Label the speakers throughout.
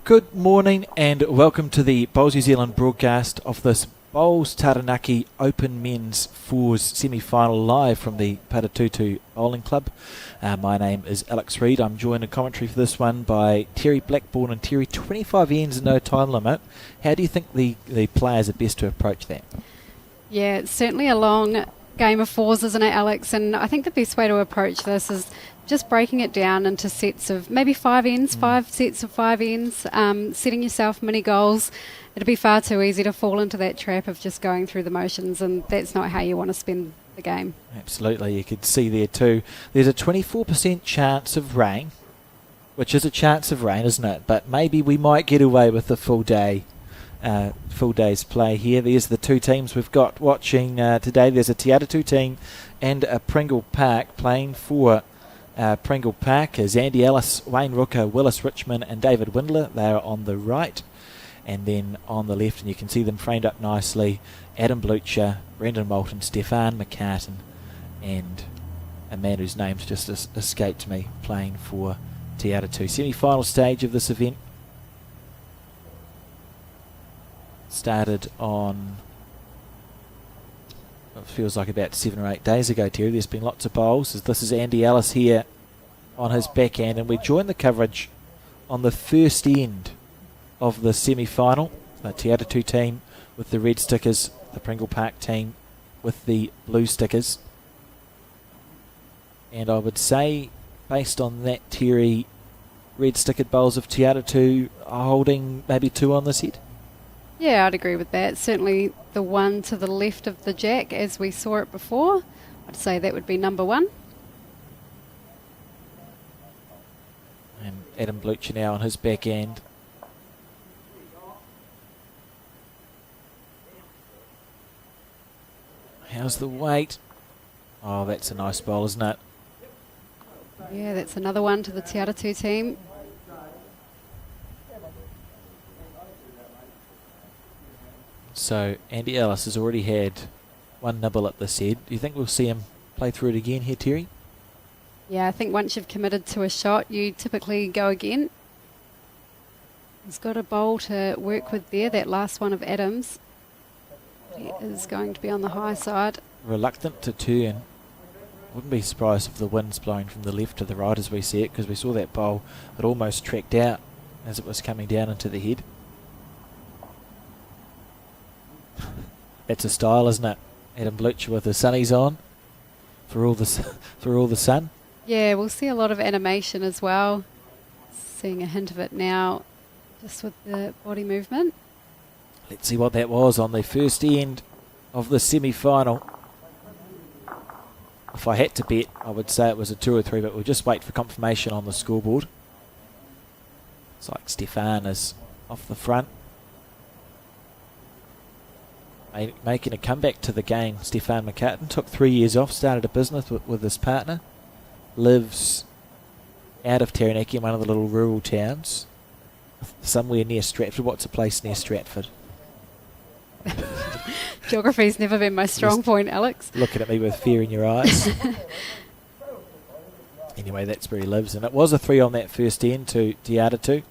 Speaker 1: Good morning and welcome to the Bowls New Zealand broadcast of this Bowls Taranaki Open Men's Fours semi-final live from the Tiatu Bowling Club. My name is Alex Reid. I'm joined in commentary for this one by Terry Blackburn. And Terry, 25 ends and no time limit. How do you think the players are best to approach that?
Speaker 2: Yeah, it's certainly a long game of fours, isn't it, Alex? And I think the best way to approach this is just breaking it down into sets of maybe 5 ends, 5 sets of 5 ends, setting yourself mini goals. It'd be far too easy to fall into that trap of just going through the motions, and that's not how you want to spend the game.
Speaker 1: Absolutely, you could see there too. There's a 24% chance of rain, which is a chance of rain, isn't it? But maybe we might get away with the full day's play here. There's the two teams we've got watching today. There's a Tiatu team and a Pringle Park playing for Pringle Park is Andy Ellis, Wayne Rooker, Willis Richmond and David Windler. They are on the right. And then on the left, and you can see them framed up nicely, Adam Blucher, Brendan Moulton, Stefan McCartan, and a man whose name's just escaped me, playing for Tiatu. Semi-final stage of this event started on, it feels like about 7 or 8 days ago, Terry. There's been lots of bowls. This is Andy Ellis here on his backhand, and we join the coverage on the first end of the semi-final. The Tiatu team with the red stickers, the Pringle Park team with the blue stickers. And I would say, based on that, Terry, red stickered bowls of Tiatu are holding maybe 2 on this head.
Speaker 2: Yeah, I'd agree with that. Certainly the one to the left of the jack, as we saw it before, I'd say that would be number 1.
Speaker 1: And Adam Blucher now on his backhand. How's the weight? Oh, that's a nice bowl, isn't it?
Speaker 2: Yeah, that's another one to the Tiatu team.
Speaker 1: So Andy Ellis has already had 1 nibble at this head. Do you think we'll see him play through it again here, Terry?
Speaker 2: Yeah, I think once you've committed to a shot, you typically go again. He's got a bowl to work with there, that last one of Adams. He is going to be on the high side.
Speaker 1: Reluctant to turn. Wouldn't be surprised if the wind's blowing from the left to the right as we see it, because we saw that bowl that almost tracked out as it was coming down into the head. That's a style, isn't it? Adam Blucher with the sunnies on for all the sun.
Speaker 2: Yeah, we'll see a lot of animation as well. Seeing a hint of it now, just with the body movement.
Speaker 1: Let's see what that was on the first end of the semi-final. If I had to bet, I would say it was a 2 or 3, but we'll just wait for confirmation on the scoreboard. It's like Stefan is off the front, making a comeback to the game. Stefan McCartan took 3 years off, started a business with his partner, lives out of Taranaki in one of the little rural towns, somewhere near Stratford. What's a place near Stratford?
Speaker 2: Geography's never been my strong point, Alex.
Speaker 1: Looking at me with fear in your eyes. Anyway, that's where he lives, and it was a 3 on that first end to Tiatu.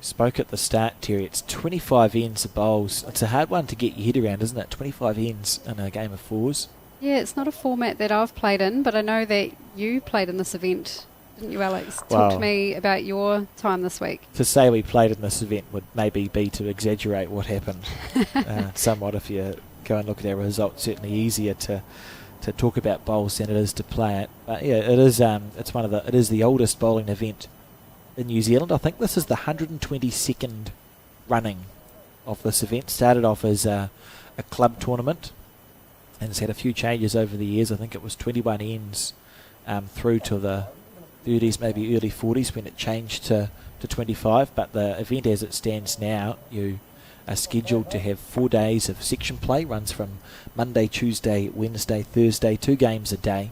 Speaker 1: Spoke at the start, Terry. It's 25 ends of bowls. It's a hard one to get your head around, isn't it? 25 ends in a game of fours. Yeah,
Speaker 2: it's not a format that I've played in, but I know that you played in this event, didn't you, Alex? Talk to me about your time this week.
Speaker 1: To say we played in this event would maybe be to exaggerate what happened somewhat. If you go and look at our results, certainly easier to talk about bowls than it is to play it. But yeah, it is. It is the oldest bowling event in New Zealand. I think this is the 122nd running of this event. Started off as a club tournament and it's had a few changes over the years. I think it was 21 ends through to the 30s, maybe early 40s when it changed to 25. But the event as it stands now, you are scheduled to have 4 days of section play. Runs from Monday, Tuesday, Wednesday, Thursday, 2 games a day.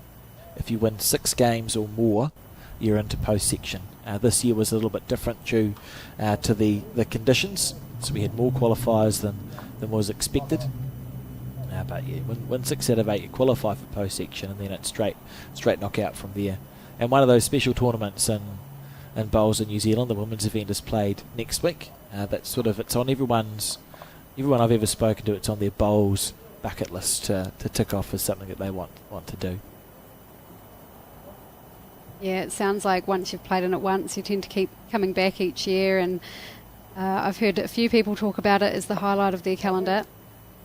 Speaker 1: If you win 6 games or more, you're into post-section. This year was a little bit different due to the conditions, so we had more qualifiers than was expected. But yeah, win 6 out of 8, you qualify for post-section, and then it's straight knockout from there. And one of those special tournaments in bowls in New Zealand, the women's event, is played next week. That's sort of, it's on everyone I've ever spoken to, it's on their bowls bucket list to tick off as something that they want to do.
Speaker 2: Yeah, it sounds like once you've played in it once, you tend to keep coming back each year, and I've heard a few people talk about it as the highlight of their calendar,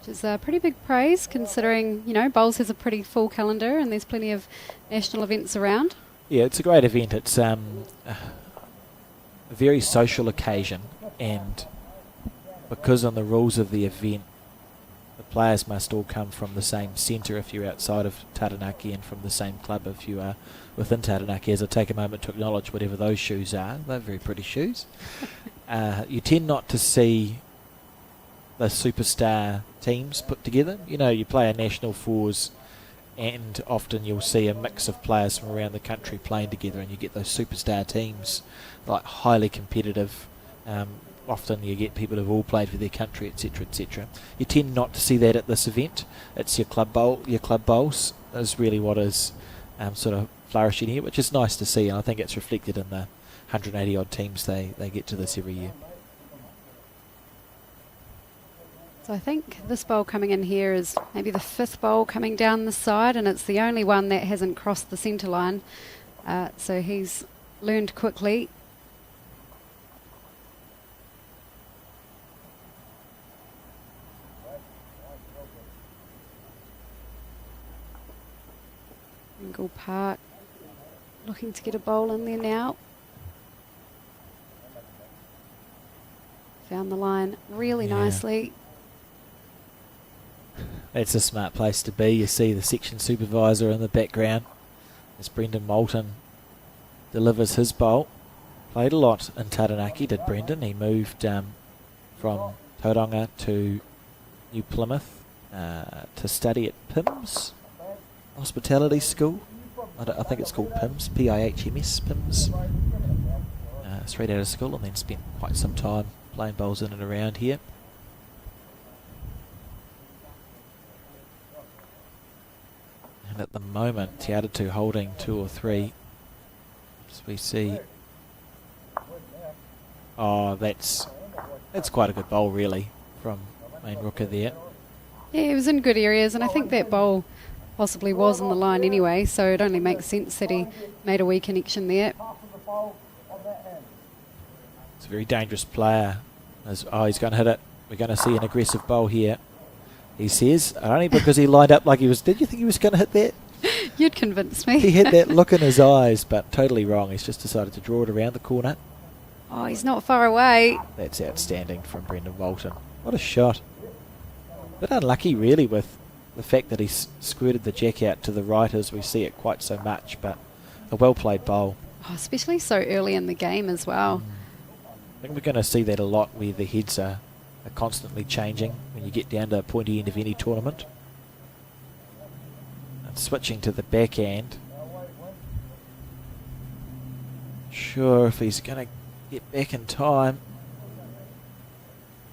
Speaker 2: which is a pretty big praise considering, you know, bowls has a pretty full calendar and there's plenty of national events around.
Speaker 1: Yeah, it's a great event. It's a very social occasion, and because on the rules of the event, the players must all come from the same centre if you're outside of Taranaki, and from the same club if you are within Taranaki. As I take a moment to acknowledge whatever those shoes are, they're very pretty shoes. You tend not to see the superstar teams put together. You know, you play a national fours, and often you'll see a mix of players from around the country playing together, and you get those superstar teams, like highly competitive. Often you get people who've all played for their country, etc., etc. You tend not to see that at this event. It's your club bowls is really what is sort of flourishing here, which is nice to see, and I think it's reflected in the 180 odd teams they get to this every year.
Speaker 2: So I think this bowl coming in here is maybe the 5th bowl coming down the side, and it's the only one that hasn't crossed the centre line. So he's learned quickly. Pringle Park looking to get a bowl in there now. Found the line really nicely.
Speaker 1: That's a smart place to be. You see the section supervisor in the background as Brendan Moulton delivers his bowl. Played a lot in Taranaki, did Brendan. He moved from Tauranga to New Plymouth to study at PIMS Hospitality School. I think it's called PIMS, P-I-H-M-S, PIMS. Straight out of school, and then spent quite some time playing bowls in and around here. And at the moment, Tiatu holding 2 or 3. As we see. Oh, that's quite a good bowl, really, from main rooker there.
Speaker 2: Yeah, it was in good areas, and I think that bowl possibly was on the line anyway, so it only makes sense that he made a wee connection there.
Speaker 1: It's a very dangerous player. He's going to hit it. We're going to see an aggressive bowl here, he says, only because he lined up like he was. Did you think he was going to hit that?
Speaker 2: You'd convinced me.
Speaker 1: He had that look in his eyes, but totally wrong. He's just decided to draw it around the corner.
Speaker 2: Oh, he's not far away.
Speaker 1: That's outstanding from Brendan Moulton. What a shot. A bit unlucky, really, with the fact that he squirted the jack out to the right as we see it quite so much, but a well-played bowl.
Speaker 2: Oh, especially so early in the game as well.
Speaker 1: I think we're going to see that a lot, where the heads are constantly changing when you get down to the pointy end of any tournament. And switching to the backhand. Sure if he's going to get back in time.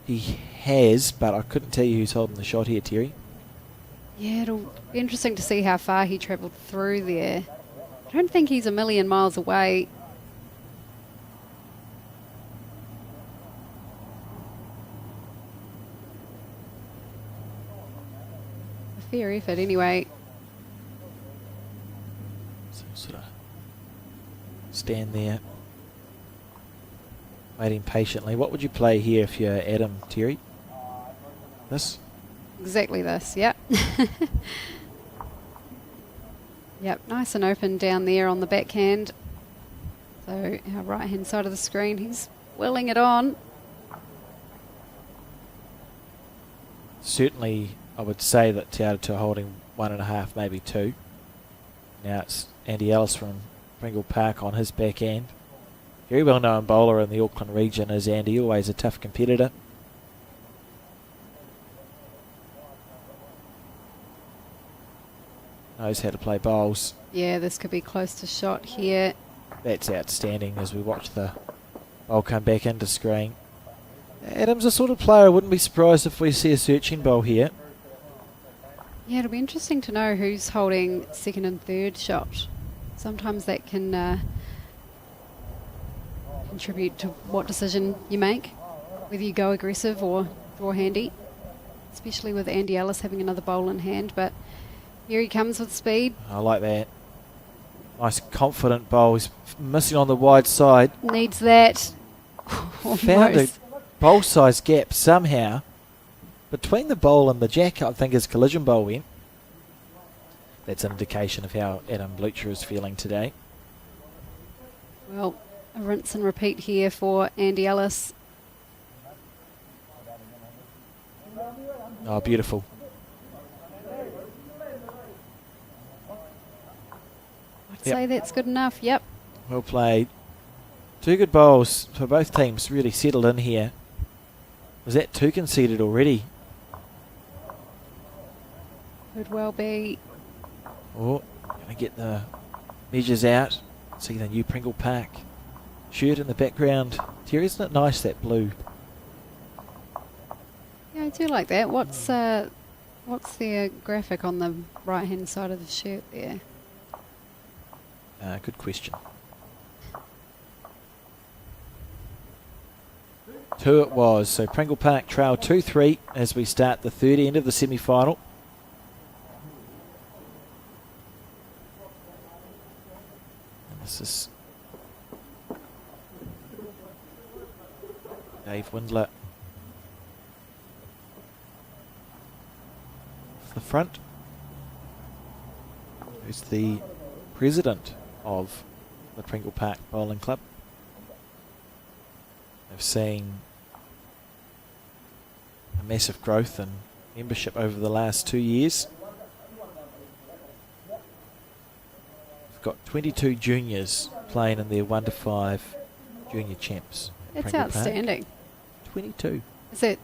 Speaker 1: He has, but I couldn't tell you who's holding the shot here, Terry.
Speaker 2: Yeah, it'll be interesting to see how far he travelled through there. I don't think he's a million miles away. A fair effort anyway.
Speaker 1: So sort of stand there, waiting patiently. What would you play here if you're Adam, Terry? This?
Speaker 2: Exactly this, yep. Yep, nice and open down there on the backhand. So our right hand side of the screen, he's willing it on.
Speaker 1: Certainly, I would say that Tiatu holding 1.5, maybe 2. Now it's Andy Ellis from Pringle Park on his backhand. Very well known bowler in the Auckland region is Andy, always a tough competitor. Knows how to play bowls.
Speaker 2: Yeah, this could be close to shot here.
Speaker 1: That's outstanding as we watch the bowl come back into screen. Adam's the sort of player I wouldn't be surprised if we see a searching bowl here.
Speaker 2: Yeah, it'll be interesting to know who's holding second and third shot. Sometimes that can contribute to what decision you make, whether you go aggressive or draw handy, especially with Andy Ellis having another bowl in hand. But here he comes with speed.
Speaker 1: I like that. Nice confident bowl. He's missing on the wide side.
Speaker 2: Needs that.
Speaker 1: Found a bowl size gap somehow between the bowl and the jack. I think his collision bowl went. That's an indication of how Adam Blucher is feeling today.
Speaker 2: Well, a rinse and repeat here for Andy Ellis.
Speaker 1: Oh, beautiful.
Speaker 2: I'd say that's good enough. Yep.
Speaker 1: Well played. Two good bowls for both teams, really settled in here. Was that two conceded already?
Speaker 2: Could well be.
Speaker 1: Oh, going to get the measures out. See the new Pringle Park shirt in the background. Terry, isn't it nice, that blue?
Speaker 2: Yeah, I do like that. What's the graphic on the right hand side of the shirt there?
Speaker 1: Good question. Two it was. So Pringle Park trail 2-3 as we start the third end of the semi-final. And this is Dave Windler. The front. Who's the president of the Pringle Park Bowling Club. They've seen a massive growth in membership over the last 2 years. They've got 22 juniors playing in their 1 to 5 junior champs.
Speaker 2: That's
Speaker 1: Pringle
Speaker 2: outstanding.
Speaker 1: Park. 22.
Speaker 2: Is it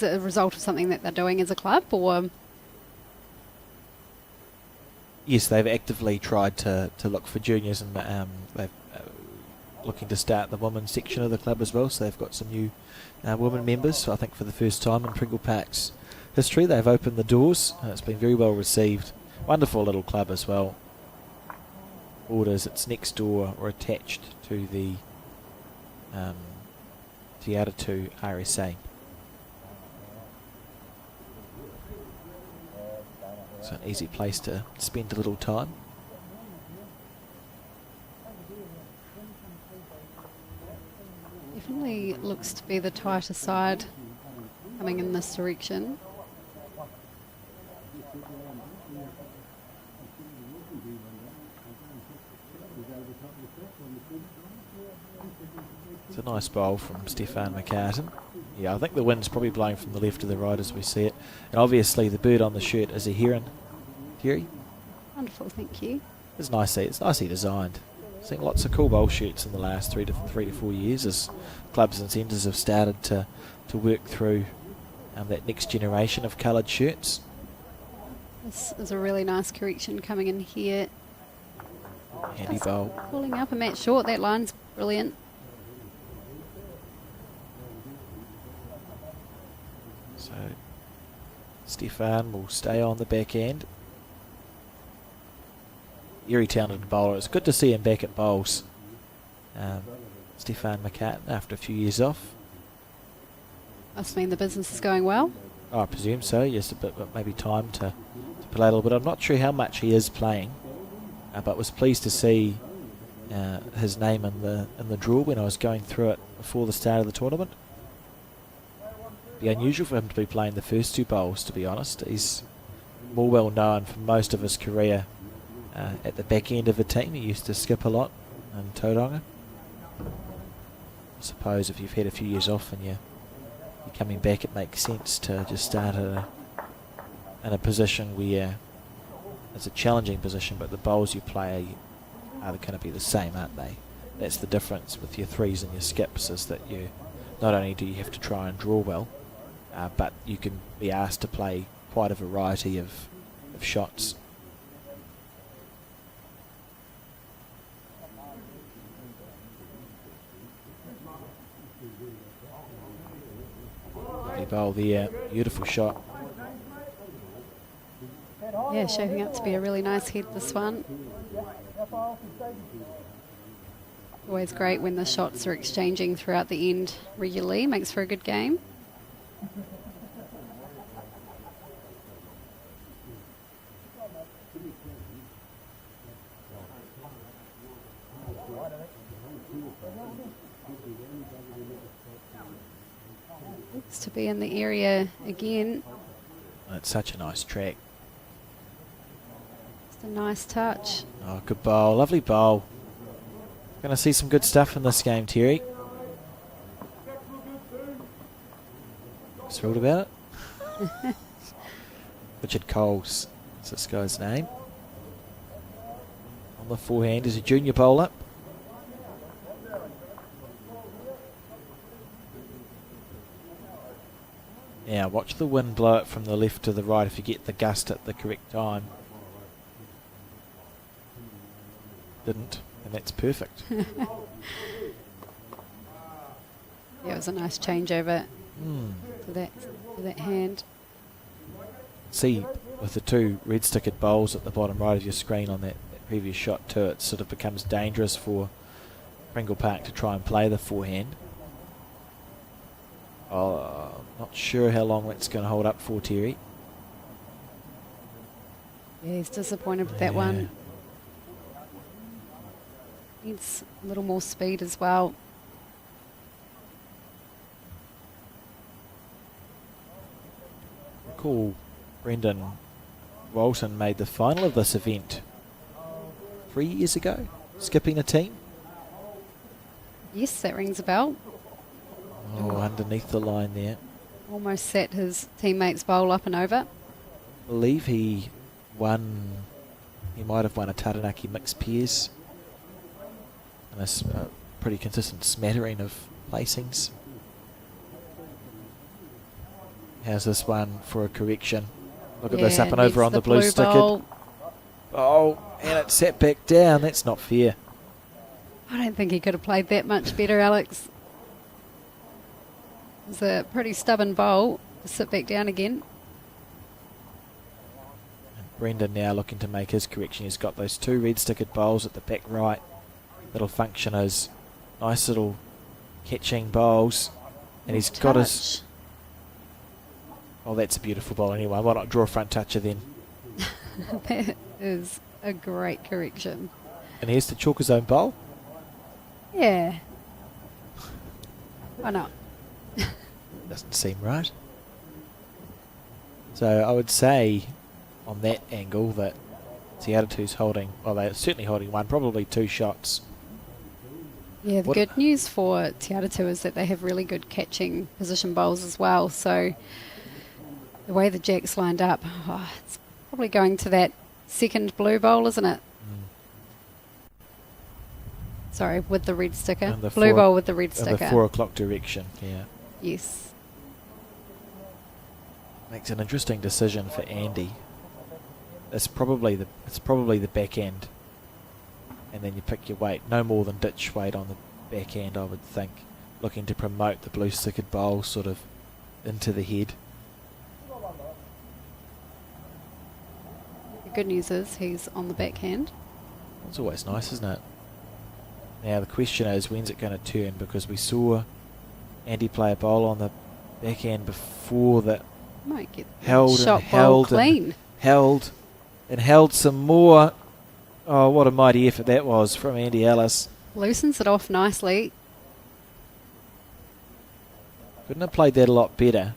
Speaker 2: a result of something that they're doing as a club, or?
Speaker 1: Yes, they've actively tried to look for juniors, and they're looking to start the women's section of the club as well. So they've got some new women members. So I think for the first time in Pringle Park's history, they've opened the doors. It's been very well received. Wonderful little club as well. Borders, it's next door or attached to the Tiatu RSA. It's an easy place to spend a little time.
Speaker 2: Definitely looks to be the tighter side coming in this direction.
Speaker 1: It's a nice bowl from Stefan McCartan. Yeah, I think the wind's probably blowing from the left to the right as we see it. And obviously the bird on the shirt is a heron. Terry?
Speaker 2: Wonderful, thank you.
Speaker 1: It's nicely designed. Seen lots of cool bowl shirts in the last 3 to 4 years as clubs and centres have started to work through that next generation of coloured shirts.
Speaker 2: This is a really nice correction coming in here.
Speaker 1: Handy bowl.
Speaker 2: Pulling up a match short, that line's brilliant.
Speaker 1: So Stefan will stay on the back end. Very talented bowler. It's good to see him back at bowls. Stefan McCartan after a few years off.
Speaker 2: Must mean the business is going well.
Speaker 1: Oh, I presume so, yes, but maybe time to play a little bit. I'm not sure how much he is playing, but was pleased to see his name in the draw when I was going through it before the start of the tournament. Be unusual for him to be playing the first two bowls, to be honest. He's more well known for most of his career at the back end of a team. He used to skip a lot in Tauranga. I suppose if you've had a few years off and you're coming back, it makes sense to just start in a position where it's a challenging position, but the bowls you play are going to be the same, aren't they? That's the difference with your threes and your skips, is that you not only do you have to try and draw well, but you can be asked to play quite a variety of shots. Lovely bowl there, beautiful shot.
Speaker 2: Yeah, shaping up to be a really nice head, this one. Always great when the shots are exchanging throughout the end regularly. Makes for a good game. Looks to be in the area again.
Speaker 1: It's such a nice track.
Speaker 2: Just a nice touch.
Speaker 1: Oh, good bowl. Lovely bowl. Going to see some good stuff in this game, Terry. Thrilled about it. Richard Coles is this guy's name. On the forehand is a junior bowler. Now watch the wind blow it from the left to the right if you get the gust at the correct time. Didn't, and that's perfect.
Speaker 2: Yeah, it was a nice changeover to that hand.
Speaker 1: See, with the two red-stickered bowls at the bottom right of your screen on that previous shot too, it sort of becomes dangerous for Pringle Park to try and play the forehand. Not sure how long that's going to hold up for, Terry.
Speaker 2: Yeah, he's disappointed with that one. Needs a little more speed as well.
Speaker 1: Recall Brendan Walton made the final of this event 3 years ago, skipping a team.
Speaker 2: Yes, that rings a bell.
Speaker 1: Oh, underneath the line there.
Speaker 2: Almost set his teammates' bowl up and over.
Speaker 1: I believe he might have won a Taranaki mixed pairs. And a pretty consistent smattering of placings. How's this one for a correction? Look at this, up and over on the blue stickered. Oh, and it sat back down. That's not fair.
Speaker 2: I don't think he could have played that much better, Alex. It was a pretty stubborn bowl to sit back down again.
Speaker 1: And Brendan now looking to make his correction. He's got those two red stickered bowls at the back right that'll function as nice little catching bowls. And he's got his... Oh, that's a beautiful bowl anyway. Why not draw a front toucher then?
Speaker 2: That is a great correction.
Speaker 1: And here's to chalk his own bowl.
Speaker 2: Yeah. Why not?
Speaker 1: Doesn't seem right. So I would say on that angle that Tiatu's holding, well, they're certainly holding one, probably two shots.
Speaker 2: Yeah, the good news for Tiatu is that they have really good catching position bowls as well. So the way the jack's lined up, it's probably going to that second blue bowl, isn't it? Sorry, with the red sticker. Blue bowl with the red sticker.
Speaker 1: The 4 o'clock direction, yeah.
Speaker 2: Yes.
Speaker 1: Makes an interesting decision for Andy. It's probably the back end, and then you pick your weight. No more than ditch weight on the back end, I would think. Looking to promote the blue stickered bowl sort of into the head.
Speaker 2: The good news is he's on the backhand.
Speaker 1: It's always nice, isn't it? Now the question is, when's it going to turn? Because we saw Andy play a bowl on the backhand before that.
Speaker 2: Might get
Speaker 1: held
Speaker 2: shot
Speaker 1: and held
Speaker 2: bowl clean.
Speaker 1: And held some more. Oh, what a mighty effort that was from Andy Ellis.
Speaker 2: Loosens it off nicely.
Speaker 1: Couldn't have played that a lot better.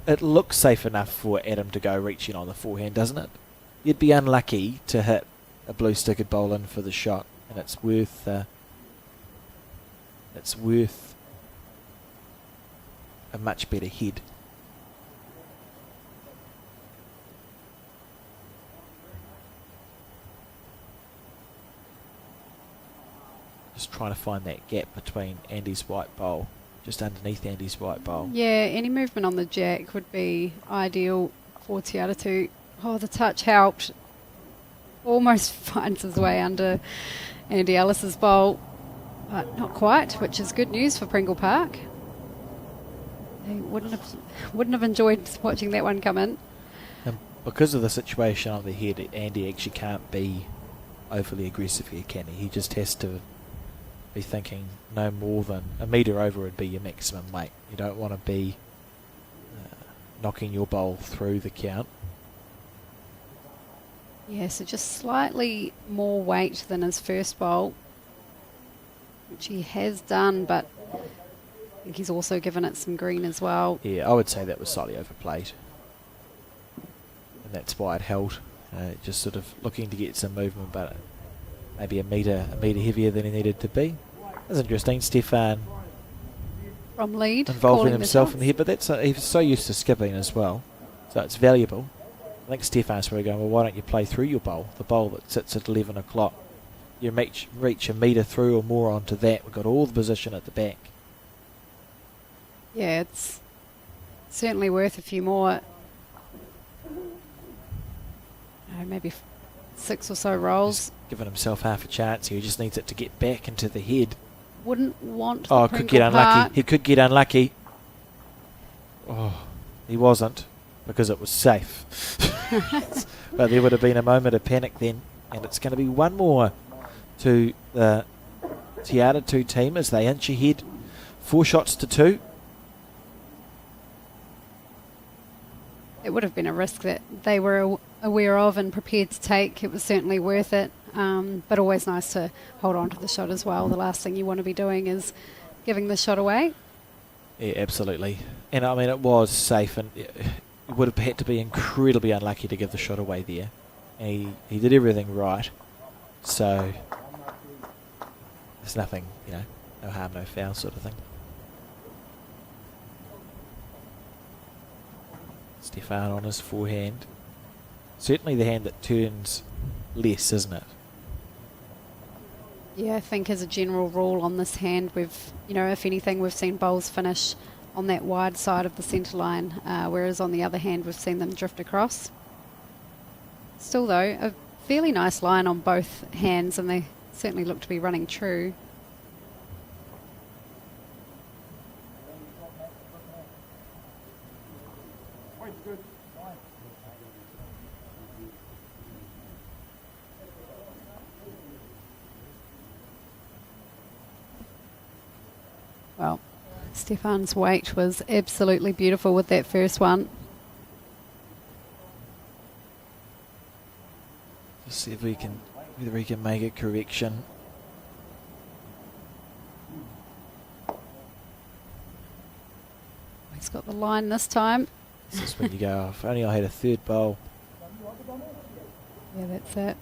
Speaker 1: It looks safe enough for Adam to go reaching on the forehand, doesn't it? You'd be unlucky to hit a blue stickered bowl in for the shot, and it's worth a much better head. Just trying to find that gap between Andy's white bowl, just underneath Andy's white bowl.
Speaker 2: Yeah, any movement on the jack would be ideal for Tiatu. Oh, the touch helped. Almost finds his way under Andy Ellis's bowl, but not quite, which is good news for Pringle Park. He wouldn't have enjoyed watching that one come in.
Speaker 1: And because of the situation on the head, Andy actually can't be overly aggressive here, can he? He just has to be thinking no more than a metre over would be your maximum weight. You don't want to be knocking your bowl through the count.
Speaker 2: Yeah, so just slightly more weight than his first bowl, which he has done, but I think he's also given it some green as well.
Speaker 1: Yeah, I would say that was slightly overplayed. And that's why it held. Just sort of looking to get some movement, but maybe a metre heavier than he needed to be. That's interesting. Stefan
Speaker 2: From lead,
Speaker 1: involving himself in the head, but that's he's so used to skipping as well, so it's valuable. I think Stefan's probably going, well, why don't you play through your bowl, the bowl that sits at 11 o'clock. You reach a metre through or more onto that. We've got all the position at the back.
Speaker 2: Yeah, it's certainly worth a few more, maybe 6 or so rolls.
Speaker 1: He's given himself half a chance here. He just needs it to get back into the head.
Speaker 2: Wouldn't want
Speaker 1: Oh,
Speaker 2: the
Speaker 1: could get unlucky.
Speaker 2: Park.
Speaker 1: He could get unlucky. Oh, he wasn't, because it was safe. But there would have been a moment of panic then. And it's going to be one more to the Tiatu team as they inch ahead. 4 shots to 2.
Speaker 2: It would have been a risk that they were aware of and prepared to take. It was certainly worth it, but always nice to hold on to the shot as well. The last thing you want to be doing is giving the shot away.
Speaker 1: Yeah, absolutely. And I mean, it was safe, and it would have had to be incredibly unlucky to give the shot away there. And he did everything right, so there's nothing, no harm, no foul sort of thing. Stefan on his forehand. Certainly the hand that turns less, isn't it?
Speaker 2: Yeah, I think as a general rule on this hand, we've, if anything, we've seen bowls finish on that wide side of the centre line, whereas on the other hand, we've seen them drift across. Still, though, a fairly nice line on both hands, and they certainly look to be running true. Well, Stefan's weight was absolutely beautiful with that first one.
Speaker 1: Let's see if whether we can make a correction.
Speaker 2: He's got the line this time.
Speaker 1: This is when you go, if only I had a third bowl.
Speaker 2: Yeah, that's it.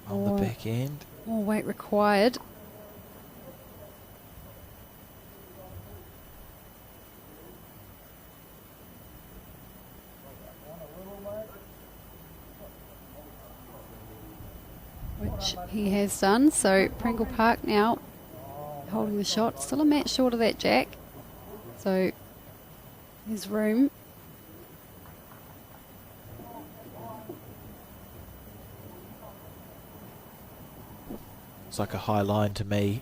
Speaker 1: On the back end.
Speaker 2: More weight required. Which he has done. So Pringle Park now holding the shot. Still a match short of that jack. So there's room.
Speaker 1: It's like a high line to me.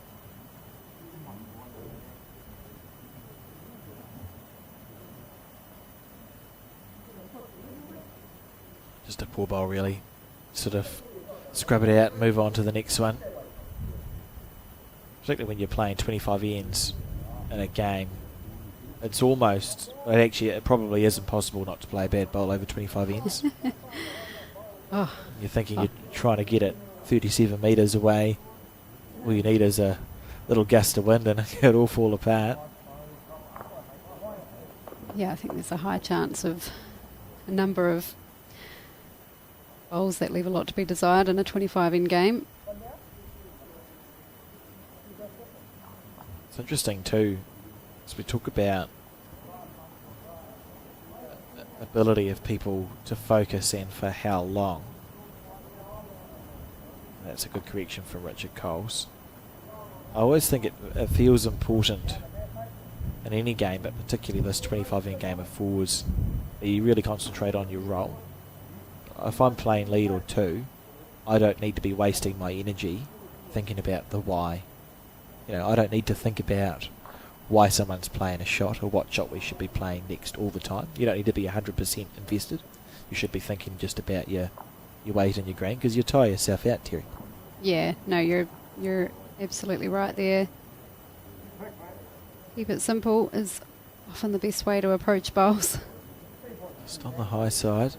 Speaker 1: Just a poor bowl, really. Sort of scrub it out and move on to the next one. Particularly when you're playing 25 ends in a game. It's almost, it probably is impossible not to play a bad bowl over 25 ends.
Speaker 2: Oh.
Speaker 1: You're thinking you're trying to get it 37 metres away. All you need is a little gust of wind and it all fall apart.
Speaker 2: Yeah, I think there's a high chance of a number of bowls that leave a lot to be desired in a 25 end game.
Speaker 1: It's interesting too, as we talk about the ability of people to focus and for how long. That's a good correction from Richard Coles. I always think it feels important in any game, but particularly this 25 end game of fours, that you really concentrate on your role. If I'm playing lead or 2, I don't need to be wasting my energy thinking about the why. I don't need to think about why someone's playing a shot or what shot we should be playing next all the time. You don't need to be 100% invested. You should be thinking just about your weight and your grain, because you tire yourself out, Terry.
Speaker 2: Yeah, no, you're absolutely right there. Keep it simple is often the best way to approach bowls.
Speaker 1: Just on the high side.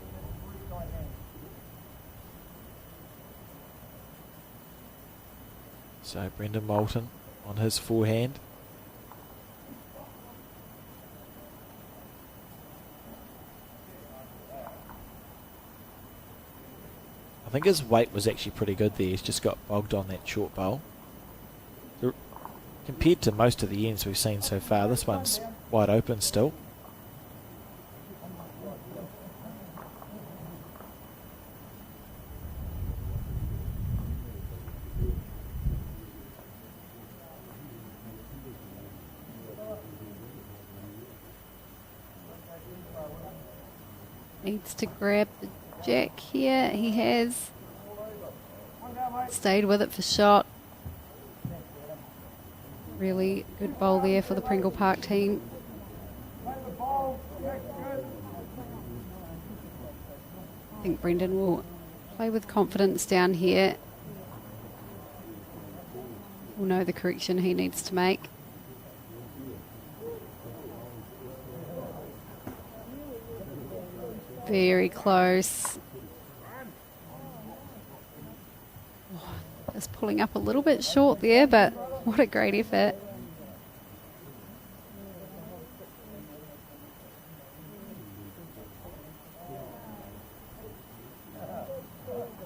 Speaker 1: So Brendan Moulton on his forehand. I think his weight was actually pretty good there. He's just got bogged on that short bowl. Compared to most of the ends we've seen so far, this one's wide open still.
Speaker 2: Needs to grab the jack here. He has stayed with it for shot. Really good bowl there for the Pringle Park team. I think Brendan will play with confidence down here. Will know the correction he needs to make. Very close. Just pulling up a little bit short there, but what a great effort.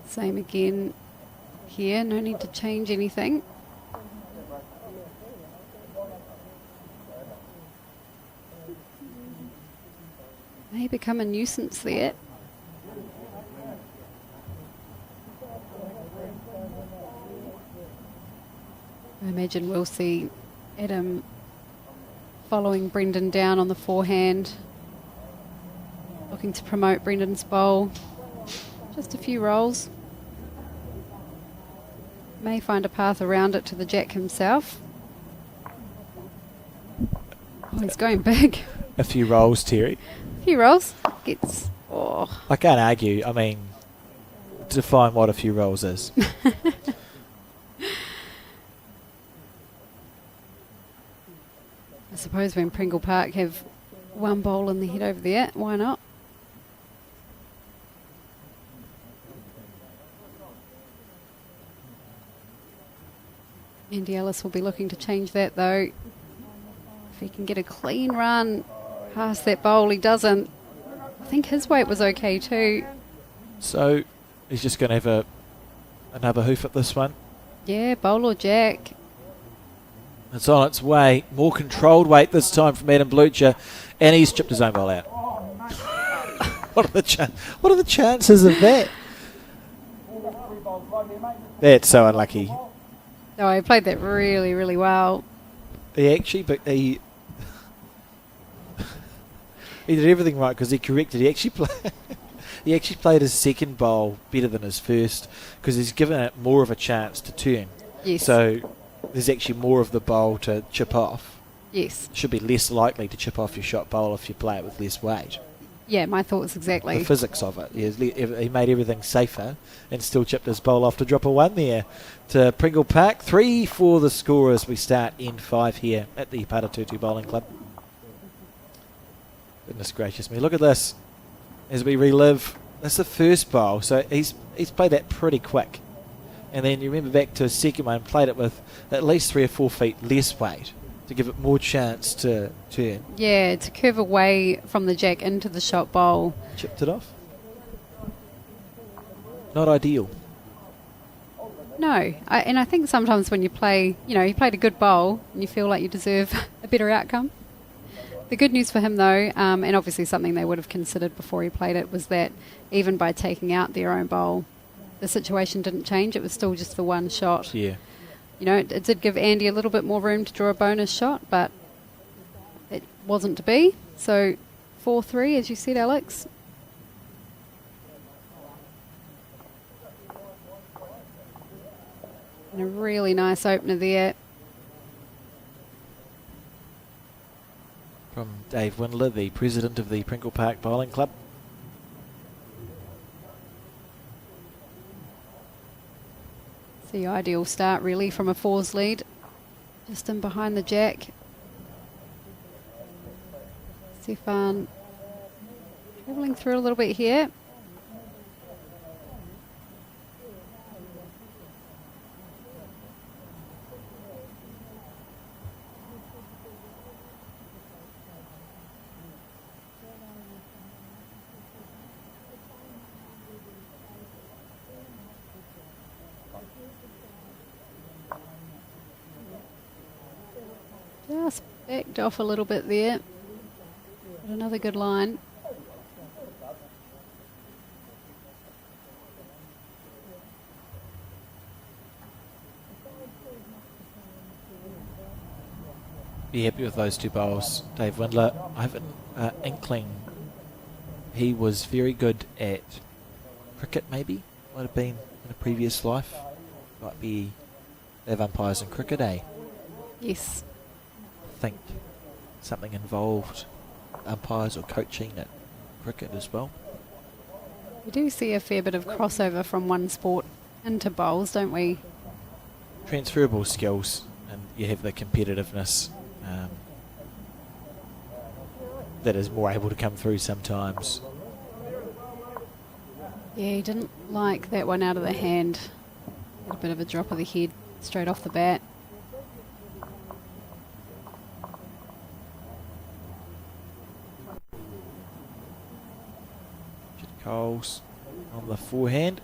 Speaker 2: Same again here, no need to change anything. May become a nuisance there. I imagine we'll see Adam following Brendan down on the forehand, looking to promote Brendan's bowl. Just a few rolls. May find a path around it to the jack himself. Oh, he's going big.
Speaker 1: A few rolls, Terry.
Speaker 2: A few rolls. Gets. Oh.
Speaker 1: I can't argue. I mean, define what a few rolls is.
Speaker 2: I suppose when Pringle Park have one bowl in the head over there, why not? Andy Ellis will be looking to change that though. If he can get a clean run past that bowl, he doesn't. I think his weight was okay too.
Speaker 1: So he's just going to have another hoof at this one.
Speaker 2: Yeah, bowl or jack.
Speaker 1: It's on its way. More controlled weight this time from Adam Blucher, and he's chipped his own bowl out. What are the chances of that? That's so unlucky.
Speaker 2: Oh, he played that really, really well.
Speaker 1: He did everything right because he corrected. He actually played his second bowl better than his first because he's given it more of a chance to turn.
Speaker 2: Yes.
Speaker 1: So there's actually more of the bowl to chip off.
Speaker 2: Yes.
Speaker 1: Should be less likely to chip off your shot bowl if you play it with less weight.
Speaker 2: Yeah, my thoughts exactly.
Speaker 1: The physics of it. He made everything safer and still chipped his bowl off to drop a one there to Pringle Park. 3 for the score as we start N5 here at the Paratutu Bowling Club. Goodness gracious me. Look at this as we relive. That's the first bowl, so he's played that pretty quick. And then you remember back to his second one, played it with at least 3 or 4 feet less weight to give it more chance to turn.
Speaker 2: Yeah, to curve away from the jack into the shot bowl.
Speaker 1: Chipped it off. Not ideal.
Speaker 2: No, and I think sometimes when you play, you played a good bowl and you feel like you deserve a better outcome. The good news for him though, and obviously something they would have considered before he played it, was that even by taking out their own bowl, the situation didn't change. It was still just the one shot.
Speaker 1: Yeah.
Speaker 2: It did give Andy a little bit more room to draw a bonus shot, but it wasn't to be. So 4-3, as you said, Alex. And a really nice opener there.
Speaker 1: from Dave Windler, the president of the Pringle Park Bowling Club.
Speaker 2: It's the ideal start really from a fours lead. Just in behind the jack. Stefan travelling through a little bit here. Just backed off a little bit there. But another good line.
Speaker 1: Be happy with those two bowls, Dave Windler. I have an inkling he was very good at cricket, maybe. Might have been in a previous life. Might be they have umpires in cricket, eh?
Speaker 2: Yes.
Speaker 1: I think something involved umpires or coaching at cricket as well.
Speaker 2: We do see a fair bit of crossover from one sport into bowls, don't we?
Speaker 1: Transferable skills, and you have the competitiveness that is more able to come through sometimes.
Speaker 2: Yeah, he didn't like that one out of the hand. Had a bit of a drop of the head straight off the bat.
Speaker 1: Coles on the forehand.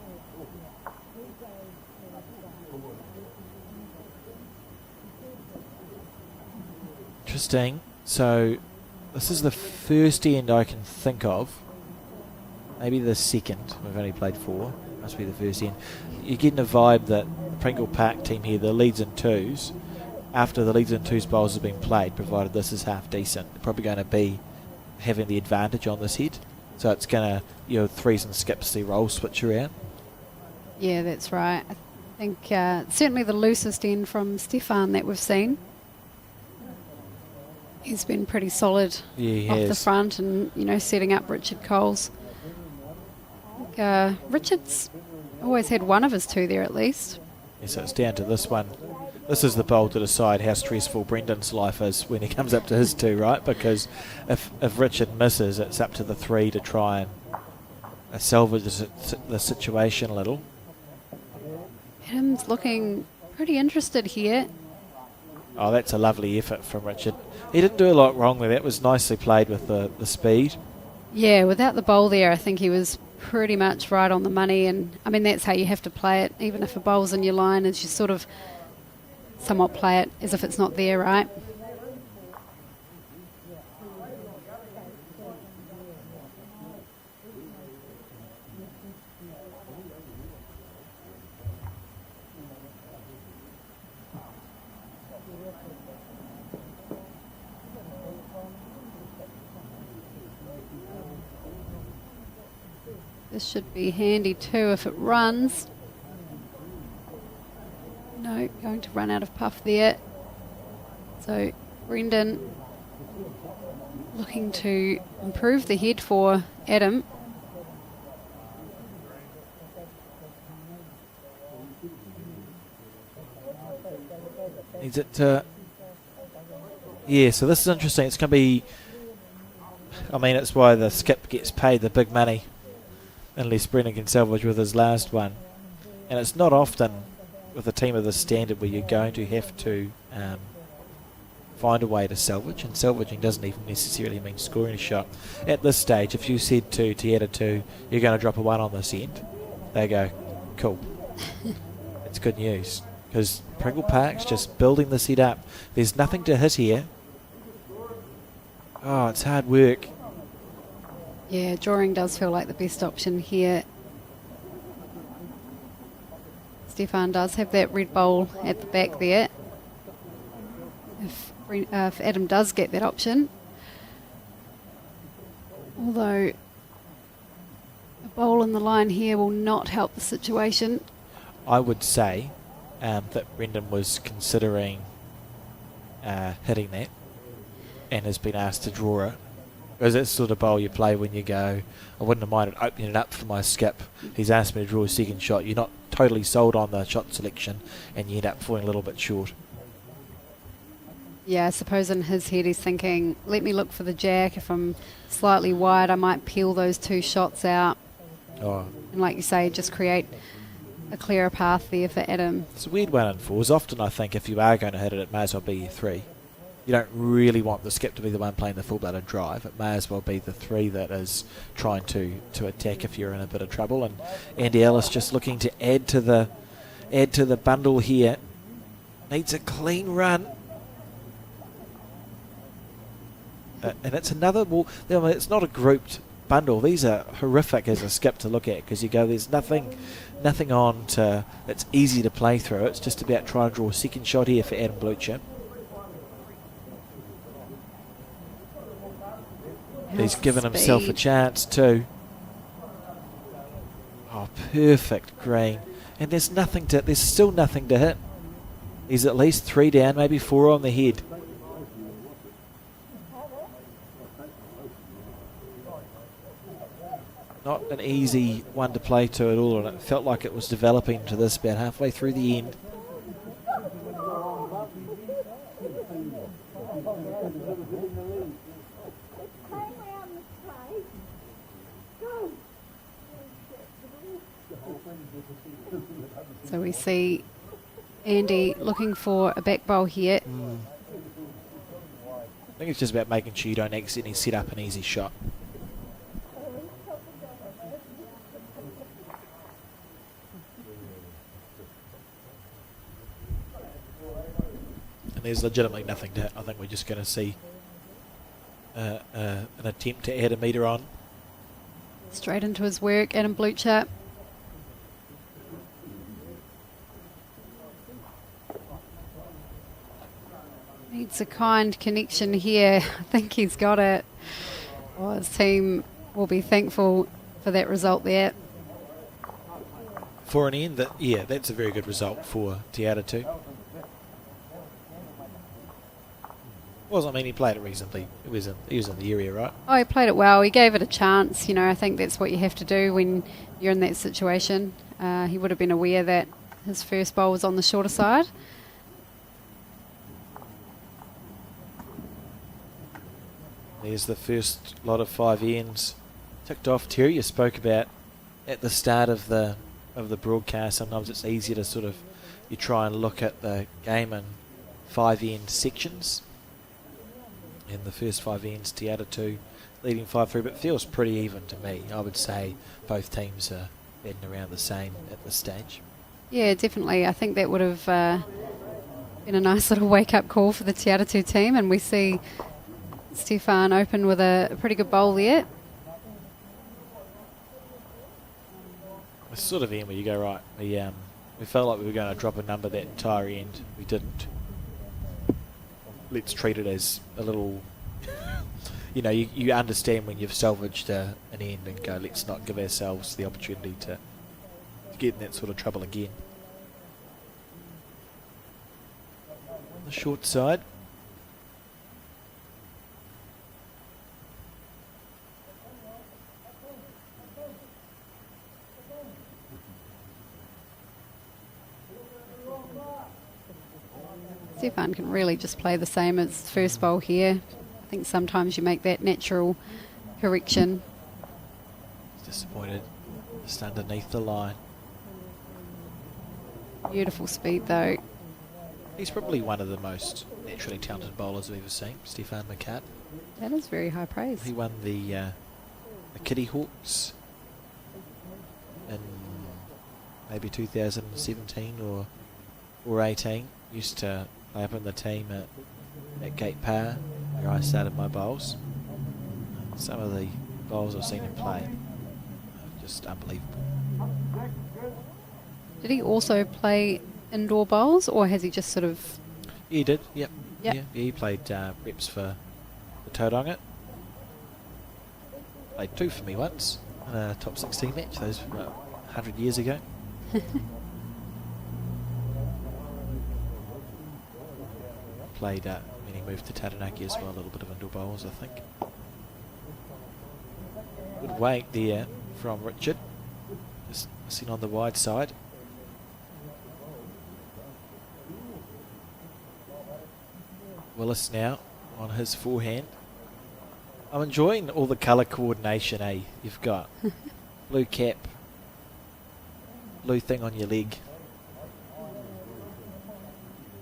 Speaker 1: Interesting. So this is the first end I can think of. Maybe the second. We've only played 4. Must be the first end. You're getting a vibe that the Pringle Park team here, the leads and twos, after the leads and twos bowls have been played, provided this is half decent, they're probably going to be having the advantage on this head. So it's going to, threes and skips the roll switch around.
Speaker 2: Yeah, that's right. I think certainly the loosest end from Stefan that we've seen. He's been pretty solid off the front and, setting up Richard Coles. I think, Richard's always had one of his two there at least.
Speaker 1: Yeah, so it's down to this one. This is the bowl to decide how stressful Brendan's life is when he comes up to his two, right? Because if Richard misses, it's up to the 3 to try and salvage the situation a little.
Speaker 2: Adam's looking pretty interested here.
Speaker 1: Oh, that's a lovely effort from Richard. He didn't do a lot wrong there. That was nicely played with the speed.
Speaker 2: Yeah, without the bowl there, I think he was pretty much right on the money. And, I mean, that's how you have to play it. Even if a bowl's in your line, is you sort of somewhat play it as if it's not there, right? This should be handy too if it runs. No, going to run out of puff there. So Brendan looking to improve the head for Adam.
Speaker 1: Is it? Yeah, so this is interesting. It's going to be, it's why the skip gets paid the big money. Unless Brendan can salvage with his last one. And it's not often with a team of this standard where you're going to have to find a way to salvage. And salvaging doesn't even necessarily mean scoring a shot. At this stage, if you said to Tiatu 2, you're going to drop a 1 on this end, they go, cool. It's good news. Because Pringle Park's just building the set up. There's nothing to hit here. Oh, it's hard work.
Speaker 2: Yeah, drawing does feel like the best option here. Stefan does have that red bowl at the back there. If Adam does get that option. Although a bowl in the line here will not help the situation.
Speaker 1: I would say that Brendan was considering hitting that. and has been asked to draw it. Because that's the sort of bowl you play when you go, I wouldn't have minded opening it up for my skip. He's asked me to draw a second shot. You're not totally sold on the shot selection, and you end up falling a little bit short.
Speaker 2: Yeah, I suppose in his head he's thinking, let me look for the jack. If I'm slightly wide, I might peel those 2 shots out.
Speaker 1: Oh,
Speaker 2: And like you say, just create a clearer path there for Adam.
Speaker 1: it's a weird one in fours. Often I think if you are going to hit it, it may as well be your 3. You don't really want the skip to be the one playing the full-blooded drive. It may as well be the 3 that is trying to attack if you're in a bit of trouble. And Andy Ellis just looking to add to the bundle here. Needs a clean run. And it's another. Well, it's not a grouped bundle. These are horrific as a skip to look at because you go, there's nothing on to. It's easy to play through. It's just about trying to draw a second shot here for Adam Blucher. He's given himself a chance too. Oh, perfect green. And there's still nothing to hit. He's at least 3 down, maybe 4 on the head. Not an easy one to play to at all, and it felt like it was developing to this about halfway through the end.
Speaker 2: So we see Andy looking for a back bowl here.
Speaker 1: I think it's just about making sure you don't accidentally set up an easy shot. And there's legitimately nothing to hit. I think we're just going to see an attempt to add a metre on.
Speaker 2: Straight into his work, Adam Blucher. Needs a kind connection here. I think he's got it. Well, his team will be thankful for that result there.
Speaker 1: For an end, that's a very good result for Tiatu. He played it reasonably. He was in the area, right?
Speaker 2: Oh, he played it well. He gave it a chance. I think that's what you have to do when you're in that situation. He would have been aware that his first bowl was on the shorter side.
Speaker 1: There's the first lot of 5 ends ticked off. Terry, you spoke about at the start of the broadcast. Sometimes it's easier to you try and look at the game in 5 end sections. In the first 5 ends, Tiatu leading 5-3, but it feels pretty even to me. I would say both teams are heading around the same at this stage.
Speaker 2: Yeah, definitely. I think that would have been a nice little wake-up call for the Tiatu team, and we see Stefan open with a pretty good bowl there.
Speaker 1: It's sort of end where you go, right, we felt like we were going to drop a number that entire end. We didn't. Let's treat it as a little, you understand when you've salvaged an end and go, let's not give ourselves the opportunity to get in that sort of trouble again. On the short side.
Speaker 2: Stefan can really just play the same as first bowl here. I think sometimes you make that natural correction.
Speaker 1: Disappointed just underneath the line.
Speaker 2: Beautiful speed though.
Speaker 1: He's probably one of the most naturally talented bowlers we've ever seen, Stefan McCart.
Speaker 2: That is very high praise.
Speaker 1: He won the Kitty Hawks in maybe 2017 or 18. Used to play up in the team at Gate Power, where I started my bowls. And some of the bowls I've seen him play are just unbelievable.
Speaker 2: Did he also play indoor bowls, or has he just sort of...
Speaker 1: Yeah, he did, yep.
Speaker 2: Yep.
Speaker 1: Yeah, he played reps for the Taranaki. Played 2 for me once in a top 16 match, those were 100 years ago. Played Then he moved to Taranaki as well, a little bit of indoor bowls, I think. Good weight there from Richard. Just seen on the wide side. Willis now on his forehand. I'm enjoying all the colour coordination, you've got. Blue cap, blue thing on your leg.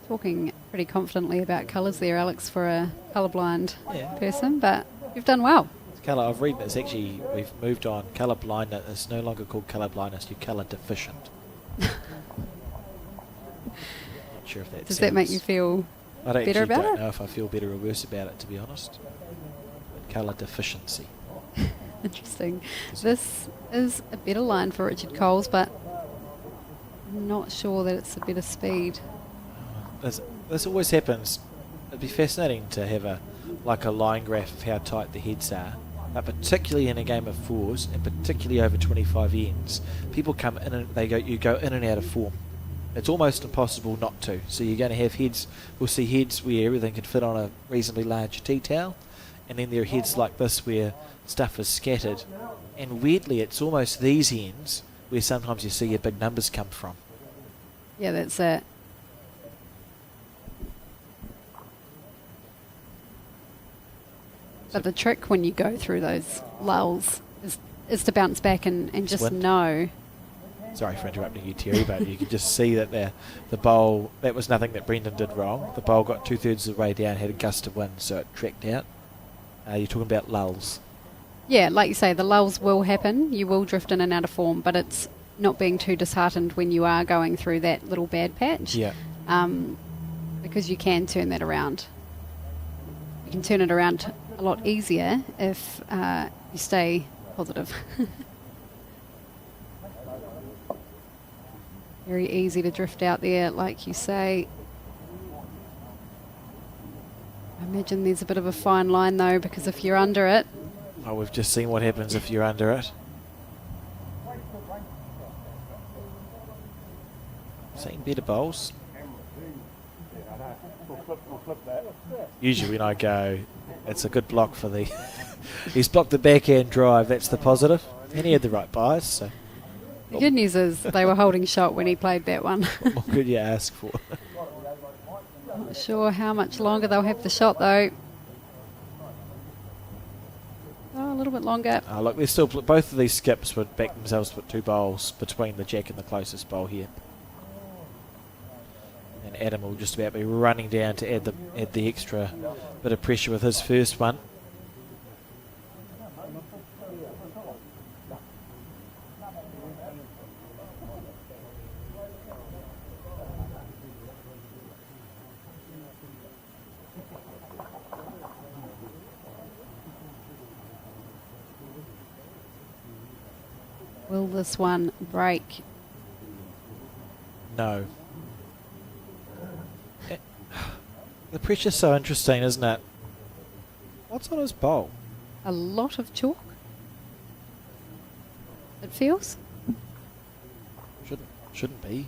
Speaker 2: Talking pretty confidently about colours there, Alex, for a colourblind
Speaker 1: Yeah.
Speaker 2: person, but you've done well.
Speaker 1: Colour, I've read it's actually, we've moved on. Colour blindness, it's no longer called colour blindness, you're colour deficient. Not sure if that
Speaker 2: Does that make you feel
Speaker 1: I don't
Speaker 2: better
Speaker 1: actually
Speaker 2: about
Speaker 1: don't
Speaker 2: it?
Speaker 1: know if I feel better or worse about it, to be honest. But colour deficiency.
Speaker 2: Interesting. This is a better line for Richard Coles, but I'm not sure that it's a better speed.
Speaker 1: This always happens. It'd be fascinating to have a line graph of how tight the heads are. But particularly in a game of fours, and particularly over 25 ends, people come in and you go in and out of form. It's almost impossible not to. So you're going to have heads. We'll see heads where everything can fit on a reasonably large tea towel, and then there are heads like this where stuff is scattered. And weirdly, it's almost these ends where sometimes you see your big numbers come from.
Speaker 2: Yeah, that's it. But the trick when you go through those lulls is to bounce back and just
Speaker 1: Wind.
Speaker 2: know.
Speaker 1: Sorry for interrupting you, Terry, but you can just see that the bowl, that was nothing that Brendan did wrong. The bowl got 2/3 of the way down, had a gust of wind, so it tracked out. You're talking about lulls.
Speaker 2: Yeah, like you say, the lulls will happen. You will drift in and out of form, but it's not being too disheartened when you are going through that little bad patch.
Speaker 1: Yeah.
Speaker 2: Because you can turn that around. You can turn it around a lot easier if you stay positive. Very easy to drift out there, like you say. I imagine there's a bit of a fine line though, because if you're under it.
Speaker 1: Oh, we've just seen what happens if you're under it. Seen better bowls. Usually when I go, it's a good block for the... He's blocked the backhand drive, that's the positive. And he had the right bias, so...
Speaker 2: The good news is they were holding shot when he played that one.
Speaker 1: What more could you ask for?
Speaker 2: Not sure how much longer they'll have the shot though. Oh, a little bit longer.
Speaker 1: Oh, look, they're still... Both of these skips would back themselves to put 2 bowls between the jack and the closest bowl here. And Adam will just about be running down to add the extra bit of pressure with his first one.
Speaker 2: Will this one break?
Speaker 1: No. The pressure's so interesting, isn't it? What's on his bowl?
Speaker 2: A lot of chalk. It feels.
Speaker 1: Shouldn't be.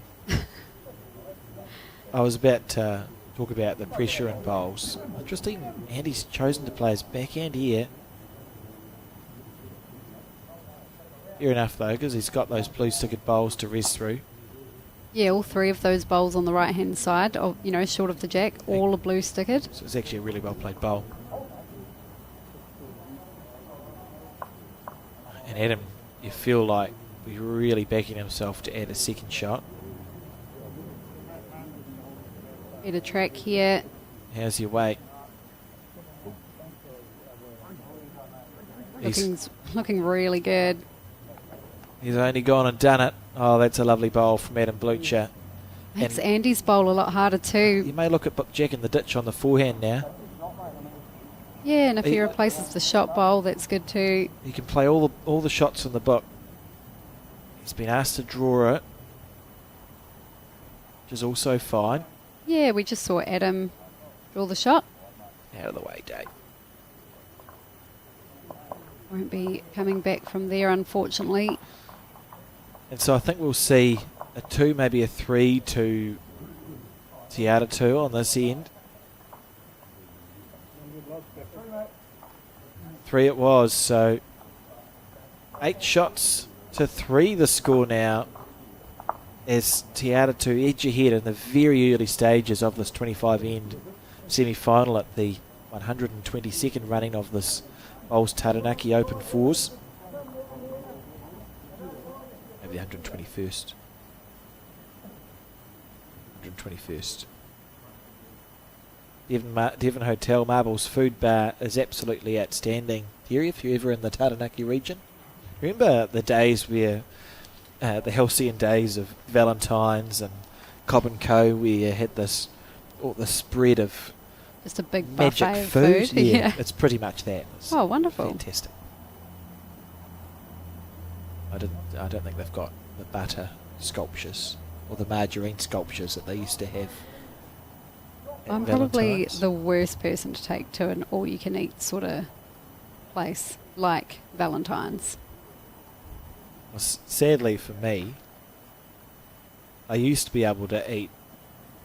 Speaker 1: I was about to talk about the pressure in bowls. Interesting, Andy's chosen to play his backhand here. Fair enough though, because he's got those blue stickered bowls to rest through.
Speaker 2: Yeah, all 3 of those bowls on the right hand side, of, short of the jack, all are blue stickered.
Speaker 1: So it's actually a really well played bowl. And Adam, you feel like he's really backing himself to add a second shot.
Speaker 2: Better track here.
Speaker 1: How's your weight?
Speaker 2: Looking really good.
Speaker 1: He's only gone and done it. Oh, that's a lovely bowl from Adam Blucher.
Speaker 2: Makes Andy's bowl a lot harder too.
Speaker 1: You may look at Jack in the ditch on the forehand now.
Speaker 2: Yeah, and if he replaces the shot bowl, that's good too.
Speaker 1: He can play all the shots in the book. He's been asked to draw it, which is also fine.
Speaker 2: Yeah, we just saw Adam draw the shot.
Speaker 1: Out of the way, Dave.
Speaker 2: Won't be coming back from there, unfortunately.
Speaker 1: And so I think we'll see a 2, maybe a 3 to Tiatu on this end. 3 it was, so 8 shots to 3 the score now, as Tiatu edge ahead in the very early stages of this 25 end semi-final at the 122nd running of this Bowls Taranaki Open Fours. Maybe the 121st. 121st. Devon Hotel Marbles Food Bar is absolutely outstanding. Here, if you're ever in the Taranaki region, remember the days where the halcyon days of Valentine's and Cobb and Co, where you had this spread of
Speaker 2: just a big
Speaker 1: magic
Speaker 2: buffet of
Speaker 1: food.
Speaker 2: food.
Speaker 1: Yeah, it's pretty much that. It's
Speaker 2: Oh, wonderful.
Speaker 1: fantastic. I don't think they've got the butter sculptures or the margarine sculptures that they used to have.
Speaker 2: I'm probably the worst person to take to an all-you-can-eat sort of place like Valentine's.
Speaker 1: Well, sadly for me, I used to be able to eat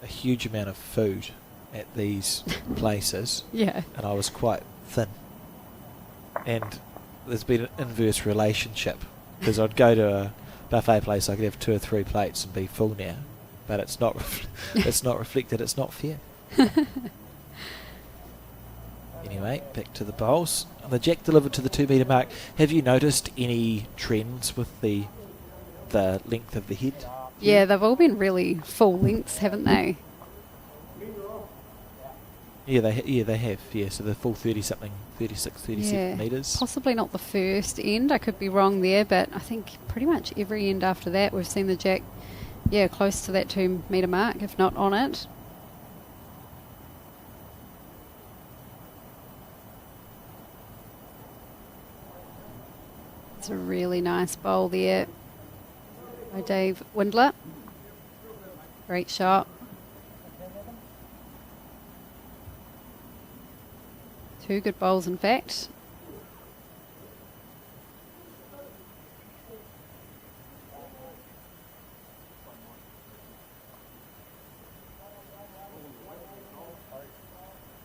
Speaker 1: a huge amount of food at these places.
Speaker 2: Yeah.
Speaker 1: And I was quite thin. And there's been an inverse relationship, because I'd go to a buffet place, I could have 2 or 3 plates and be full now. But it's not it's not reflected, it's not fair. Anyway, back to the bowls. The jack delivered to the 2 metre mark. Have you noticed any trends with the length of the head?
Speaker 2: Yeah, they've all been really full lengths, haven't they?
Speaker 1: Yeah, they have. Yeah, so the full 30-something, 36, 37 metres.
Speaker 2: Possibly not the first end. I could be wrong there, but I think pretty much every end after that we've seen the jack, close to that 2 metre mark, if not on it. It's a really nice bowl there by Dave Windler. Great shot. 2 good bowls, in fact.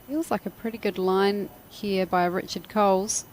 Speaker 2: Feels like a pretty good line here by Richard Coles.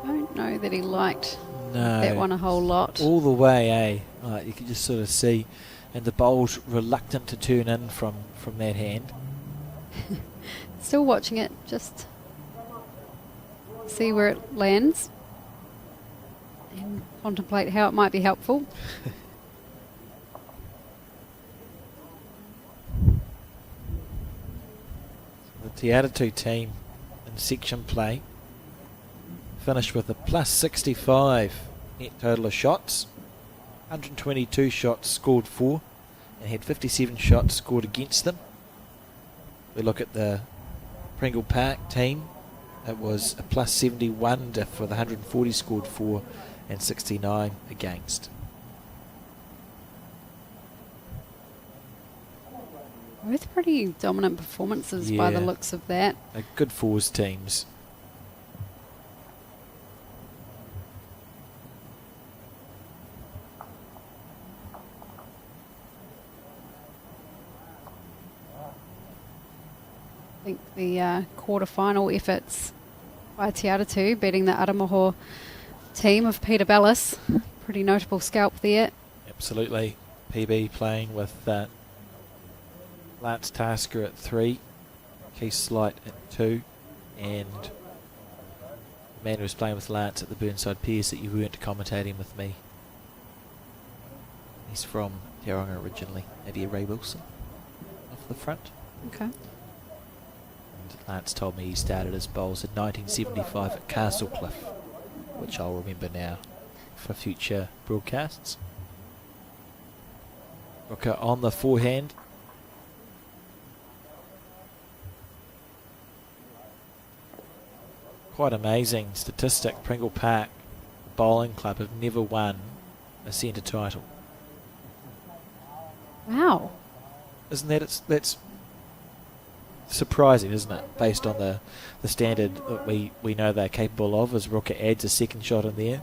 Speaker 2: Don't know that he liked that one a whole lot.
Speaker 1: All the way, eh? Like you can just sort of see, and the bowl's reluctant to turn in from that hand.
Speaker 2: Still watching it, just see where it lands and contemplate how it might be helpful.
Speaker 1: The Tiatu team in section play finished with a plus 65 net total of shots. 122 shots scored for, and had 57 shots scored against them. We look at the Pringle Park team. It was a plus 71 diff with 140 scored for and 69 against.
Speaker 2: Both pretty dominant performances by the looks of that.
Speaker 1: They're good fours teams.
Speaker 2: I think the quarter-final efforts by Tiatu beating the Aramoho team of Peter Bellis. Pretty notable scalp there.
Speaker 1: Absolutely. PB playing with Lance Tasker at 3, Keith Slight at 2, and the man who was playing with Lance at the Burnside Piers that you weren't commentating with me. He's from Tauranga originally. Maybe a Ray Wilson off the front.
Speaker 2: Okay.
Speaker 1: Lance told me he started his bowls in 1975 at Castlecliff, which I'll remember now for future broadcasts. Rooker on the forehand. quite amazing statistic. Pringle Park Bowling Club have never won a centre title.
Speaker 2: Wow.
Speaker 1: Isn't that that's surprising, isn't it? Based on the standard that we know they're capable of, as Rooker adds a second shot in there,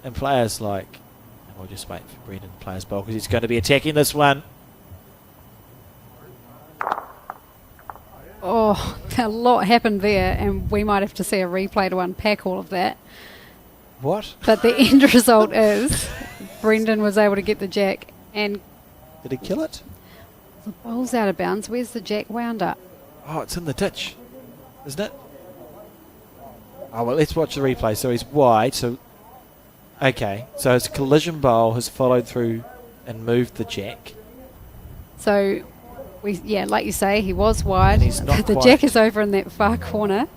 Speaker 1: and players like, and we'll just wait for Brendan to play his bowl because he's going to be attacking this one.
Speaker 2: Oh, a lot happened there, and we might have to see a replay to unpack all of that.
Speaker 1: What?
Speaker 2: But the end result is Brendan was able to get the jack, and
Speaker 1: Did he kill it?
Speaker 2: the bowl's out of bounds. Where's the jack wound up?
Speaker 1: Oh, it's in the ditch, isn't it? Oh, well, let's watch the replay. So he's wide. So, okay. So his collision bowl has followed through and moved the jack.
Speaker 2: So, like you say, he was wide.
Speaker 1: And he's not
Speaker 2: the
Speaker 1: quite.
Speaker 2: jack is over in that far corner.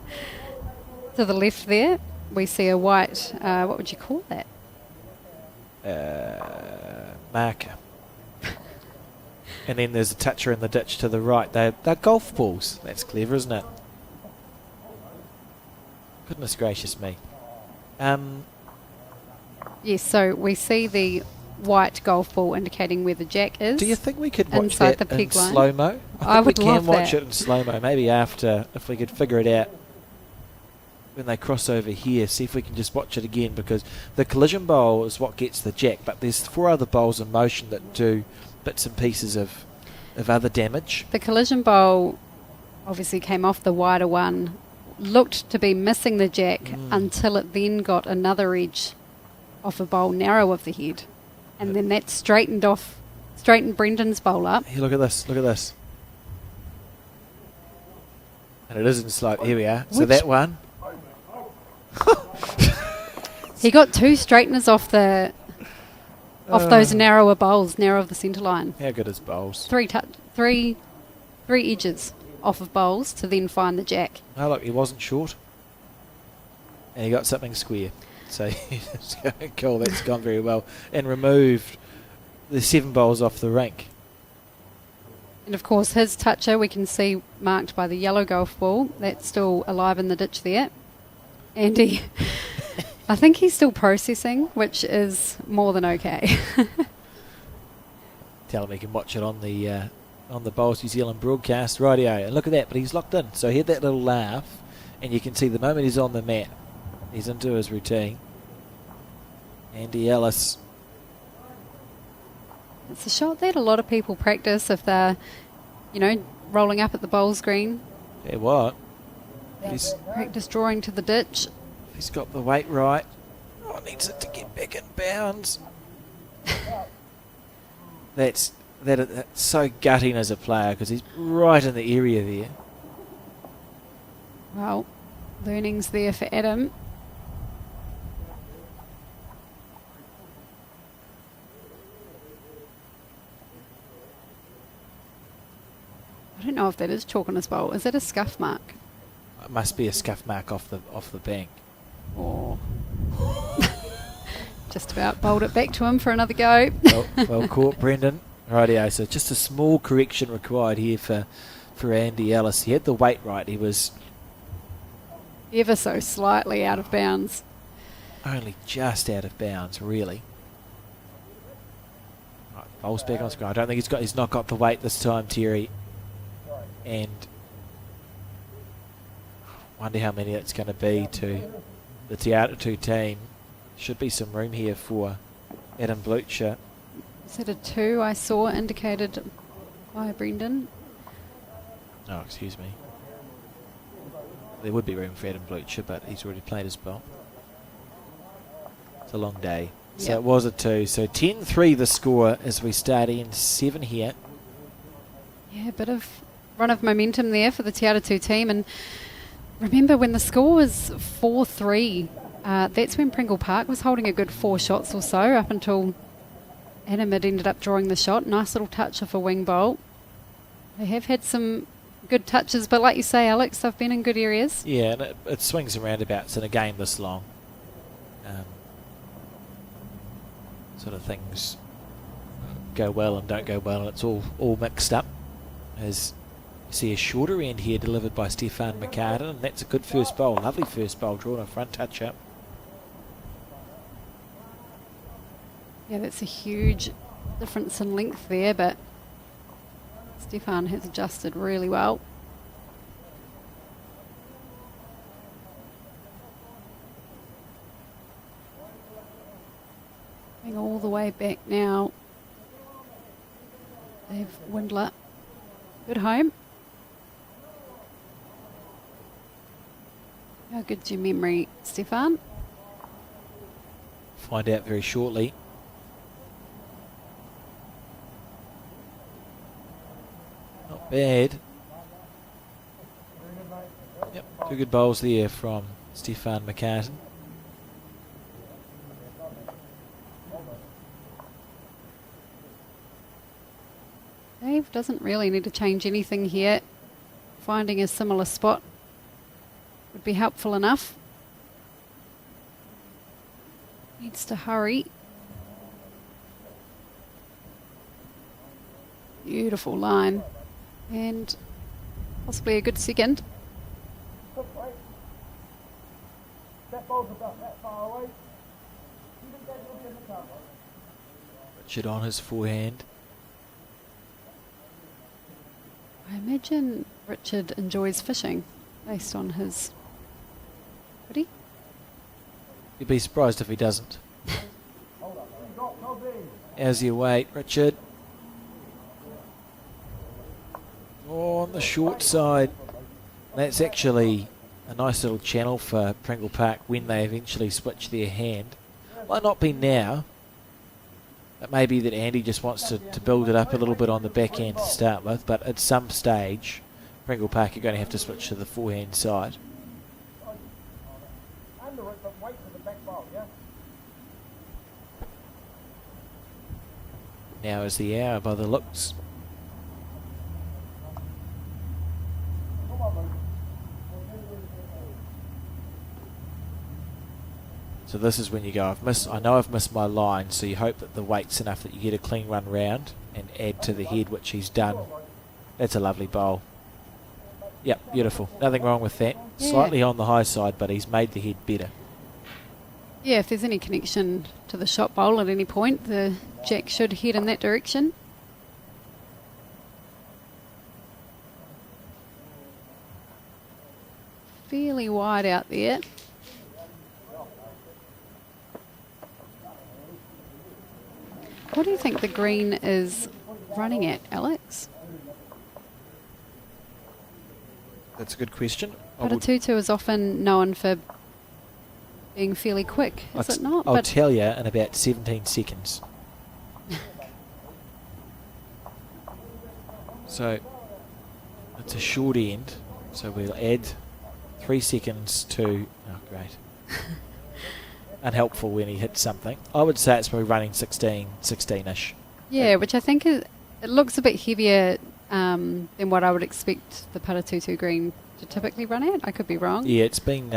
Speaker 2: To the left there, we see a white, what would you call that?
Speaker 1: Marker. And then there's a toucher in the ditch to the right. They're golf balls. That's clever, isn't it? Goodness gracious me.
Speaker 2: Yes, so we see the white golf ball indicating where the jack is.
Speaker 1: Do you think we could watch
Speaker 2: inside
Speaker 1: that
Speaker 2: the
Speaker 1: in
Speaker 2: peg line?
Speaker 1: slow-mo?
Speaker 2: I would
Speaker 1: we can
Speaker 2: love
Speaker 1: watch
Speaker 2: that.
Speaker 1: it in slow-mo. Maybe after, if we could figure it out when they cross over here, see if we can just watch it again, because the collision bowl is what gets the jack, but there's 4 other bowls in motion that do bits and pieces of other damage.
Speaker 2: The collision bowl obviously came off the wider one, looked to be missing the jack until it then got another edge off a bowl narrow of the head, and then that straightened Brendan's bowl up.
Speaker 1: Here, look at this, and it isn't slow. Here we are. So
Speaker 2: Which-
Speaker 1: that one,
Speaker 2: He got 2 straighteners off those narrower bowls, narrow of the centre line.
Speaker 1: how good is bowls?
Speaker 2: Three edges off of bowls to then find the jack.
Speaker 1: Oh look, he wasn't short, and he got something square. So he's going, cool, that's gone very well, and removed the 7 bowls off the rink.
Speaker 2: And of course his toucher we can see marked by the yellow golf ball. That's still alive in the ditch there. And I think he's still processing, which is more than okay.
Speaker 1: Tell him he can watch it on the Bowls New Zealand broadcast. Rightio, and look at that, but he's locked in. So he had that little laugh, and you can see the moment he's on the mat, he's into his routine. Andy Ellis.
Speaker 2: It's a shot that a lot of people practice if they're, rolling up at the bowls green.
Speaker 1: Yeah, what? He's
Speaker 2: Practice drawing to the ditch.
Speaker 1: got the weight right. Oh, needs it to get back in bounds. That's so gutting as a player, because he's right in the area there.
Speaker 2: Well, learnings there for Adam. I don't know if that is chalk on his bowl. Is that a scuff mark?
Speaker 1: It must be a scuff mark off the bank.
Speaker 2: Or just about bowled it back to him for another go.
Speaker 1: Well caught, Brendan. Rightio, so just a small correction required here for Andy Ellis. He had the weight right. He was
Speaker 2: Ever so slightly out of bounds.
Speaker 1: only just out of bounds, really. Right, bowls back on screen. I don't think he's not got the weight this time, Terry. And wonder how many it's going to be to the Tiatu team. Should be some room here for Adam Blucher.
Speaker 2: Is it a 2 I saw indicated by Brendan?
Speaker 1: Oh, excuse me. There would be room for Adam Blucher, but he's already played his bowl. It's a long day. So
Speaker 2: Yep.
Speaker 1: it was a 2. So 10-3 the score as we start in 7 here.
Speaker 2: Yeah, a bit of run of momentum there for the Tiatu team. And remember, when the score was 4-3, that's when Pringle Park was holding a good 4 shots or so up until Adam had ended up drawing the shot. Nice little touch off a wing bowl. They have had some good touches, but like you say, Alex, they've been in good areas.
Speaker 1: Yeah, and it swings and roundabouts in a game this long. Sort of things go well and don't go well, and it's all mixed up, as you See a shorter end here delivered by Stefan McCartan, and that's a good first bowl. Lovely first bowl, drawn a front touch up.
Speaker 2: Yeah, that's a huge difference in length there, but Stefan has adjusted really well. Going all the way back now. Dave Windler. Good home. How good's your memory, Stefan?
Speaker 1: Find out very shortly. Not bad. Yep, 2 good bowls there from Stefan McCartan.
Speaker 2: Dave doesn't really need to change anything here. Finding a similar spot would be helpful enough. Needs to hurry. Beautiful line. And possibly a good second.
Speaker 1: Richard on his forehand.
Speaker 2: I imagine Richard enjoys fishing based on his footy.
Speaker 1: You'd be surprised if he doesn't. How's your weight, Richard? Oh, on the short side. That's actually a nice little channel for Pringle Park when they eventually switch their hand. Might not be now. It may be that Andy just wants to build it up a little bit on the back end to start with, but at some stage, Pringle Park are going to have to switch to the forehand side. Now is the hour by the looks. So this is when you go, I know I've missed my line, so you hope that the weight's enough that you get a clean run round and add to the head, which he's done. That's a lovely bowl. Yep, beautiful. Nothing wrong with that.
Speaker 2: Yeah.
Speaker 1: Slightly on the high side, but he's made the head better.
Speaker 2: Yeah, if there's any connection to the shot bowl at any point, the jack should head in that direction. Fairly wide out there. What do you think the green is running at, Alex?
Speaker 1: That's a good question.
Speaker 2: Tiatu is often known for being fairly quick, is it not?
Speaker 1: I'll tell you in about 17 seconds. So it's a short end, so we'll add 3 seconds to... Oh, great. Unhelpful when he hits something. I would say it's probably running 16-ish.
Speaker 2: Yeah, which I think it looks a bit heavier than what I would expect the Paratutu green to typically run at. I could be wrong.
Speaker 1: Yeah, it's been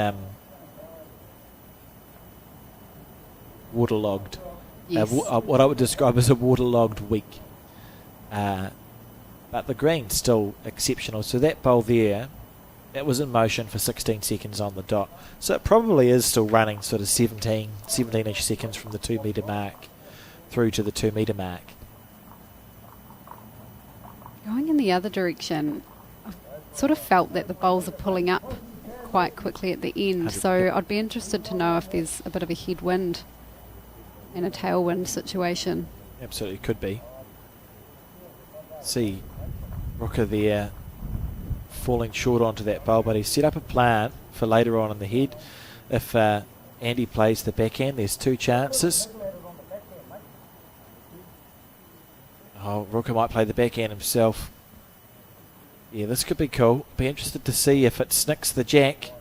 Speaker 1: waterlogged.
Speaker 2: Yes.
Speaker 1: What I would describe as a waterlogged week. But the green's still exceptional. So that bowl there, that was in motion for 16 seconds on the dot. So it probably is still running sort of 17-ish seconds from the 2 metre mark through to the 2 metre mark.
Speaker 2: Going in the other direction, I've sort of felt that the bowls are pulling up quite quickly at the end. So I'd be interested to know if there's a bit of a headwind and a tailwind situation.
Speaker 1: Absolutely could be. See Rooker there falling short onto that bowl, but he's set up a plan for later on in the head. If Andy plays the backhand, there's 2 chances. Oh, Rooker might play the backhand himself. Yeah, this could be cool. Be interested to see if it snicks the jack.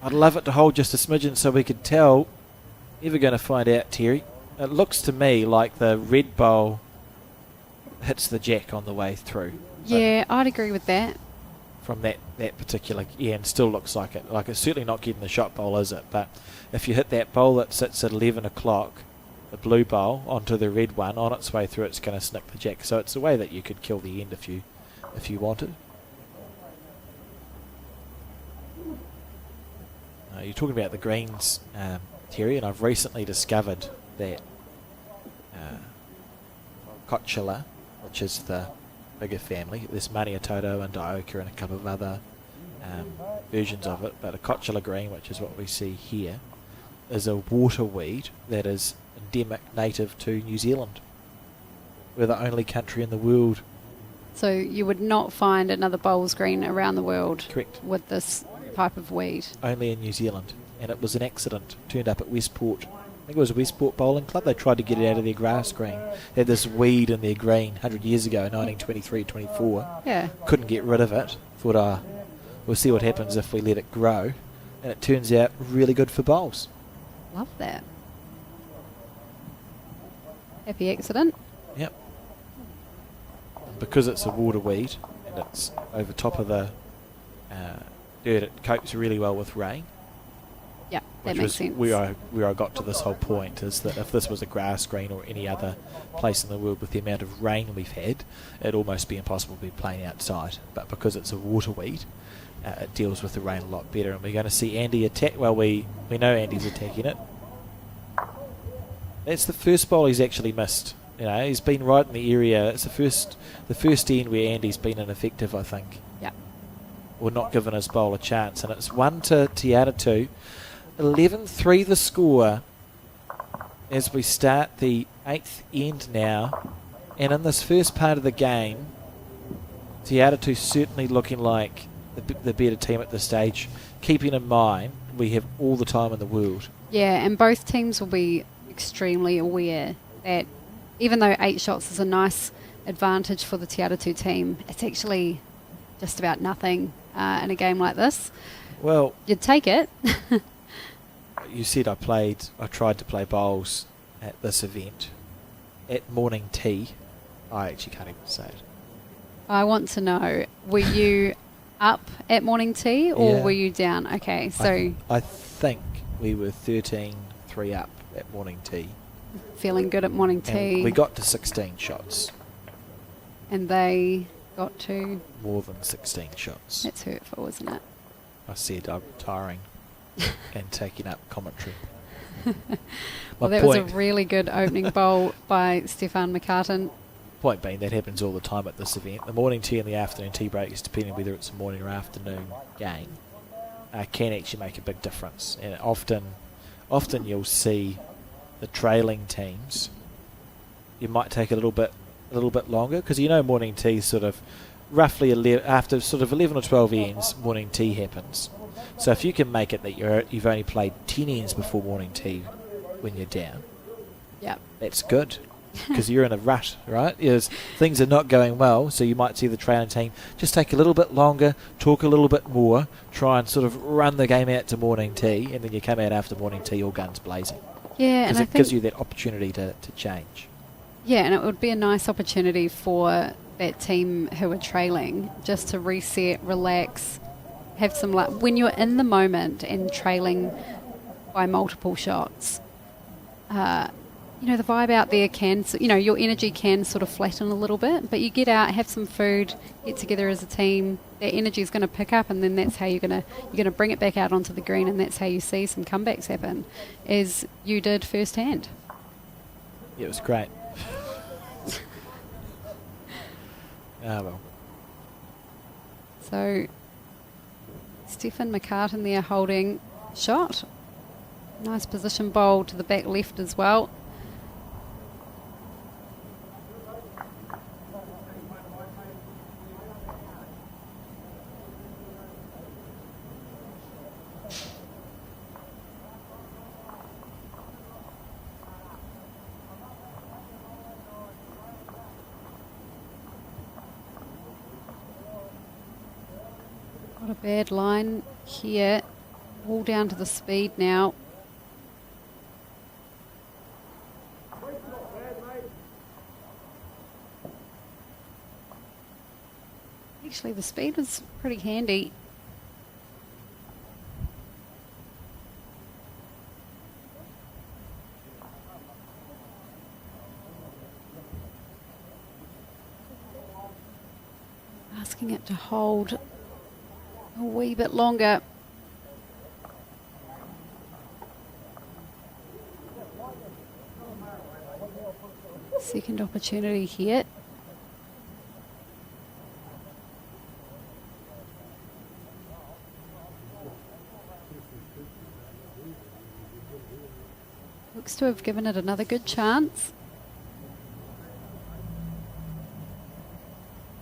Speaker 1: I'd love it to hold just a smidgen so we could tell. Never going to find out, Terry. It looks to me like the red bowl hits the jack on the way through.
Speaker 2: Yeah, I'd agree with that.
Speaker 1: From that particular, yeah, and still looks like it. Like, it's certainly not getting the shot bowl, is it? But if you hit that bowl that sits at 11 o'clock, the blue bowl, onto the red one, on its way through, it's going to snick the jack. So it's a way that you could kill the end if you wanted. You're talking about the greens, Terry, and I've recently discovered that Cochila, which is the bigger family, there's Maniatoto and Dioka and a couple of other versions of it, but a Cochila green, which is what we see here, is a water weed that is endemic native to New Zealand. We're the only country in the world.
Speaker 2: So you would not find another bowls green around the world.
Speaker 1: Correct.
Speaker 2: With this type of weed.
Speaker 1: Only in New Zealand. And it was an accident. Turned up at Westport. I think it was Westport Bowling Club. They tried to get it out of their grass green. They had this weed in their green 100 years ago, 1923, 24.
Speaker 2: Yeah.
Speaker 1: Couldn't get rid of it. Thought, we'll see what happens if we let it grow. And it turns out really good for bowls.
Speaker 2: Love that. Happy accident.
Speaker 1: Yep. Because it's a water weed and it's over top of the dirt, it copes really well with rain.
Speaker 2: Yeah, that
Speaker 1: which
Speaker 2: makes
Speaker 1: was
Speaker 2: sense.
Speaker 1: where I got to this whole point, is that if this was a grass green or any other place in the world with the amount of rain we've had, it'd almost be impossible to be playing outside. But because it's a water weed, it deals with the rain a lot better. And we're going to see Andy attack. Well, we know Andy's attacking it. That's the first bowl he's actually missed. You know, he's been right in the area. It's the first end where Andy's been ineffective, I think.
Speaker 2: Yeah.
Speaker 1: Or not given his bowl a chance. And it's 1 to Tiatu. 11-3 the score as we start the 8th end now. And in this first part of the game, Tiatu certainly looking like the better team at this stage, keeping in mind we have all the time in the world.
Speaker 2: Yeah, and both teams will be extremely aware that even though 8 shots is a nice advantage for the Tiatu team, it's actually just about nothing in a game like this.
Speaker 1: Well,
Speaker 2: you'd take it.
Speaker 1: You said I tried to play bowls at this event. At morning tea, I actually can't even say it.
Speaker 2: I want to know, were you up at morning tea or
Speaker 1: Yeah.
Speaker 2: were you down? Okay, so
Speaker 1: I think we were 13-3 up at morning tea.
Speaker 2: feeling good at morning tea.
Speaker 1: And we got to 16 shots.
Speaker 2: And they got to...
Speaker 1: More than 16 shots.
Speaker 2: That's hurtful, isn't it?
Speaker 1: I said I'm retiring and taking up commentary.
Speaker 2: Well, that was a really good opening bowl by Stefan McCartan.
Speaker 1: Point being, that happens all the time at this event. The morning tea and the afternoon tea breaks, depending whether it's a morning or afternoon game, can actually make a big difference. And often you'll see the trailing teams. You might take a little bit longer, because morning tea sort of roughly after sort of 11 or 12 ends, morning tea happens. So if you can make it that you've only played 10 ends before morning tea when you're down,
Speaker 2: yeah,
Speaker 1: that's good, because you're in a rut, right? Things are not going well, so you might see the trailing team just take a little bit longer, talk a little bit more, try and sort of run the game out to morning tea, and then you come out after morning tea all guns blazing.
Speaker 2: Yeah,
Speaker 1: because it gives you that opportunity to change.
Speaker 2: Yeah, and it would be a nice opportunity for that team who are trailing just to reset, relax, have some luck. When you're in the moment and trailing by multiple shots, the vibe out there your energy can sort of flatten a little bit, but you get out, have some food, get together as a team, that energy is going to pick up, and then that's how you're going to bring it back out onto the green, and that's how you see some comebacks happen, as you did firsthand.
Speaker 1: Yeah, it was great. Well.
Speaker 2: So, Stefan McCartan there holding shot. Nice position bowl to the back left as well. Not a bad line here. All down to the speed now. Actually, the speed was pretty handy. Asking it to hold a wee bit longer. Second opportunity here. Looks to have given it another good chance.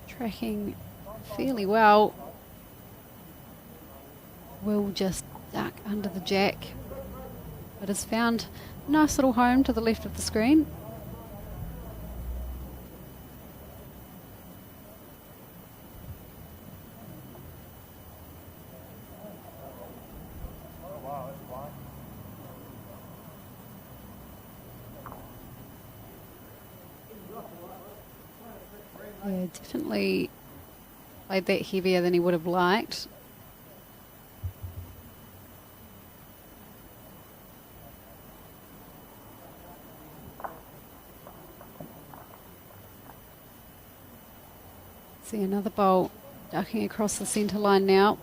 Speaker 2: Tracking fairly well. Will just duck under the jack, but has found a nice little home to the left of the screen. Yeah, definitely played that heavier than he would have liked. See another bolt ducking across the centre line now.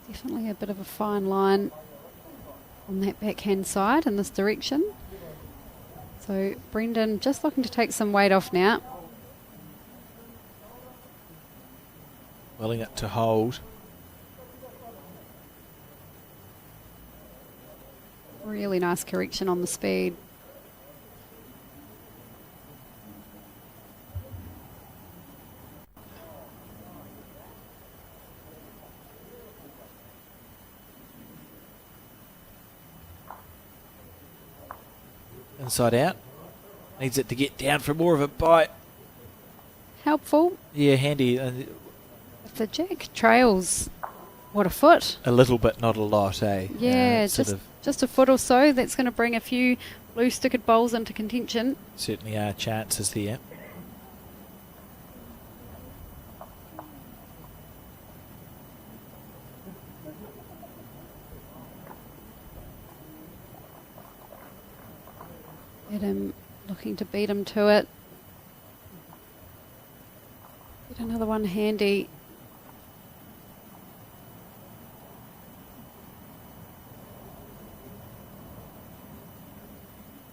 Speaker 2: Definitely a bit of a fine line on that backhand side in this direction. So Brendan just looking to take some weight off now.
Speaker 1: Willing it to hold.
Speaker 2: Really nice correction on the speed.
Speaker 1: Inside out. Needs it to get down for more of a bite.
Speaker 2: Helpful.
Speaker 1: Yeah, handy.
Speaker 2: If the jack trails, what, a foot?
Speaker 1: A little bit, not a lot, eh?
Speaker 2: Yeah, just a foot or so. That's going to bring a few blue stickered bowls into contention.
Speaker 1: Certainly are chances there.
Speaker 2: Get him looking to beat him to it. Get another one handy.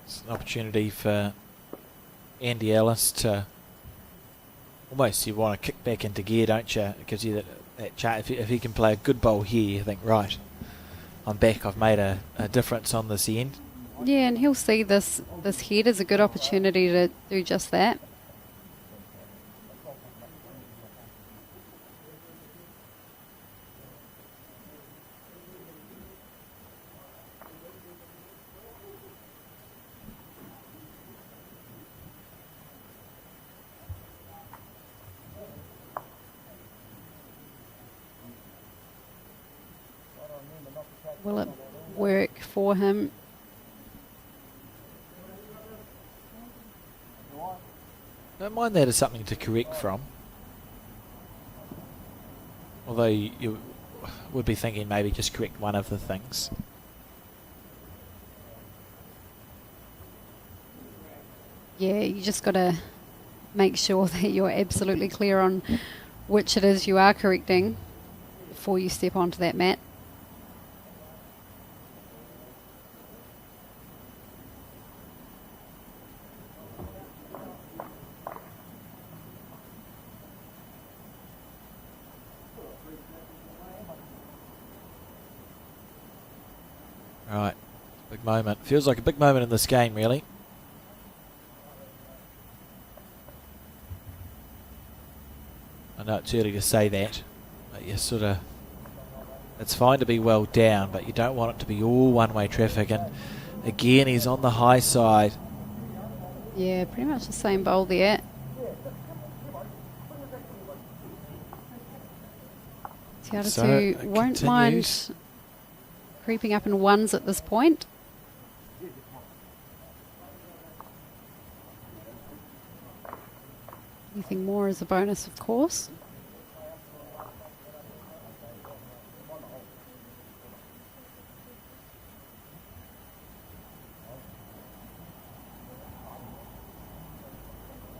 Speaker 1: It's an opportunity for Andy Ellis to almost, you want to kick back into gear, don't you? It gives you that chance. If he can play a good bowl here, you think, right, I'm back, I've made a difference on this end.
Speaker 2: Yeah, and he'll see this head as a good opportunity to do just that. Will it work for him?
Speaker 1: Don't mind that as something to correct from. Although you would be thinking maybe just correct one of the things.
Speaker 2: Yeah, you just got to make sure that you're absolutely clear on which it is you are correcting before you step onto that mat.
Speaker 1: Right, big moment. Feels like a big moment in this game, really. I know it's early to say that, but you sort of, it's fine to be well down, but you don't want it to be all one-way traffic. And again, he's on the high side.
Speaker 2: Yeah, pretty much the same bowl there. Tiatu won't mind creeping up in ones at this point. Anything more is a bonus, of course.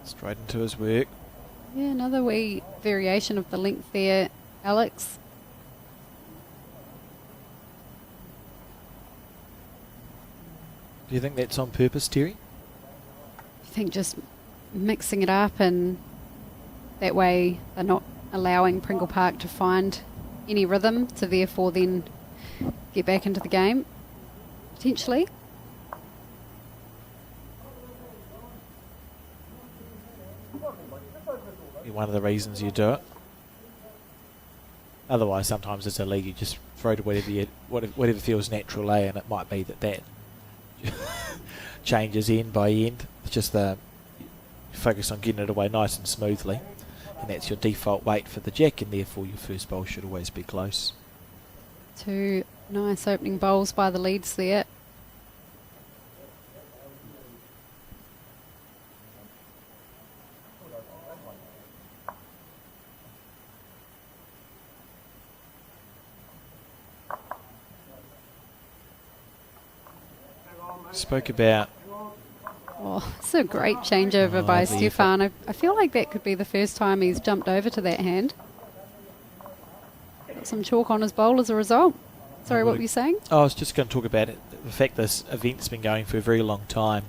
Speaker 1: Straight into his work.
Speaker 2: Yeah, another wee variation of the length there, Alex.
Speaker 1: Do you think that's on purpose, Terry?
Speaker 2: I think just mixing it up, and that way they're not allowing Pringle Park to find any rhythm to therefore then get back into the game, potentially.
Speaker 1: One of the reasons you do it. Otherwise, sometimes as a league, you just throw to whatever feels natural, and it might be that changes end by end. It's just focus on getting it away nice and smoothly, and that's your default weight for the jack, and therefore your first bowl should always be close.
Speaker 2: 2 nice opening bowls by the leads there.
Speaker 1: Spoke about...
Speaker 2: Oh, it's a great changeover by Stefan. I feel like that could be the first time he's jumped over to that hand. Got some chalk on his bowl as a result. Sorry, what were you saying?
Speaker 1: I was just going to talk about it, the fact this event's been going for a very long time,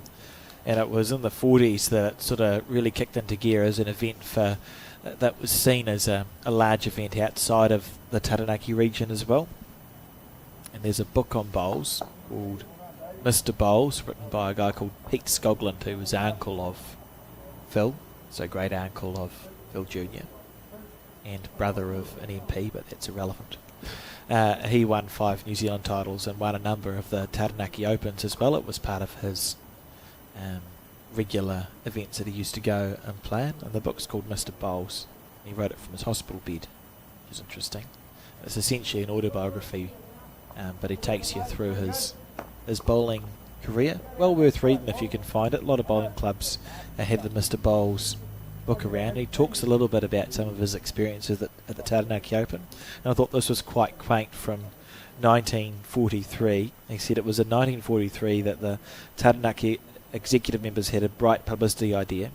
Speaker 1: and it was in the 40s that it sort of really kicked into gear as an event for that was seen as a large event outside of the Taranaki region as well. And there's a book on bowls called Mr. Bowls, written by a guy called Pete Skoglund, who was uncle of Phil, so great uncle of Phil Jr. and brother of an MP, but that's irrelevant. He won 5 New Zealand titles and won a number of the Taranaki Opens as well. It was part of his regular events that he used to go and play in, and the book's called Mr. Bowls. He wrote it from his hospital bed, which is interesting. It's essentially an autobiography, but he takes you through his bowling career. Well worth reading if you can find it. A lot of bowling clubs have the Mr. Bowls book around. He talks a little bit about some of his experiences at the Taranaki Open, and I thought this was quite quaint from 1943. He said it was in 1943 that the Taranaki executive members had a bright publicity idea.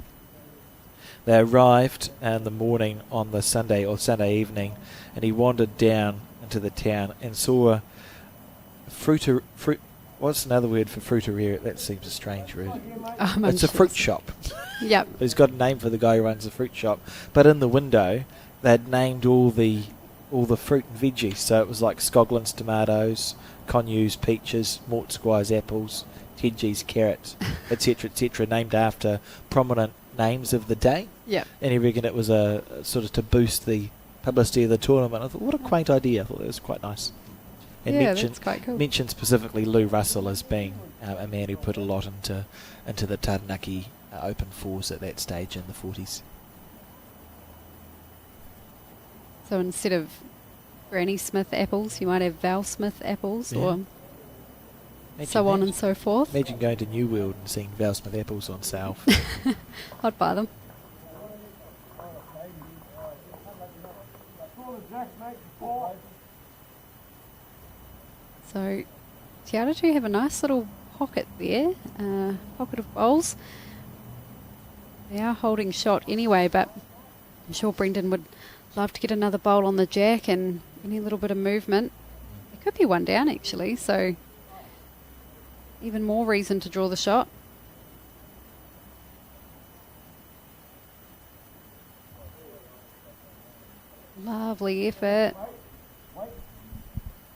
Speaker 1: They arrived in the morning on the Sunday evening, and he wandered down into the town and saw what's another word for fruiteria? That seems a strange word. It's a fruit shop.
Speaker 2: Yep.
Speaker 1: He's got a name for the guy who runs the fruit shop. But in the window, they'd named all the fruit and veggies. So it was like Skoglund's tomatoes, Conyu's peaches, Mort Squire's apples, Tedgy's carrots, etc., named after prominent names of the day.
Speaker 2: Yep.
Speaker 1: And he reckoned it was a sort of to boost the publicity of the tournament. I thought, what a quaint idea. I thought it was quite nice. And
Speaker 2: that's quite cool.
Speaker 1: Mentioned specifically Lou Russell as being a man who put a lot into the Taranaki Open Fours at that stage in the 40s.
Speaker 2: So instead of Granny Smith apples, you might have Val Smith apples, or so on and so forth.
Speaker 1: Imagine going to New World and seeing Val Smith apples on sale.
Speaker 2: I'd buy them. So Tiatu have a nice little pocket there, pocket of bowls. They are holding shot anyway, but I'm sure Brendan would love to get another bowl on the jack, and any little bit of movement. There could be one down actually, so even more reason to draw the shot. Lovely effort.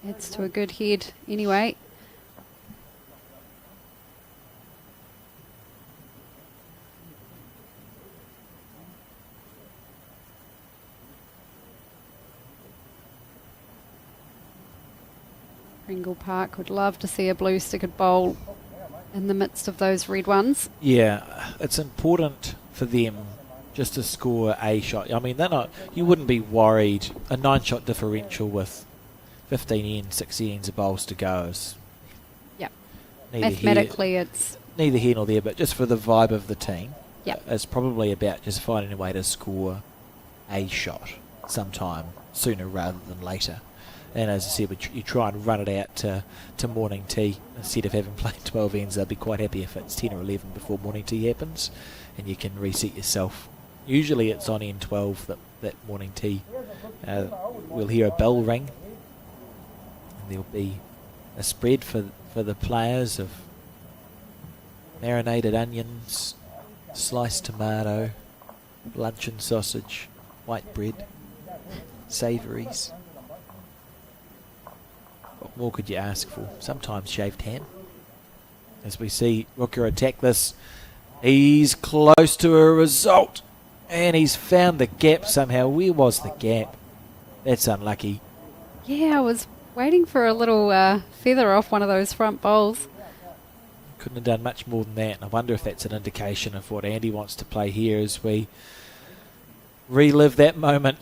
Speaker 2: Adds to a good head anyway. Pringle Park would love to see a blue stickered bowl in the midst of those red ones.
Speaker 1: Yeah, it's important for them just to score a shot. I mean, you wouldn't be worried. A 9-shot differential with 15 ends, 60 ends of bowls to go is...
Speaker 2: Yep. Mathematically it's...
Speaker 1: Neither here nor there, but just for the vibe of the team,
Speaker 2: yep,
Speaker 1: it's probably about just finding a way to score a shot sometime sooner rather than later. And as I said, you try and run it out to morning tea. Instead of having played 12 ends, they'll be quite happy if it's 10 or 11 before morning tea happens, and you can reset yourself. Usually it's on end 12 that morning tea. We'll hear a bell ring, and there'll be a spread for the players of marinated onions, sliced tomato, luncheon sausage, white bread, savouries. What more could you ask for? Sometimes shaved ham. As we see Rooker attack this, he's close to a result. And he's found the gap somehow. Where was the gap? That's unlucky.
Speaker 2: Yeah, I was waiting for a little feather off one of those front bowls.
Speaker 1: Couldn't have done much more than that. And I wonder if that's an indication of what Andy wants to play here as we relive that moment.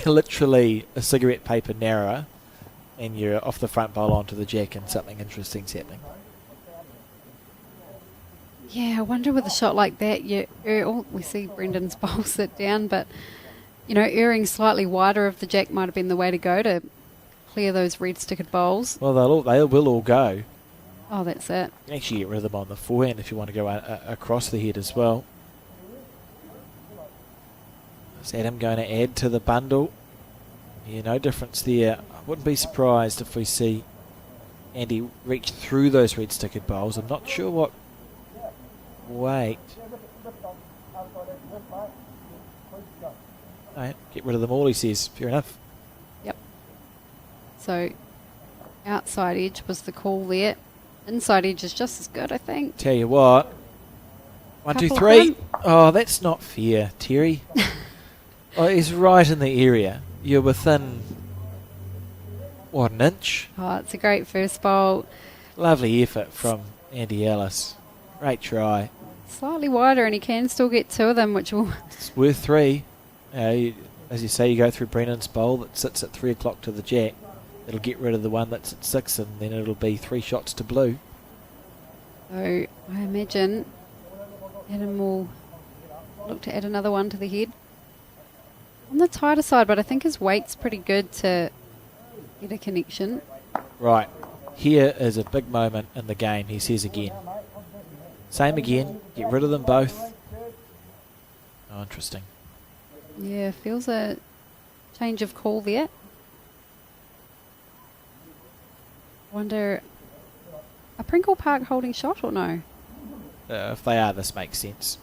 Speaker 1: Literally a cigarette paper narrower, and you're off the front bowl onto the jack and something interesting's happening.
Speaker 2: Yeah, I wonder with a shot like that, we see Brendan's bowl sit down, but, erring slightly wider of the jack might have been the way to go to clear those red stickered bowls.
Speaker 1: Well, they will all go.
Speaker 2: Oh, that's it.
Speaker 1: You can actually get rid of them on the forehand if you want to go across the head as well. Is Adam going to add to the bundle? Yeah, no difference there. I wouldn't be surprised if we see Andy reach through those red stickered bowls. I'm not sure what... Wait. No, get rid of them all, he says. Fair enough.
Speaker 2: Yep. So, outside edge was the call there. Inside edge is just as good, I think.
Speaker 1: Tell you what. 1, 2, 3. Oh, that's not fair, Terry. Oh, he's right in the area. You're within, what, an inch?
Speaker 2: Oh, it's a great first bowl.
Speaker 1: Lovely effort from Andy Ellis. Great try.
Speaker 2: Slightly wider, and he can still get 2 of them, which will...
Speaker 1: It's worth 3. As you say, you go through Brennan's bowl that sits at 3 o'clock to the jack. It'll get rid of the one that's at 6, and then it'll be 3 shots to blue.
Speaker 2: So I imagine Adam will look to add another one to the head. On the tighter side, but I think his weight's pretty good to get a connection.
Speaker 1: Right. Here is a big moment in the game, he says again. Same again. Get rid of them both. Oh, interesting.
Speaker 2: Yeah, feels a change of call there. Wonder, a Pringle Park holding shot or no?
Speaker 1: If they are, this makes sense.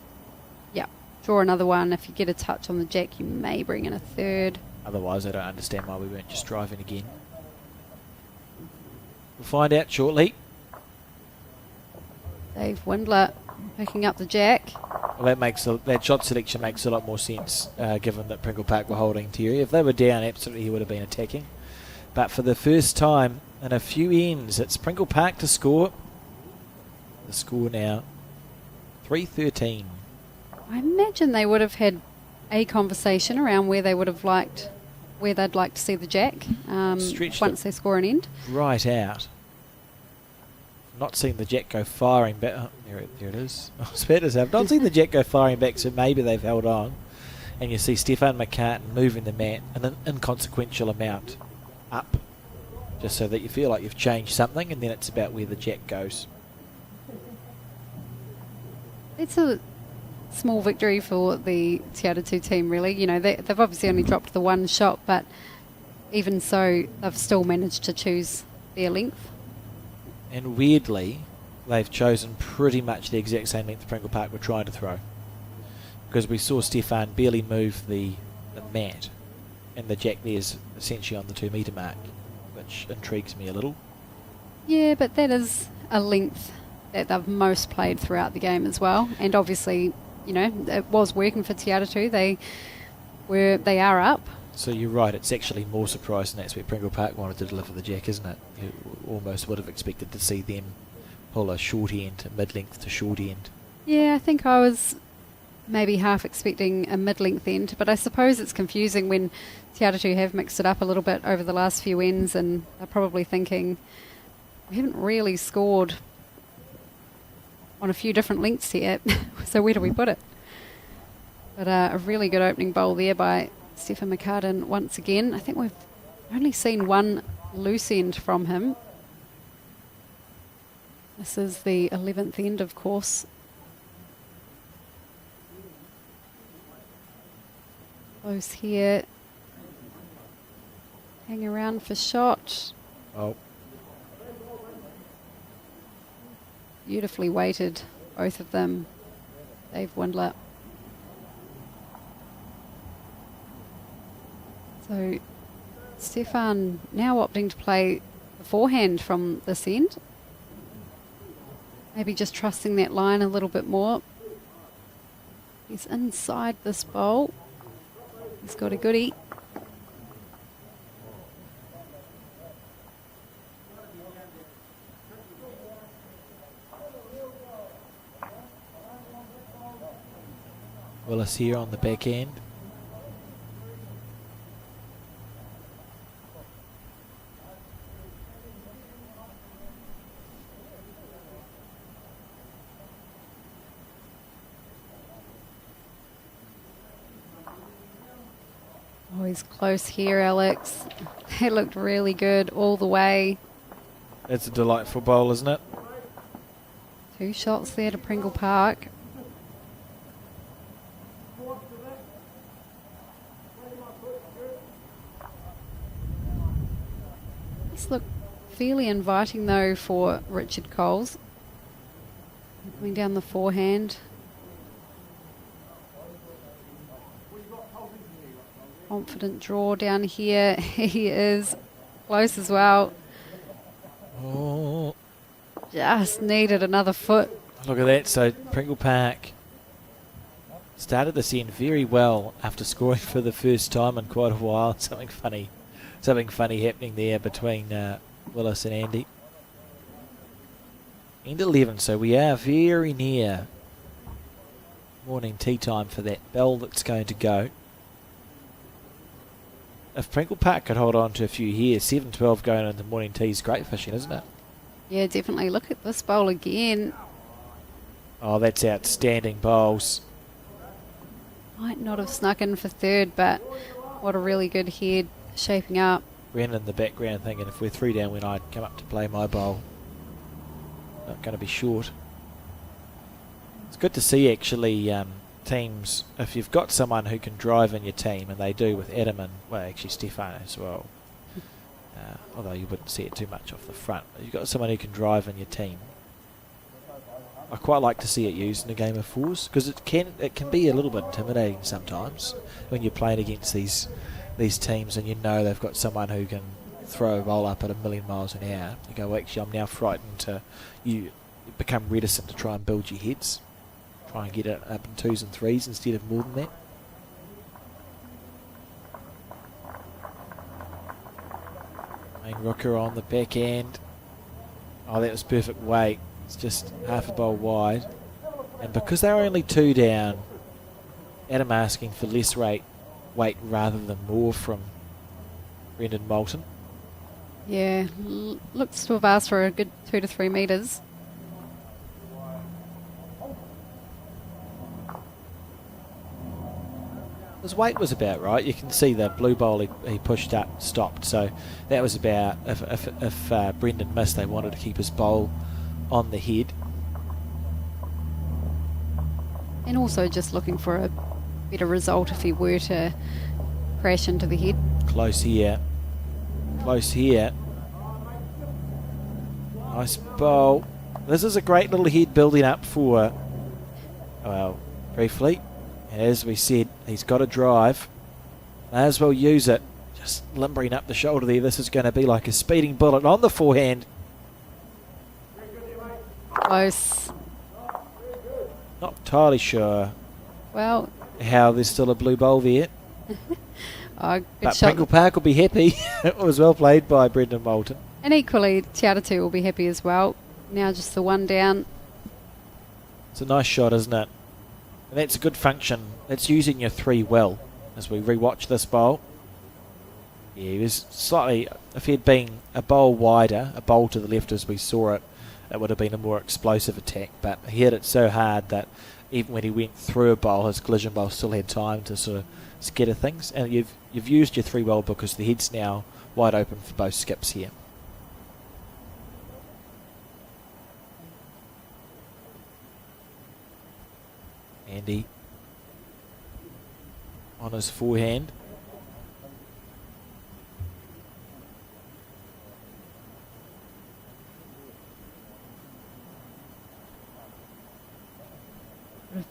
Speaker 2: Yeah. Draw another one. If you get a touch on the jack, you may bring in a third.
Speaker 1: Otherwise, I don't understand why we weren't just driving again. We'll find out shortly.
Speaker 2: Dave Windler picking up the jack.
Speaker 1: Well, that shot selection makes a lot more sense, given that Pringle Park were holding Terry. If they were down, absolutely he would have been attacking. But for the first time in a few ends, it's Pringle Park to score. The score now, 3-13.
Speaker 2: I imagine they would have had a conversation around where they'd like to see the jack once they score an end.
Speaker 1: Right out. Not seen the jack go firing back. Oh, there it is. I was about to say, I've not seen the jack go firing back, so maybe they've held on. And you see Stefan McCartan moving the mat an inconsequential amount up, just so that you feel like you've changed something, and then it's about where the jack goes.
Speaker 2: It's a small victory for the Tiatu team, really. They've obviously only dropped the one shot, but even so, they've still managed to choose their length.
Speaker 1: And weirdly, they've chosen pretty much the exact same length Pringle Park were trying to throw. Because we saw Stefan barely move the mat, and the jack there's essentially on the 2 metre mark, which intrigues me a little. Yeah,
Speaker 2: but that is a length that they've most played throughout the game as well. And obviously, it was working for Tiatu. They are up.
Speaker 1: So you're right, it's actually more surprising that's where Pringle Park wanted to deliver the jack, isn't it? You almost would have expected to see them pull a short end, a mid-length to short end.
Speaker 2: Yeah, I think I was maybe half expecting a mid-length end, but I suppose it's confusing when Tiatu have mixed it up a little bit over the last few ends, and they're probably thinking, we haven't really scored on a few different lengths here, so where do we put it? But a really good opening bowl there by Stefan McCartan once again. I think we've only seen one loose end from him. This is the 11th end, of course. Close here. Hang around for shot.
Speaker 1: Oh.
Speaker 2: Beautifully weighted both of them, Dave Windler. So Stefan now opting to play the forehand from this end. Maybe just trusting that line a little bit more. He's inside this bowl. He's got a goodie.
Speaker 1: Willis here on the back end.
Speaker 2: Oh, he's close here, Alex. He looked really good all the way.
Speaker 1: It's a delightful bowl, isn't it?
Speaker 2: 2 shots there to Pringle Park. This looked fairly inviting though for Richard Coles. Coming down the forehand. Confident draw down here. He is close as well.
Speaker 1: Oh,
Speaker 2: Just needed another foot.
Speaker 1: look at that. So Pringle Park started this end very well after scoring for the first time in quite a while. Something funny happening there between Willis and Andy. End 11, so we are very near morning tea time for that bell that's going to go. If Pringle Park could hold on to a few here, 7-12 going into morning tea is great fishing, isn't it?
Speaker 2: Yeah, definitely. Look at this bowl again.
Speaker 1: Oh, that's outstanding bowls.
Speaker 2: Might not have snuck in for third, but what a really good head shaping up.
Speaker 1: Ran in the background thinking if we're 3 down when I come up to play my bowl. Not going to be short. It's good to see actually teams, if you've got someone who can drive in your team, and they do with Adam and, well, actually Stefan as well, although you wouldn't see it too much off the front, but you've got someone who can drive in your team. I quite like to see it used in a game of fours, because it can be a little bit intimidating sometimes when you're playing against these teams and you know they've got someone who can throw a roll up at 1,000,000 miles an hour. You go, well, actually I'm now frightened to, you become reticent to try and build your heads. Try and get it up in 2s and 3s instead of more than that. Main rooker on the back end. Oh, that was perfect weight. It's just half a bowl wide. And because they were only 2 down, Adam asking for less weight rather than more from Brendan Moulton.
Speaker 2: Yeah, looks to have asked for a good 2 to 3 metres.
Speaker 1: His weight was about right. You can see the blue bowl he pushed up stopped. So that was about, if Brendan missed, they wanted to keep his bowl on the head.
Speaker 2: And also just looking for a better result if he were to crash into the head.
Speaker 1: Close here. Close here. Nice bowl. This is a great little head building up for, well, briefly. And as we said, he's got a drive. May as well use it. Just limbering up the shoulder there. This is going to be like a speeding bullet on the forehand.
Speaker 2: Close.
Speaker 1: Not entirely sure
Speaker 2: Well,
Speaker 1: how there's still a blue bowl there.
Speaker 2: good
Speaker 1: But
Speaker 2: shot.
Speaker 1: Pringle Park will be happy. It was well played by Brendan Moulton.
Speaker 2: And equally, Tiatu will be happy as well. Now just the 1 down.
Speaker 1: It's a nice shot, isn't it? And that's a good function. That's using your 3 well as we rewatch this bowl. Yeah, he was slightly, if he had been a bowl wider, a bowl to the left as we saw it, it would have been a more explosive attack. But he hit it so hard that even when he went through a bowl, his collision bowl still had time to sort of scatter things. And you've used your 3 well because the head's now wide open for both skips here. Andy on his forehand.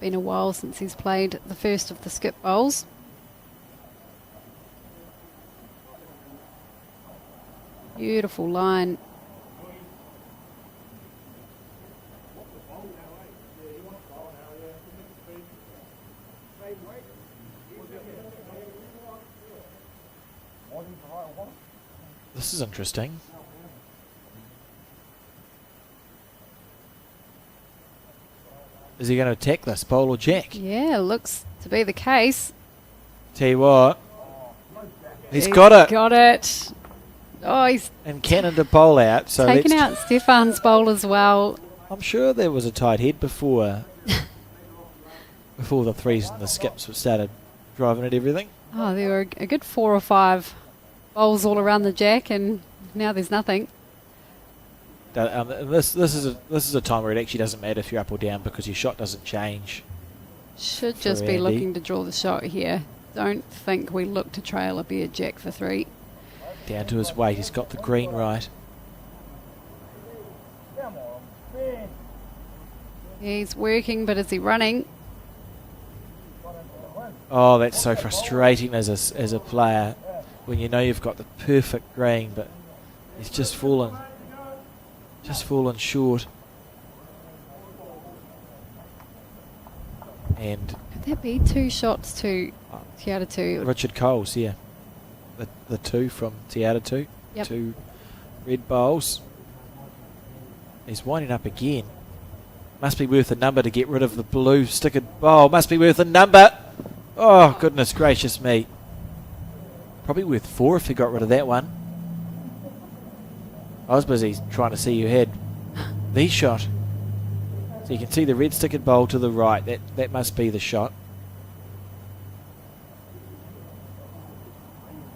Speaker 2: Been a while since he's played the first of the skip bowls. Beautiful line.
Speaker 1: This is interesting. Is he going to attack this, bowl or jack?
Speaker 2: Yeah, looks to be the case.
Speaker 1: Tell you what, he's got it.
Speaker 2: Got it. Oh, he's
Speaker 1: And cannon to bowl out. So
Speaker 2: taken out Stefan's bowl as well.
Speaker 1: I'm sure there was a tight head before before the threes and the skips started driving at everything.
Speaker 2: Oh, there were a good 4 or 5 bowls all around the jack, and now there's nothing.
Speaker 1: This is a time where it actually doesn't matter if you're up or down because your shot doesn't change.
Speaker 2: Should just be looking to draw the shot here. Don't think we look to trail a bare jack for 3.
Speaker 1: Down to his weight, he's got the green right.
Speaker 2: He's working, but is he running?
Speaker 1: Oh, that's so frustrating as a player when you know you've got the perfect green, but he's just fallen short. And
Speaker 2: Could there be 2 shots to Tiatu?
Speaker 1: Richard Coles, yeah. The 2 from Tiatu.
Speaker 2: Yep.
Speaker 1: 2 red bowls. He's winding up again. Must be worth a number to get rid of the blue stickered bowl. Must be worth a number. Oh, goodness gracious me. Probably worth 4 if he got rid of that one. I was busy trying to see who had the shot. So you can see the red stickered bowl to the right. That must be the shot.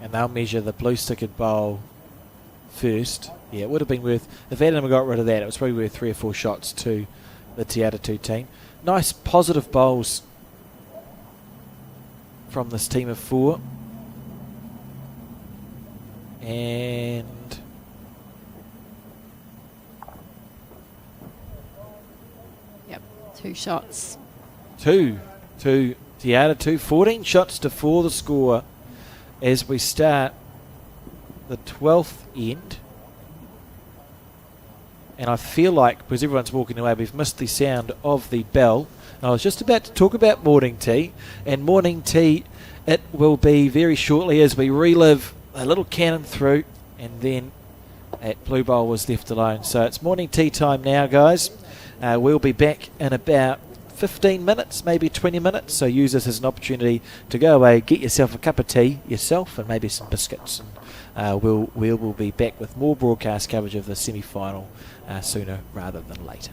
Speaker 1: And they'll measure the blue stickered bowl first. Yeah, it would have been worth, if Adam got rid of that, it was probably worth 3 or 4 shots to the Tiatu team. Nice positive bowls from this team of 4. And
Speaker 2: Yep, 2 shots.
Speaker 1: 2 to Tiatu. 14 shots to 4 the score as we start the 12th end. And I feel like, because everyone's walking away, we've missed the sound of the bell. And I was just about to talk about morning tea. And morning tea, it will be very shortly as we relive a little cannon through. And then that blue bowl was left alone. So it's morning tea time now, guys. We'll be back in about 15 minutes, maybe 20 minutes. So use this as an opportunity to go away, get yourself a cup of tea yourself and maybe some biscuits. And we will be back with more broadcast coverage of the semi-final sooner rather than later.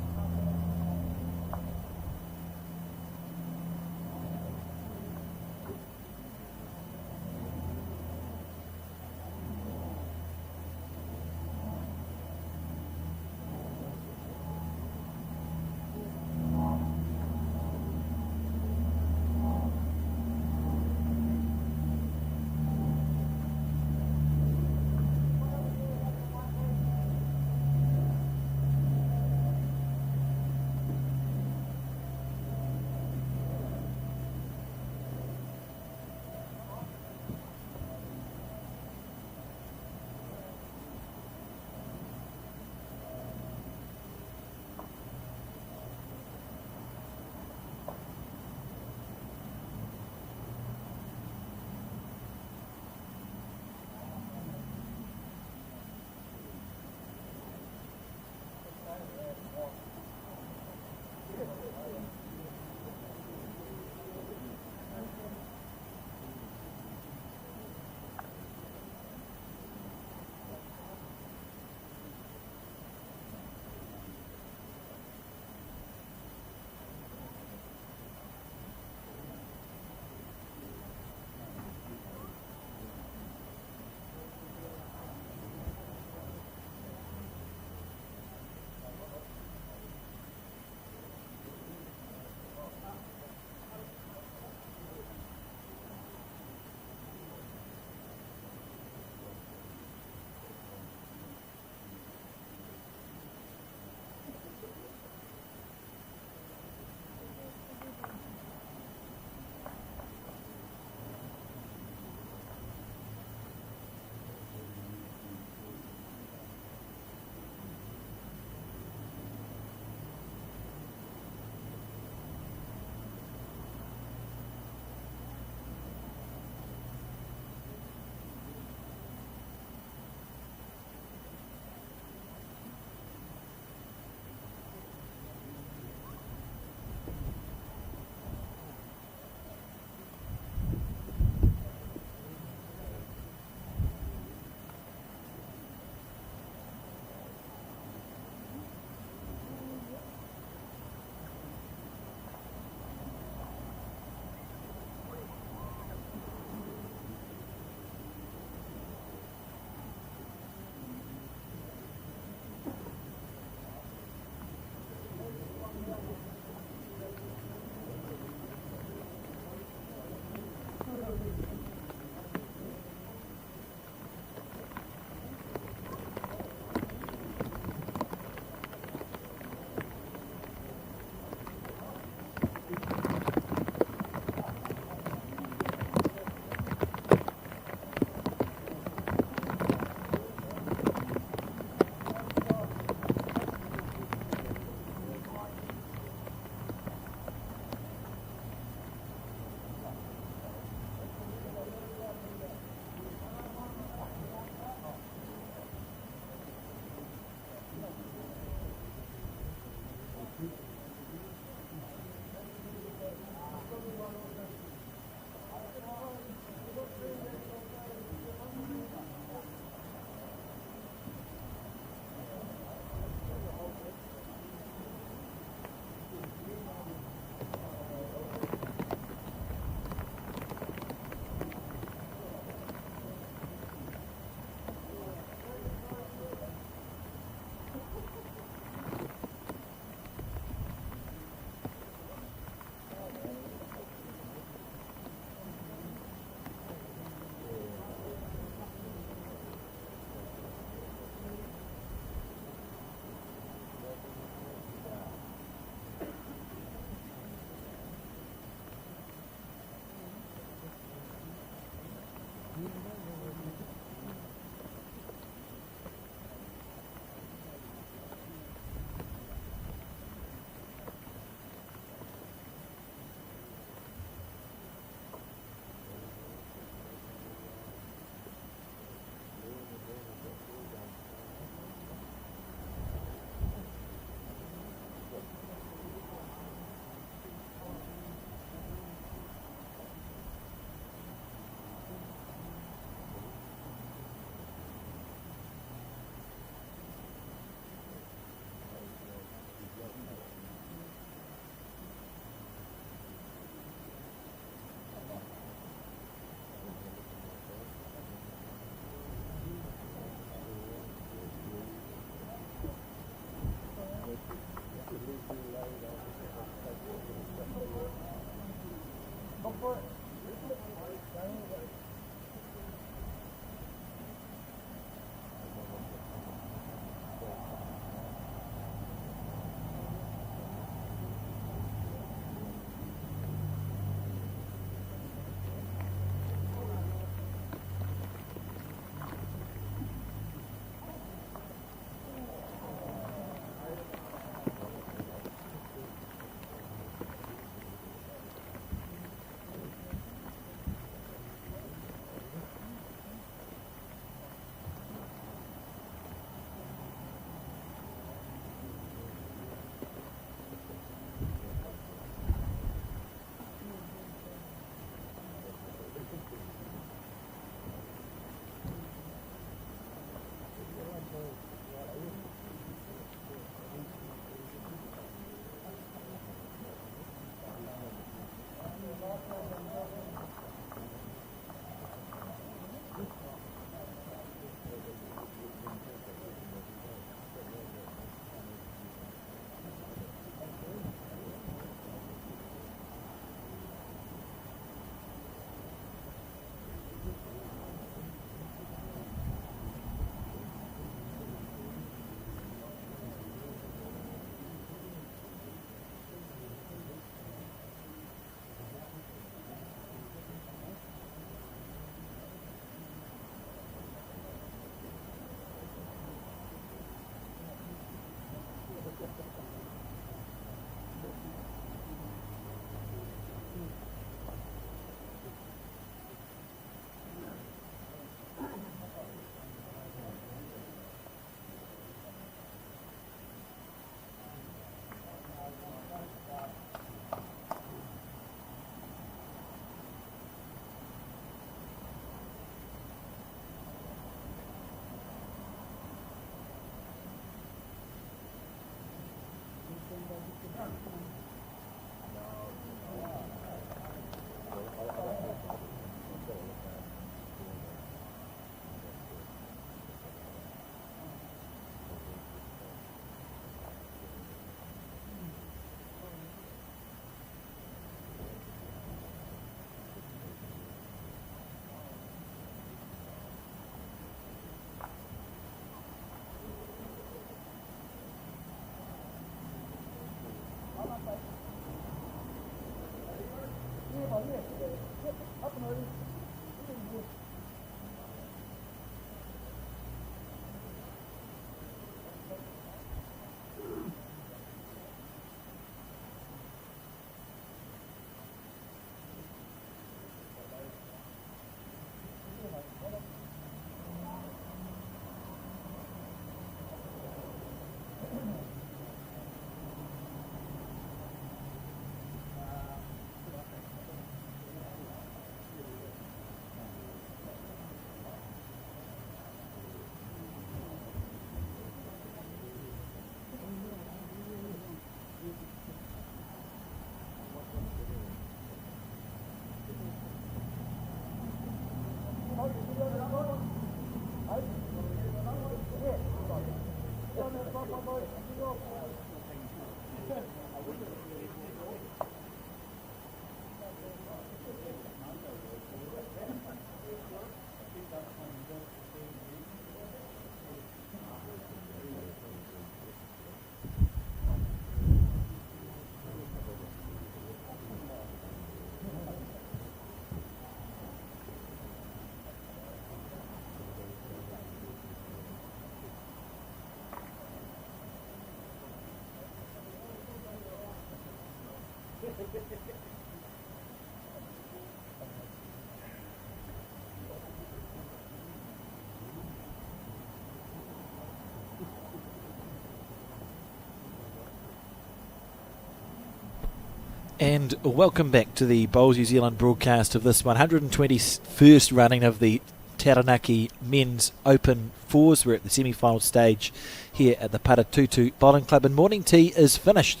Speaker 1: And welcome back to the Bowls New Zealand broadcast of this 121st running of the Taranaki Men's Open Fours. We're at the semi-final stage here at the Tiatu Bowling Club, and morning tea is finished.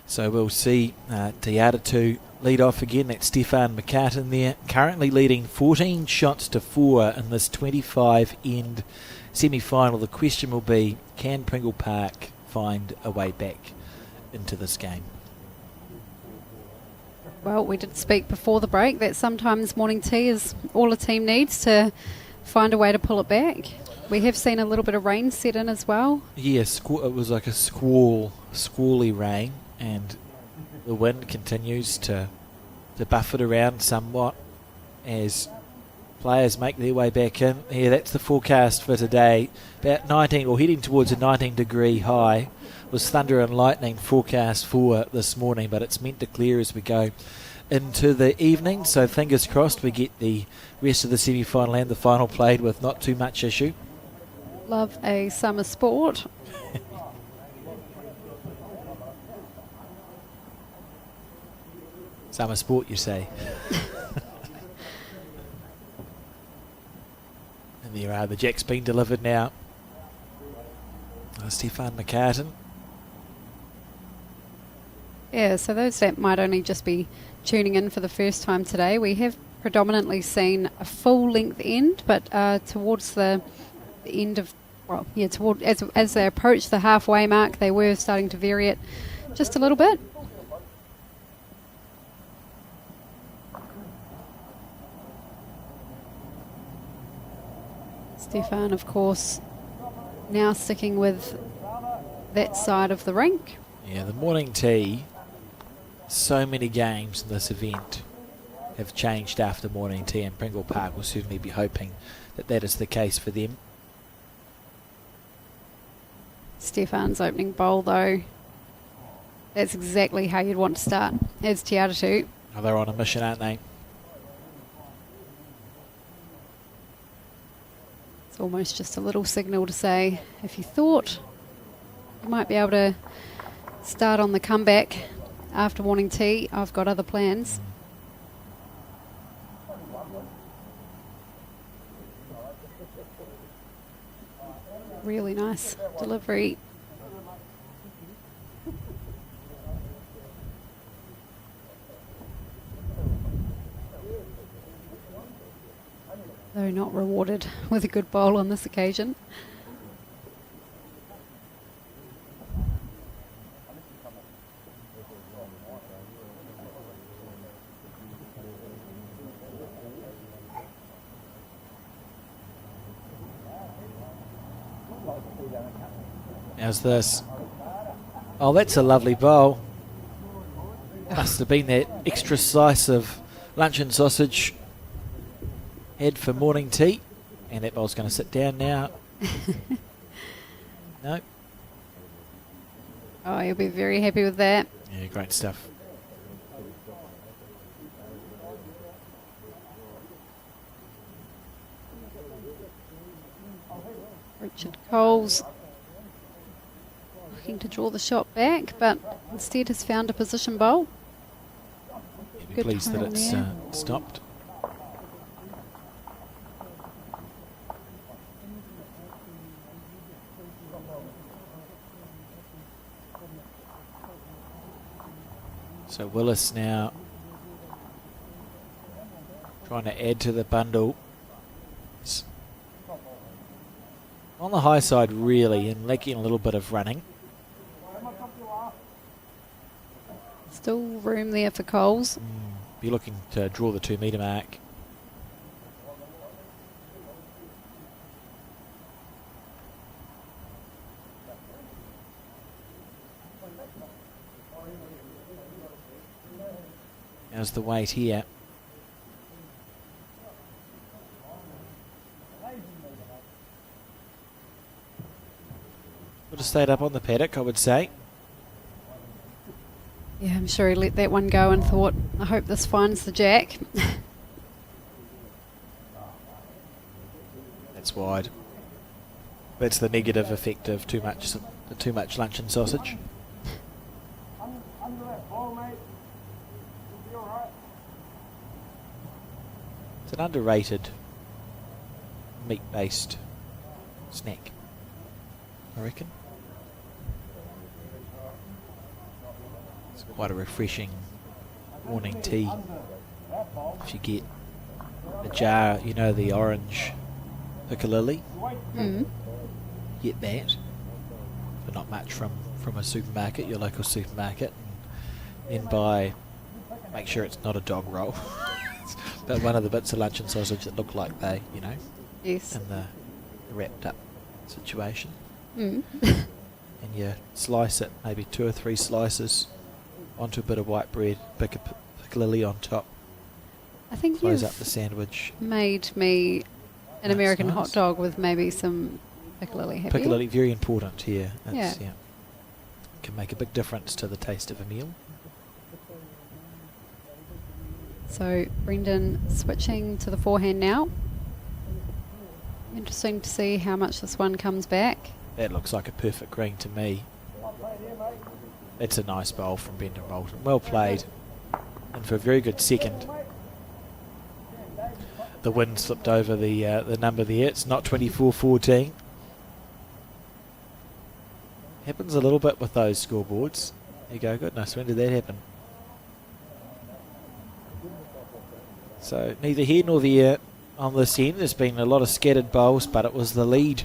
Speaker 1: So we'll see Tiatu lead off again. That's Stefan McCartan there, currently leading 14 shots to 4 in this 25-end semi-final. The question will be, can Pringle Park find a way back into this game?
Speaker 2: Well, we did speak before the break that sometimes morning tea is all a team needs to find a way to pull it back. We have seen a little bit of rain set in as well.
Speaker 1: Yes, it was like a squally rain, and the wind continues to buff it around somewhat as players make their way back in. Yeah, that's the forecast for today. About 19, or heading towards a 19-degree high. Was thunder and lightning forecast for this morning, but it's meant to clear as we go into the evening, so fingers crossed we get the rest of the semi-final and the final played with not too much issue.
Speaker 2: Love a summer sport.
Speaker 1: Summer sport, you say? And there are the jacks being delivered now. Stefan McCartan.
Speaker 2: Yeah, so those that might only just be tuning in for the first time today, we have predominantly seen a full length end, but towards the end of, well, yeah, as they approach the halfway mark, they were starting to vary it just a little bit. Stefan, of course, now sticking with that side of the rink.
Speaker 1: Yeah, the morning tea. So many games in this event have changed after morning tea, and Pringle Park will certainly be hoping that that is the case for them.
Speaker 2: Stefan's opening bowl, though, that's exactly how you'd want to start. As Tiatu.
Speaker 1: Oh, they're on a mission, aren't they?
Speaker 2: It's almost just a little signal to say, if you thought you might be able to start on the comeback after morning tea, I've got other plans. Really nice delivery. Though not rewarded with a good bowl on this occasion.
Speaker 1: How's this? Oh, that's a lovely bowl. Must have been that extra slice of luncheon sausage had for morning tea. And that bowl's going to sit down now. No.
Speaker 2: Oh, you'll be very happy with that.
Speaker 1: Yeah, great stuff.
Speaker 2: Richard Coles looking to draw the shot back, but instead has found a position bowl.
Speaker 1: Be
Speaker 2: Good
Speaker 1: pleased that
Speaker 2: timing
Speaker 1: it's
Speaker 2: there.
Speaker 1: stopped. So Willis now trying to add to the bundle. It's on the high side really, and lacking a little bit of running.
Speaker 2: Still room there for Coles.
Speaker 1: Be looking to draw the 2 metre mark. How's the weight here? Would have stayed up on the paddock, I would say.
Speaker 2: Yeah, I'm sure he let that one go and thought, I hope this finds the jack.
Speaker 1: That's wide. That's the negative effect of too much luncheon sausage. It's an underrated meat-based snack, I reckon. It's quite a refreshing morning tea. If you get a jar, you know, the orange piccalilli, get that for not much from a supermarket, your local supermarket, and then make sure it's not a dog roll, but one of the bits of luncheon sausage that look like they, you know,
Speaker 2: Yes.
Speaker 1: in the wrapped up situation.
Speaker 2: Mm.
Speaker 1: And you slice it, maybe 2 or 3 slices onto a bit of white bread, piccalilli on top.
Speaker 2: I think
Speaker 1: Close
Speaker 2: you've
Speaker 1: up the sandwich.
Speaker 2: made me an
Speaker 1: That's
Speaker 2: American
Speaker 1: nice.
Speaker 2: hot dog with maybe some piccalilli, have you?
Speaker 1: Piccalilli, very important here.
Speaker 2: Yeah.
Speaker 1: Can make a big difference to the taste of a meal.
Speaker 2: So Brendan switching to the forehand now. Interesting to see how much this one comes back.
Speaker 1: That looks like a perfect green to me. It's a nice bowl from Brendan Bolton. Well played. And for a very good second. The wind slipped over the number there. It's not 24-14. Happens a little bit with those scoreboards. There you go, goodness, when did that happen? So neither here nor there on this end. There's been a lot of scattered bowls, but it was the lead,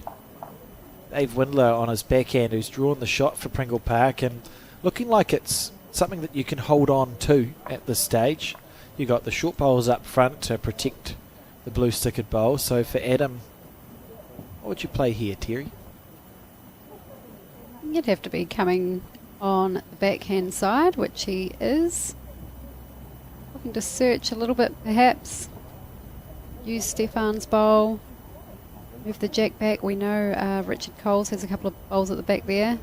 Speaker 1: Dave Windler, on his backhand, who's drawn the shot for Pringle Park, and looking like it's something that you can hold on to at this stage. You got the short bowls up front to protect the blue stickered bowl. So for Adam, what would you play here, Terry?
Speaker 2: You'd have to be coming on the backhand side, which he is. Looking to search a little bit, perhaps. Use Stefan's bowl. Move the jack back. We know Richard Coles has a couple of bowls at the back there.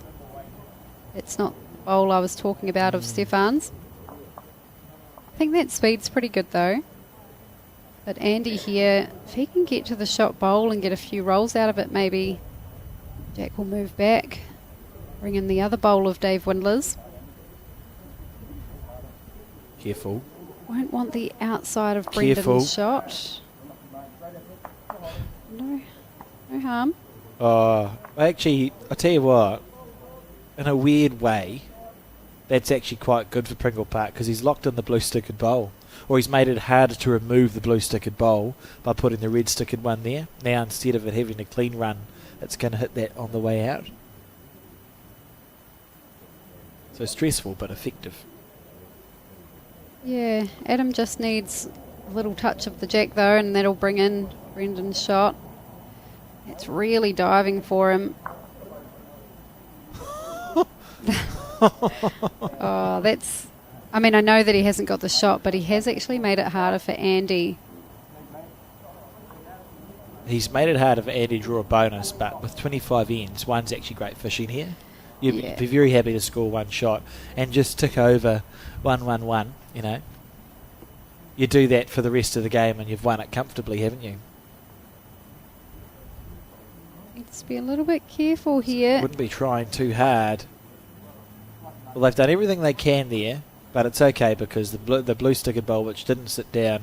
Speaker 2: It's not the bowl I was talking about of Stefan's. I think that speed's pretty good though. But Andy here, if he can get to the shot bowl and get a few rolls out of it, maybe Jack will move back. Bring in the other bowl of Dave Windler's.
Speaker 1: Careful.
Speaker 2: Won't want the outside of
Speaker 1: Careful.
Speaker 2: Brendan's shot. No harm.
Speaker 1: Actually, I'll tell you what, in a weird way, that's actually quite good for Pringle Park because he's locked in the blue stickered bowl. Or he's made it harder to remove the blue stickered bowl by putting the red stickered one there. Now instead of it having a clean run, it's going to hit that on the way out. So stressful but effective.
Speaker 2: Yeah, Adam just needs a little touch of the jack though, and that'll bring in Brendan's shot. It's really diving for him. Oh, that's... I mean, I know that he hasn't got the shot, but he has actually made it harder for Andy.
Speaker 1: He's made it harder for Andy to draw a bonus, but with 25 ends, one's actually great fishing here. You'd be very happy to score one shot and just tick over 1-1-1, you know. You do that for the rest of the game and you've won it comfortably, haven't you?
Speaker 2: Needs to be a little bit careful here.
Speaker 1: Wouldn't be trying too hard. Well, they've done everything they can there, but it's okay because the blue stickered bowl, which didn't sit down,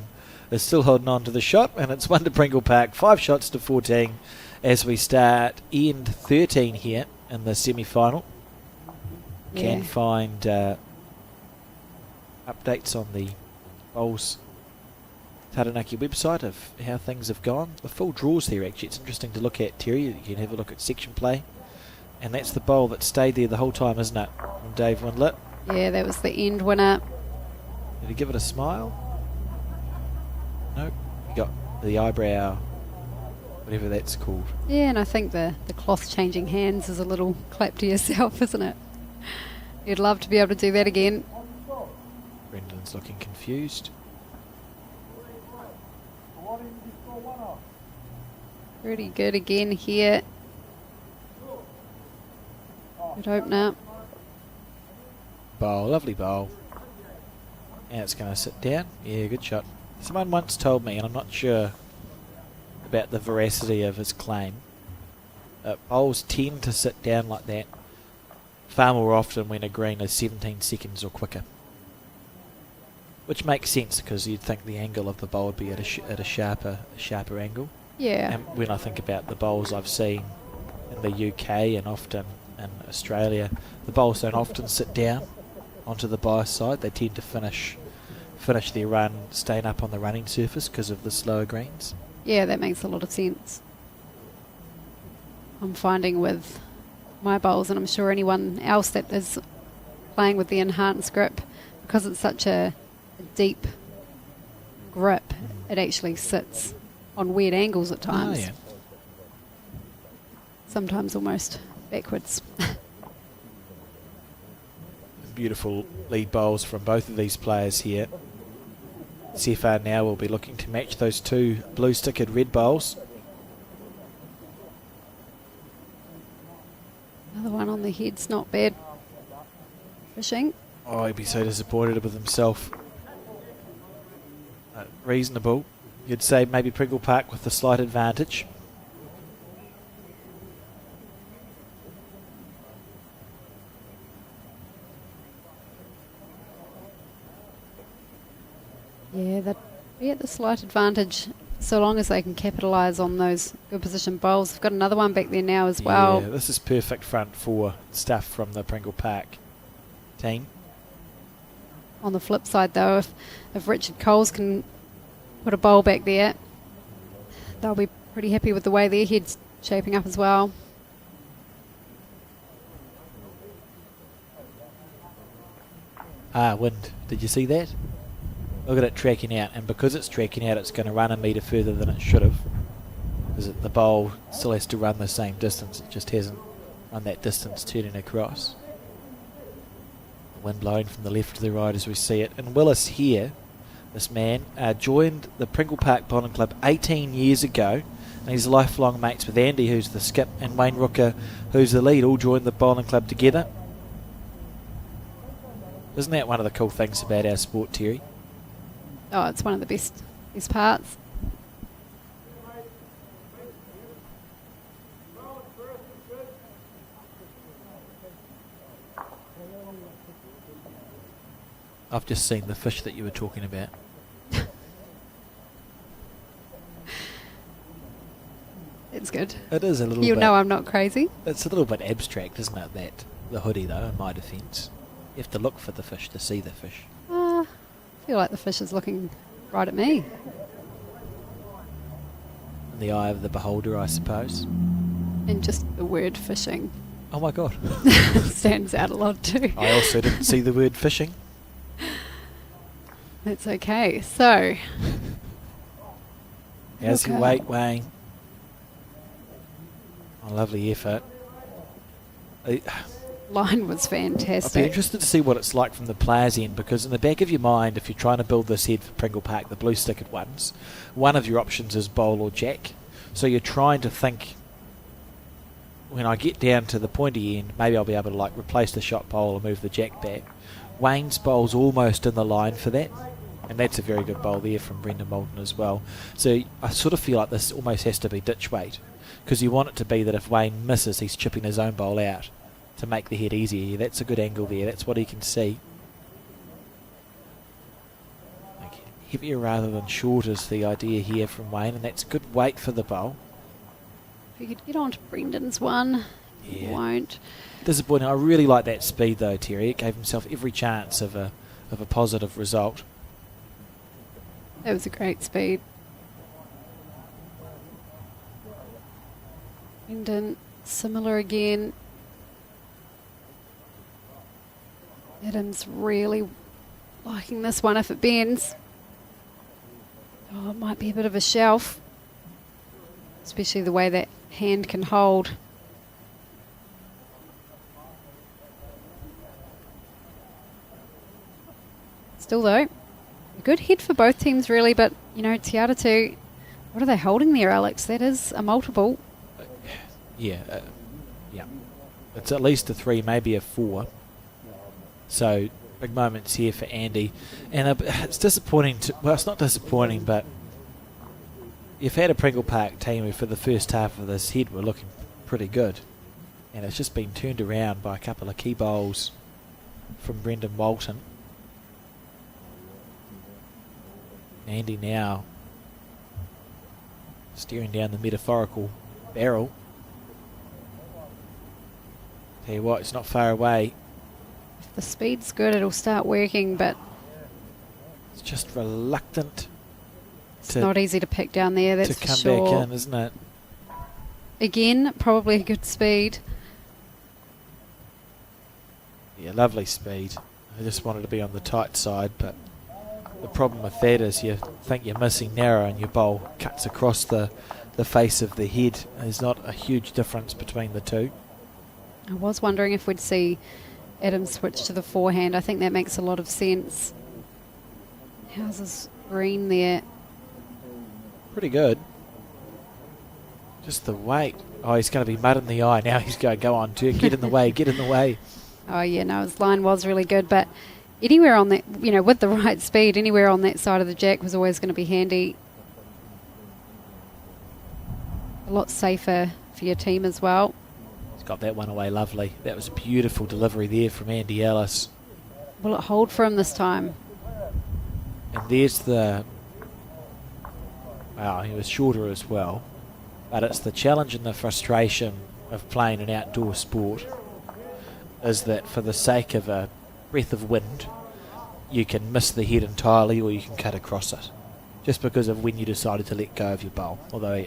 Speaker 1: is still holding on to the shot, and it's 1 to Pringle Park, 5 shots to 14 as we start end 13 here in the semi-final. Can find updates on the Bowls Taranaki website of how things have gone. The full draws there, actually. It's interesting to look at, Terry. You can have a look at section play. And that's the bowl that stayed there the whole time, isn't it? From Dave Windler.
Speaker 2: Yeah, that was the end winner.
Speaker 1: Did he give it a smile? Nope. He got the eyebrow, whatever that's called.
Speaker 2: Yeah, and I think the cloth changing hands is a little clap to yourself, isn't it? You'd love to be able to do that again.
Speaker 1: Brendan's looking confused.
Speaker 2: Pretty good again here. Good opener.
Speaker 1: bowl, lovely bowl. And it's going to sit down. Yeah, good shot. Someone once told me, and I'm not sure about the veracity of his claim, bowls tend to sit down like that far more often when a green is 17 seconds or quicker. Which makes sense, because you'd think the angle of the bowl would be at a sharper angle.
Speaker 2: Yeah.
Speaker 1: And when I think about the bowls I've seen in the UK and often in Australia, the bowls don't often sit down onto the bias side. They tend to finish their run staying up on the running surface because of the slower greens.
Speaker 2: Yeah, that makes a lot of sense. I'm finding with my bowls, and I'm sure anyone else that is playing with the enhanced grip, because it's such a deep grip, it actually sits on weird angles at times.
Speaker 1: Oh, yeah.
Speaker 2: Sometimes almost backwards.
Speaker 1: Beautiful lead bowls from both of these players here. CFR now will be looking to match those two blue stickered red bowls.
Speaker 2: Another one on the head's not bad. Fishing.
Speaker 1: Oh, he'd be so disappointed with himself. Reasonable. You'd say maybe Pringle Park with the slight advantage.
Speaker 2: Yeah, they'd be at the slight advantage so long as they can capitalise on those good position bowls. They've got another one back there now as well.
Speaker 1: Yeah, this is perfect front four stuff from the Pringle Park team.
Speaker 2: On the flip side, though, if Richard Coles can put a bowl back there, they'll be pretty happy with the way their head's shaping up as well.
Speaker 1: Wind. Did you see that? Look at it tracking out, and because it's tracking out, it's going to run a metre further than it should have. Because the bowl still has to run the same distance, it just hasn't run that distance turning across. Wind blowing from the left to the right as we see it. And Willis here, this man, joined the Pringle Park Bowling Club 18 years ago, and he's lifelong mates with Andy, who's the skip, and Wayne Rooker, who's the lead, all joined the bowling club together. Isn't that one of the cool things about our sport, Terry?
Speaker 2: Oh, it's one of the best parts.
Speaker 1: I've just seen the fish that you were talking about.
Speaker 2: It's good.
Speaker 1: It is a little bit.
Speaker 2: You know I'm not crazy.
Speaker 1: It's a little bit abstract, isn't it, that the hoodie, though, in my defence. You have to look for the fish to see the fish.
Speaker 2: I feel like the fish is looking right at me.
Speaker 1: In the eye of the beholder, I suppose.
Speaker 2: And just the word fishing
Speaker 1: Oh my God.
Speaker 2: stands out a lot too.
Speaker 1: I also didn't see the word fishing.
Speaker 2: That's okay. So,
Speaker 1: How's your
Speaker 2: Okay.
Speaker 1: weight, Wayne? Oh, lovely effort.
Speaker 2: line was
Speaker 1: I'd be
Speaker 2: fantastic.
Speaker 1: interested to see what it's like from the player's end, because in the back of your mind, if you're trying to build this head for Pringle Park, the blue stickered ones, one of your options is bowl or jack. So you're trying to think, when I get down to the pointy end, maybe I'll be able to like replace the shot bowl and move the jack back. Wayne's bowl's almost in the line for that, and that's a very good bowl there from Brendan Moulton as well. So I sort of feel like this almost has to be ditch weight, because you want it to be that if Wayne misses, he's chipping his own bowl out to make the head easier. That's a good angle there. That's what he can see. Okay. Heavier rather than short is the idea here from Wayne, and that's good weight for the bowl.
Speaker 2: If you could get on to Brendan's one,
Speaker 1: Yeah.
Speaker 2: you won't.
Speaker 1: Disappointing. I really like that speed though, Terry. It gave himself every chance of a positive result.
Speaker 2: That was a great speed. Brendan, similar again. Adam's really liking this one if it bends. Oh, it might be a bit of a shelf, especially the way that hand can hold. Still though, a good hit for both teams really, but you know, Tiatu, what are they holding there, Alex? That is a multiple.
Speaker 1: Yeah. It's at least a 3, maybe a 4. So big moments here for Andy. And it's disappointing. Well, it's not disappointing, but you've had a Pringle Park team who for the first half of this head were looking pretty good. And it's just been turned around by a couple of key bowls from Brendan Walton. Andy now steering down the metaphorical barrel. Tell you what, it's not far away.
Speaker 2: If the speed's good, it'll start working, but
Speaker 1: it's just reluctant.
Speaker 2: It's not easy to pick down there, that's
Speaker 1: to come
Speaker 2: for sure.
Speaker 1: back in, isn't it?
Speaker 2: Again, probably a good speed.
Speaker 1: Yeah, lovely speed. I just wanted to be on the tight side, but the problem with that is you think you're missing narrow and your bowl cuts across the face of the head. There's not a huge difference between the two.
Speaker 2: I was wondering if we'd see Adam switch to the forehand. I think that makes a lot of sense. How's his green there?
Speaker 1: Pretty good. Just the weight. Oh, he's going to be mud in the eye. Now he's going to go on to get in the way, get in the way.
Speaker 2: Oh, yeah, no, his line was really good, but anywhere on that, with the right speed, anywhere on that side of the jack was always going to be handy. A lot safer for your team as well.
Speaker 1: He's got that one away lovely. That was a beautiful delivery there from Andy Ellis.
Speaker 2: Will it hold for him this time?
Speaker 1: And there's the... Wow, he was shorter as well. But it's the challenge and the frustration of playing an outdoor sport is that for the sake of a breath of wind, you can miss the head entirely or you can cut across it. Just because of when you decided to let go of your bowl. Although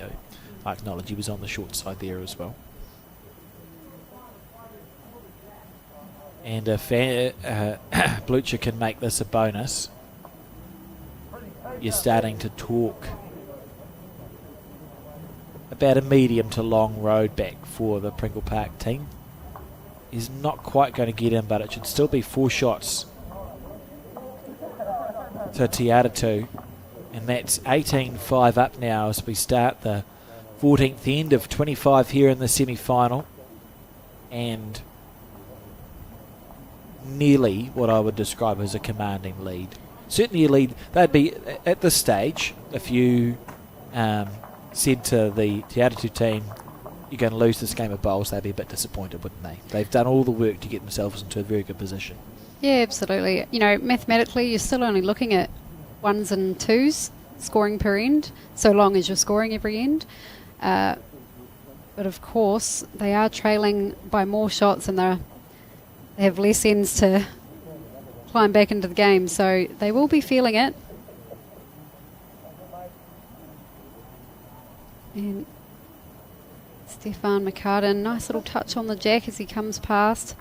Speaker 1: I acknowledge he was on the short side there as well. And if Blucher can make this a bonus, you're starting to talk about a medium to long road back for the Pringle Park team. He's not quite going to get in, but it should still be 4 shots to Tiatu. And that's 18-5 up now as we start the 14th end of 25 here in the semi-final. And nearly what I would describe as a commanding lead. Certainly a lead. They'd be, at this stage, if you said to the Tiatu team, you're going to lose this game of bowls, they'd be a bit disappointed, wouldn't they? They've done all the work to get themselves into a very good position.
Speaker 2: Yeah, absolutely. Mathematically, you're still only looking at 1s and 2s scoring per end, so long as you're scoring every end. But of course, they are trailing by more shots and they have less ends to climb back into the game, so they will be feeling it. And Stefan McCartan, nice little touch on the jack as he comes past.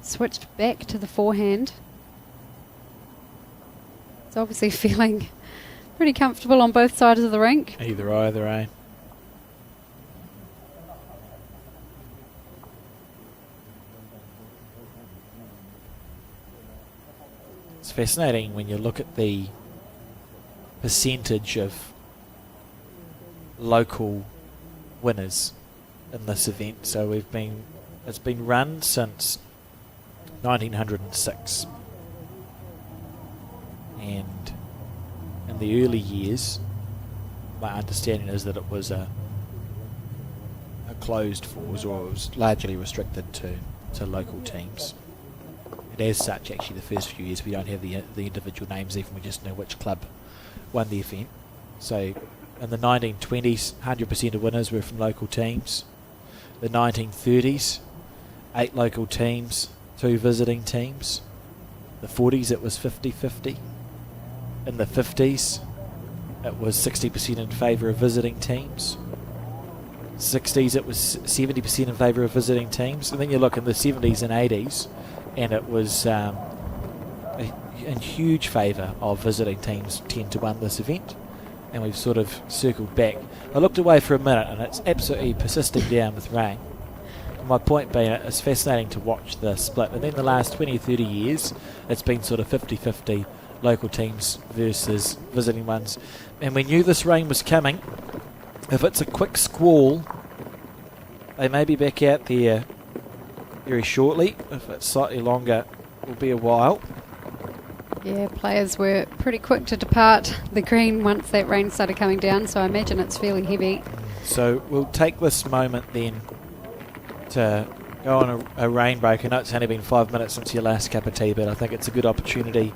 Speaker 2: Switched back to the forehand. He's obviously feeling pretty comfortable on both sides of the rink.
Speaker 1: Either, eh? It's fascinating when you look at the percentage of local winners in this event. So it's been run since 1906, and in the early years my understanding is that it was a closed force, or it was largely restricted to local teams. And as such, actually the first few years we don't have the individual names even, we just know which club won the event. So in the 1920s, 100% of winners were from local teams. The 1930s, 8 local teams, 2 visiting teams. The 40s, it was 50-50. In the 50s, it was 60% in favour of visiting teams. 60s, it was 70% in favour of visiting teams. And then you look in the 70s and 80s, and it was in huge favour of visiting teams 10 to 1 this event. And we've sort of circled back. I looked away for a minute and it's absolutely persisting down with rain. My point being, it's fascinating to watch the split. And then the last 20 or 30 years, it's been sort of 50-50 local teams versus visiting ones. And we knew this rain was coming. If it's a quick squall, they may be back out there very shortly. If it's slightly longer, it will be a while.
Speaker 2: Yeah, players were pretty quick to depart the green once that rain started coming down, so I imagine it's fairly heavy.
Speaker 1: So we'll take this moment then to go on a rain break. I know it's only been 5 minutes since your last cup of tea, but I think it's a good opportunity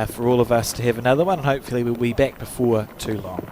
Speaker 1: for all of us to have another one, and hopefully we'll be back before too long.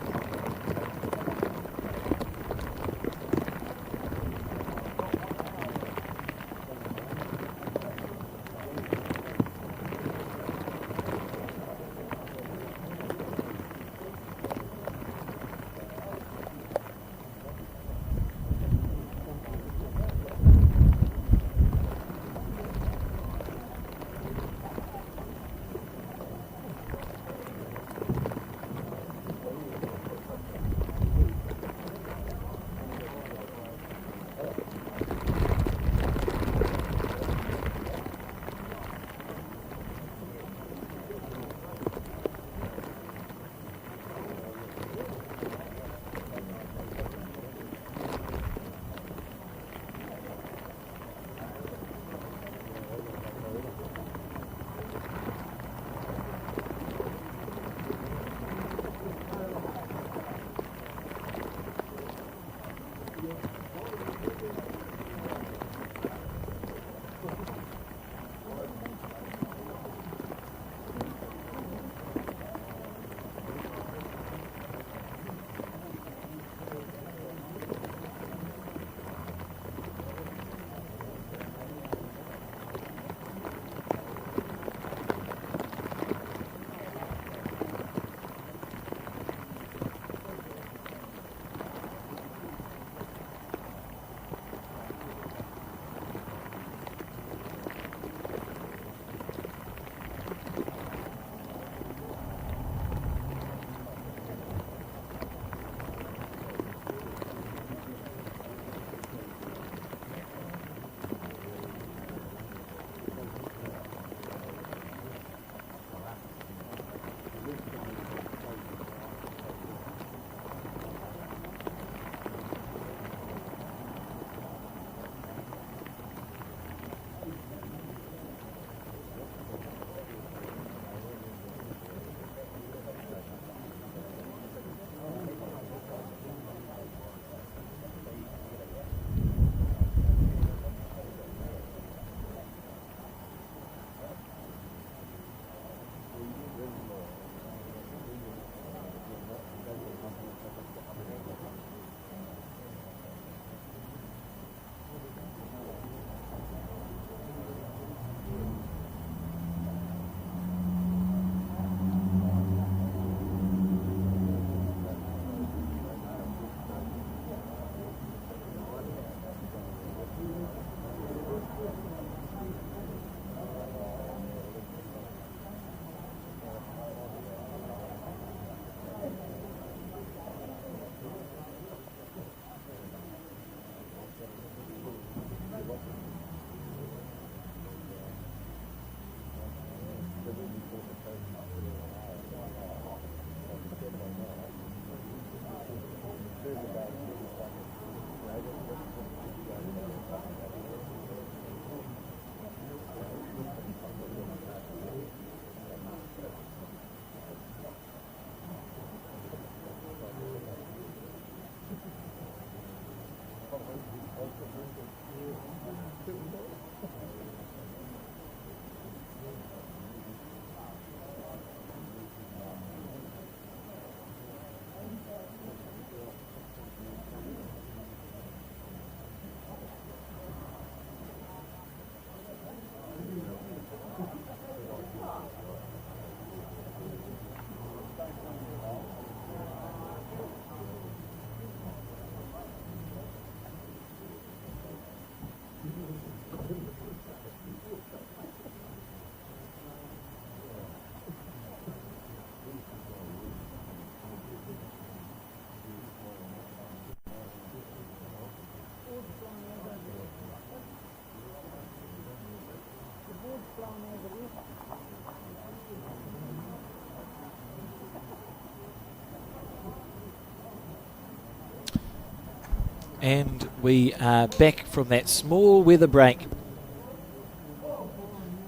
Speaker 1: And we are back from that small weather break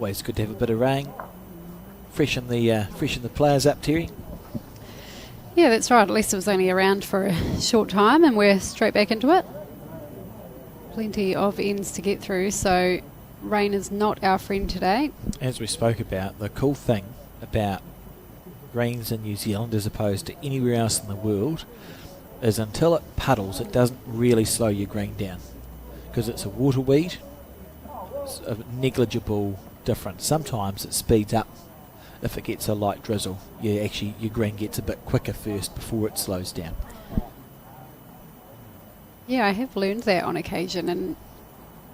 Speaker 1: Always good to have a bit of rain. Freshen the players up, Terry.
Speaker 2: Yeah, that's right. At least it was only around for a short time and we're straight back into it. Plenty of ends to get through, so rain is not our friend today.
Speaker 1: As we spoke about, the cool thing about greens in New Zealand as opposed to anywhere else in the world is until it puddles, it doesn't really slow your green down because it's a water weed. It's a negligible difference. Sometimes it speeds up if it gets a light drizzle. Your green gets a bit quicker first before it slows down.
Speaker 2: Yeah, I have learned that on occasion and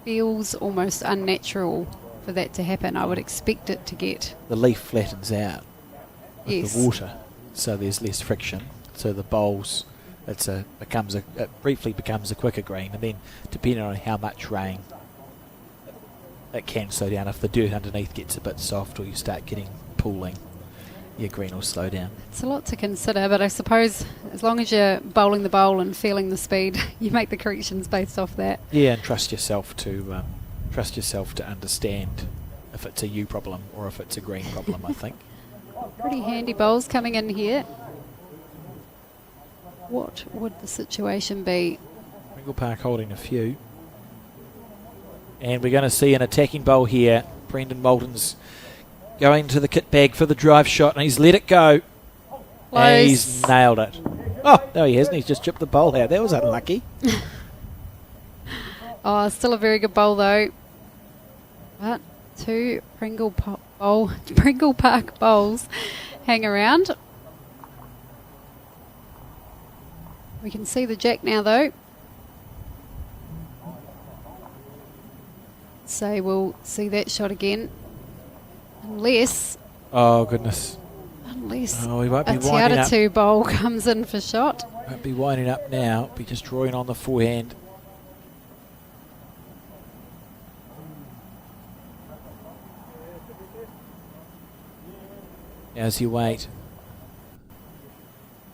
Speaker 2: feels almost unnatural for that to happen. I would expect it to get...
Speaker 1: The leaf flattens out with
Speaker 2: Yes.
Speaker 1: the water, so there's less friction. So the bowls, it briefly becomes a quicker green, and then depending on how much rain, it can slow down. If the dirt underneath gets a bit soft or you start getting pooling, your green will slow down.
Speaker 2: It's a lot to consider, but I suppose as long as you're bowling the bowl and feeling the speed, you make the corrections based off that.
Speaker 1: Yeah, and trust yourself to understand if it's a you problem or if it's a green problem, I think.
Speaker 2: Pretty handy bowls coming in here. What would the situation be?
Speaker 1: Pringle Park holding a few. And we're going to see an attacking bowl here. Brendan Moulton's going to the kit bag for the drive shot, and he's let it go.
Speaker 2: Close.
Speaker 1: And he's nailed it. Oh, no he hasn't. He's just chipped the bowl out. That was unlucky.
Speaker 2: Oh, still a very good bowl though. But two Pringle Park bowls hang around. We can see the jack now though. So we'll see that shot again. Unless
Speaker 1: Oh, goodness.
Speaker 2: Oh,
Speaker 1: he won't
Speaker 2: a
Speaker 1: be winding up.
Speaker 2: Tiatu bowl comes in for shot.
Speaker 1: Won't be winding up now. Be just drawing on the forehand. As you wait.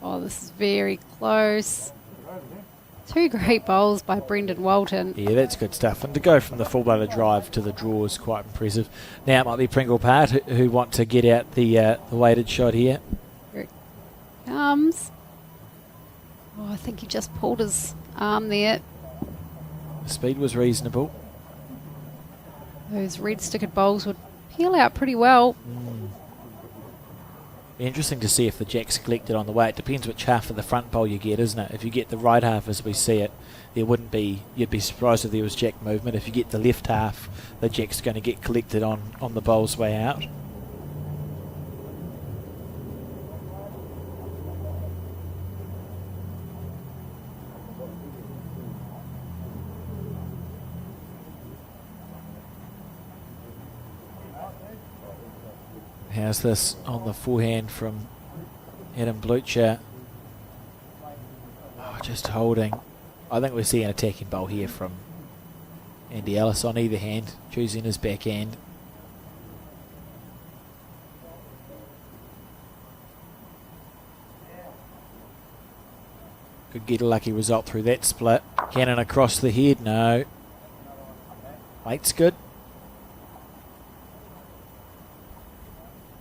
Speaker 2: Oh, this is very close. Two great bowls by Brendan Walton.
Speaker 1: Yeah, that's good stuff. And to go from the full-blooded drive to the draw is quite impressive. Now it might be Pringle Park who want to get out the weighted shot here.
Speaker 2: Here it comes. Oh, I think he just pulled his arm there.
Speaker 1: The speed was reasonable.
Speaker 2: Those red stickered bowls would peel out pretty well.
Speaker 1: Be interesting to see if the jack's collected on the way. It depends which half of the front bowl you get, isn't it? If you get the right half as we see it, you'd be surprised if there was jack movement. If you get the left half, the jack's going to get collected on the bowl's way out. How's this on the forehand from Adam Blucher? Oh, just holding. I think we're seeing an attacking bowl here from Andy Ellis on either hand, choosing his backhand. Could get a lucky result through that split. Cannon across the head, no. Weight's good.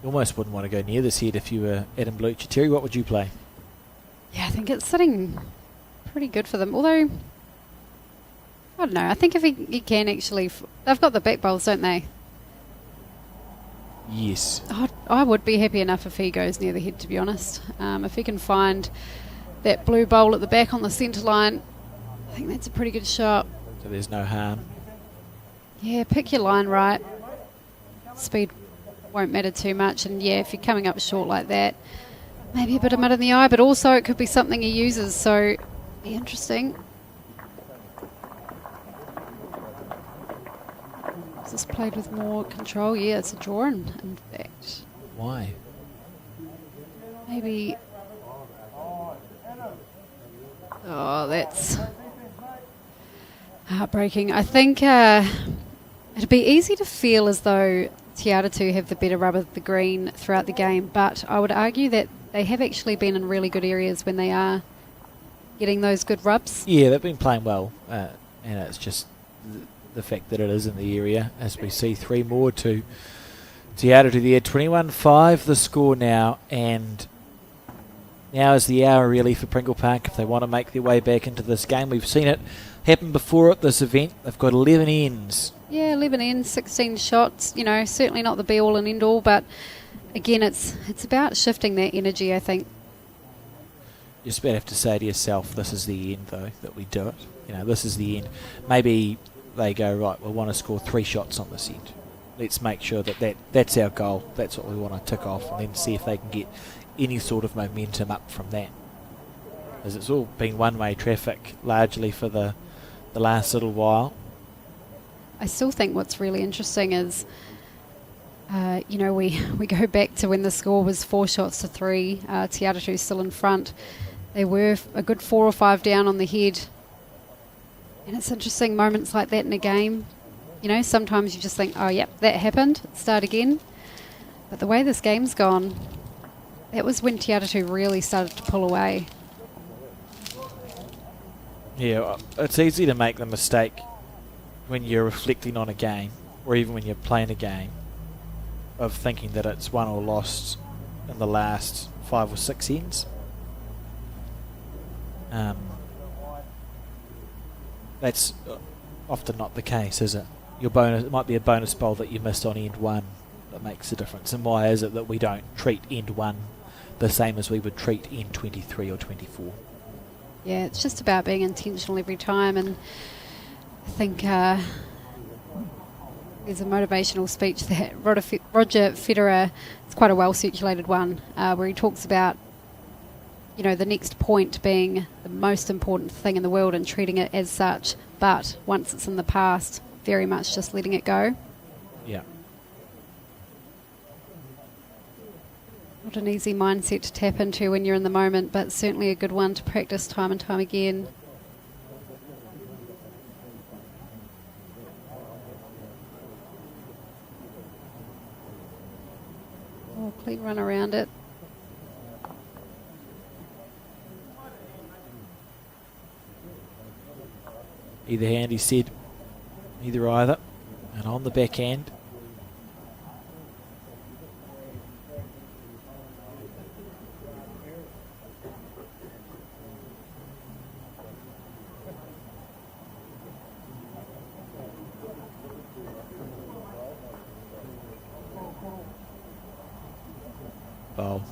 Speaker 1: You almost wouldn't want to go near this head if you were Adam Blucher. Terry, what would you play?
Speaker 2: Yeah, I think it's sitting pretty good for them. Although, I don't know. I think if he can actually... They've got the back bowls, don't they?
Speaker 1: Yes.
Speaker 2: I would be happy enough if he goes near the head, to be honest. If he can find that blue bowl at the back on the centre line, I think that's a pretty good shot.
Speaker 1: So there's no harm.
Speaker 2: Yeah, pick your line right. Speed won't matter too much, and yeah, if you're coming up short like that, maybe a bit of mud in the eye, but also it could be something he uses, so be interesting. Is this played with more control? Yeah, it's a draw in fact.
Speaker 1: Why?
Speaker 2: Maybe... Oh, that's heartbreaking. I think it'd be easy to feel as though Tiatu have the better rub of the green throughout the game, but I would argue that they have actually been in really good areas when they are getting those good rubs.
Speaker 1: Yeah, they've been playing well, and it's just the fact that it is in the area, as we see 3 more to Tiatu there, 21-5 the score now, and now is the hour really for Pringle Park if they want to make their way back into this game. We've seen it happen before at this event. They've got 11 ends. Yeah,
Speaker 2: 11 ends, 16 shots. You know, certainly not the be-all and end-all, but again, it's about shifting that energy, I think.
Speaker 1: You just about have to say to yourself, this is the end, though, that we do it. You know, this is the end. Maybe they go, right, we want to score 3 shots on this end. Let's make sure that's our goal. That's what we want to tick off, and then see if they can get any sort of momentum up from that. As it's all been one-way traffic, largely for the last little while.
Speaker 2: I still think what's really interesting is, you know, we go back to when the score was 4 shots to 3. Tiatu still in front. They were a good 4 or 5 down on the head. And it's interesting moments like that in a game. You know, sometimes you just think, oh, yep, that happened. Start again. But the way this game's gone, that was when Tiatu really started to pull away.
Speaker 1: Yeah, it's easy to make the mistake when you're reflecting on a game, or even when you're playing a game, of thinking that it's won or lost in the last 5 or 6 ends. That's often not the case, is it? It might be a bonus bowl that you missed on end 1 that makes a difference. And why is it that we don't treat end 1 the same as we would treat end 23 or 24?
Speaker 2: Yeah, it's just about being intentional every time, and I think there's a motivational speech that Roger Federer, it's quite a well-circulated one, where he talks about, you know, the next point being the most important thing in the world and treating it as such, but once it's in the past, very much just letting it go.
Speaker 1: Yeah.
Speaker 2: Not an easy mindset to tap into when you're in the moment, but certainly a good one to practice time and time again. Oh, clean run around it.
Speaker 1: Either hand, he said. Either. And on the backhand. Bowl.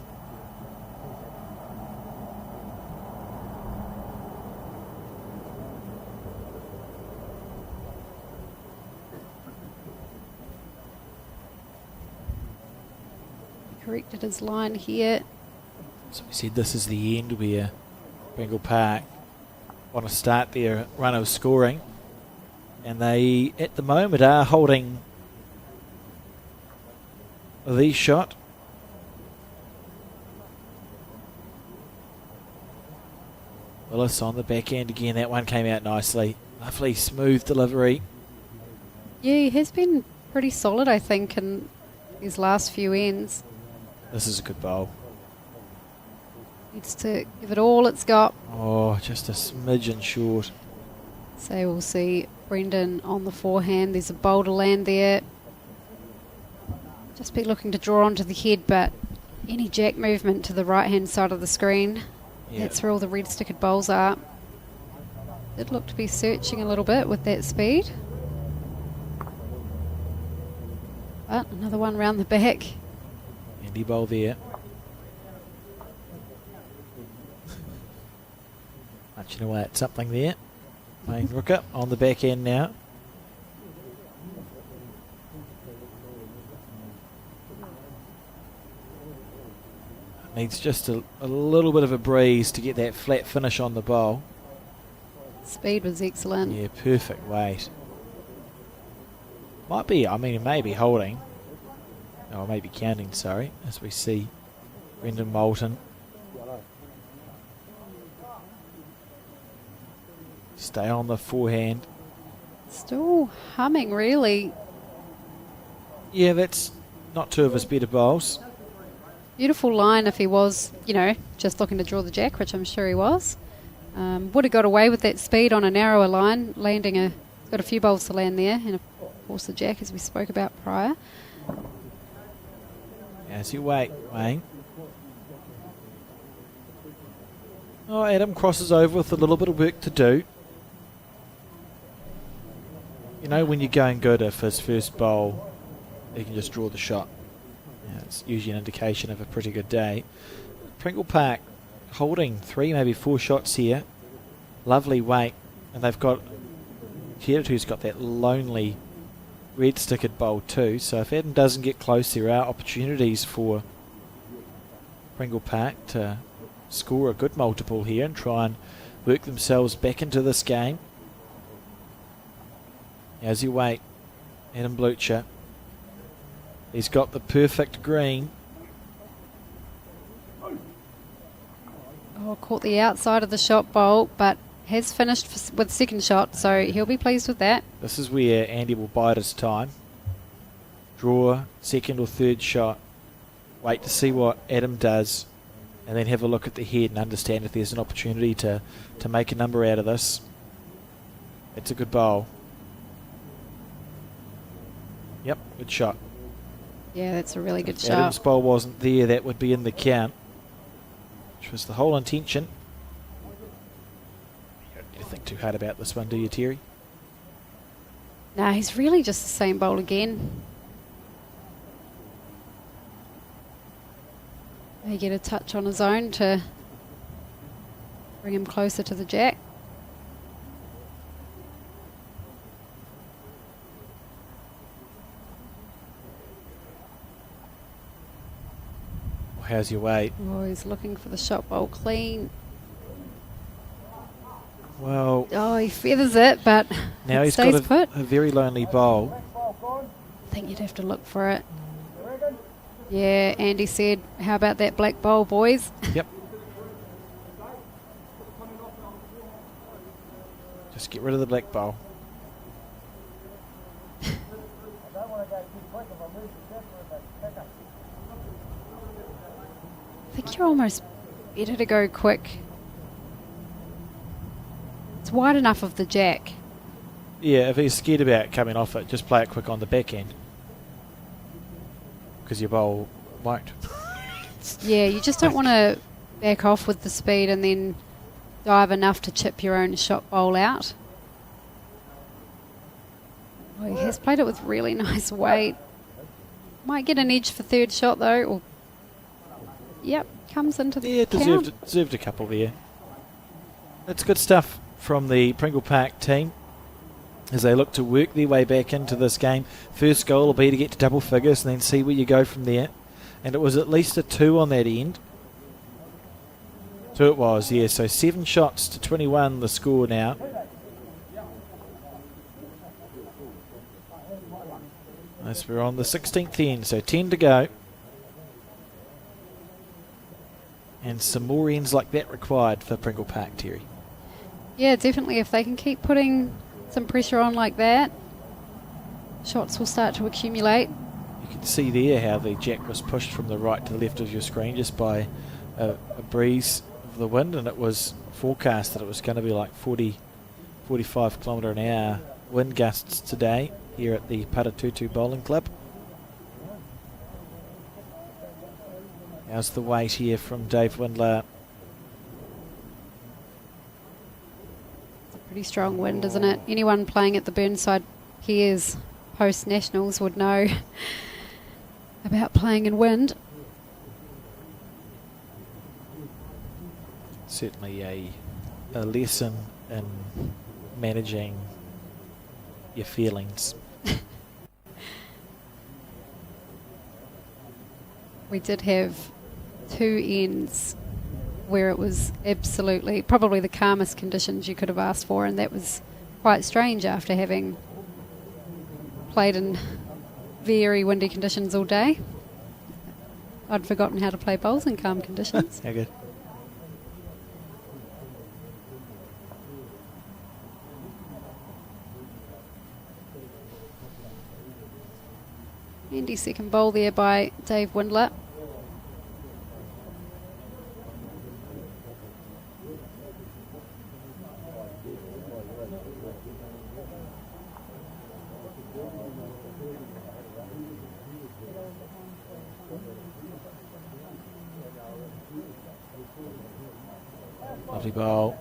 Speaker 2: Corrected his line here.
Speaker 1: So we said this is the end where Pringle Park want to start their run of scoring, and they at the moment are holding the shot. Willis on the back end again. That one came out nicely. Lovely smooth delivery.
Speaker 2: Yeah, he has been pretty solid, I think, in his last few ends.
Speaker 1: This is a good bowl.
Speaker 2: Needs to give it all it's got.
Speaker 1: Oh, just a smidgen short.
Speaker 2: So we'll see Brendan on the forehand. There's a bowl to land there. Just be looking to draw onto the head, but any jack movement to the right-hand side of the screen, that's where all the red stickered bowls are. It looked to be searching a little bit with that speed. But another one round the back.
Speaker 1: Andy bowl there. Punching away at something there. Playing Rooker on the back end now. Needs just a little bit of a breeze to get that flat finish on the bowl.
Speaker 2: Speed was excellent.
Speaker 1: Yeah, perfect weight. Might be, I mean, it may be holding. Or maybe counting, sorry, as we see Brendan Moulton. Stay on the forehand.
Speaker 2: Still humming, really.
Speaker 1: Yeah, that's not two of his better bowls.
Speaker 2: Beautiful line if he was, you know, just looking to draw the jack, which I'm sure he was. Would have got away with that speed on a narrower line, got a few bowls to land there, and of course the jack, as we spoke about prior.
Speaker 1: As you wait, Wayne. Oh, Adam crosses over with a little bit of work to do. You know when you're going good, if his first bowl, he can just draw the shot. Yeah, it's usually an indication of a pretty good day. Pringle Park holding 3, maybe 4 shots here. Lovely weight. And they've got Tiatu's got that lonely red stickered bowl too. So if Adam doesn't get close, there are opportunities for Pringle Park to score a good multiple here and try and work themselves back into this game. As you wait, Adam Blucher. He's got the perfect green.
Speaker 2: Oh, caught the outside of the shot bowl, but has finished with second shot, so he'll be pleased with that.
Speaker 1: This is where Andy will bide his time. Draw second or third shot. Wait to see what Adam does, and then have a look at the head and understand if there's an opportunity to make a number out of this. It's a good bowl. Yep, good shot.
Speaker 2: Yeah, that's a really good shot.
Speaker 1: Adam's bowl wasn't there, that would be in the count, which was the whole intention. You don't need to think too hard about this one, do you, Terry?
Speaker 2: No, he's really just the same bowl again. May get a touch on his own to bring him closer to the jack.
Speaker 1: How's your weight?
Speaker 2: Oh, he's looking for the shot bowl clean.
Speaker 1: Well,
Speaker 2: Oh, he feathers it, but
Speaker 1: now
Speaker 2: it
Speaker 1: he's
Speaker 2: stays
Speaker 1: got
Speaker 2: put.
Speaker 1: a very lonely bowl.
Speaker 2: I think you'd have to look for it. Yeah, Andy said, how about that black bowl, boys?
Speaker 1: Yep. Just get rid of the black bowl.
Speaker 2: I think you're almost better to go quick. It's wide enough of the jack.
Speaker 1: Yeah, if he's scared about coming off it, just play it quick on the back end. Because your bowl won't.
Speaker 2: Yeah, you just don't want to back off with the speed and then dive enough to chip your own shot bowl out. Oh, he has played it with really nice weight. Might get an edge for third shot though. Or yep, comes into the
Speaker 1: Yeah,
Speaker 2: count.
Speaker 1: deserved a couple there. That's good stuff from the Pringle Park team as they look to work their way back into this game. First goal will be to get to double figures and then see where you go from there. And it was at least a 2 on that end. 2 it was, yeah. So 7 shots to 21 the score now. As we're on the 16th end, so 10 to go. And some more ends like that required for Pringle Park, Terry.
Speaker 2: Yeah, definitely. If they can keep putting some pressure on like that, shots will start to accumulate.
Speaker 1: You can see there how the jack was pushed from the right to the left of your screen just by a breeze of the wind, and it was forecast that it was going to be like 40, 45 kilometre an hour wind gusts today here at the Paratutu Bowling Club. How's the weight here from Dave Windler?
Speaker 2: It's a pretty strong wind, isn't it? Anyone playing at the Burnside Piers post-nationals would know about playing in wind.
Speaker 1: Certainly a lesson in managing your feelings.
Speaker 2: We did have 2 ends where it was absolutely, probably the calmest conditions you could have asked for, and that was quite strange after having played in very windy conditions all day. I'd forgotten how to play bowls in calm conditions.
Speaker 1: How good.
Speaker 2: Andy second bowl there by Dave Windler.
Speaker 1: Lovely bowl.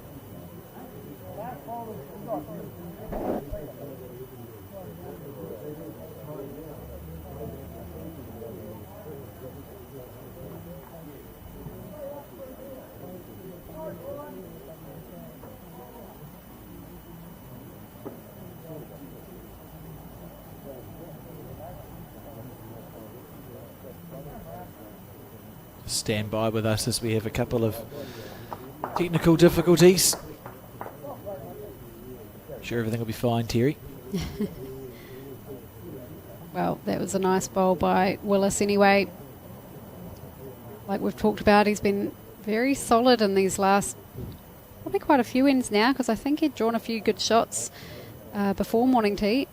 Speaker 1: Stand by with us as we have a couple of technical difficulties. Sure everything will be fine, Terry.
Speaker 2: Well, that was a nice bowl by Willis anyway. Like we've talked about, he's been very solid in these last, probably quite a few ends now, because I think he'd drawn a few good shots before morning tea.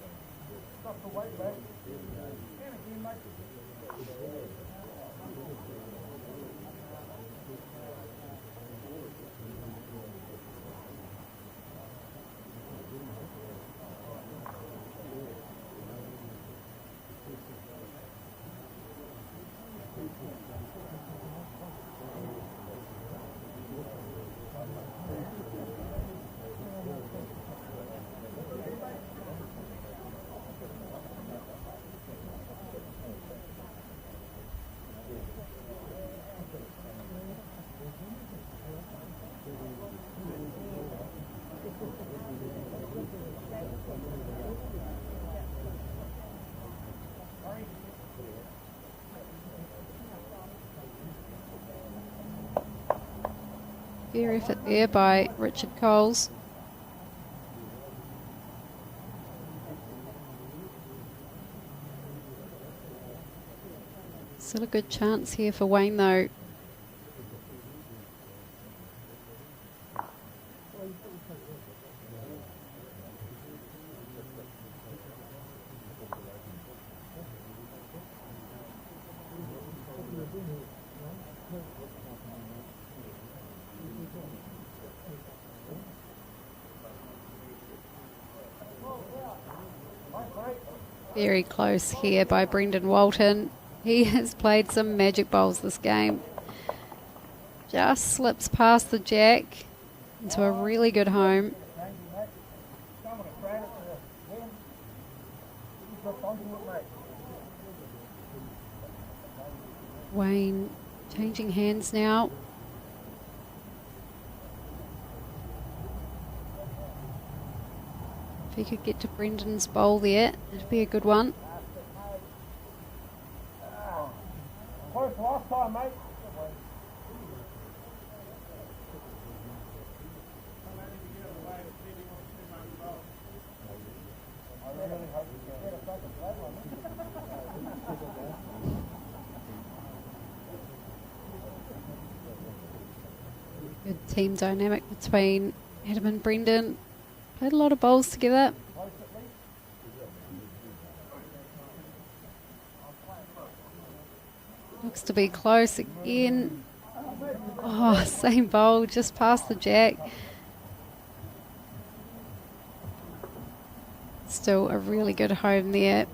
Speaker 2: Fair effort there by Richard Coles. Still a good chance here for Wayne though. Very close here by Brendan Walton. He has played some magic bowls this game. Just slips past the jack into a really good home. Wayne changing hands now. If he could get to Brendan's bowl there, it'd be a good one. Good team dynamic between Adam and Brendan. Played a lot of bowls together. Looks to be close again. Oh, same bowl, just past the jack. Still a really good home there.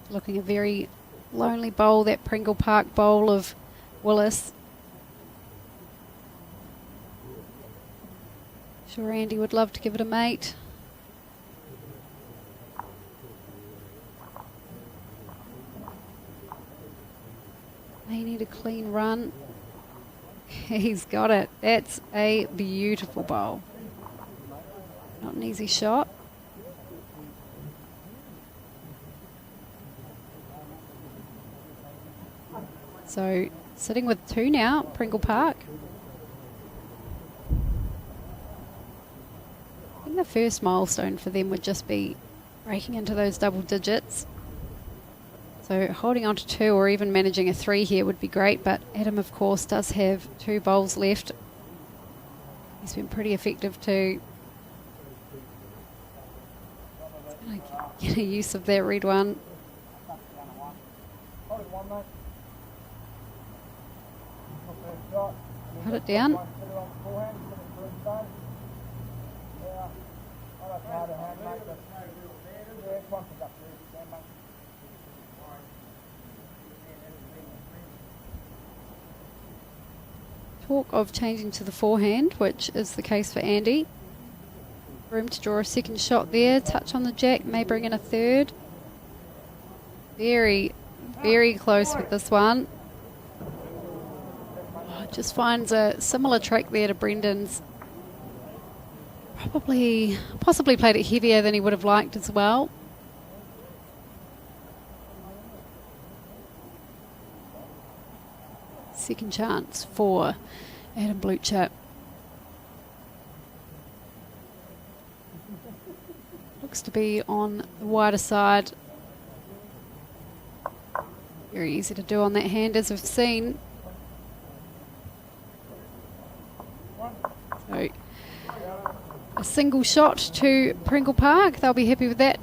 Speaker 2: Looking a very lonely bowl, that Pringle Park bowl of Willis. Sure Andy would love to give it a mate. May need a clean run. He's got it. That's a beautiful bowl. Not an easy shot. So sitting with two now, Pringle Park. I think the first milestone for them would just be breaking into those double digits. So holding on to two or even managing a three here would be great, but Adam, of course, does have two bowls left. He's been pretty effective too. He's going to get a use of that red one. Put it down. Talk of changing to the forehand, which is the case for Andy. Room to draw a second shot there. Touch on the jack, may bring in a third. Very, very close with this one. Oh, just finds a similar track there to Brendan's. Possibly played it heavier than he would have liked as well. Second chance for Adam Blucher. Looks to be on the wider side. Very easy to do on that hand, as we've seen. So, a single shot to Pringle Park. They'll be happy with that.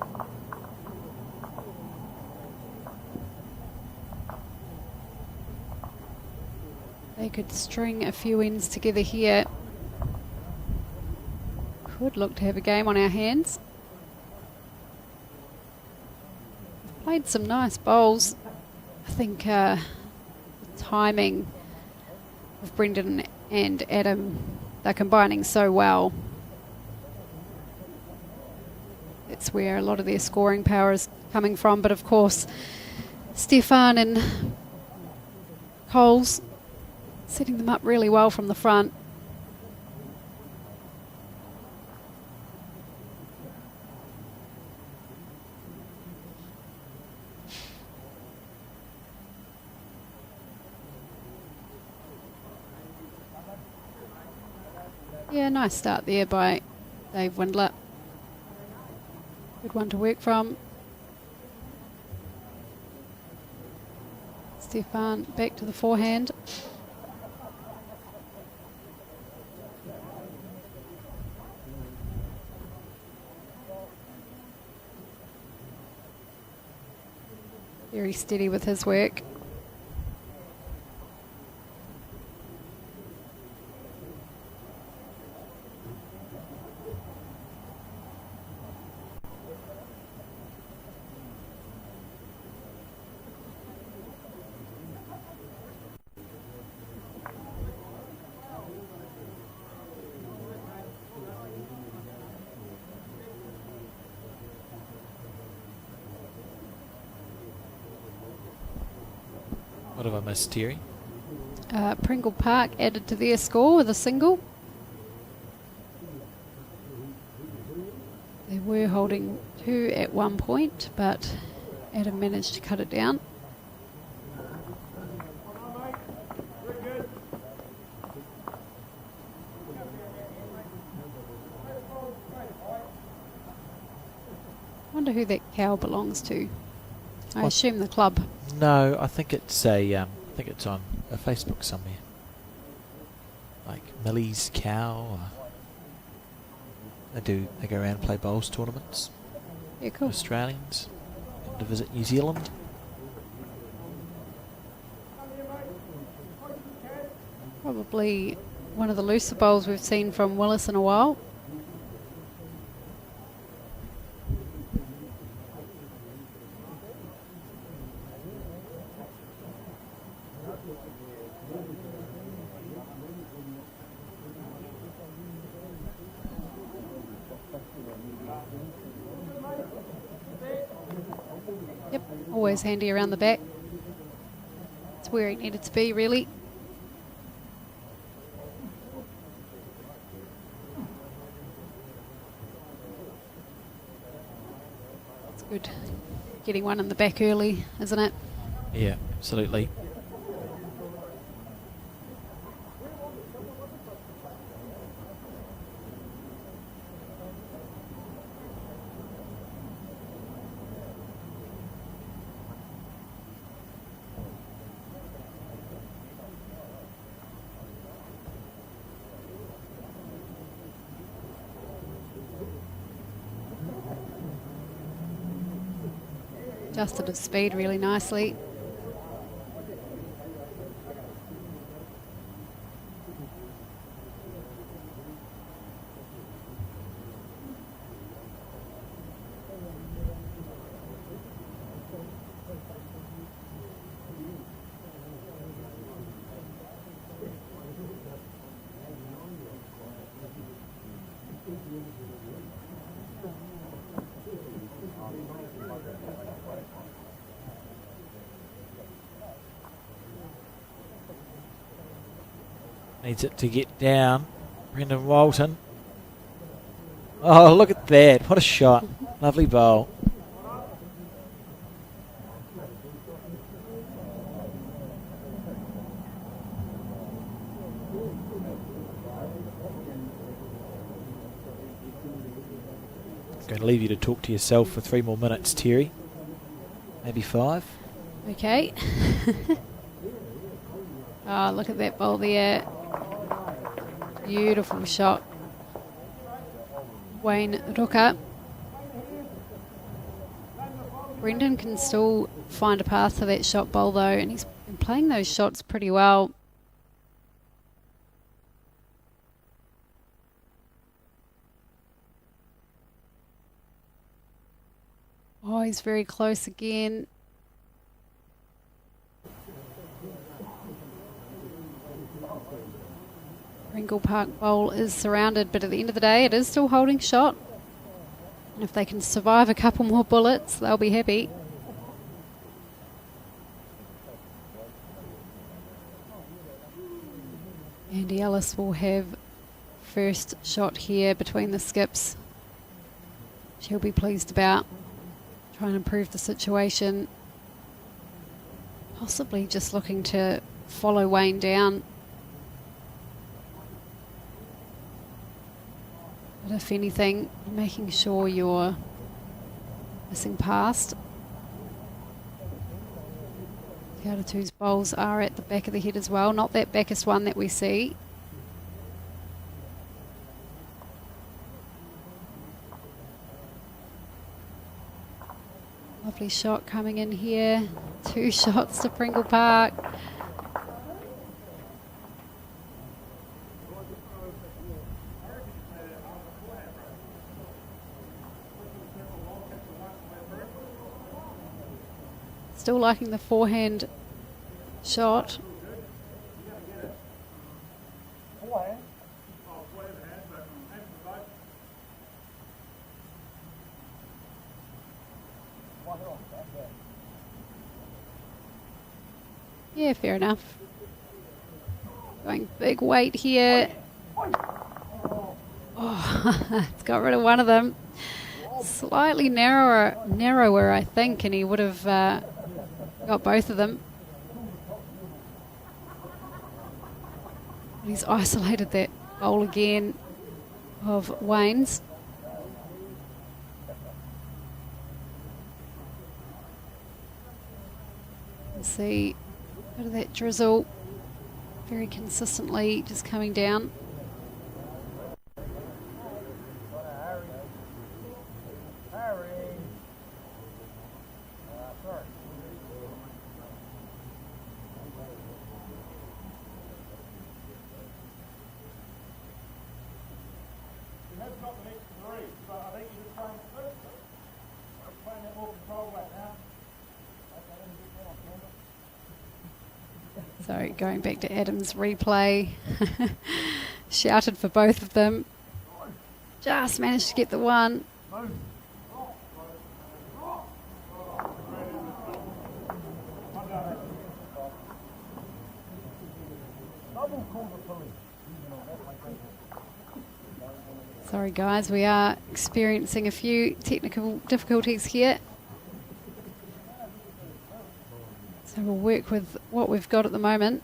Speaker 2: They could string a few ends together here. Could look to have a game on our hands. Played some nice bowls. I think the timing of Brendan and Adam, they're combining so well. That's where a lot of their scoring power is coming from. But of course, Stefan and Coles setting them up really well from the front. Yeah, nice start there by Dave Windler. Good one to work from. Stefan back to the forehand. Very steady with his work.
Speaker 1: What have I missed, Terry?
Speaker 2: Pringle Park added to their score with a single. They were holding 2 at one point, but Adam managed to cut it down. Wonder who that cow belongs to. I assume the club.
Speaker 1: No, I think it's I think it's on a Facebook somewhere. Like Millie's Cow. They go around and play bowls tournaments.
Speaker 2: Yeah, cool.
Speaker 1: Australians come to visit New Zealand.
Speaker 2: Probably one of the looser bowls we've seen from Willis in a while. Yep, always handy around the back. It's where he needed to be, really. It's good getting one in the back early, isn't it?
Speaker 1: Yeah, absolutely.
Speaker 2: Adjusted his speed really nicely.
Speaker 1: Needs it to get down. Brendan Walton. Oh, look at that. What a shot. Lovely bowl. I'm going to leave you to talk to yourself for 3 more minutes, Terry. Maybe 5.
Speaker 2: Okay. Oh, look at that bowl there. Beautiful shot. Wayne Ruka. Brendan can still find a path to that shot bowl though, and he's been playing those shots pretty well. Oh, he's very close again. Pringle Park Bowl is surrounded, but at the end of the day, it is still holding shot. And if they can survive a couple more bullets, they'll be happy. Andy Ellis will have first shot here between the skips. She'll be pleased about. Try and improve the situation. Possibly just looking to follow Wayne down. But if anything, making sure you're missing past. Tiatu's bowls are at the back of the head as well, not that backest one that we see. Lovely shot coming in here. 2 shots to Pringle Park. Still liking the forehand shot. Yeah, fair enough. Going big weight here. Oh, it's got rid of one of them. Slightly narrower, I think, and he would have got both of them. He's isolated that bowl again of Wayne's. You see a bit of that drizzle very consistently just coming down. So going back to Adam's replay, shouted for both of them. Just managed to get the one. Sorry guys, we are experiencing a few technical difficulties here. So we'll work with what we've got at the moment.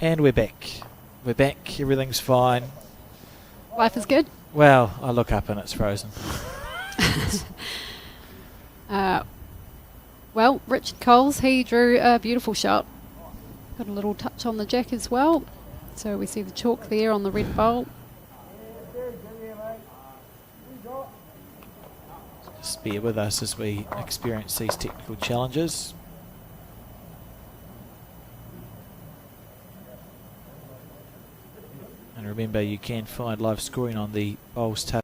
Speaker 1: And we're back. We're back. Everything's fine.
Speaker 2: Life is good.
Speaker 1: Well, I look up and it's frozen.
Speaker 2: Well, Richard Coles, he drew a beautiful shot. Got a little touch on the jack as well. So we see the chalk there on the red bowl.
Speaker 1: Just bear with us as we experience these technical challenges. And remember, you can find live scoring on the Bowls Tail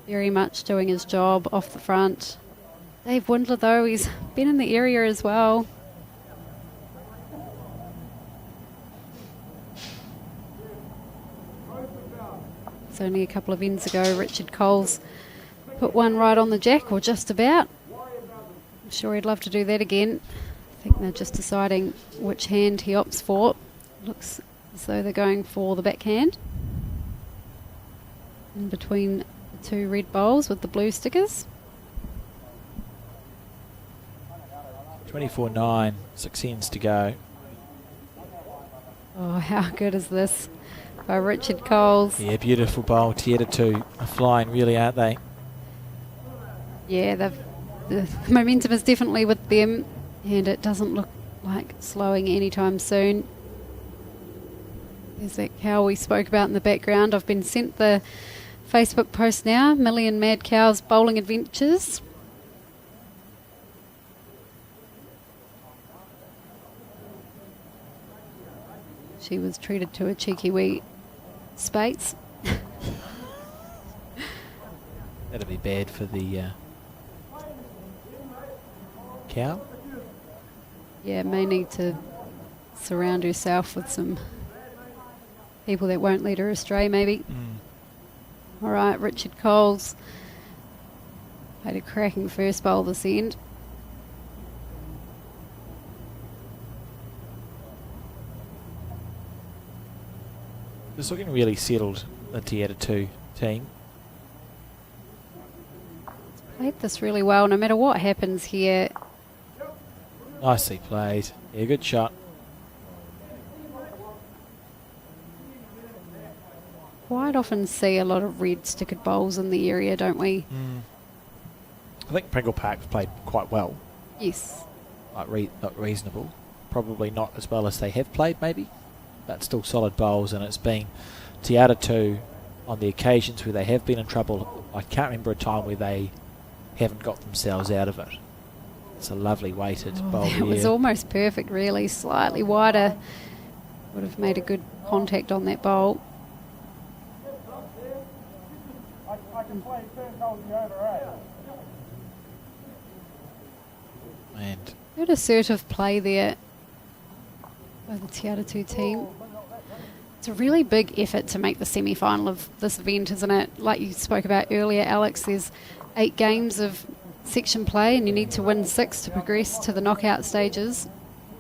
Speaker 2: very much doing his job off the front. Dave Windler, though, he's been in the area as well. It's only a couple of ends ago, Richard Coles put one right on the jack, or just about. I'm sure he'd love to do that again. I think they're just deciding which hand he opts for. Looks as though they're going for the backhand. In between the two red bowls with the blue stickers.
Speaker 1: 24-9, 6 ends to go.
Speaker 2: Oh, how good is this by Richard Coles?
Speaker 1: Yeah, beautiful bowl. Tiatu are flying, really, aren't they?
Speaker 2: Yeah, the momentum is definitely with them, and it doesn't look like slowing anytime soon. There's that cow we spoke about in the background. I've been sent the Facebook post now, Million Mad Cows Bowling Adventures. She was treated to a cheeky wee Spates.
Speaker 1: That'll be bad for the cow.
Speaker 2: Yeah, may need to surround herself with some people that won't lead her astray, maybe. All right, Richard Coles played a cracking first bowl this end.
Speaker 1: Just looking really settled, the Tiatu team.
Speaker 2: Played this really well, no matter what happens here.
Speaker 1: Nicely played. Yeah, good shot.
Speaker 2: Quite often see a lot of red stickered bowls in the area, don't we?
Speaker 1: I think Pringle Park's played quite well.
Speaker 2: Yes.
Speaker 1: Like not reasonable. Probably not as well as they have played, maybe. But still solid bowls, and it's been Tiatu on the occasions where they have been in trouble. I can't remember a time where they haven't got themselves out of it. It's a lovely weighted bowl here.
Speaker 2: It was almost perfect, really. Slightly wider. Would have made a good contact on that bowl.
Speaker 1: And
Speaker 2: Good assertive play there by the Tiatu team. It's a really big effort to make the semi-final of this event, isn't it? Like you spoke about earlier, Alex, there's 8 games of section play and you need to win 6 to progress to the knockout stages.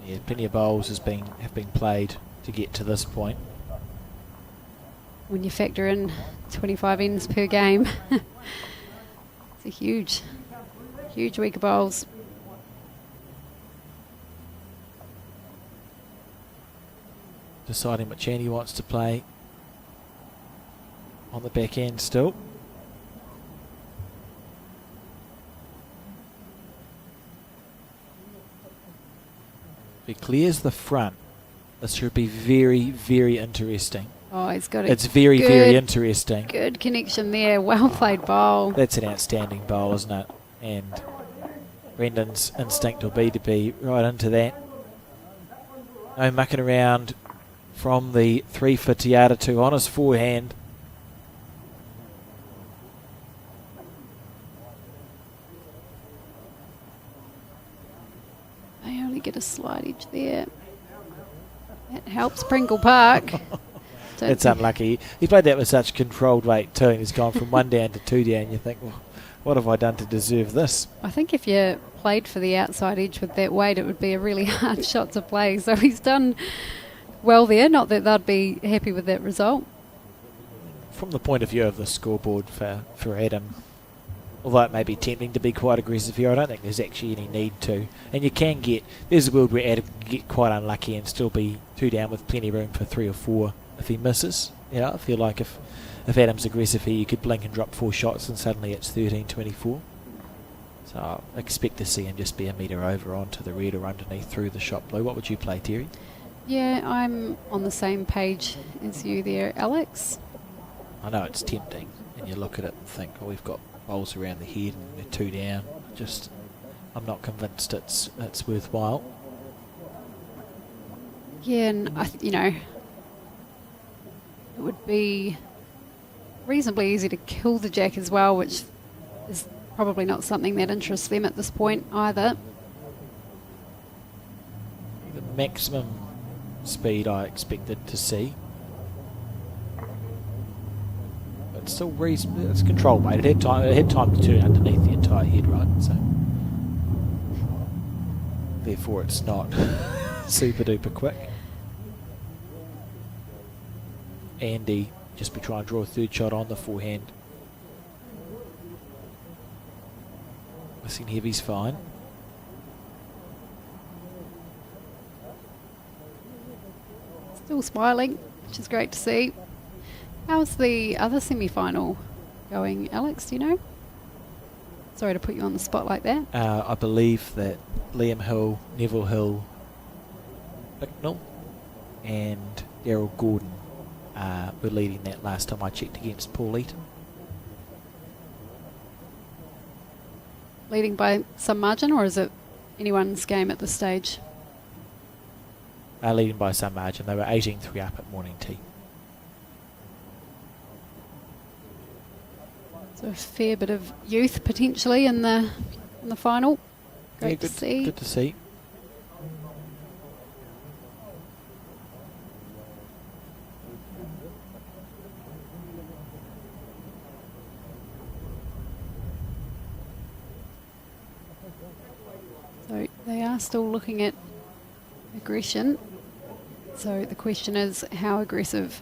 Speaker 1: yeah, plenty of bowls have been played to get to this point.
Speaker 2: When you factor in 25 ends per game, it's a huge week of bowls.
Speaker 1: Deciding which hand he wants to play on the back end still. If he clears the front, this should be very, very interesting.
Speaker 2: Oh, he's got
Speaker 1: It's very, very interesting.
Speaker 2: Good connection there. Well played bowl.
Speaker 1: That's an outstanding bowl, isn't it? And Brendan's instinct will be to be right into that. No mucking around from the 3 for Tiatu on his forehand.
Speaker 2: They only get a slight edge there. That helps Pringle Park.
Speaker 1: It's unlucky. He played that with such controlled weight too, and he's gone from 1 down to 2 down. You think, well, what have I done to deserve this?
Speaker 2: I think if you played for the outside edge with that weight, it would be a really hard shot to play. So he's done well there. Not that they'd be happy with that result.
Speaker 1: From the point of view of the scoreboard for Adam, although it may be tempting to be quite aggressive here, I don't think there's actually any need to. And you can there's a world where Adam can get quite unlucky and still be 2 down with plenty of room for 3 or 4 if he misses. You know, I feel like if Adam's aggressive here, you could blink and drop 4 shots and suddenly it's 13-24. So I expect to see him just be a metre over onto the red or underneath through the shot blue. What would you play, Terry?
Speaker 2: Yeah, I'm on the same page as you there, Alex.
Speaker 1: I know it's tempting, and you look at it and think, oh, we've got bowls around the head and we're 2 down. I'm not convinced it's worthwhile.
Speaker 2: Yeah, and it would be reasonably easy to kill the jack as well, which is probably not something that interests them at this point either.
Speaker 1: The maximum speed I expected to see. But still reasonable. It's control weight. It had time to turn underneath the entire head, right? So therefore it's not super duper quick. Andy just be trying to draw a third shot on the forehand. Missing heavy's fine.
Speaker 2: Still smiling, which is great to see. How's the other semi-final going, Alex? Do you know? Sorry to put you on the spot like that.
Speaker 1: I believe that Liam Hill, Neville Hill, Bicknell and Daryl Gordon were leading that last time I checked against Paul Eaton.
Speaker 2: Leading by some margin, or is it anyone's game at this stage?
Speaker 1: Leading by some margin. They were 18-3 up at morning tea.
Speaker 2: So a fair bit of youth potentially in the final. Great to see.
Speaker 1: Good to see.
Speaker 2: So they are still looking at aggression. So the question is, how aggressive?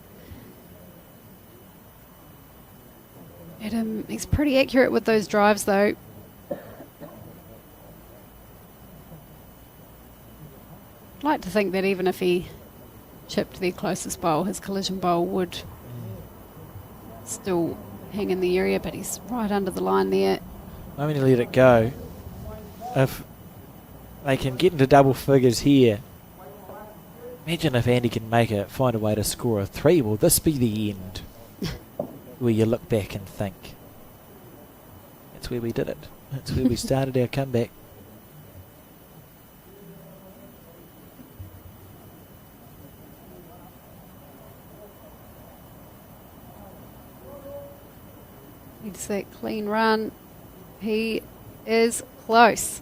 Speaker 2: Adam, he's pretty accurate with those drives though. I'd like to think that even if he chipped their closest bowl, his collision bowl would still hang in the area, but he's right under the line there.
Speaker 1: I'm going to let it go. If they can get into double figures here, imagine if Andy can find a way to score a 3. Will this be the end? Where you look back and think, that's where we did it. That's where we started our comeback.
Speaker 2: Needs that clean run. He is close.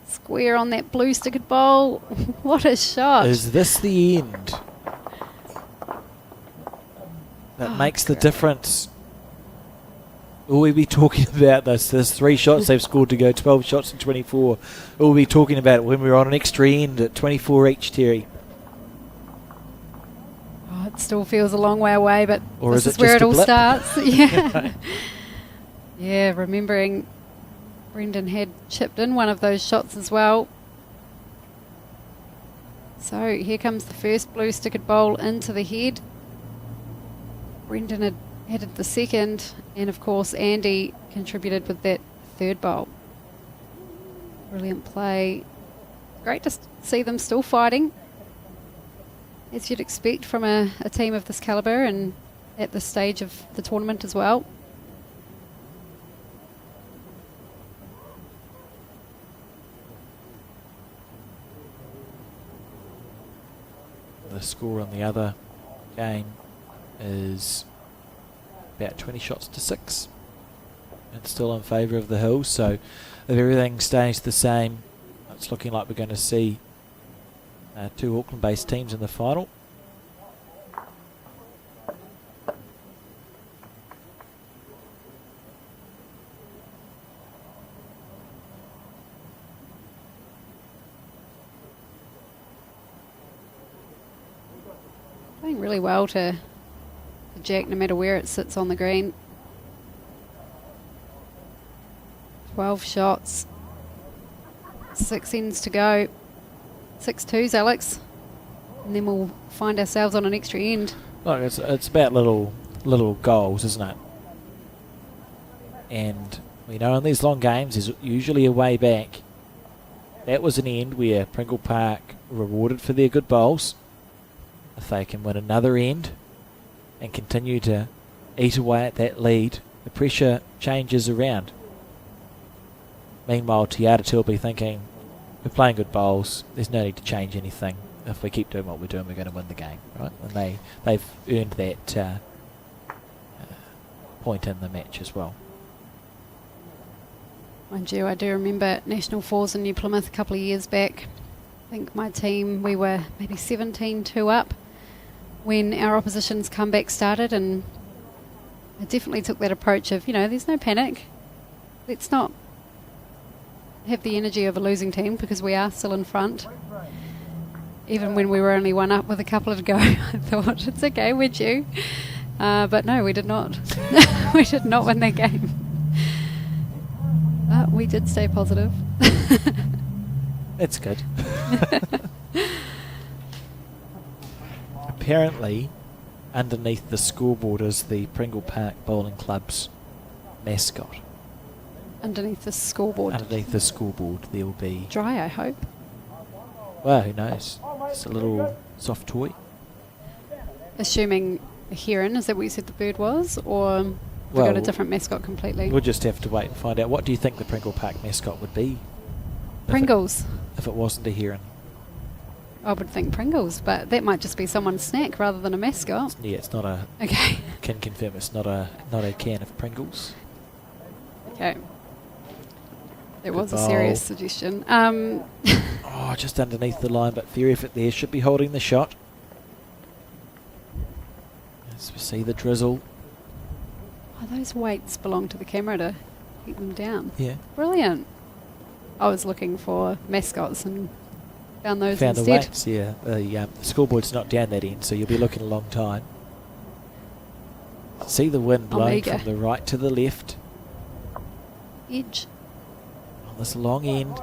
Speaker 2: Square on that blue stickered bowl. What a shot.
Speaker 1: Is this the end? That makes the difference. Will we be talking about this? There's 3 shots they've scored to go, 12 shots in 24. Will we be talking about it when we're on an extra end at 24 each, Terry?
Speaker 2: Oh, it still feels a long way away, but
Speaker 1: or
Speaker 2: this is
Speaker 1: it
Speaker 2: where
Speaker 1: just
Speaker 2: it all
Speaker 1: blip?
Speaker 2: starts. Yeah. Yeah, remembering Brendan had chipped in one of those shots as well. So here comes the first blue stickered bowl into the head. Brendan had headed the second, and of course Andy contributed with that third bowl. Brilliant play. Great to see them still fighting, as you'd expect from a team of this calibre and at this stage of the tournament as well.
Speaker 1: The score on the other game is about 20 shots to 6. It's still in favour of the Hills, so if everything stays the same, it's looking like we're going to see 2 Auckland-based teams in the final.
Speaker 2: Playing really well to jack no matter where it sits on the green. 12 shots, 6 ends to go, 6 twos, Alex, and then we'll find ourselves on an extra end.
Speaker 1: Look, it's about little goals, isn't it? And we know in these long games there's usually a way back. That was an end where Pringle Park rewarded for their good bowls. If they can win another end and continue to eat away at that lead, the pressure changes around. Meanwhile, Tiatu will be thinking, we're playing good bowls, there's no need to change anything. If we keep doing what we're doing, we're going to win the game, right? And they've earned that point in the match as well.
Speaker 2: Mind you, I do remember National Fours in New Plymouth a couple of years back. I think my team, we were maybe 17-2 up when our opposition's comeback started, and I definitely took that approach of, there's no panic. Let's not have the energy of a losing team because we are still in front. Even when we were only one up with a couple to go, I thought, it's okay, we're due. But no, we did not. We did not win that game. But we did stay positive.
Speaker 1: That's good. Apparently, underneath the scoreboard is the Pringle Park Bowling Club's mascot.
Speaker 2: Underneath the scoreboard?
Speaker 1: Underneath the scoreboard there will be...
Speaker 2: Dry, I hope.
Speaker 1: Well, who knows? It's a little soft toy.
Speaker 2: Assuming a heron, is that what you said the bird was? Or have we got a different mascot completely?
Speaker 1: We'll just have to wait and find out. What do you think the Pringle Park mascot would be?
Speaker 2: Pringles.
Speaker 1: If it wasn't a heron.
Speaker 2: I would think Pringles, but that might just be someone's snack rather than a mascot.
Speaker 1: Yeah, it's not a...
Speaker 2: Okay.
Speaker 1: Can confirm it's not a can of Pringles.
Speaker 2: Okay. That
Speaker 1: Good
Speaker 2: was
Speaker 1: bowl.
Speaker 2: a serious suggestion.
Speaker 1: Oh, just underneath the line, but fair effort there. Should be holding the shot. As we see the drizzle.
Speaker 2: Oh, those weights belong to the camera to keep them down.
Speaker 1: Yeah.
Speaker 2: Brilliant. I was looking for mascots and found those
Speaker 1: Found
Speaker 2: instead.
Speaker 1: the weights, yeah. The scoreboard's not down that end, so you'll be looking a long time. See the wind blowing from the right to the left.
Speaker 2: Edge.
Speaker 1: On this long end.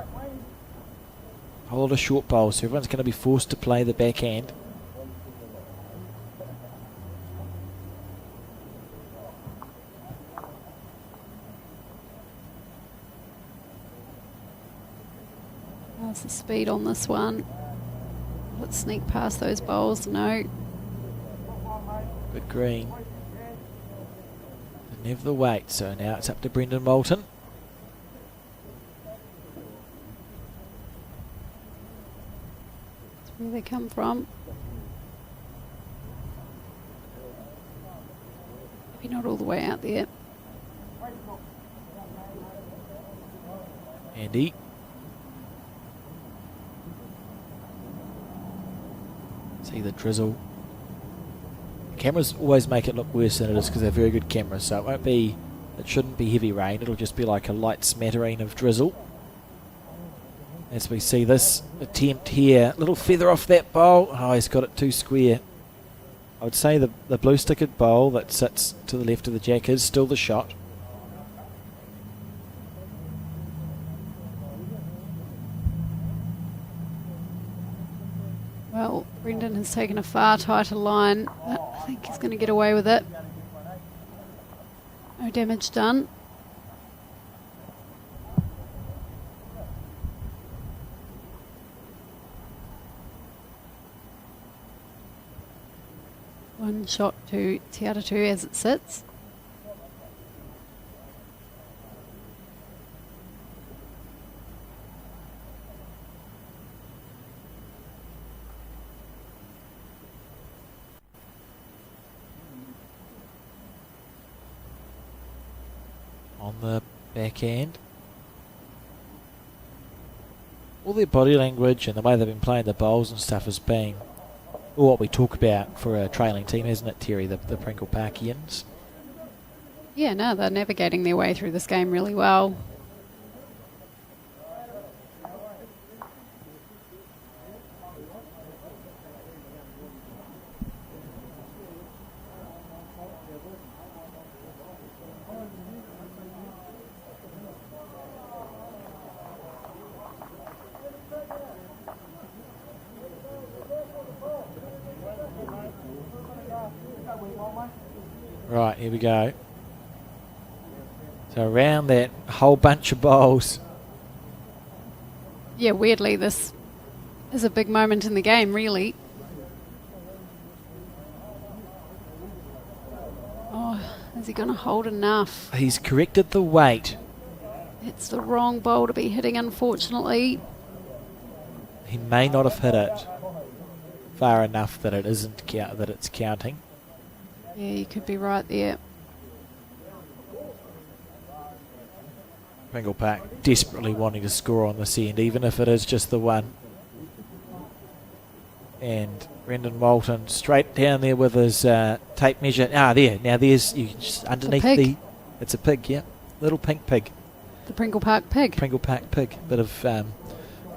Speaker 1: Hold a short bowl, so everyone's going to be forced to play the backhand.
Speaker 2: How's the speed on this one? Let's sneak past those bowls. No.
Speaker 1: Good green. Didn't have the weight, so now it's up to Brendan Moulton.
Speaker 2: That's where they come from. Maybe not all the way out there.
Speaker 1: Andy. See the drizzle. Cameras always make it look worse than it is because they're very good cameras, so it shouldn't be heavy rain, it'll just be like a light smattering of drizzle. As we see this attempt here, little feather off that bowl. Oh, he's got it too square. I would say the blue stickered bowl that sits to the left of the jack is still the shot.
Speaker 2: Well, Brendan has taken a far tighter line, but I think he's going to get away with it. No damage done. One shot to Tiatu as it sits.
Speaker 1: On the backhand. All their body language and the way they've been playing the bowls and stuff has been what we talk about for a trailing team, hasn't it, Terry, the Pringle Parkians?
Speaker 2: Yeah, no, they're navigating their way through this game really well.
Speaker 1: Right, here we go. So around that whole bunch of bowls.
Speaker 2: Yeah, weirdly, this is a big moment in the game, really. Oh, is he going to hold enough?
Speaker 1: He's corrected the weight.
Speaker 2: It's the wrong bowl to be hitting, unfortunately.
Speaker 1: He may not have hit it far enough that it isn't that it's counting.
Speaker 2: Yeah, you could be right there.
Speaker 1: Pringle Park desperately wanting to score on this end, even if it is just the one. And Brendan Walton straight down there with his tape measure. There. Now there's just underneath the. It's a pig, yeah. Little pink pig.
Speaker 2: The Pringle Park pig.
Speaker 1: Pringle Park pig. Bit of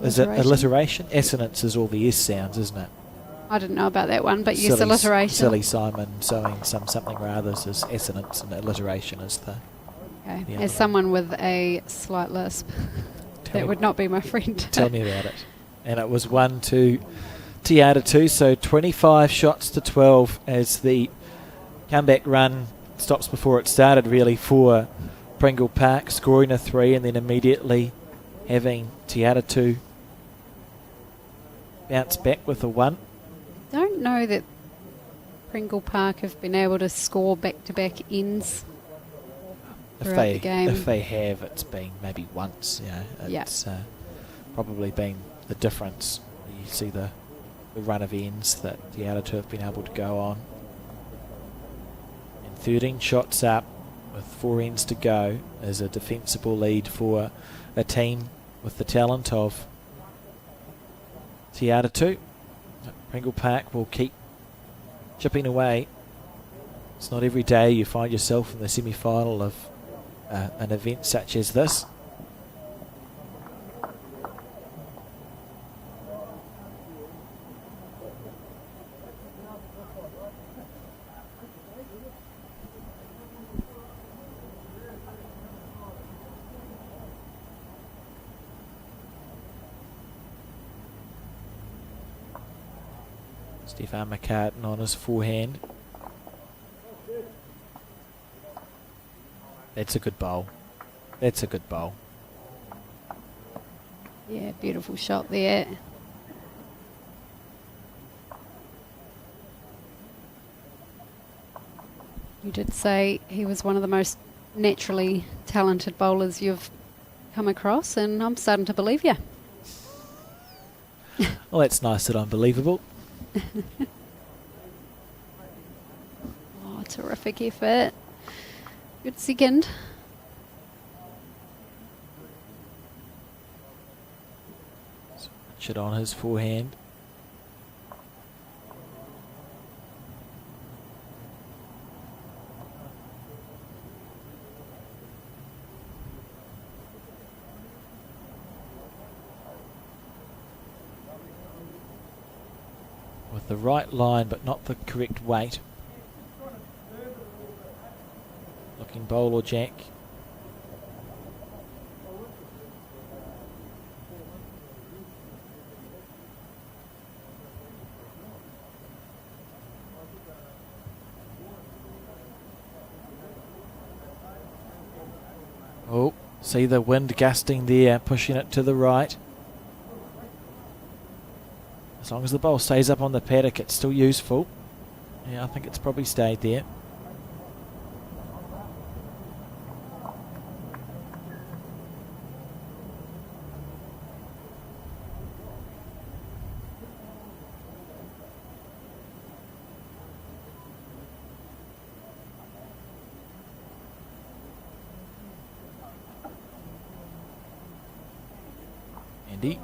Speaker 1: is it alliteration? Assonance is all the S sounds, isn't it?
Speaker 2: I didn't know about that one, but yes, alliteration.
Speaker 1: Silly Simon sewing something or others is assonance, and alliteration is the.
Speaker 2: Okay. As someone with a slight lisp, that would not be my friend.
Speaker 1: Tell me about it. And it was 1-2 Tiatu, so 25 shots to 12 as the comeback run stops before it started, really, for Pringle Park, scoring a 3 and then immediately having Tiatu bounce back with a 1.
Speaker 2: Don't know that Pringle Park have been able to score back-to-back ends throughout the game.
Speaker 1: If they have, it's been maybe once. It's probably been the difference. You see the run of ends that the other two have been able to go on. And 13 shots up with 4 ends to go is a defensible lead for a team with the talent of Tiatu. Pringle Park will keep chipping away. It's not every day you find yourself in the semi-final of an event such as this. Stefan McCartan on his forehand. That's a good bowl. That's a good bowl.
Speaker 2: Yeah, beautiful shot there. You did say he was one of the most naturally talented bowlers you've come across, and I'm starting to believe you.
Speaker 1: Well, that's nice that I'm believable.
Speaker 2: Oh, terrific effort. Good second.
Speaker 1: Richard on his forehand. With the right line but not the correct weight. Looking bowl or jack. Oh, see the wind gusting there, pushing it to the right. As long as the bowl stays up on the paddock, it's still useful. Yeah, I think it's probably stayed there. Andy.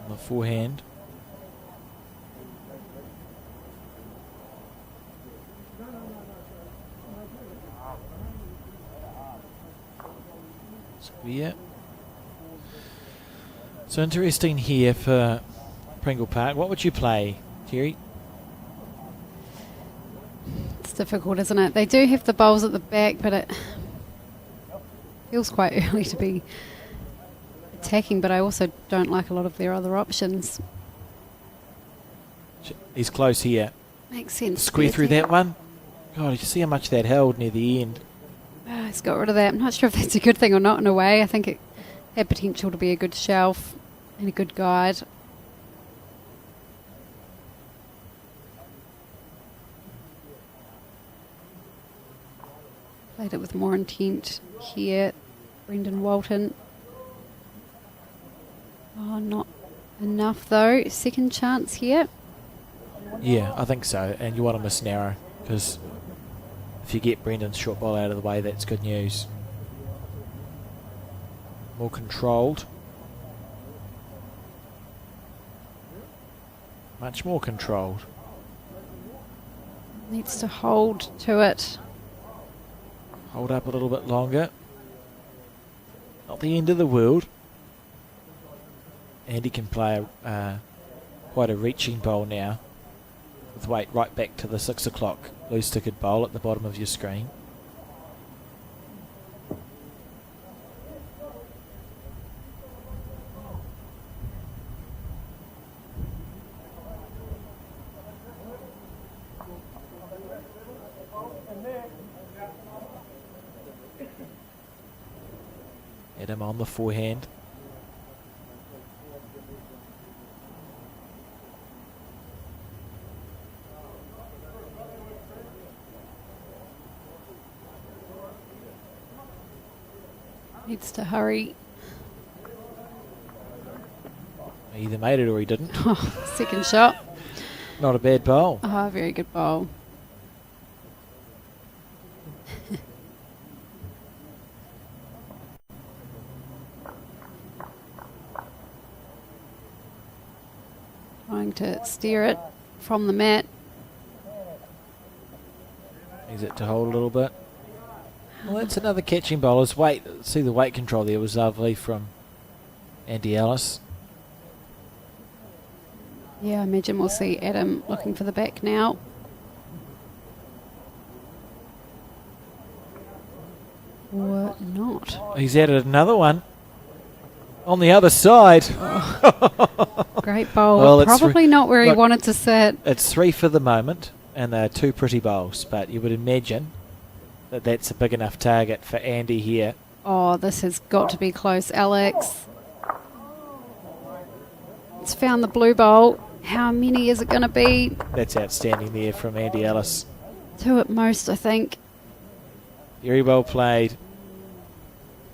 Speaker 1: On the forehand. Square. So interesting here for Pringle Park. What would you play, Terry?
Speaker 2: It's difficult, isn't it? They do have the bowls at the back, but it feels quite early to be attacking, but I also don't like a lot of their other options.
Speaker 1: He's close here.
Speaker 2: Makes sense.
Speaker 1: Square through that one. God, you see how much that held near the end.
Speaker 2: He's got rid of that. I'm not sure if that's a good thing or not in a way. I think it had potential to be a good shelf and a good guide. Played it with more intent here, Brendan Walton. Oh, not enough though. Second chance here.
Speaker 1: Yeah, I think so. And you want to miss narrow, because if you get Brendan's short ball out of the way, that's good news. More controlled. Much more controlled.
Speaker 2: Needs to hold to it.
Speaker 1: Hold up a little bit longer. Not the end of the world. Andy can play quite a reaching bowl now, with weight right back to the 6 o'clock loose ticket bowl at the bottom of your screen. Adam on the forehand.
Speaker 2: Needs to hurry.
Speaker 1: He either made it or he didn't.
Speaker 2: Second shot.
Speaker 1: Not a bad bowl.
Speaker 2: Very good bowl. Trying to steer it from the mat.
Speaker 1: Needs it to hold a little bit. Well, that's another catching bowl. His weight, see the weight control there was lovely from Andy Ellis.
Speaker 2: Yeah, I imagine we'll see Adam looking for the back now. Or not.
Speaker 1: He's added another one on the other side.
Speaker 2: Great bowl.
Speaker 1: Well,
Speaker 2: probably not where he wanted to sit.
Speaker 1: It's 3 for the moment, and they're 2 pretty bowls, but you would imagine that that's a big enough target for Andy here.
Speaker 2: Oh, this has got to be close, Alex. It's found the blue bowl. How many is it going to be?
Speaker 1: That's outstanding there from Andy Ellis.
Speaker 2: 2 at most, I think.
Speaker 1: Very well played.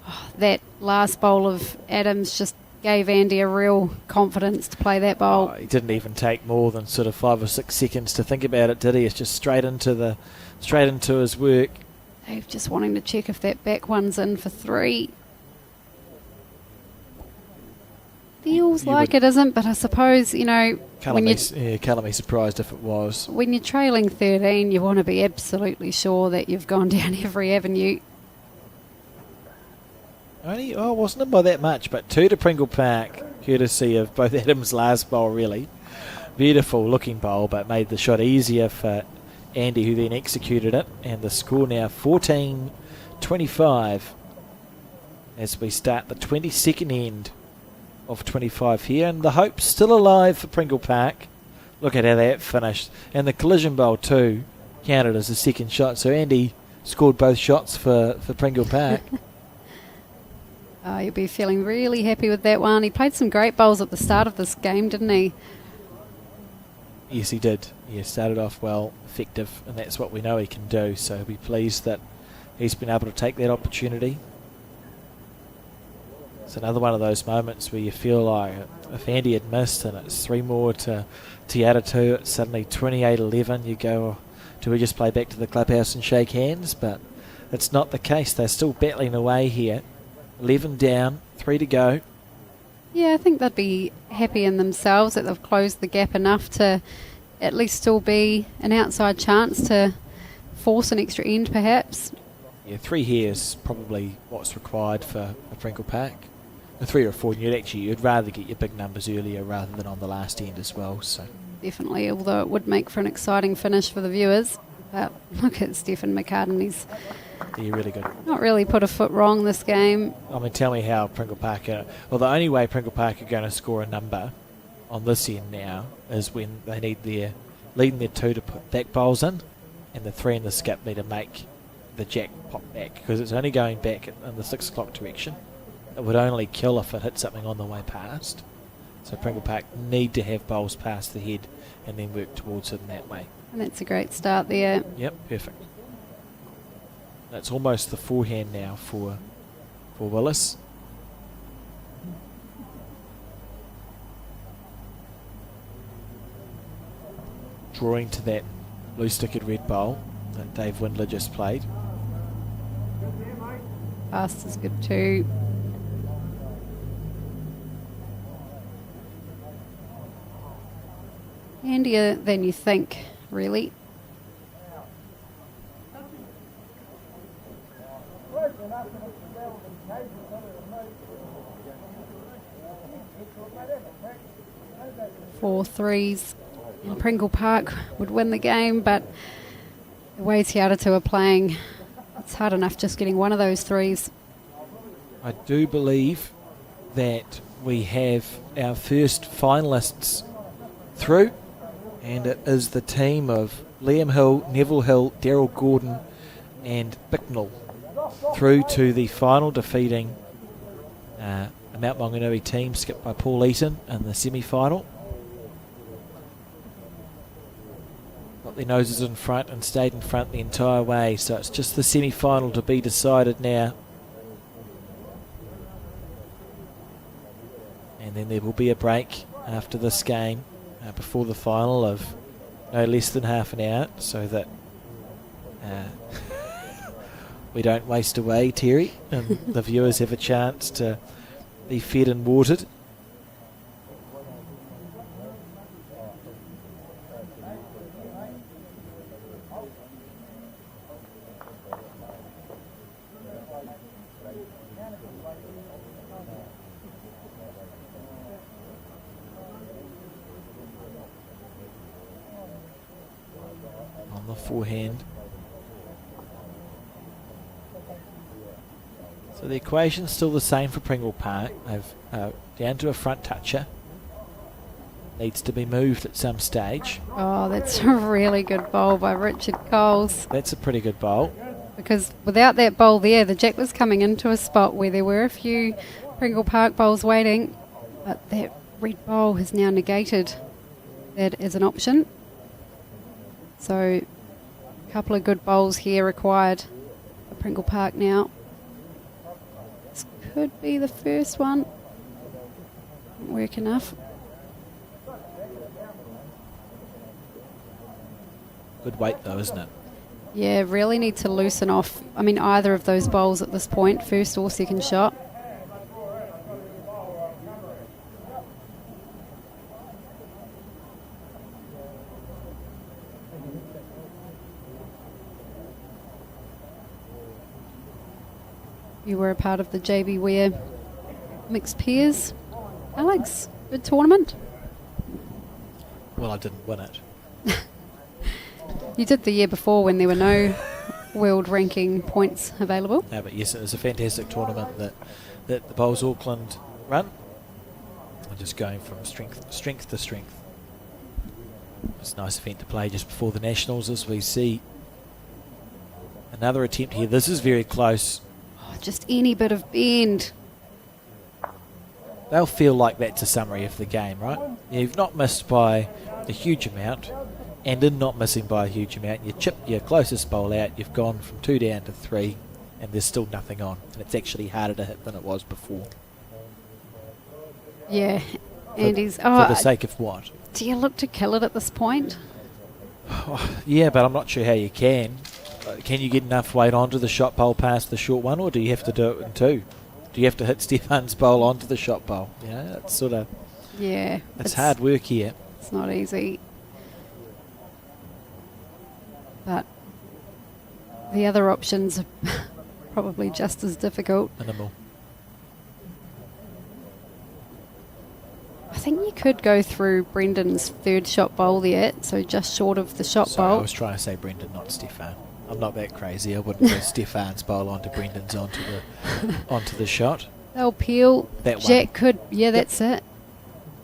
Speaker 2: Oh, that last bowl of Adams just gave Andy a real confidence to play that bowl.
Speaker 1: He didn't even take more than sort of 5 or 6 seconds to think about it, did he? It's just straight into his work.
Speaker 2: Dave just wanting to check if that back one's in for 3. Feels like it isn't, but I suppose,
Speaker 1: Colour me surprised if it was.
Speaker 2: When you're trailing 13, you want to be absolutely sure that you've gone down every avenue.
Speaker 1: Wasn't it by that much, but 2 to Pringle Park, courtesy of both Adams' last bowl, really. Beautiful looking bowl, but made the shot easier for Andy, who then executed it, and the score now 14-25 as we start the 22nd end of 25 here, and the hope's still alive for Pringle Park. Look at how that finished, and the collision bowl too counted as a second shot, so Andy scored both shots for Pringle Park.
Speaker 2: You'll be feeling really happy with that one. He played some great bowls at the start of this game, didn't he?
Speaker 1: Yes, he did. He started off well, effective, and that's what we know he can do. So be pleased that he's been able to take that opportunity. It's another one of those moments where you feel like if Andy had missed and it's 3 more to Tiatu, it's suddenly 28-11. You go, do we just play back to the clubhouse and shake hands? But it's not the case. They're still battling away here. 11 down, 3 to go.
Speaker 2: Yeah, I think they'd be happy in themselves that they've closed the gap enough to at least still be an outside chance to force an extra end, perhaps.
Speaker 1: Yeah, 3 here is probably what's required for a Pringle Park. A 3 or 4, and you'd rather get your big numbers earlier rather than on the last end as well. So
Speaker 2: definitely, although it would make for an exciting finish for the viewers. But look at Stephen McCartan, he's
Speaker 1: really good.
Speaker 2: Not really put a foot wrong this game.
Speaker 1: I mean, tell me how Pringle Park the only way Pringle Park are going to score a number on this end now is when they need their leading their 2 to put back bowls in, and the 3 in the skip need to make the jack pop back, because it's only going back in the 6 o'clock direction. it would only kill if it hit something on the way past. So Pringle Park need to have bowls past the head and then work towards it in that way.
Speaker 2: And that's a great start there.
Speaker 1: Yep, perfect. That's almost the forehand now for Willis. Drawing to that blue-stickered red bowl that Dave Windler just played.
Speaker 2: Fast is good too. Handier than you think, really. Four threes. And Pringle Park would win the game, but the way Tiatu are playing, it's hard enough just getting one of those threes.
Speaker 1: I do believe that we have our first finalists through, and it is the team of Liam Hill, Neville Hill, Daryl Gordon and Bicknell through to the final, defeating a Mount Maunganui team skipped by Paul Eaton in the semi-final. Got their noses in front and stayed in front the entire way, so it's just the semi-final to be decided now. And then there will be a break after this game before the final of no less than half an hour, so that we don't waste away, Terry, and the viewers have a chance to be fed and watered. On the forehand. So the equation's still the same for Pringle Park. They've down to a front toucher. Needs to be moved at some stage.
Speaker 2: Oh, that's a really good bowl by Richard Coles.
Speaker 1: That's a pretty good bowl.
Speaker 2: Because without that bowl there, the jack was coming into a spot where there were a few Pringle Park bowls waiting, but that red bowl has now negated that as an option. So a couple of good bowls here required for Pringle Park now. This could be the first one. Didn't work enough.
Speaker 1: Good weight though, isn't it?
Speaker 2: Yeah, really need to loosen off, I mean, either of those bowls at this point, first or second shot. You were a part of the JB Weir mixed pairs. Alex, good tournament.
Speaker 1: Well, I didn't win it.
Speaker 2: You did the year before when there were no world ranking points available.
Speaker 1: No, but yes, it was a fantastic tournament that the Bowls Auckland run. I'm just going from strength to strength. It's a nice event to play just before the Nationals as we see another attempt here. This is very close.
Speaker 2: Oh, just any bit of bend.
Speaker 1: They'll feel like that's a summary of the game, right? You've not missed by a huge amount, and in not missing by a huge amount, you chip your closest bowl out, you've gone from 2 down to 3, and there's still nothing on. And it's actually harder to hit than it was before.
Speaker 2: Yeah, Andy's...
Speaker 1: For the sake of what?
Speaker 2: Do you look to kill it at this point?
Speaker 1: Yeah, but I'm not sure how you can. Can you get enough weight onto the shot bowl past the short one, or do you have to do it in 2? Do you have to hit Stefan's bowl onto the shot bowl? Yeah, it's sort of...
Speaker 2: Yeah.
Speaker 1: It's hard work here.
Speaker 2: It's not easy. But the other options are probably just as difficult.
Speaker 1: Minimal.
Speaker 2: I think you could go through Brendan's third shot bowl there, so just short of the shot
Speaker 1: Sorry,
Speaker 2: bowl.
Speaker 1: I was trying to say Brendan, not Stefan. I'm not that crazy. I wouldn't go Stefan's bowl onto Brendan's onto the shot.
Speaker 2: They'll peel.
Speaker 1: That
Speaker 2: Jack
Speaker 1: one.
Speaker 2: could, yeah, that's it.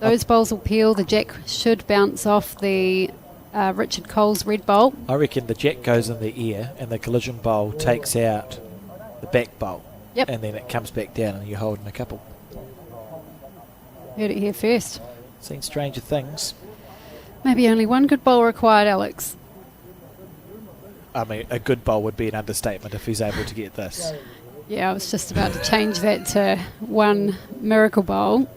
Speaker 2: Those bowls will peel. The Jack should bounce off the Richard Cole's red bowl.
Speaker 1: I reckon the Jack goes in the ear and the collision bowl takes out the back bowl.
Speaker 2: Yep.
Speaker 1: And then it comes back down and you're holding a couple.
Speaker 2: Heard it here first.
Speaker 1: Seen stranger things.
Speaker 2: Maybe only one good bowl required, Alex.
Speaker 1: I mean, a good bowl would be an understatement if he's able to get this.
Speaker 2: Yeah, I was just about to change that to one miracle bowl.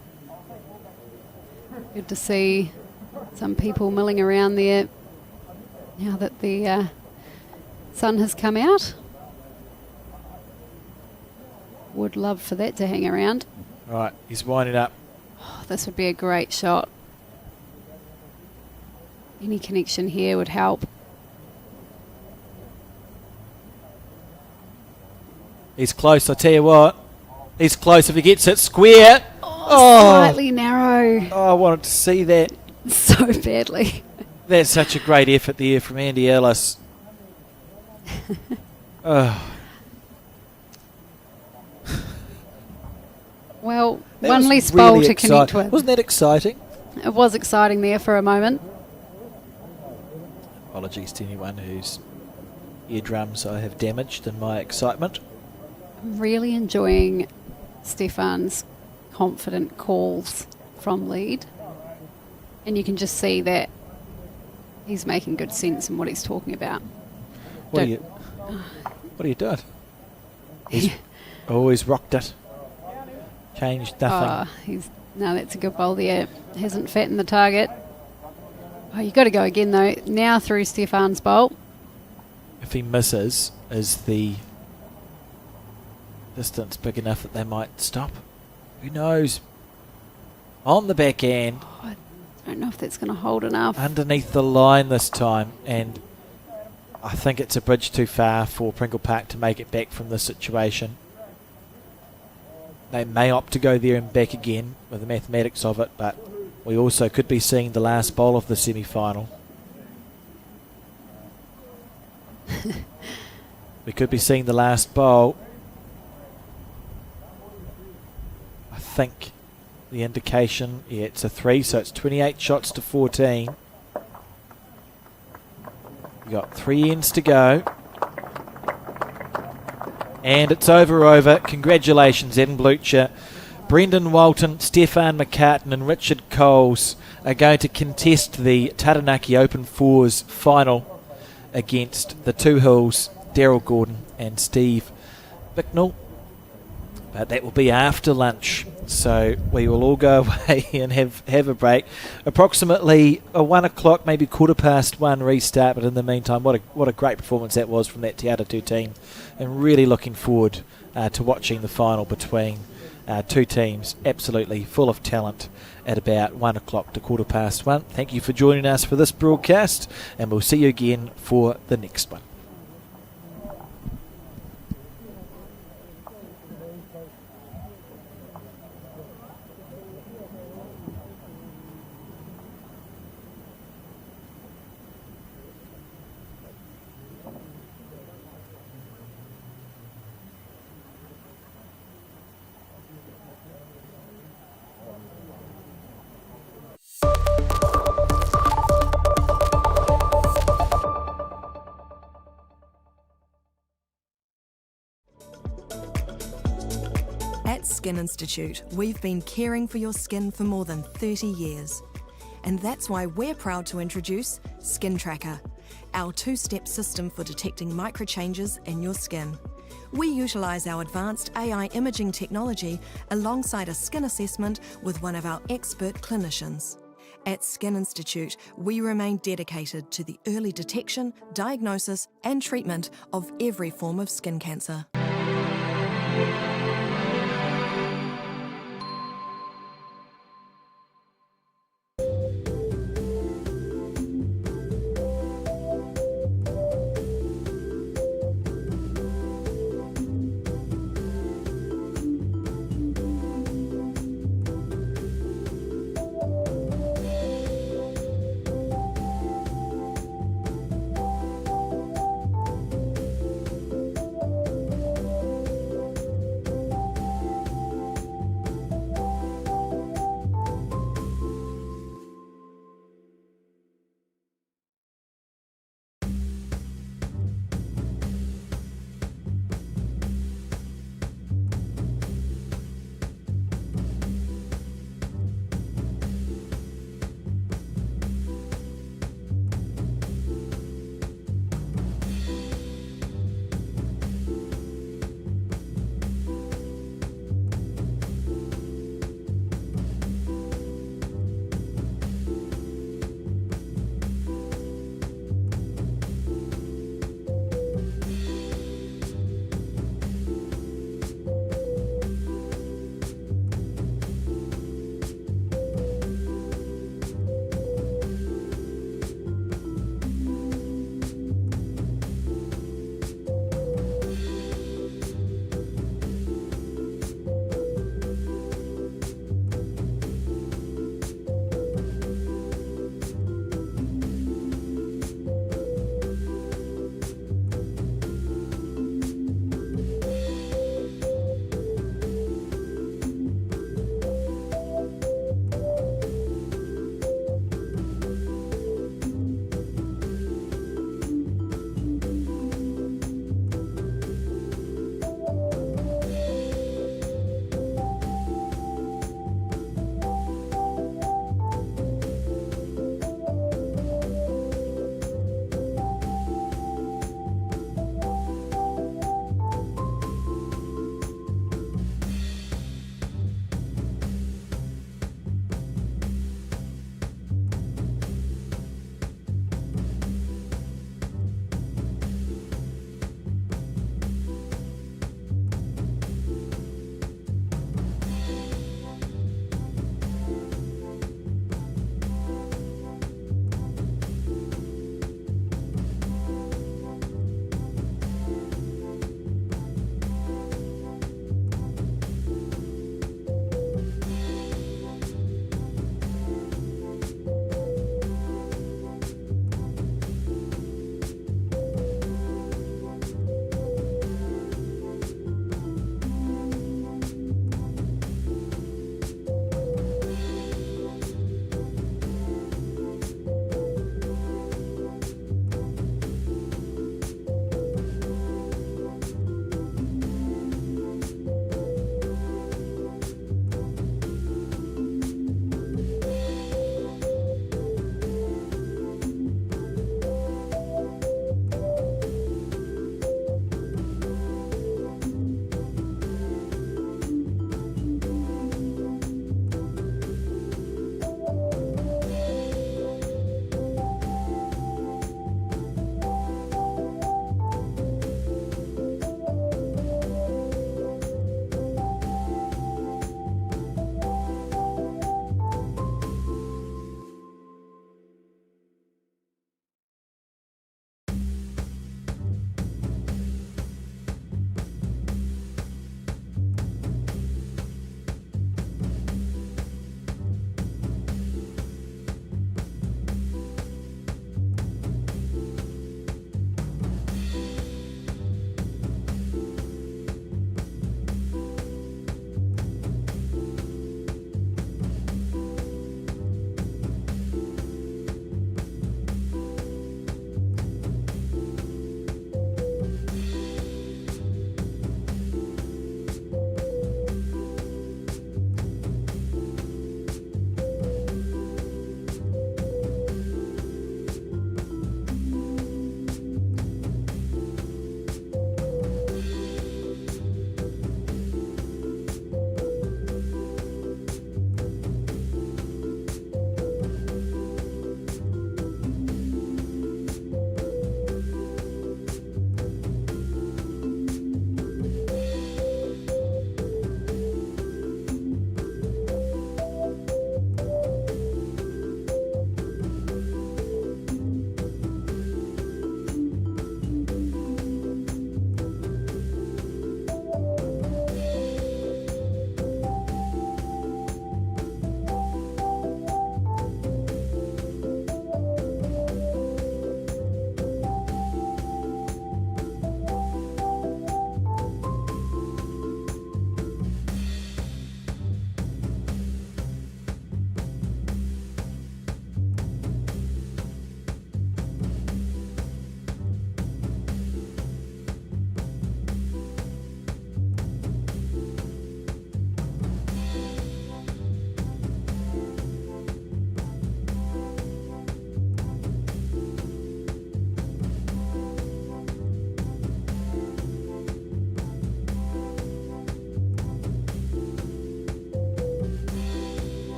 Speaker 2: Good to see some people milling around there now that the sun has come out. Would love for that to hang around.
Speaker 1: Right, he's winding up.
Speaker 2: Oh, this would be a great shot. Any connection here would help.
Speaker 1: He's close, I tell you what. He's close if he gets it square.
Speaker 2: Slightly narrow.
Speaker 1: Oh, I wanted to see that.
Speaker 2: So badly.
Speaker 1: That's such a great effort there from Andy Ellis.
Speaker 2: Well,
Speaker 1: That
Speaker 2: one
Speaker 1: was
Speaker 2: less
Speaker 1: really
Speaker 2: bowl to connect with.
Speaker 1: Wasn't that exciting?
Speaker 2: It was exciting there for a moment.
Speaker 1: Apologies to anyone whose eardrums I have damaged in my excitement.
Speaker 2: I'm really enjoying Stefan's confident calls from lead. And you can just see that he's making good sense in what he's talking about.
Speaker 1: What are you doing? He's always rocked it. Changed nothing.
Speaker 2: No, that's a good bowl there. Hasn't fattened the target. Oh, you got to go again though. Now through Stefan's bowl.
Speaker 1: If he misses, is the distance big enough that they might stop? Who knows? On the back end.
Speaker 2: Oh, I don't know if that's going to hold enough.
Speaker 1: Underneath the line this time, and I think it's a bridge too far for Pringle Park to make it back from this situation. They may opt to go there and back again with the mathematics of it, but we also could be seeing the last bowl of the semi-final. We could be seeing the last bowl. I think the indication, yeah, it's a 3, so it's 28 shots to 14. We've got 3 ends to go. And it's over. Congratulations, Eden Blucher. Brendan Walton, Stefan McCartan and Richard Coles are going to contest the Taranaki Open Fours final against the Two Hills, Daryl Gordon and Steve Bicknell. But that will be after lunch, so we will all go away and have a break. Approximately a 1 o'clock, maybe 1:15 restart, but in the meantime, what a great performance that was from that Tiatu team, and really looking forward to watching the final between two teams absolutely full of talent at about 1 o'clock to 1:15. Thank you for joining us for this broadcast, and we'll see you again for the next one.
Speaker 3: At Skin Institute, we've been caring for your skin for more than 30 years. And that's why we're proud to introduce Skin Tracker, our two-step system for detecting microchanges in your skin. We utilise our advanced AI imaging technology alongside a skin assessment with one of our expert clinicians. At Skin Institute, we remain dedicated to the early detection, diagnosis and treatment of every form of skin cancer.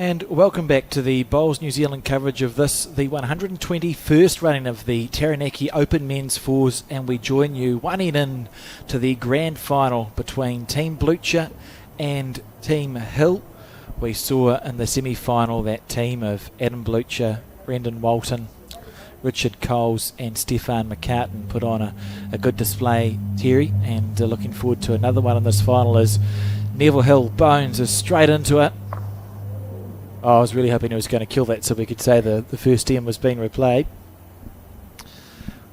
Speaker 1: And welcome back to the Bowls New Zealand coverage of this, the 121st running of the Taranaki Open Men's Fours, and we join you one in to the grand final between Team Blucher and Team Hill. We saw in the semi-final that team of Adam Blucher, Brendan Walton, Richard Coles and Stefan McCartan put on a good display, Terry, and looking forward to another one in this final as Neville Hill Bones is straight into it. Oh, I was really hoping he was going to kill that so we could say the first end was being replayed.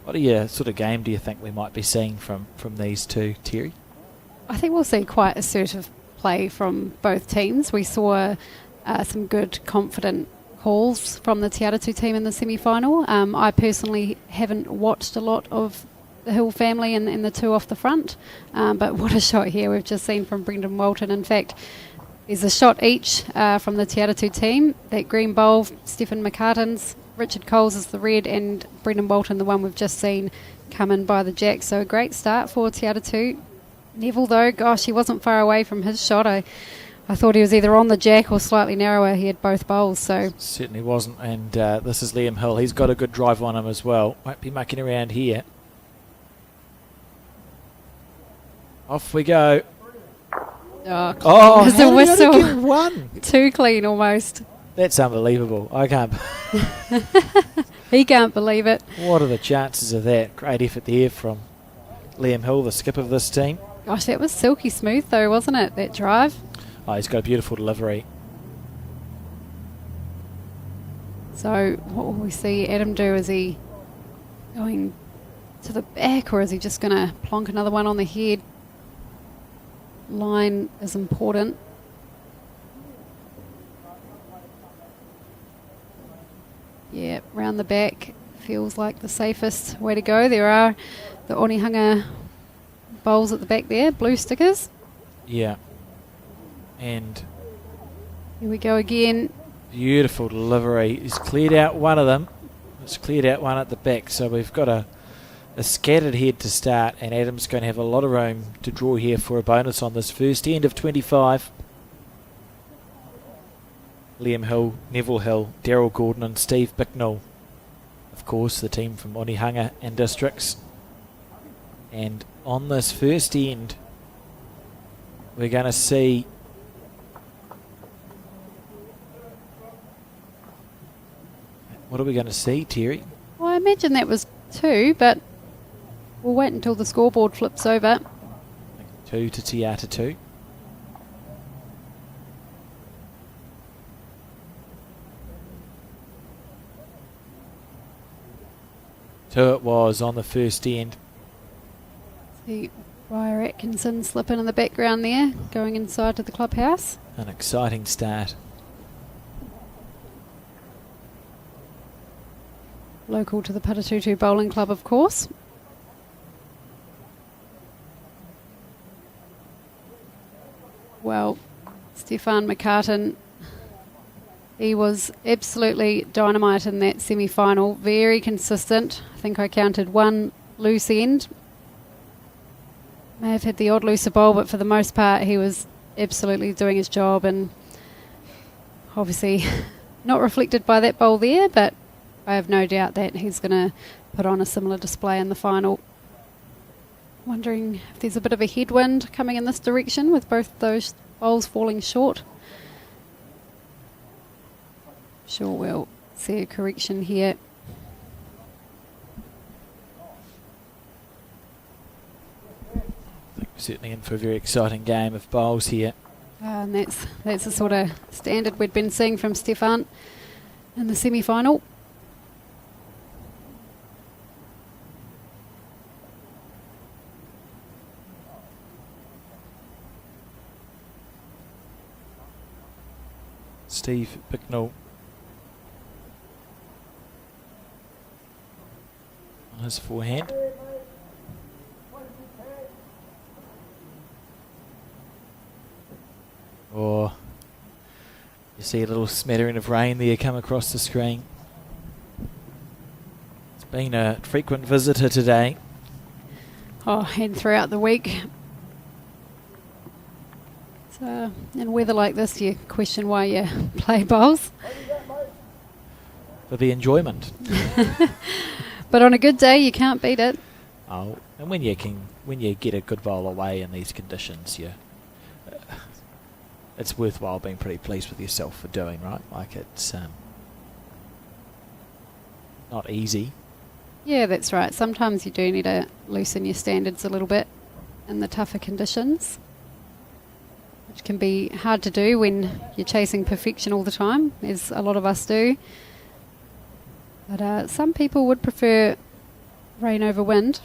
Speaker 1: What sort of game do you think we might be seeing from these two, Terry?
Speaker 2: I think we'll see quite assertive play from both teams. We saw some good, confident calls from the Tiatu team in the semi-final. I personally haven't watched a lot of the Hill family and the two off the front, but what a shot here we've just seen from Brendan Walton. In fact, there's a shot each from the Tiatu team. That green bowl, Stephen McCartan's, Richard Coles is the red, and Brendan Walton, the one we've just seen come in by the jack. So a great start for Tiatu. Neville, though, gosh, he wasn't far away from his shot. I thought he was either on the jack or slightly narrower. He had both bowls. So
Speaker 1: certainly wasn't. And this is Liam Hill. He's got a good drive on him as well. Won't be mucking around here. Off we go.
Speaker 2: Oh, there's a whistle.
Speaker 1: Get one?
Speaker 2: Too clean almost.
Speaker 1: That's unbelievable. I can't.
Speaker 2: He can't believe it.
Speaker 1: What are the chances of that? Great effort there from Liam Hill, the skip of this team.
Speaker 2: Gosh, that was silky smooth though, wasn't it, that drive?
Speaker 1: Oh, he's got a beautiful delivery.
Speaker 2: So what will we see Adam do? Is he going to the back or is he just going to plonk another one on the head? Line is important. Yeah, round the back feels like the safest way to go. There are the Onehunga bowls at the back there, blue stickers.
Speaker 1: Yeah. And
Speaker 2: here we go again.
Speaker 1: Beautiful delivery. He's cleared out one of them. It's cleared out one at the back, so we've got a scattered head to start, and Adam's going to have a lot of room to draw here for a bonus on this first end of 25. Liam Hill, Neville Hill, Daryl Gordon and Steve Bicknell. Of course, the team from Onehunga and Districts. And on this first end, we're going to see what are we going to see, Terry?
Speaker 2: Well, I imagine that was 2, but we'll wait until the scoreboard flips over.
Speaker 1: 2 to Tiatu 2. So it was on the first end.
Speaker 2: See Ryer Atkinson slipping in the background there, going inside to the clubhouse.
Speaker 1: An exciting start.
Speaker 2: Local to the Patatutu Bowling Club, of course. Well, Stefan McCartan, he was absolutely dynamite in that semi-final. Very consistent. I think I counted one loose end. May have had the odd looser bowl, but for the most part he was absolutely doing his job, and obviously not reflected by that bowl there, but I have no doubt that he's going to put on a similar display in the final. Wondering if there's a bit of a headwind coming in this direction with both those bowls falling short. Sure we'll see a correction here.
Speaker 1: I think we're certainly in for a very exciting game of bowls here.
Speaker 2: And that's the sort of standard we'd been seeing from Stefan in the semi-final.
Speaker 1: Steve Bicknell on his forehand. Oh, you see a little smattering of rain there come across the screen. It's been a frequent visitor today.
Speaker 2: Oh, and throughout the week. In weather like this, you question why you play bowls.
Speaker 1: For the enjoyment.
Speaker 2: But on a good day, you can't beat it.
Speaker 1: Oh, and when you get a good bowl away in these conditions, it's worthwhile being pretty pleased with yourself for doing, right? Like it's not easy.
Speaker 2: Yeah, that's right. Sometimes you do need to loosen your standards a little bit in the tougher conditions, which can be hard to do when you're chasing perfection all the time, as a lot of us do. But some people would prefer rain over wind.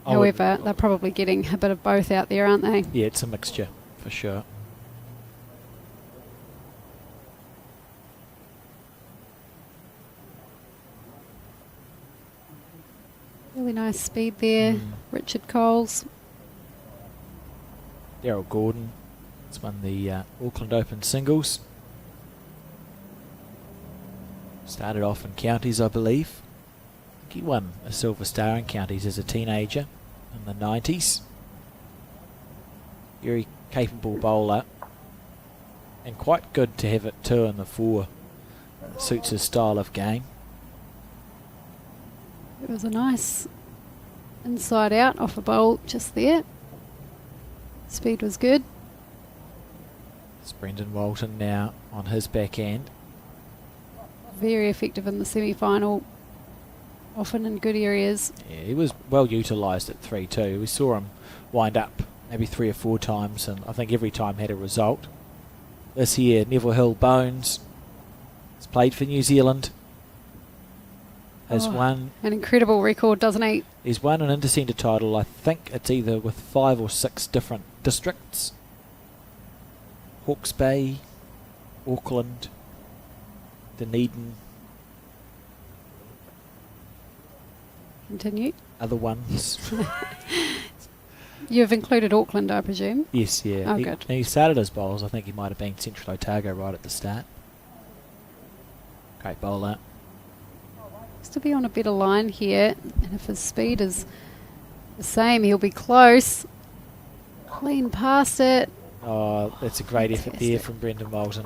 Speaker 2: However, they're probably getting a bit of both out there, aren't they?
Speaker 1: Yeah, it's a mixture, for sure.
Speaker 2: Really nice speed there. Richard Coles.
Speaker 1: Daryl Gordon has won the Auckland Open singles. Started off in counties, I believe. I think he won a silver star in counties as a teenager in the 90s. Very capable bowler. And quite good to have it 2 in the 4. Suits his style of game.
Speaker 2: It was a nice inside out off a bowl just there. Speed was good.
Speaker 1: It's Brendan Walton now on his backhand.
Speaker 2: Very effective in the semi-final. Often in good areas.
Speaker 1: Yeah, he was well utilised at 3-2. We saw him wind up maybe 3 or 4 times, and I think every time had a result. This year, Neville Hill Bones has played for New Zealand. Has won
Speaker 2: an incredible record, doesn't he?
Speaker 1: He's won an intercenter title. I think it's either with 5 or 6 different districts. Hawke's Bay, Auckland, Dunedin.
Speaker 2: Continue.
Speaker 1: Other ones.
Speaker 2: You've included Auckland, I presume?
Speaker 1: Yes, yeah.
Speaker 2: Oh, good.
Speaker 1: He started his bowls. I think he might have been Central Otago right at the start. Great bowler.
Speaker 2: To be on a better line here, and if his speed is the same, he'll be close. Clean past it.
Speaker 1: Oh, that's a great effort there from Brendan Walton.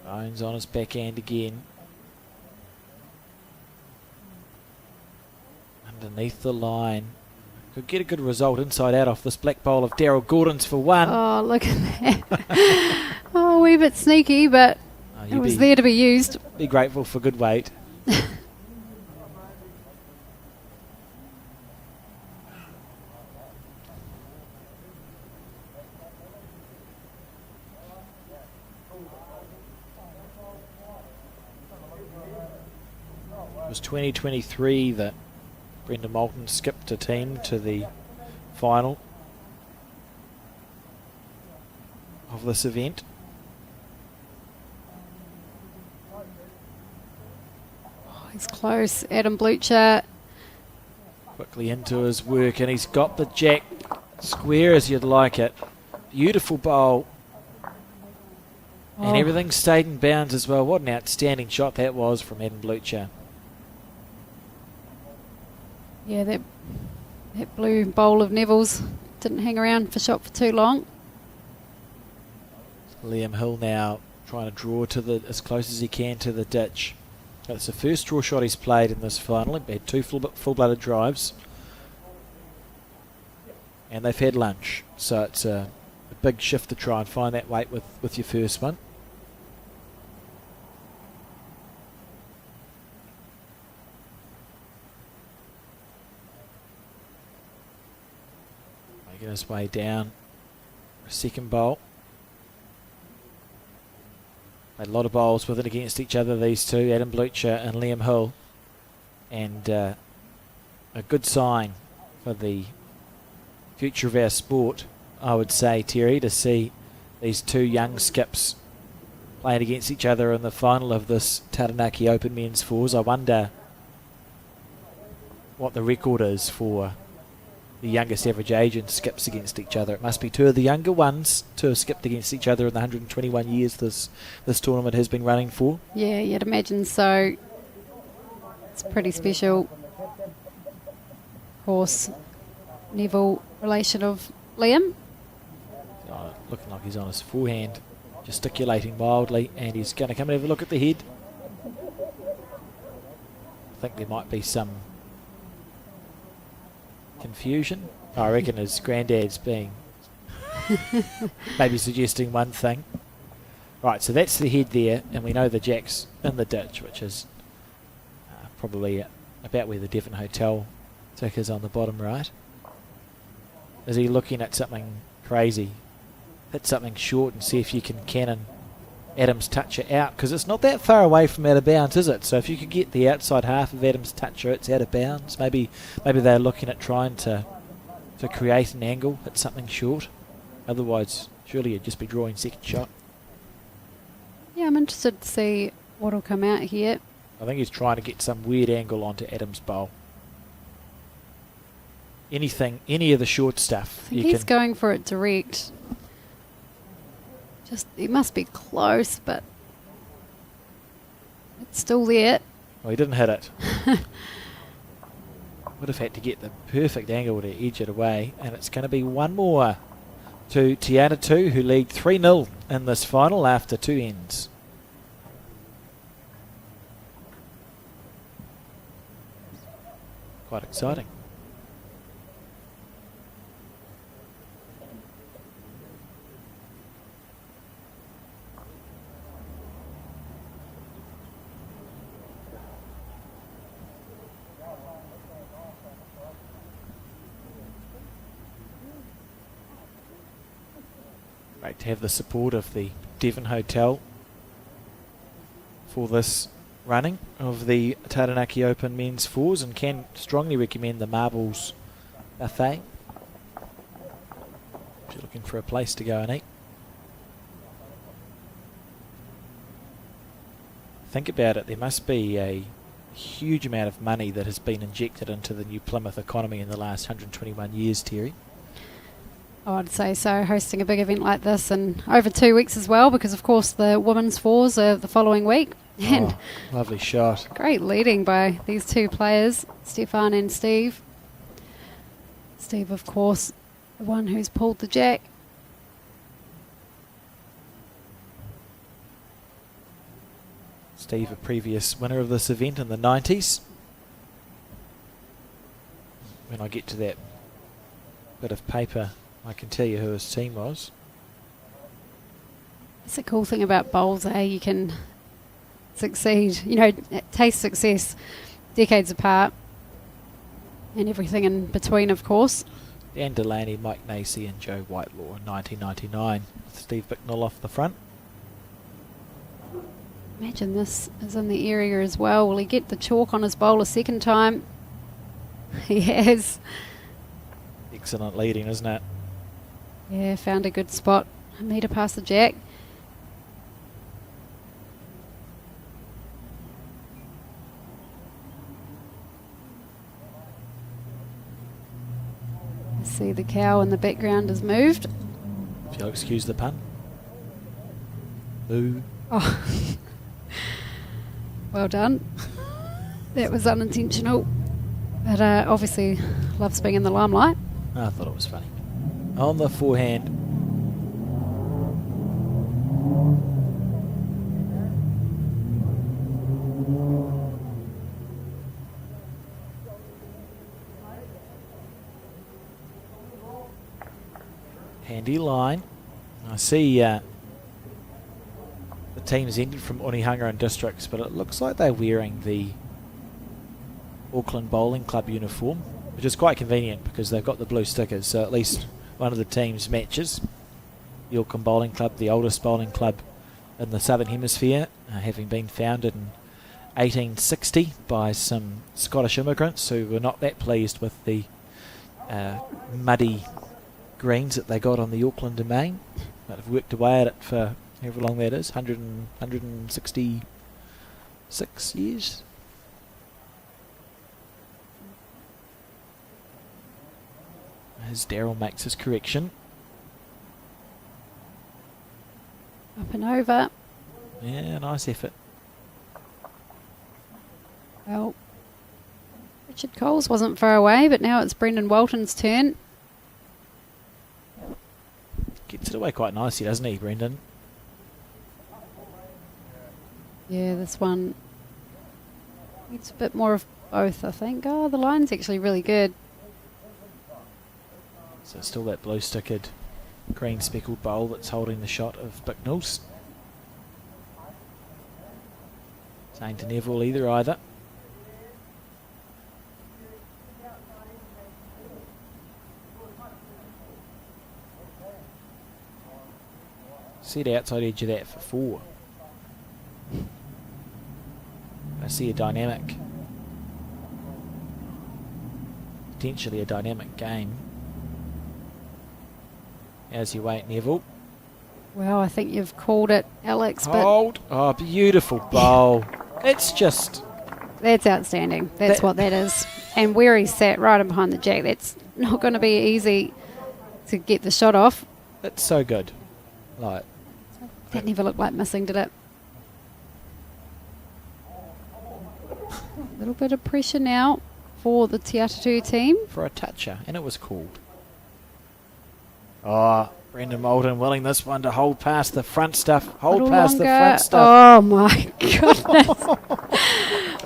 Speaker 1: Bones on his backhand again. Underneath the line. Could get a good result inside out off this black bowl of Daryl Gordon's for 1.
Speaker 2: Oh, look at that. Oh, a wee bit sneaky, but it was there to be used.
Speaker 1: Be grateful for good weight. It was 2023 that Brendan Moulton skipped a team to the final of this event.
Speaker 2: Oh, he's close. Adam Blucher.
Speaker 1: Quickly into his work, and he's got the jack square as you'd like it. Beautiful bowl. And everything stayed in bounds as well. What an outstanding shot that was from Adam Blucher.
Speaker 2: Yeah, that blue bowl of Neville's didn't hang around for shot for too long.
Speaker 1: Liam Hill now trying to draw to as close as he can to the ditch. That's the first draw shot he's played in this final. He had 2 full-blooded drives. And they've had lunch. So it's a big shift to try and find that weight with your first one. Making his way down. Second bowl. A lot of bowls with it against each other, these two, Adam Blucher and Liam Hill. And a good sign for the future of our sport, I would say, Terry, to see these 2 young skips playing against each other in the final of this Taranaki Open Men's Fours. I wonder what the record is for the youngest average age in skips against each other. It must be 2 of the younger ones to have skipped against each other in the 121 years this tournament has been running for.
Speaker 2: Yeah, you'd imagine so. It's pretty special. Of course, Neville, relation of Liam.
Speaker 1: Looking like he's on his forehand, gesticulating wildly, and he's going to come and have a look at the head. I think there might be some confusion. I reckon his granddad's being maybe suggesting one thing. Right, so that's the head there, and we know the jack's in the ditch, which is probably about where the Devon Hotel tick is on the bottom right. Is he looking at something crazy? Hit something short and see if you can cannon Adam's toucher out, because it's not that far away from out of bounds, is it? So if you could get the outside half of Adam's toucher, it's out of bounds. Maybe they're looking at trying to create an angle, hit something short. Otherwise, surely you'd just be drawing second shot.
Speaker 2: Yeah, I'm interested to see what will come out here.
Speaker 1: I think he's trying to get some weird angle onto Adam's bowl. Any of the short stuff.
Speaker 2: I think he's going for it direct. He must be close, but it's still there.
Speaker 1: Well, he didn't hit it. Would have had to get the perfect angle to edge it away, and it's going to be one more to Tiatu, who lead 3-0 in this final after 2 ends. Quite exciting. Great to have the support of the Devon Hotel for this running of the Taranaki Open Men's Fours, and can strongly recommend the Marbles Buffet if you're looking for a place to go and eat. Think about it, there must be a huge amount of money that has been injected into the new Plymouth economy in the last 121 years, Terry.
Speaker 2: Oh, I'd say so, hosting a big event like this, and over 2 weeks as well, because of course the women's fours are the following week. And
Speaker 1: lovely shot.
Speaker 2: Great leading by these two players, Stefan and Steve. Steve, of course, the one who's pulled the jack.
Speaker 1: Steve, a previous winner of this event in the 90s. When I get to that bit of paper, I can tell you who his team was.
Speaker 2: That's the cool thing about bowls, eh? You can succeed, taste success decades apart, and everything in between, of course.
Speaker 1: Dan Delaney, Mike Nacy and Joe Whitelaw in 1999, with Steve Bicknell off the front.
Speaker 2: Imagine this is in the area as well. Will he get the chalk on his bowl a second time? He has.
Speaker 1: Excellent leading, isn't it?
Speaker 2: Yeah, found a good spot. A metre past the jack. See the cow in the background has moved.
Speaker 1: If you'll excuse the pun. Boo.
Speaker 2: Oh. Well done. That was unintentional. But obviously loves being in the limelight.
Speaker 1: I thought it was funny. On the forehand. Handy line. I see the team's ended from Onehunga and Districts, but it looks like they're wearing the Auckland Bowling Club uniform, which is quite convenient because they've got the blue stickers, so at least one of the teams matches. The Auckland Bowling Club, the oldest bowling club in the Southern Hemisphere, having been founded in 1860 by some Scottish immigrants who were not that pleased with the muddy greens that they got on the Auckland domain, but have worked away at it for however long that is, 166 years. As Daryl makes his correction.
Speaker 2: Up and over.
Speaker 1: Yeah, nice effort.
Speaker 2: Well, Richard Coles wasn't far away, but now it's Brendan Walton's turn.
Speaker 1: Gets it away quite nicely, doesn't he, Brendan?
Speaker 2: Yeah, this one needs a bit more of both, I think. Oh, the line's actually really good.
Speaker 1: So it's still that blue-stickered green speckled bowl that's holding the shot of Bicknell's. Saying to Neville either. Set outside edge of that for 4. I see a dynamic, potentially a dynamic game. As you wait, Neville.
Speaker 2: Well, I think you've called it, Alex.
Speaker 1: Hold. Oh, beautiful bowl. It's just...
Speaker 2: That's outstanding. That's what that is. And where he sat right in behind the jack, that's not going to be easy to get the shot off.
Speaker 1: It's so good. Like,
Speaker 2: that never looked like missing, did it? A little bit of pressure now for the Tiatu team.
Speaker 1: For a toucher, and it was called. Oh, Brendan Moulton willing this one to hold past the front stuff. Hold past the front stuff.
Speaker 2: Oh my goodness.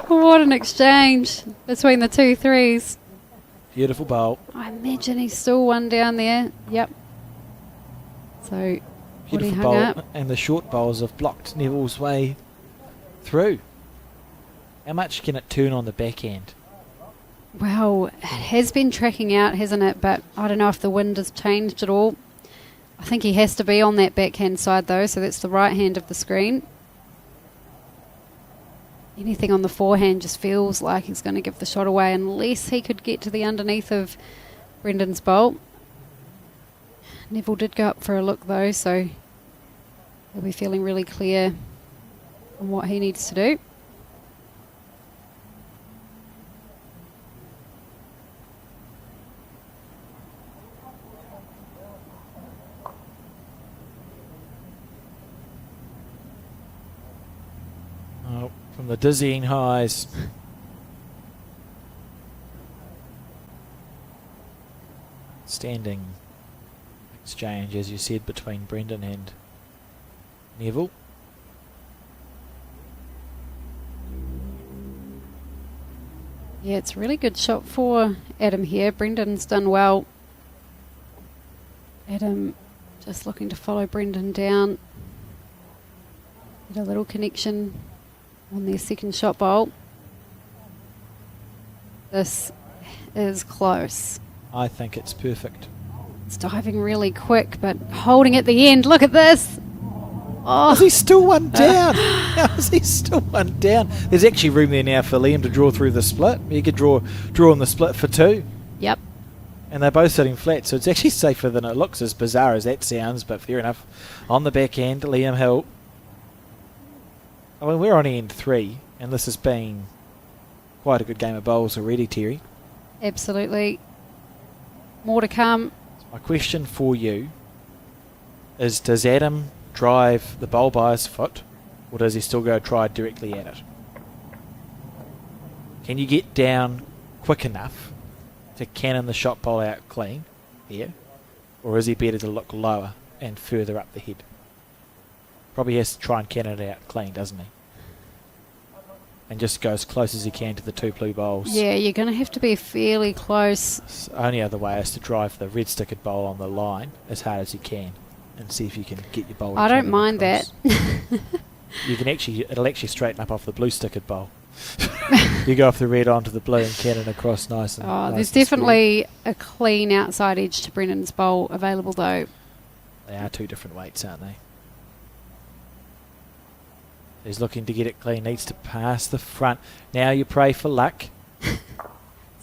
Speaker 2: What an exchange between the 2 threes.
Speaker 1: Beautiful bowl.
Speaker 2: I imagine he's still one down there. Yep. So,
Speaker 1: Beautiful bowl. Up. And the short bowls have blocked Neville's way through. How much can it turn on the backhand?
Speaker 2: Well, it has been tracking out, hasn't it? But I don't know if the wind has changed at all. I think he has to be on that backhand side, though, so that's the right hand of the screen. Anything on the forehand just feels like he's going to give the shot away unless he could get to the underneath of Brendan's bowl. Neville did go up for a look, though, so he'll be feeling really clear on what he needs to do.
Speaker 1: From the dizzying highs. Standing exchange, as you said, between Brendan and Neville.
Speaker 2: Yeah, it's a really good shot for Adam here. Brendan's done well. Adam just looking to follow Brendan down. Get a little connection on their second shot bowl. This is close.
Speaker 1: I think it's perfect.
Speaker 2: It's diving really quick, but holding at the end. Look at this. Oh.
Speaker 1: Is he still one down? How is he still one down? There's actually room there now for Liam to draw through the split. You could draw on the split for 2.
Speaker 2: Yep.
Speaker 1: And they're both sitting flat, so it's actually safer than it looks, as bizarre as that sounds, but fair enough. On the backhand, Liam Hill. I mean, we're on end 3, and this has been quite a good game of bowls already, Terry.
Speaker 2: Absolutely. More to come.
Speaker 1: So my question for you is, does Adam drive the bowl by his foot, or does he still go try directly at it? Can you get down quick enough to cannon the shot bowl out clean here, or is he better to look lower and further up the head? Probably has to try and cannon it out clean, doesn't he? And just go as close as he can to the 2 blue bowls.
Speaker 2: Yeah, you're going to have to be fairly close.
Speaker 1: The only other way is to drive the red stickered bowl on the line as hard as you can and see if you can get your bowl.
Speaker 2: I don't mind
Speaker 1: across.
Speaker 2: that.
Speaker 1: You can it'll actually straighten up off the blue stickered bowl. You go off the red onto the blue and cannon across nice and nice.
Speaker 2: There's definitely a clean outside edge to Brendan's bowl available, though.
Speaker 1: They are 2 different weights, aren't they? He's looking to get it clean, needs to pass the front. Now you pray for luck.
Speaker 2: It's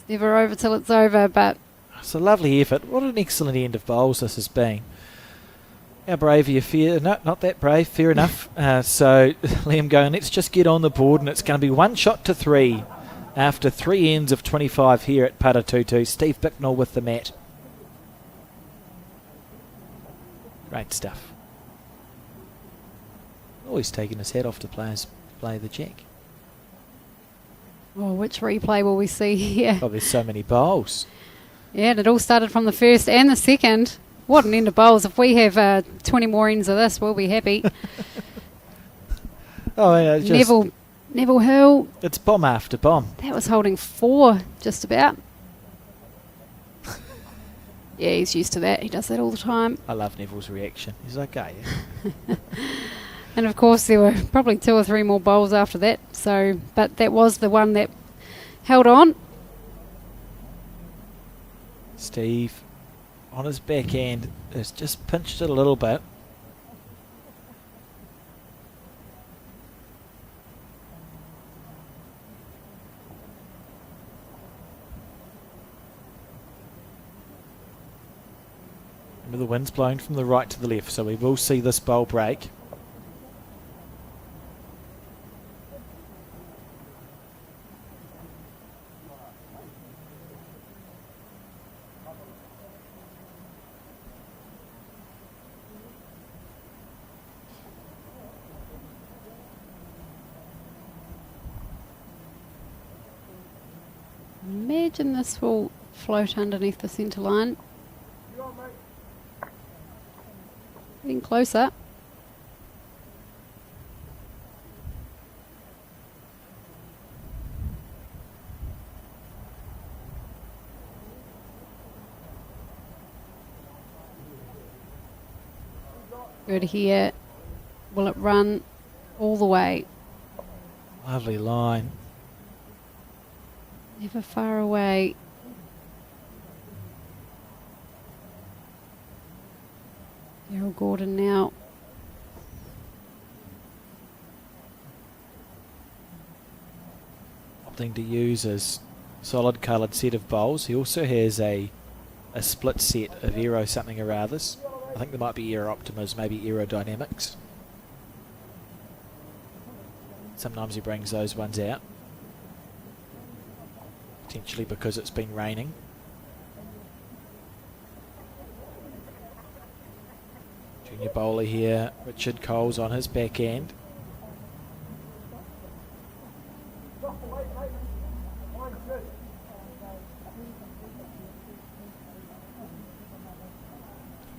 Speaker 2: never over till it's over, but...
Speaker 1: It's a lovely effort. What an excellent end of bowls this has been. How brave are you? No, not that brave, fair enough. So Liam going, let's just get on the board, and it's going to be 1 shot to 3 after 3 ends of 25 here at Paratutu. Steve Bicknell with the mat. Great stuff. Always taking his head off to players play the jack.
Speaker 2: Oh, which replay will we see here?
Speaker 1: Oh, there's so many bowls.
Speaker 2: Yeah, and it all started from the first and the second. What an end of bowls. If we have 20 more ends of this, we'll be happy.
Speaker 1: Oh, yeah,
Speaker 2: Neville Hill.
Speaker 1: It's bomb after bomb.
Speaker 2: That was holding 4, just about. Yeah, he's used to that. He does that all the time.
Speaker 1: I love Neville's reaction. He's like, okay.
Speaker 2: And of course, there were probably 2 or 3 more bowls after that. So, but that was the one that held on.
Speaker 1: Steve, on his backhand, has just pinched it a little bit. The wind's blowing from the right to the left, so we will see this bowl break.
Speaker 2: Imagine this will float underneath the centre line. Getting closer. Good here. Will it run all the way?
Speaker 1: Lovely line.
Speaker 2: Never far away. Daryl Gordon now.
Speaker 1: Opting to use his solid coloured set of bowls. He also has a split set of Aero something or others. I think there might be Aero Optimas, maybe Aerodynamics. Sometimes he brings those ones out. Potentially because it's been raining. Junior bowler here, Richard Coles on his backhand. You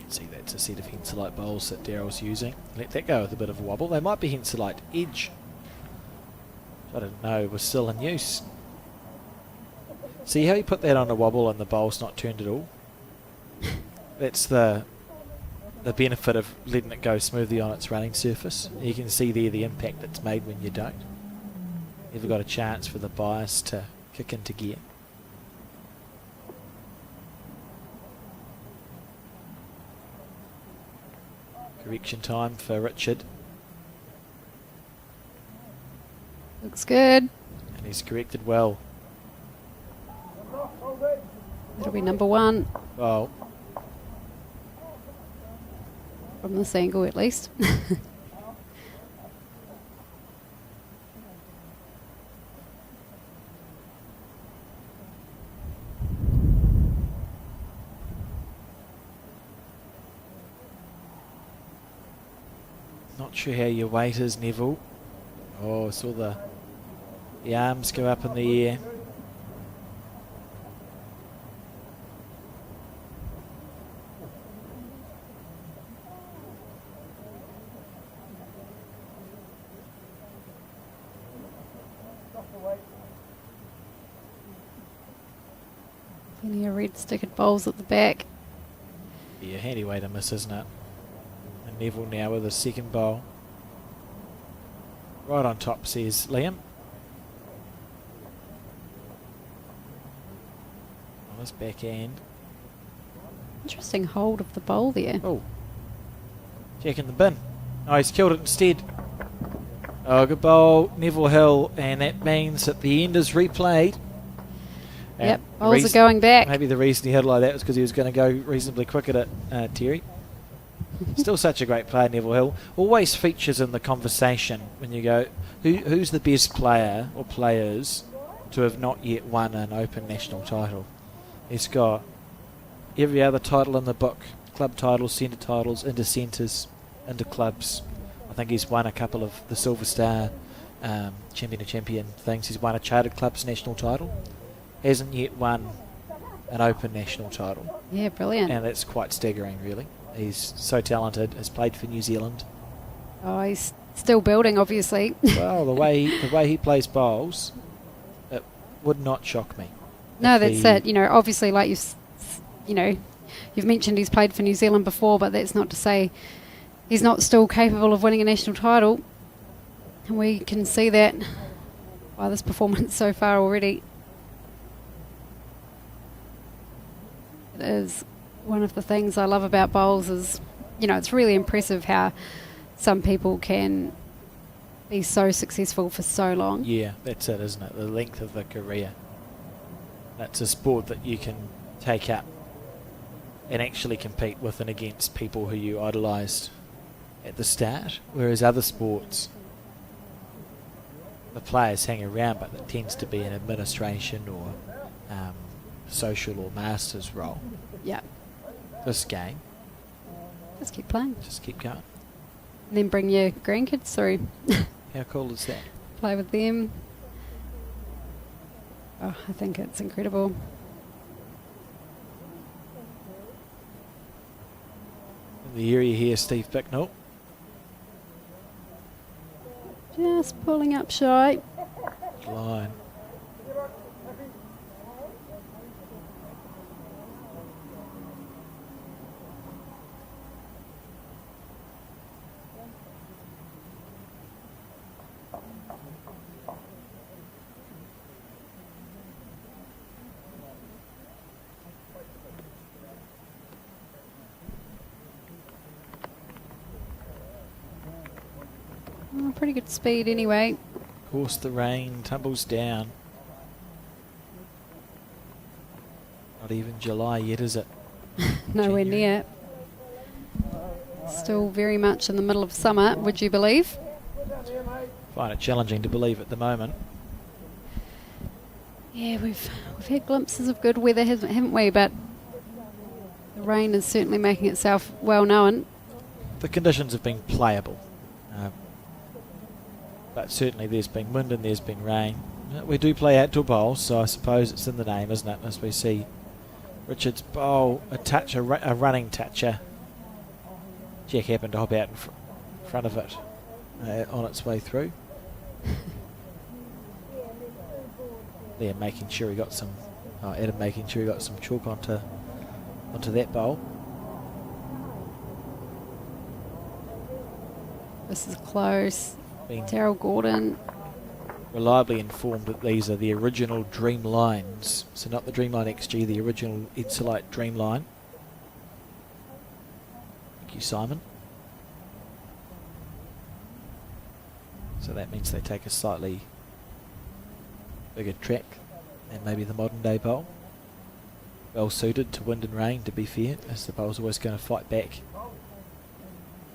Speaker 1: can see that's a set of Henselite bowls that Daryl's using. Let that go with a bit of a wobble. They might be Henselite Edge. I didn't know was still in use. See how he put that on a wobble and the bowl's not turned at all? That's the benefit of letting it go smoothly on its running surface. You can see there the impact it's made when you don't. Never got a chance for the bias to kick into gear. Correction time for Richard.
Speaker 2: Looks good.
Speaker 1: And he's corrected well.
Speaker 2: That'll be number 1.
Speaker 1: Well,
Speaker 2: from this angle at least.
Speaker 1: not sure how your weight is, Neville. Oh, I saw the arms go up in the air.
Speaker 2: Plenty of red stickered bowls at the back.
Speaker 1: Yeah, handy way to miss, isn't it? And Neville now with a second bowl. Right on top, says Liam. On his backhand.
Speaker 2: Interesting hold of the bowl there.
Speaker 1: Oh. Checking the bin. Oh, he's killed it instead. Oh, good bowl, Neville Hill, and that means that the end is replayed. And
Speaker 2: yep, bowls are going back.
Speaker 1: Maybe the reason he hit like that was because he was going to go reasonably quick at it, Terry. Still such a great player, Neville Hill. Always features in the conversation when you go, who's the best player or players to have not yet won an Open national title? He's got every other title in the book. Club titles, centre titles, into centres, into clubs. I think he's won a couple of the Silver Star champion of champion things. He's won a Chartered Club's national title. Hasn't yet won an Open national title.
Speaker 2: Yeah, brilliant.
Speaker 1: And that's quite staggering, really. He's so talented, has played for New Zealand.
Speaker 2: Oh, he's still building, obviously.
Speaker 1: Well, the way he plays bowls, it would not shock me.
Speaker 2: No, that's it. You know, obviously, like you've mentioned he's played for New Zealand before, but that's not to say he's not still capable of winning a national title. And we can see that by this performance so far already. It is one of the things I love about bowls is, you know, it's really impressive how some people can be so successful for so long.
Speaker 1: Yeah, that's it, isn't it? The length of the career. That's a sport that you can take up and actually compete with and against people who you idolised at the start, whereas other sports, the players hang around, but it tends to be an administration or social or master's role.
Speaker 2: Yeah.
Speaker 1: This game,
Speaker 2: Just keep playing.
Speaker 1: just keep going.
Speaker 2: And then bring your grandkids through.
Speaker 1: How cool is that?
Speaker 2: Play with them. Oh, I think it's incredible.
Speaker 1: In the area here, Steve Bicknell.
Speaker 2: Just pulling up shy.
Speaker 1: Line.
Speaker 2: Oh, pretty good speed anyway.
Speaker 1: Of course, the rain tumbles down. Not even July yet, is it?
Speaker 2: Nowhere
Speaker 1: January.
Speaker 2: near. Still very much in the middle of summer, would you believe?
Speaker 1: Find it challenging to believe at the moment.
Speaker 2: Yeah, we've had glimpses of good weather, haven't we? But the rain is certainly making itself well known.
Speaker 1: The conditions have been playable. But certainly there's been wind and there's been rain. We do play outdoor bowls, so I suppose it's in the name, isn't it? As we see Richard's bowl, a running toucher. Jack happened to hop out in front of it on its way through. Liam making sure he got some, Adam making sure he got some chalk onto that bowl.
Speaker 2: This is close.
Speaker 1: Been
Speaker 2: Terrell Gordon.
Speaker 1: reliably informed that these are the original Dream Lines. So not the Dreamline XG, the original Edsolite Dreamline. Thank you, Simon. So that means they take a slightly bigger track than maybe the modern day bowl. Well suited to wind and rain, to be fair, as the bowl's always going to fight back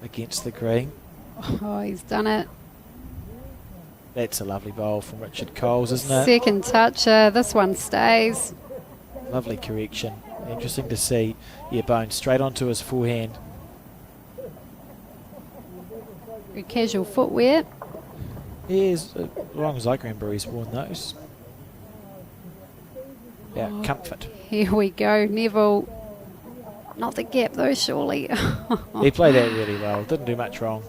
Speaker 1: against the green.
Speaker 2: Oh, he's done it.
Speaker 1: That's a lovely bowl from Richard Coles, isn't it?
Speaker 2: Second toucher. This one stays.
Speaker 1: Lovely correction. Interesting to see. Yeah, Bone straight onto his forehand.
Speaker 2: Very casual footwear.
Speaker 1: Yeah, as long as I can remember, he's worn those. About comfort.
Speaker 2: Here we go. Neville. Not the gap though, surely.
Speaker 1: He played that really well. Didn't do much wrong.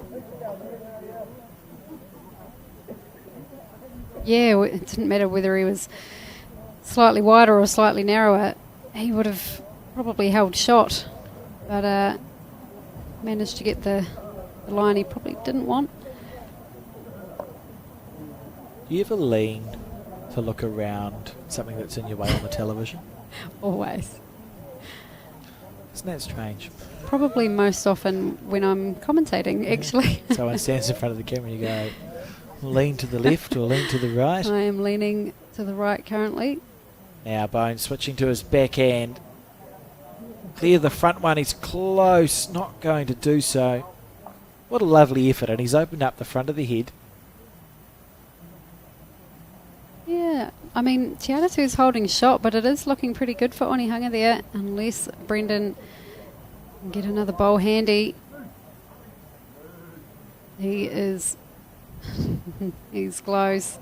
Speaker 2: Yeah, it didn't matter whether he was slightly wider or slightly narrower. He would have probably held shot, but managed to get the line he probably didn't want.
Speaker 1: Do you ever lean to look around something that's in your way on the television?
Speaker 2: Always.
Speaker 1: Isn't that strange?
Speaker 2: Probably most often when I'm commentating, actually.
Speaker 1: Someone stands in front of the camera and you go, lean to the left or lean to the right.
Speaker 2: I am leaning to the right currently.
Speaker 1: Now Bone switching to his backhand. Clear the front one, he's close, not going to do so. What a lovely effort, and he's opened up the front of the head.
Speaker 2: Yeah, I mean, Tiatu is holding shot, but it is looking pretty good for Onehunga there, unless Brendan can get another bowl handy. He is He's close.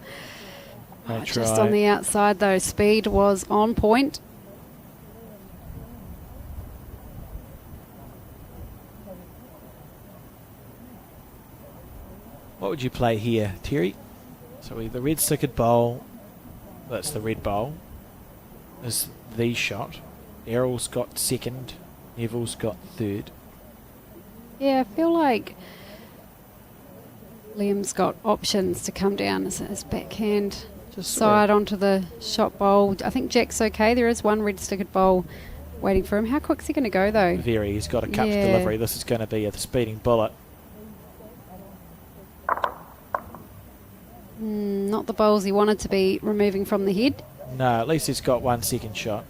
Speaker 1: No
Speaker 2: Just
Speaker 1: try.
Speaker 2: on the outside though, speed was on point.
Speaker 1: What would you play here, Terry? So the red stickered bowl, that's the red bowl, is the shot. Errol's got second, Neville's got third.
Speaker 2: Yeah, I feel like Liam's got options to come down as his backhand
Speaker 1: Just
Speaker 2: side onto the shot bowl. I think Jack's okay. There is one red stickered bowl waiting for him. How quick's he going to go though?
Speaker 1: Very, he's got a cup
Speaker 2: Yeah.
Speaker 1: delivery. This is going to be a speeding bullet.
Speaker 2: Not the bowls he wanted to be removing from the head.
Speaker 1: No, at least he's got 1 second shot.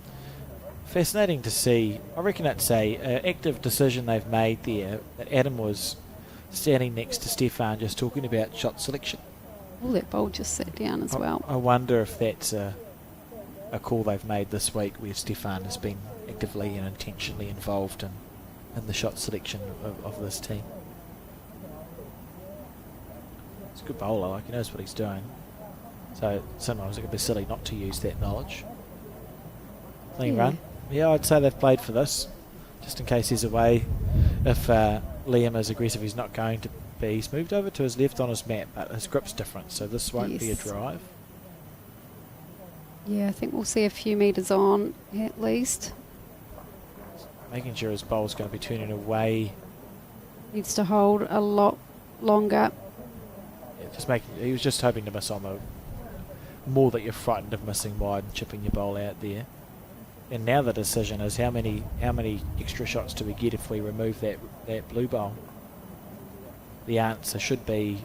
Speaker 1: Fascinating to see. I reckon it's a active decision they've made there, that Adam was standing next to Stefan just talking about shot selection.
Speaker 2: Oh, that bowl just sat down as well.
Speaker 1: I wonder if that's a call they've made this week where Stefan has been actively and intentionally involved in the shot selection of this team. It's a good bowler, like he knows what he's doing. So sometimes it can be silly not to use that knowledge. Clean run. Yeah, I'd say they've played for this, just in case he's away. If Liam is aggressive, he's not going to be. He's moved over to his left on his mat, but his grip's different, so this won't be a
Speaker 2: Yes.
Speaker 1: drive.
Speaker 2: Yeah, I think we'll see a few metres on at least.
Speaker 1: Making sure his bowl's going to be turning away.
Speaker 2: Needs to hold a lot longer.
Speaker 1: Yeah, he was just hoping to miss on the more that you're frightened of missing wide and chipping your bowl out there. And now the decision is how many extra shots do we get if we remove that blue bowl? The answer should be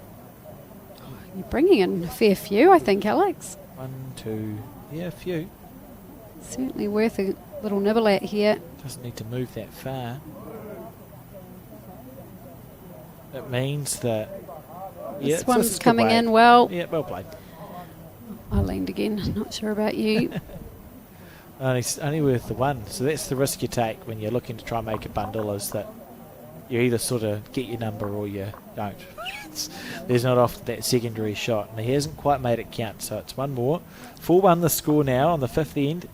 Speaker 2: You're bringing in a fair few, I think, Alex.
Speaker 1: 1, 2, yeah, a few.
Speaker 2: Certainly worth a little nibble at here.
Speaker 1: Doesn't need to move that far. It means that
Speaker 2: This
Speaker 1: this
Speaker 2: one's
Speaker 1: is a good
Speaker 2: coming
Speaker 1: way.
Speaker 2: in well.
Speaker 1: Yeah, well played.
Speaker 2: I leaned again. Not sure about you.
Speaker 1: Only worth the one. So that's the risk you take when you're looking to try and make a bundle, is that you either sort of get your number or you don't. There's not often that secondary shot, and he hasn't quite made it count, so it's one more. 4-1 the score now on the 5th end.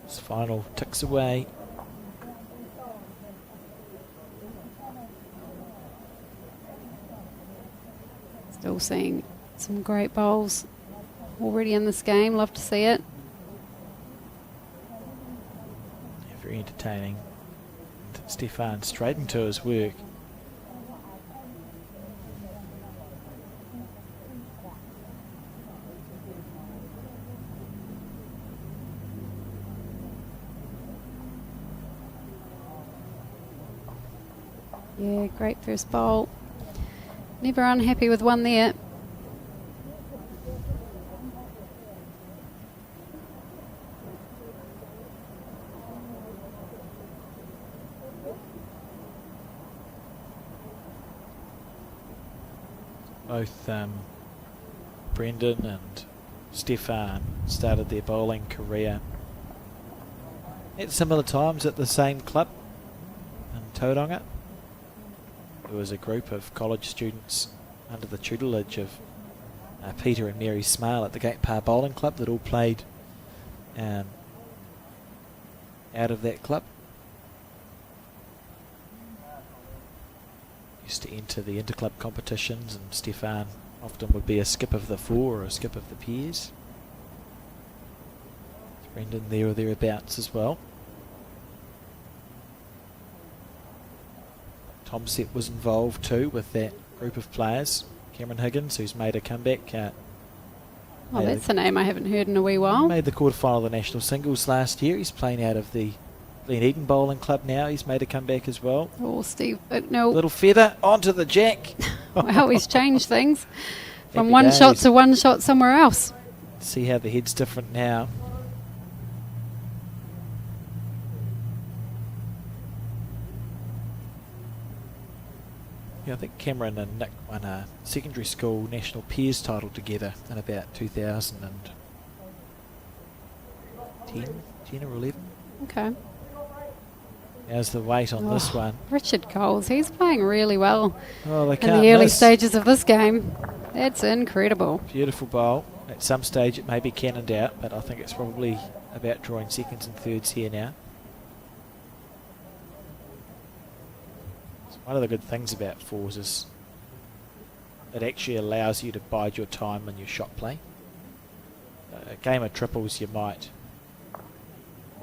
Speaker 1: This final ticks away.
Speaker 2: Still seeing some great bowls already in this game. Love to see it.
Speaker 1: Yeah, very entertaining. And Stefan straight into his work.
Speaker 2: Yeah, great first bowl. Never unhappy with one there.
Speaker 1: Both Brendan and Stefan started their bowling career at similar times at the same club in Tauranga. There was a group of college students under the tutelage of Peter and Mary Smale at the Gate Par Bowling Club that all played out of that club. Used to enter the interclub competitions, and Stefan often would be a skip of the 4 or a skip of the pairs. Brendan there or thereabouts as well. Tom Sepp was involved too with that group of players. Cameron Higgins, who's made a comeback.
Speaker 2: Oh, that's a name I haven't heard in a wee while.
Speaker 1: Made the quarterfinal of the national singles last year. He's playing out of the Glen Eden Bowling Club now. He's made a comeback as well.
Speaker 2: Oh, Steve Bicknell.
Speaker 1: Little feather onto the jack.
Speaker 2: Wow, he's changed things from
Speaker 1: Happy
Speaker 2: one shot
Speaker 1: days.
Speaker 2: to one shot somewhere else.
Speaker 1: See how the head's different now. Yeah, I think Cameron and Nick won a secondary school national peers title together in about 2010 or 11.
Speaker 2: Okay.
Speaker 1: How's the weight on this one?
Speaker 2: Richard Coles, he's playing really well
Speaker 1: Oh, they
Speaker 2: in
Speaker 1: can't
Speaker 2: the early
Speaker 1: miss.
Speaker 2: stages of this game. That's incredible.
Speaker 1: Beautiful bowl. At some stage it may be cannoned out, but I think it's probably about drawing seconds and thirds here now. So one of the good things about fours is it actually allows you to bide your time in your shot play. A game of triples you might.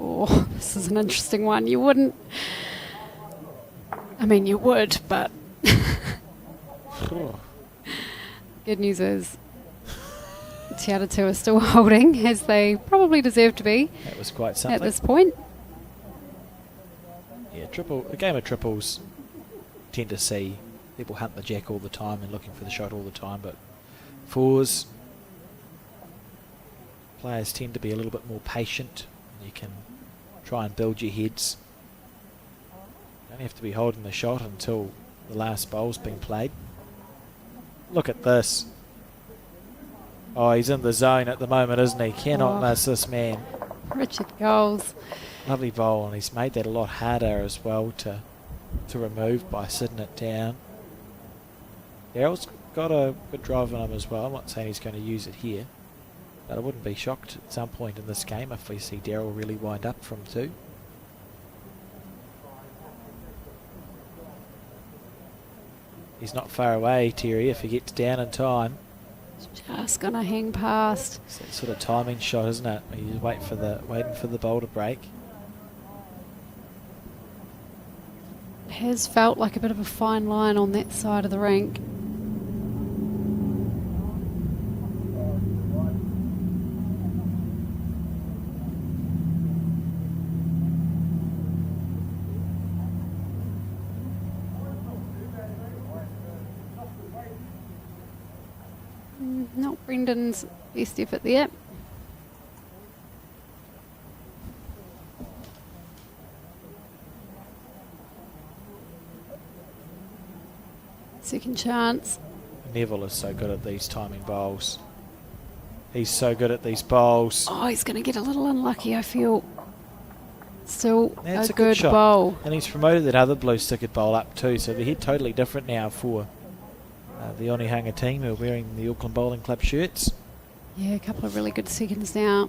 Speaker 2: Oh, this is an interesting one. You wouldn't... I mean, you would, but... Good news is Tiatu are still holding, as they probably deserve to be.
Speaker 1: That was quite something.
Speaker 2: At this point.
Speaker 1: Yeah, a game of triples tend to see people hunt the jack all the time and looking for the shot all the time, but fours, players tend to be a little bit more patient. You can try and build your heads. You don't have to be holding the shot until the last bowl's been played. Look at this. Oh, he's in the zone at the moment, isn't he? Cannot miss this man.
Speaker 2: Richard Coles.
Speaker 1: Lovely bowl, and he's made that a lot harder as well to remove by sitting it down. Daryl's got a good drive on him as well. I'm not saying he's going to use it here, but I wouldn't be shocked at some point in this game if we see Daryl really wind up from 2. He's not far away, Terry, if he gets down in time.
Speaker 2: Just going to hang past.
Speaker 1: It's that sort of timing shot, isn't it? You just waiting for the bowl to break.
Speaker 2: It has felt like a bit of a fine line on that side of the rink. Not Brendan's best effort there. Second chance.
Speaker 1: Neville is so good at these timing bowls. He's so good at these bowls.
Speaker 2: Oh, he's going to get a little unlucky, I feel. Still
Speaker 1: That's
Speaker 2: a good
Speaker 1: shot.
Speaker 2: bowl.
Speaker 1: And he's promoted that other blue stickered bowl up too, so they're totally different now for the Onehunga team who are wearing the Auckland Bowling Club shirts.
Speaker 2: Yeah, a couple of really good seconds now.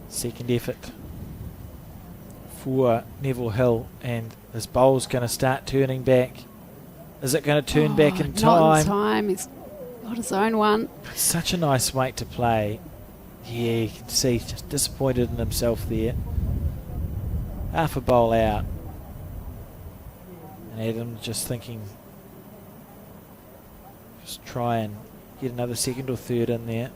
Speaker 1: Second effort for Neville Hill, and this bowl's going to start turning back. Is it going to turn back in time?
Speaker 2: Not in time. He's got his own one.
Speaker 1: Such a nice weight to play. Yeah, you can see he's just disappointed in himself there. Half a bowl out. And Adam just thinking, just try and get another second or third in there.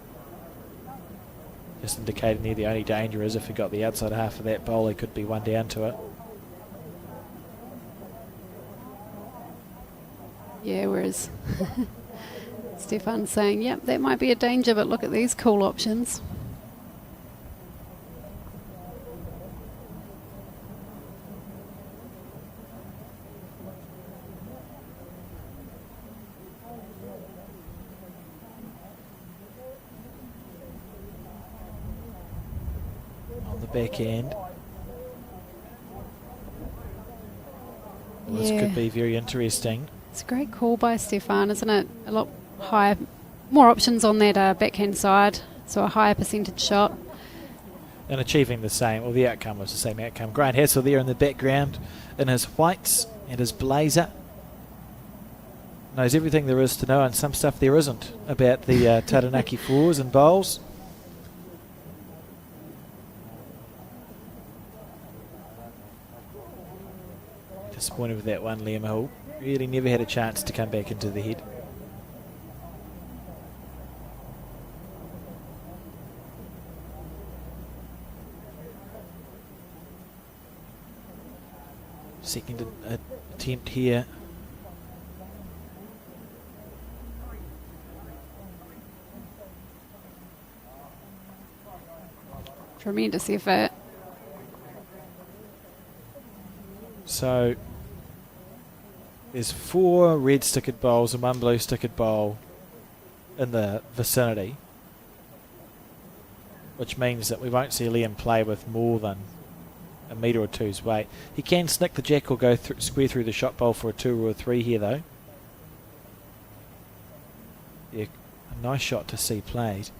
Speaker 1: Just indicating there the only danger is if he got the outside half of that bowl, he could be one down to it.
Speaker 2: Yeah, whereas Stefan's saying, yep, that might be a danger, but look at these cool options.
Speaker 1: On the back end. Well,
Speaker 2: Yeah.
Speaker 1: this could be very interesting.
Speaker 2: It's a great call by Stefan, isn't it? A lot higher, more options on that backhand side, so a higher percentage shot.
Speaker 1: And achieving the same, well, the outcome was the same outcome. Grant Hassel there in the background in his whites and his blazer. Knows everything there is to know and some stuff there isn't about the Taranaki fours and bowls. Disappointed with that one, Liam Hill. Really never had a chance to come back into the head. Second attempt here.
Speaker 2: Tremendous effort.
Speaker 1: So there's 4 red stickered bowls and 1 blue stickered bowl in the vicinity, which means that we won't see Liam play with more than a metre or two's weight. He can snick the jack or go square through the shot bowl for a 2 or a 3 here though. Yeah, a nice shot to see played.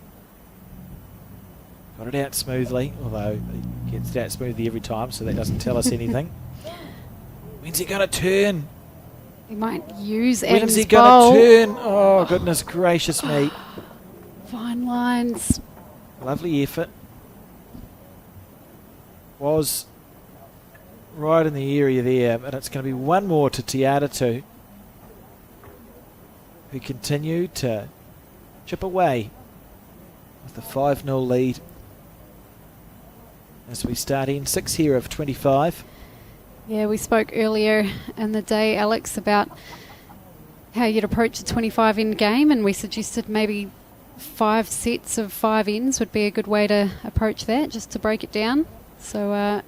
Speaker 1: Got it out smoothly, although he gets it out smoothly every time, so that doesn't tell us anything. When's he going to turn?
Speaker 2: He might use
Speaker 1: When's
Speaker 2: Adam's
Speaker 1: he
Speaker 2: bowl.
Speaker 1: going to turn? Oh, goodness gracious me.
Speaker 2: Fine lines.
Speaker 1: Lovely effort. Was right in the area there, but it's going to be 1 more to Tiatu, who continue to chip away with the 5-0 lead as we start in 6 here of 25.
Speaker 2: Yeah, we spoke earlier in the day, Alex, about how you'd approach a 25 end game, and we suggested maybe 5 sets of 5 ends would be a good way to approach that, just to break it down. So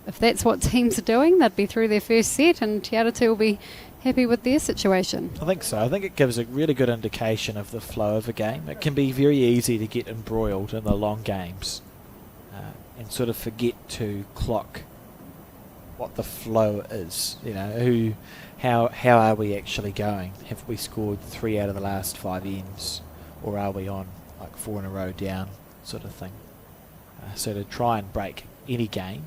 Speaker 2: if that's what teams are doing, they'd be through their first set, and Tiatu will be happy with their situation.
Speaker 1: I think so. I think it gives a really good indication of the flow of a game. It can be very easy to get embroiled in the long games and sort of forget to clock what the flow is. You know, how are we actually going? Have we scored 3 out of the last 5 ends, or are we on like 4 in a row down, sort of thing? So to try and break any game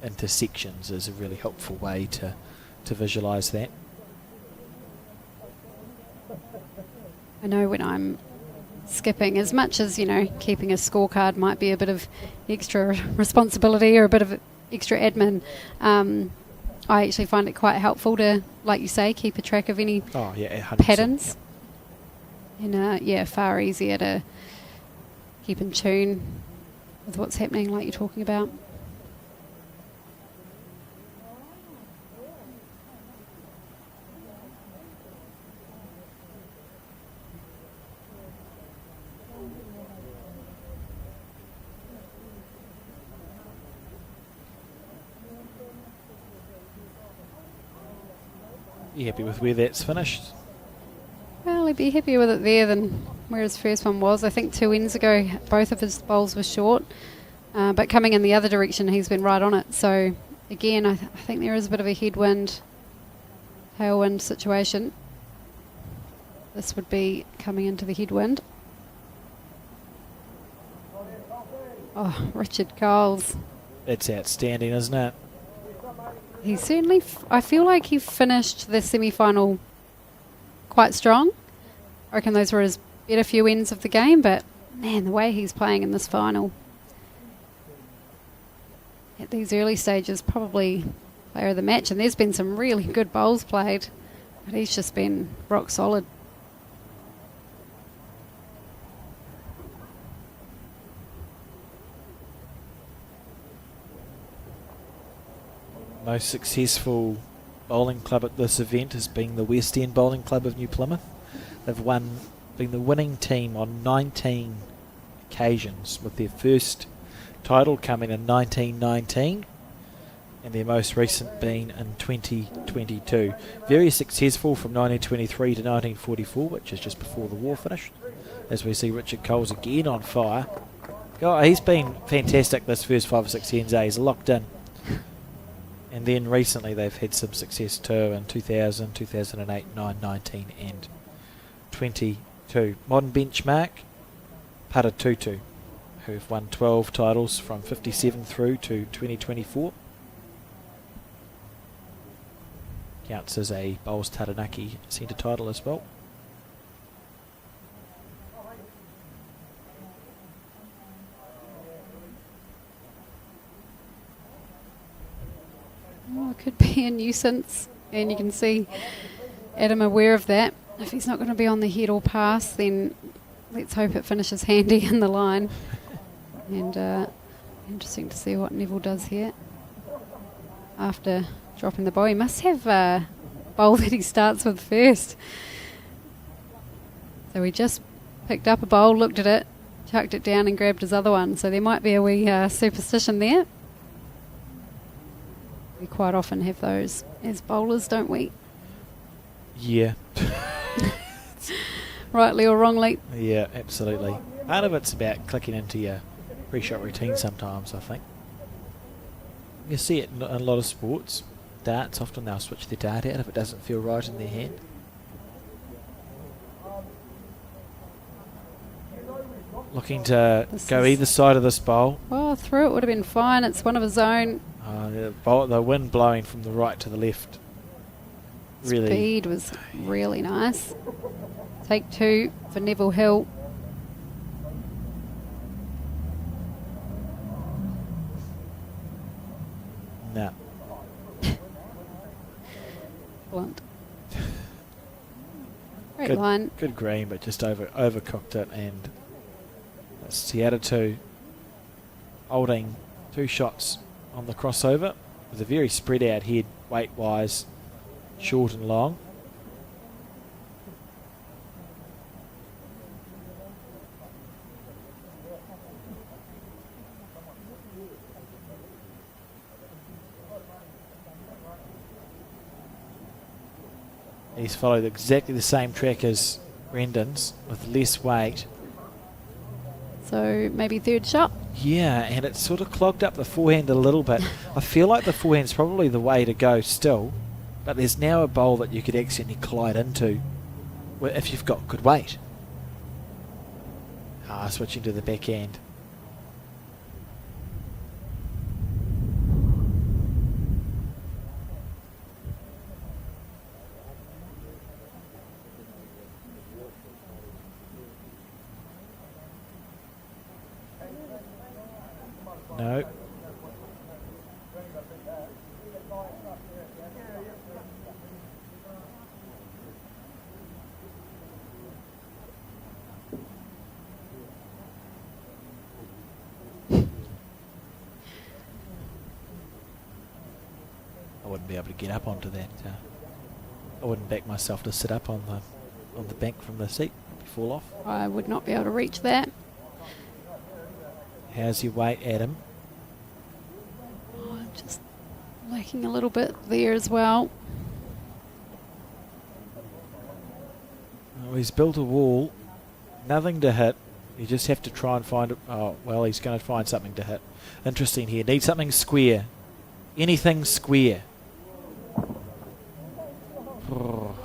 Speaker 1: into sections is a really helpful way to visualise that.
Speaker 2: I know when I'm skipping, as much as, you know, keeping a scorecard might be a bit of extra responsibility or a bit of extra admin, I actually find it quite helpful to, like you say, keep a track of any
Speaker 1: 100%,
Speaker 2: patterns.
Speaker 1: Yep.
Speaker 2: And far easier to keep in tune with what's happening, like you're talking about.
Speaker 1: You happy with where that's finished?
Speaker 2: Well, he'd be happier with it there than where his first one was. I think 2 ends ago, both of his bowls were short, but coming in the other direction, he's been right on it. So, again, I think there is a bit of a headwind, tailwind situation. This would be coming into the headwind. Oh, Richard Coles.
Speaker 1: It's outstanding, isn't it?
Speaker 2: He certainly, I feel like he finished the semi-final quite strong. I reckon those were his better few ends of the game, but man, the way he's playing in this final at these early stages, probably player of the match. And there's been some really good bowls played, but he's just been rock solid.
Speaker 1: Most successful bowling club at this event has been the West End Bowling Club of New Plymouth. They've been the winning team on 19 occasions, with their first title coming in 1919 and their most recent being in 2022. Very successful from 1923 to 1944, which is just before the war finished, as we see Richard Coles again on fire. God, he's been fantastic this first 5 or 6 ends. He's locked in. And then recently they've had some success too in 2000, 2008, 9, 19 and 22. Modern benchmark, Tiatu, who have won 12 titles from 57 through to 2024. Counts as a Bowls Taranaki centre title as well.
Speaker 2: Oh, it could be a nuisance, and you can see Adam aware of that. If he's not going to be on the head or pass, then let's hope it finishes handy in the line. And interesting to see what Neville does here after dropping the bowl. He must have a bowl that he starts with first. So he just picked up a bowl, looked at it, chucked it down and grabbed his other one. So there might be a wee superstition there. We quite often have those as bowlers, don't we?
Speaker 1: Yeah.
Speaker 2: Rightly or wrongly.
Speaker 1: Yeah, absolutely. Part of it's about clicking into your pre-shot routine sometimes, I think. You see it in a lot of sports. Darts, often they'll switch their dart out if it doesn't feel right in their hand. Looking to go either side of this bowl.
Speaker 2: Oh, through it would have been fine. It's one of his own.
Speaker 1: The wind blowing from the right to the left. Really.
Speaker 2: Speed was really nice. Take 2 for Neville Hill.
Speaker 1: No.
Speaker 2: Blunt. Great line.
Speaker 1: Good green, but just overcooked it, and that's Tiatu holding 2 shots on the crossover with a very spread out head, weight wise, short and long. He's followed exactly the same track as Brendan's with less weight.
Speaker 2: So maybe 3rd shot.
Speaker 1: Yeah, and it's sort of clogged up the forehand a little bit. I feel like the forehand's probably the way to go still, but there's now a bowl that you could accidentally collide into if you've got good weight. Switching to the backhand. No. I wouldn't be able to get up onto that. I wouldn't back myself to sit up on the bank from the seat. I'd fall off.
Speaker 2: I would not be able to reach that.
Speaker 1: How's your weight, Adam?
Speaker 2: I'm just lacking a little bit there as well.
Speaker 1: Oh, he's built a wall. Nothing to hit. You just have to try and find it. Oh, well, he's going to find something to hit. Interesting here. Need something square. Anything square. Oh,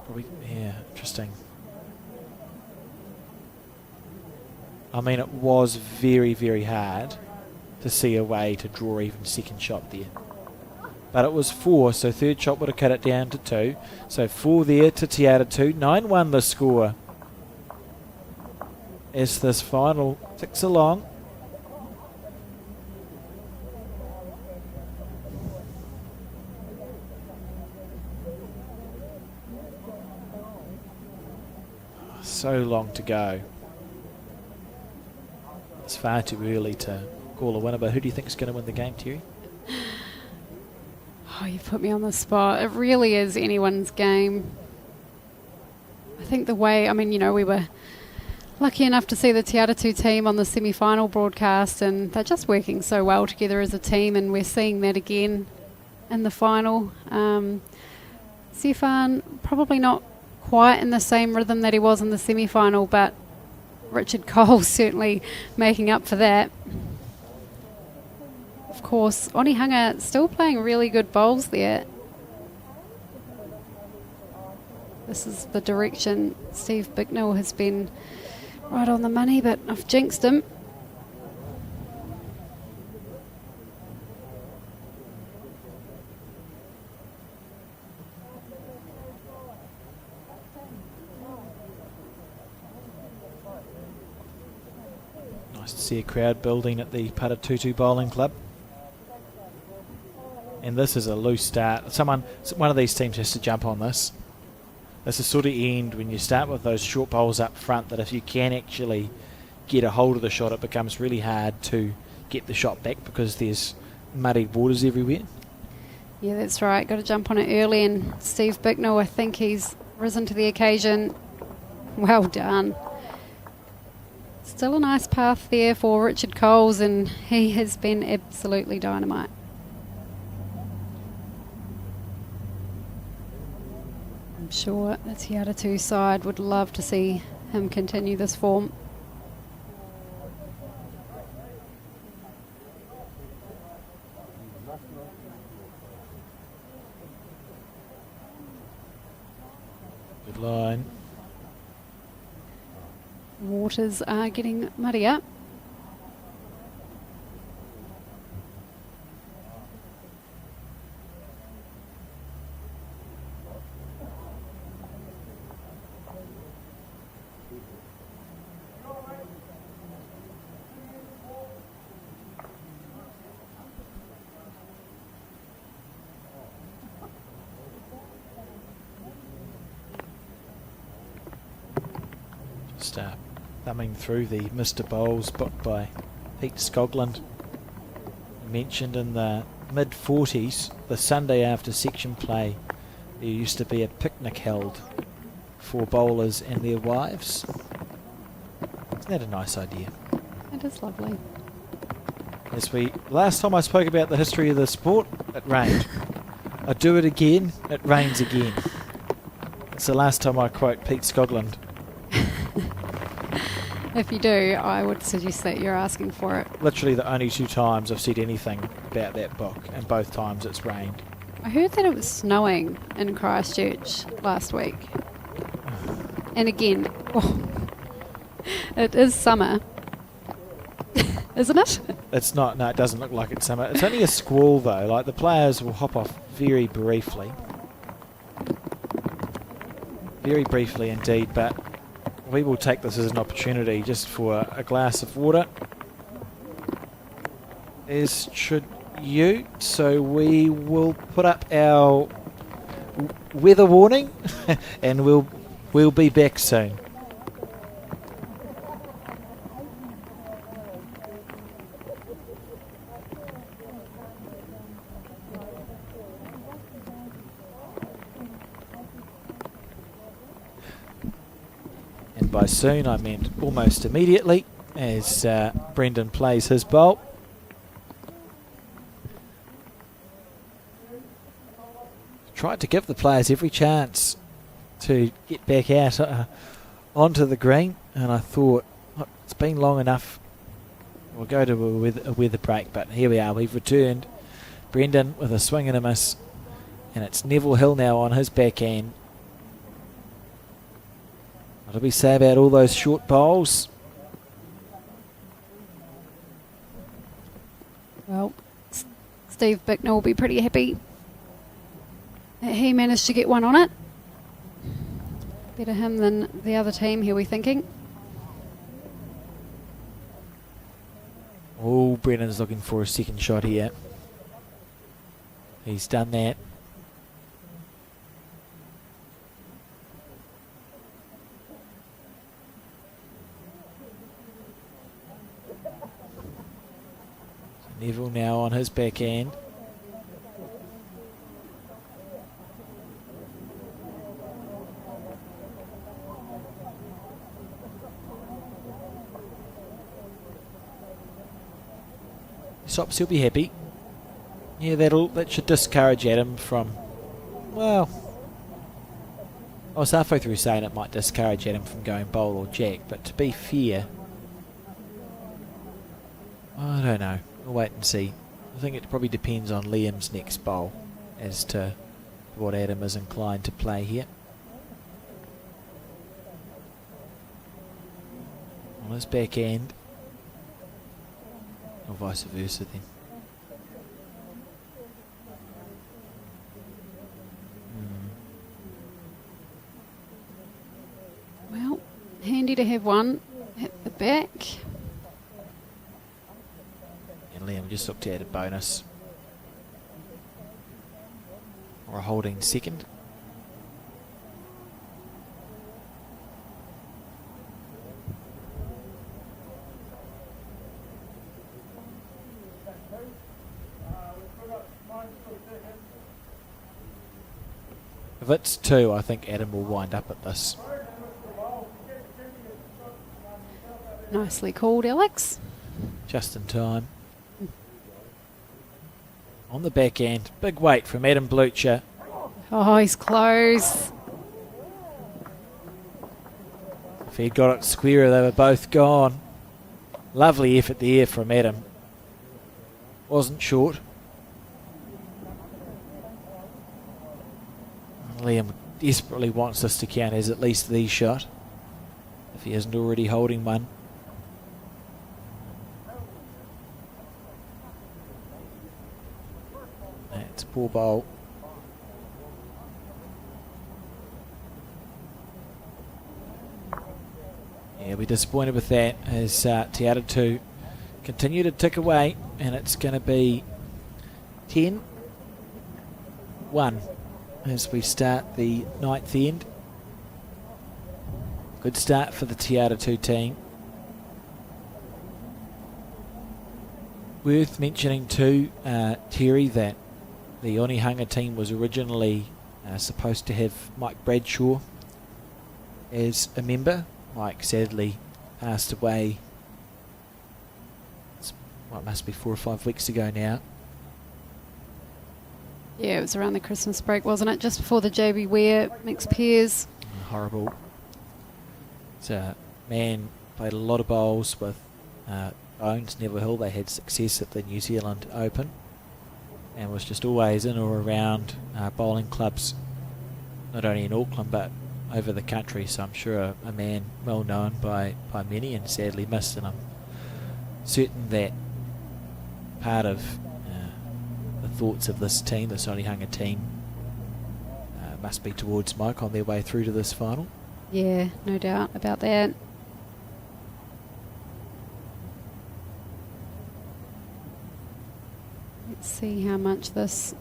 Speaker 1: probably, yeah, interesting. I mean, it was very, very hard to see a way to draw even second shot there. But it was 4, so 3rd shot would have cut it down to 2. So 4 there to Tiatu. 9-1 the score. As this final ticks along. So long to go. It's far too early to call a winner, but who do you think is going to win the game, Terry?
Speaker 2: Oh, you put me on the spot. It really is anyone's game. I think the way, we were lucky enough to see the Tiatu team on the semi-final broadcast, and they're just working so well together as a team, and we're seeing that again in the final. Stefan, probably not quite in the same rhythm that he was in the semi-final, but Richard Cole certainly making up for that. Of course, Onehunga still playing really good bowls there. This is the direction Steve Bicknell has been right on the money, but I've jinxed him.
Speaker 1: Nice to see a crowd building at the Paratutu Bowling Club. And this is a loose start. One of these teams has to jump on this. This is sort of end when you start with those short bowls up front, that if you can actually get a hold of the shot, it becomes really hard to get the shot back because there's muddied waters everywhere.
Speaker 2: Yeah, that's right. Got to jump on it early, and Steve Bicknell, I think he's risen to the occasion. Well done. Still a nice path there for Richard Coles, and he has been absolutely dynamite. I'm sure the Tiatu side would love to see him continue this form.
Speaker 1: Good line.
Speaker 2: Waters are getting muddier.
Speaker 1: Just thumbing through the Mr. Bowles book by Pete Scogland. Mentioned in the mid-40s, the Sunday after section play, there used to be a picnic held for bowlers and their wives. Isn't that a nice idea?
Speaker 2: It is lovely.
Speaker 1: Last time I spoke about the history of the sport, it rained. I do it again, it rains again. It's the last time I quote Pete Scogland.
Speaker 2: If you do, I would suggest that you're asking for it.
Speaker 1: Literally the only 2 times I've said anything about that book, and both times it's rained.
Speaker 2: I heard that it was snowing in Christchurch last week. And again, it is summer, isn't it?
Speaker 1: It's not, no, it doesn't look like it's summer. It's only a squall though, like the players will hop off very briefly. Very briefly indeed, but we will take this as an opportunity just for a glass of water, as should you. So we will put up our weather warning and we'll be back soon. And by soon I meant almost immediately, as Brendan plays his bowl. Tried to give the players every chance to get back out onto the green, and I thought, look, it's been long enough, we'll go to a weather break, but here we are, we've returned. Brendan with a swing and a miss, and it's Neville Hill now on his backhand. What do we say about all those short bowls?
Speaker 2: Well, Steve Bicknell will be pretty happy that he managed to get one on it. Better him than the other team, he'll be thinking.
Speaker 1: Oh, Brennan's looking for a second shot here. He's done that. Neville now on his backhand. Sops, he'll be happy. Yeah, that should discourage Adam from, well, I was halfway through saying it might discourage Adam from going bowl or jack, but to be fair, I don't know. We'll wait and see. I think it probably depends on Liam's next bowl as to what Adam is inclined to play here. On his backhand. Or vice versa then.
Speaker 2: Well, handy to have one at the back.
Speaker 1: And Liam just looked at a bonus. Or a holding second. If it's 2, I think Adam will wind up at this.
Speaker 2: Nicely called, Alex.
Speaker 1: Just in time. On the back end, big weight from Adam Blucher.
Speaker 2: Oh, he's close.
Speaker 1: If he'd got it squarer, they were both gone. Lovely effort there from Adam. Wasn't short. Liam desperately wants this to count as at least the shot, if he isn't already holding one. That's a poor bowl. Yeah, we're disappointed with that as Tiatu continue to tick away, and it's going to be 10-1 as we start the ninth end. Good start for the Tiatu team. Worth mentioning too, Terry, that the Onehunga team was originally supposed to have Mike Bradshaw as a member. Mike sadly passed away, it must be 4 or 5 weeks ago now.
Speaker 2: Yeah, it was around the Christmas break, wasn't it? Just before the JB Ware mixed pairs.
Speaker 1: Horrible. So, man played a lot of bowls with Bones, Neville Hill. They had success at the New Zealand Open and was just always in or around bowling clubs, not only in Auckland but over the country. So I'm sure a man well known by many and sadly missed, and I'm certain that part of the thoughts of this team, the Onehunga team, must be towards Mike on their way through to this final.
Speaker 2: Yeah, no doubt about that. Let's see how much this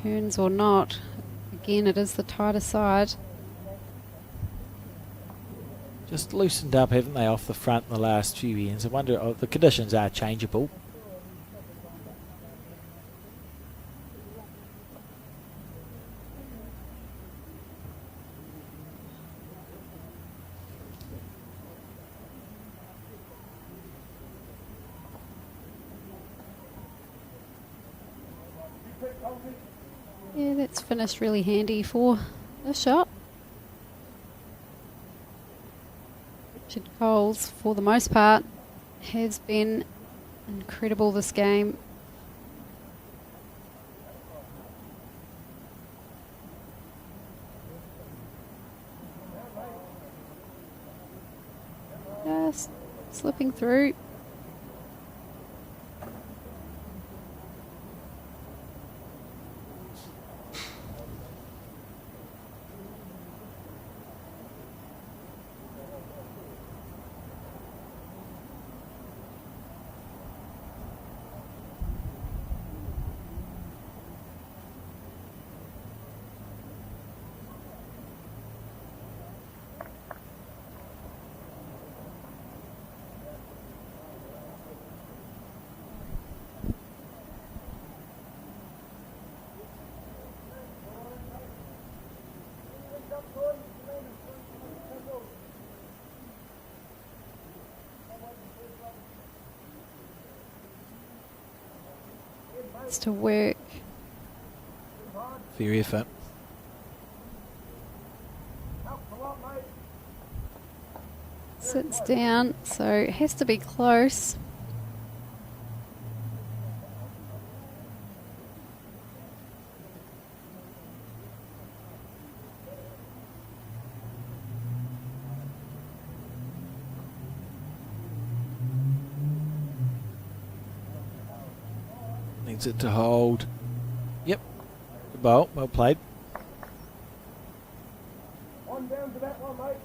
Speaker 2: turns or not. Again, it is the tighter side.
Speaker 1: Just loosened up, haven't they, off the front in the last few ends. I wonder, the conditions are changeable.
Speaker 2: Yeah, that's finished really handy for a shot. Richard Coles, for the most part, has been incredible this game. Just slipping through. To work.
Speaker 1: Fair effort.
Speaker 2: Sits down, so it has to be close.
Speaker 1: Needs it to hold. Yep. Good bowl. Well played.
Speaker 4: One down to that one, mate.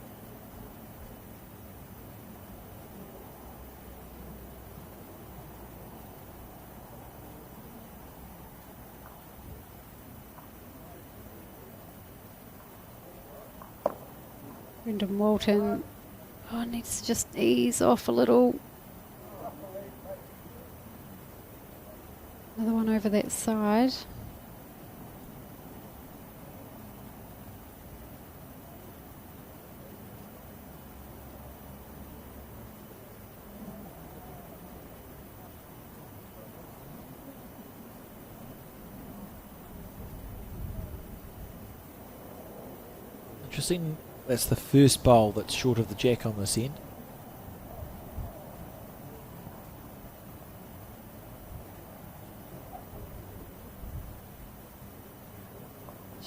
Speaker 2: Brendan Walton needs to just ease off a little. Another one over that side.
Speaker 1: interesting. That's the first bowl that's short of the jack on this end.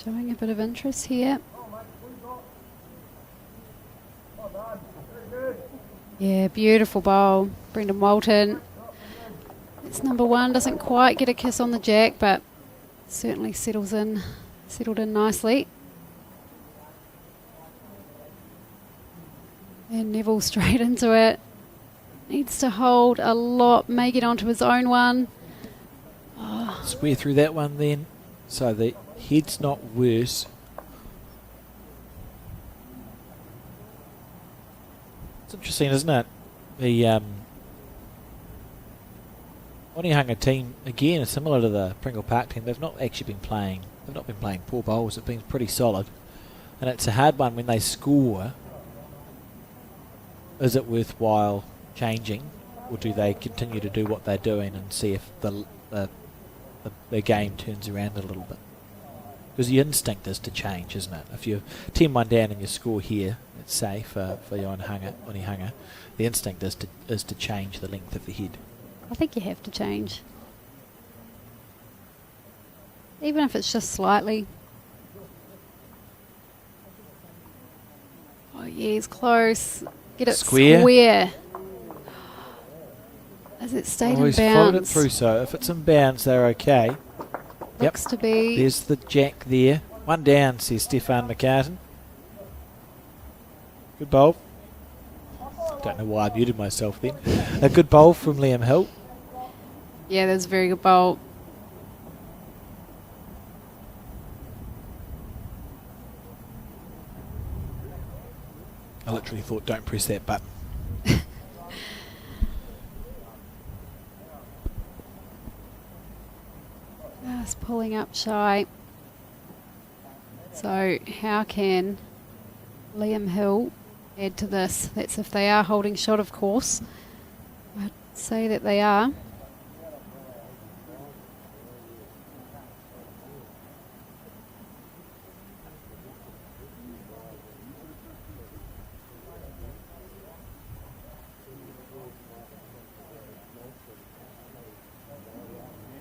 Speaker 2: Showing a bit of interest here. Yeah, beautiful bowl. Brendan Walton. It's number one. Doesn't quite get a kiss on the jack, but certainly settled in nicely. And Neville straight into it. Needs to hold a lot. May get onto his own one. Oh.
Speaker 1: Square through that one then. So the head's not worse. It's interesting, isn't it? The Onehunga team again is similar to the Pringle Park team. They've not actually been playing. They've not been playing poor bowls. They've been pretty solid, and it's a hard one when they score. Is it worthwhile changing, or do they continue to do what they're doing and see if the game turns around a little bit? Because the instinct is to change, isn't it? If you're 10-1 down and you score here, let's say for your Onehunga, the instinct is to change the length of the head.
Speaker 2: I think you have to change. Even if it's just slightly. Oh yeah, he's close. Get it square. As it stayed in bounds.
Speaker 1: He's followed it through, so if it's in bounds, they're okay.
Speaker 2: Looks to be.
Speaker 1: There's the jack there. One down, says Stefan McCartan. Good bowl. Don't know why I muted myself then. A good bowl from Liam Hill.
Speaker 2: Yeah, that's a very good bowl.
Speaker 1: I literally thought, don't press that button.
Speaker 2: Just pulling up shy. So how can Liam Hill add to this? That's if they are holding shot, of course. I'd say that they are.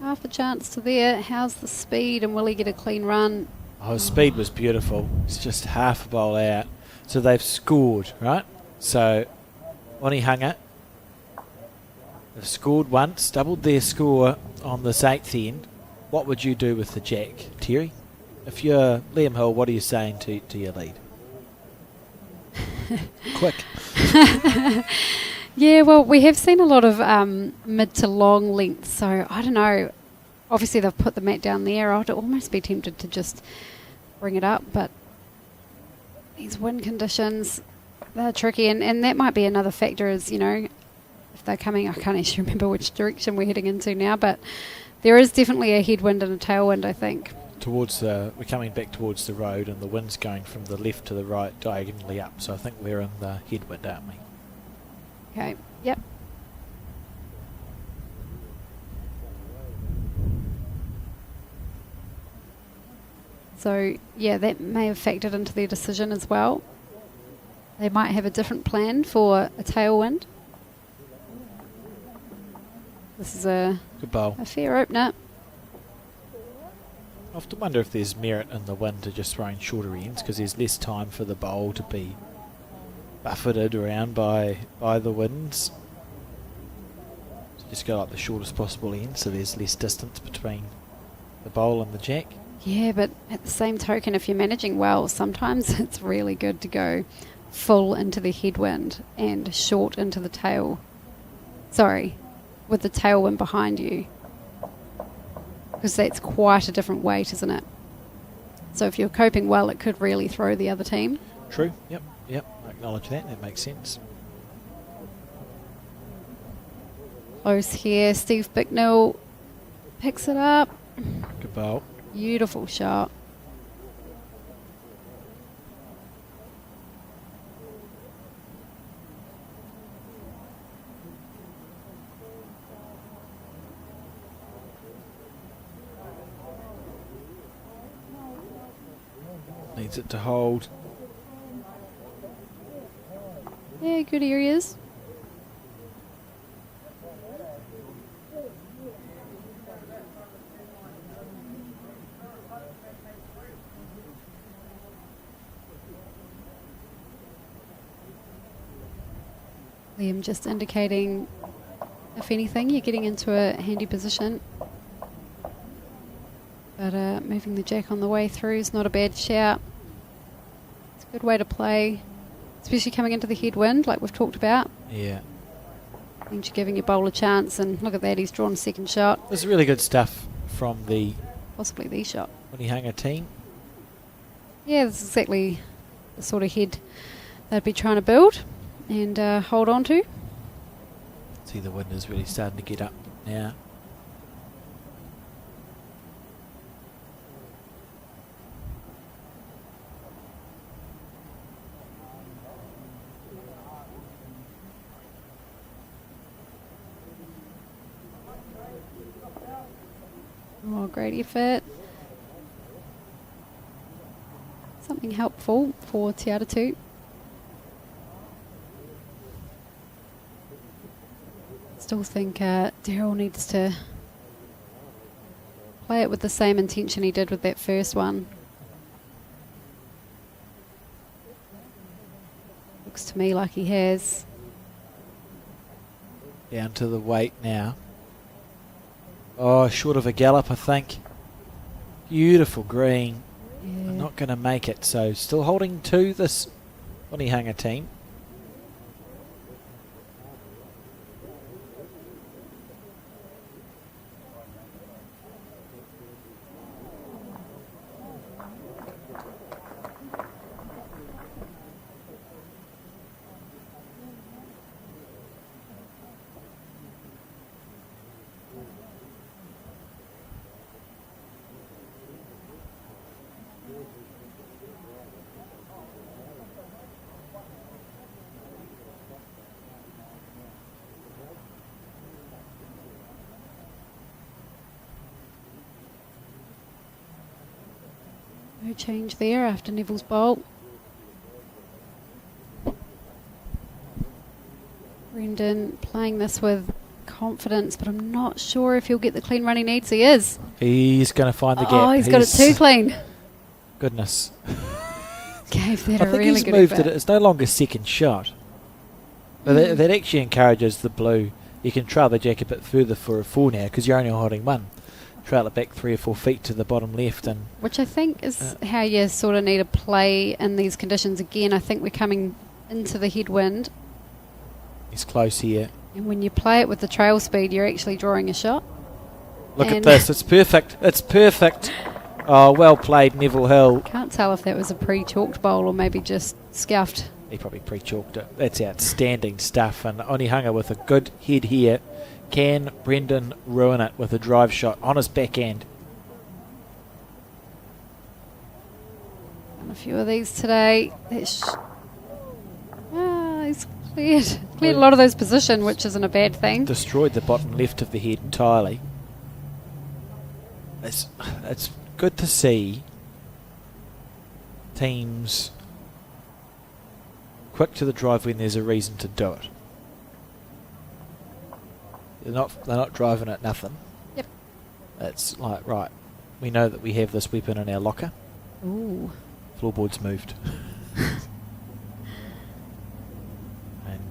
Speaker 2: Half a chance to there. How's the speed, and will he get a clean run?
Speaker 1: Oh, his speed was beautiful. It's just half a bowl out. So they've scored, right? So Onehunga, they've scored once, doubled their score on this eighth end. What would you do with the jack, Terry? If you're Liam Hill, what are you saying to your lead? Quick.
Speaker 2: Yeah, well, we have seen a lot of mid to long lengths, so I don't know. Obviously, they've put the mat down there. I'd almost be tempted to just bring it up, but these wind conditions, they're tricky, and that might be another factor is, you know, if they're coming, I can't actually remember which direction we're heading into now, but there is definitely a headwind and a tailwind, I think.
Speaker 1: We're coming back towards the road, and the wind's going from the left to the right, diagonally up, so I think we're in the headwind, aren't we?
Speaker 2: Okay, yep. So, yeah, that may have factored into their decision as well. They might have a different plan for a tailwind. This is a
Speaker 1: good bowl.
Speaker 2: A fair opener.
Speaker 1: I often wonder if there's merit in the wind to just throwing shorter ends, because there's less time for the bowl to be buffeted around by the winds. So just go like the shortest possible end, so there's less distance between the bowl and the jack.
Speaker 2: Yeah, but at the same token, if you're managing well, sometimes it's really good to go full into the headwind and short into the tail. Sorry, with the tailwind behind you. Because that's quite a different weight, isn't it? So if you're coping well, it could really throw the other team.
Speaker 1: True, yep, I acknowledge that, that makes sense.
Speaker 2: Close here, Steve Bicknell picks it up.
Speaker 1: Good bowl.
Speaker 2: Beautiful shot.
Speaker 1: Needs it to hold.
Speaker 2: Yeah, good areas. Liam just indicating, if anything, you're getting into a handy position. But moving the jack on the way through is not a bad shout. It's a good way to play, especially coming into the headwind like we've talked about.
Speaker 1: Yeah.
Speaker 2: Means you're giving your bowler a chance, and look at that, he's drawn a second shot.
Speaker 1: This is really good stuff from the
Speaker 2: Possibly the shot.
Speaker 1: Onehunga team.
Speaker 2: Yeah, this is exactly the sort of head they'd be trying to build and hold on to.
Speaker 1: See, the wind is really starting to get up now.
Speaker 2: Oh, great effort. Something helpful for Tiatu. Still think Daryl needs to play it with the same intention he did with that first one. Looks to me like he has.
Speaker 1: Down to the weight now. Oh, short of a gallop, I think. Beautiful green.
Speaker 2: Yeah.
Speaker 1: I'm not going to make it, so still holding to this Onehunga team.
Speaker 2: No change there after Neville's bolt. Brendan playing this with confidence, but I'm not sure if he'll get the clean run he needs. He is.
Speaker 1: He's going to find the gap.
Speaker 2: Oh, he's got it too clean.
Speaker 1: Goodness.
Speaker 2: Gave that
Speaker 1: I
Speaker 2: a
Speaker 1: think
Speaker 2: really
Speaker 1: he's
Speaker 2: good
Speaker 1: moved
Speaker 2: effort.
Speaker 1: it. It's no longer second shot. But that actually encourages the blue. You can trail the jack a bit further for a 4 now because you're only holding 1. Trail it back 3 or 4 feet to the bottom left, and
Speaker 2: Which I think is how you sort of need to play in these conditions. Again, I think we're coming into the headwind,
Speaker 1: he's close here.
Speaker 2: and when you play it with the trail speed, you're actually drawing a shot.
Speaker 1: Look at
Speaker 2: And-
Speaker 1: this. It's perfect. It's perfect. Oh, well played, Neville Hill.
Speaker 2: Can't tell if that was a pre-chalked bowl or maybe just scuffed.
Speaker 1: He probably pre-chalked it. That's outstanding stuff. And Onehunga with a good head here. Can Brendan ruin it with a drive shot on his backhand?
Speaker 2: Done a few of these today. He's cleared a lot of those position, which isn't a bad thing.
Speaker 1: Destroyed the bottom left of the head entirely. It's good to see teams quick to the drive when there's a reason to do it. They're not driving at nothing.
Speaker 2: Yep.
Speaker 1: It's like, right, we know that we have this weapon in our locker.
Speaker 2: Ooh.
Speaker 1: Floorboard's moved.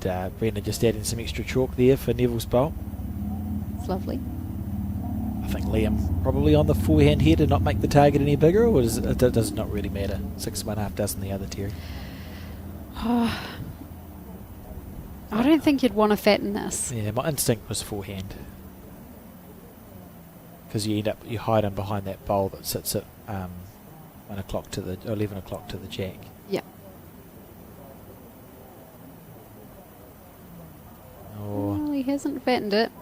Speaker 1: And Brendan just adding some extra chalk there for Neville's bowl.
Speaker 2: It's lovely.
Speaker 1: I think Liam probably on the forehand here to not make the target any bigger, or does it not really matter? 6.5 dozen the other, Terry.
Speaker 2: I don't think you'd want to fatten this.
Speaker 1: Yeah, my instinct was forehand. Because you hide him behind that bowl that sits at 1 o'clock to the 11 o'clock to the jack.
Speaker 2: Yep. Well, he hasn't fattened it.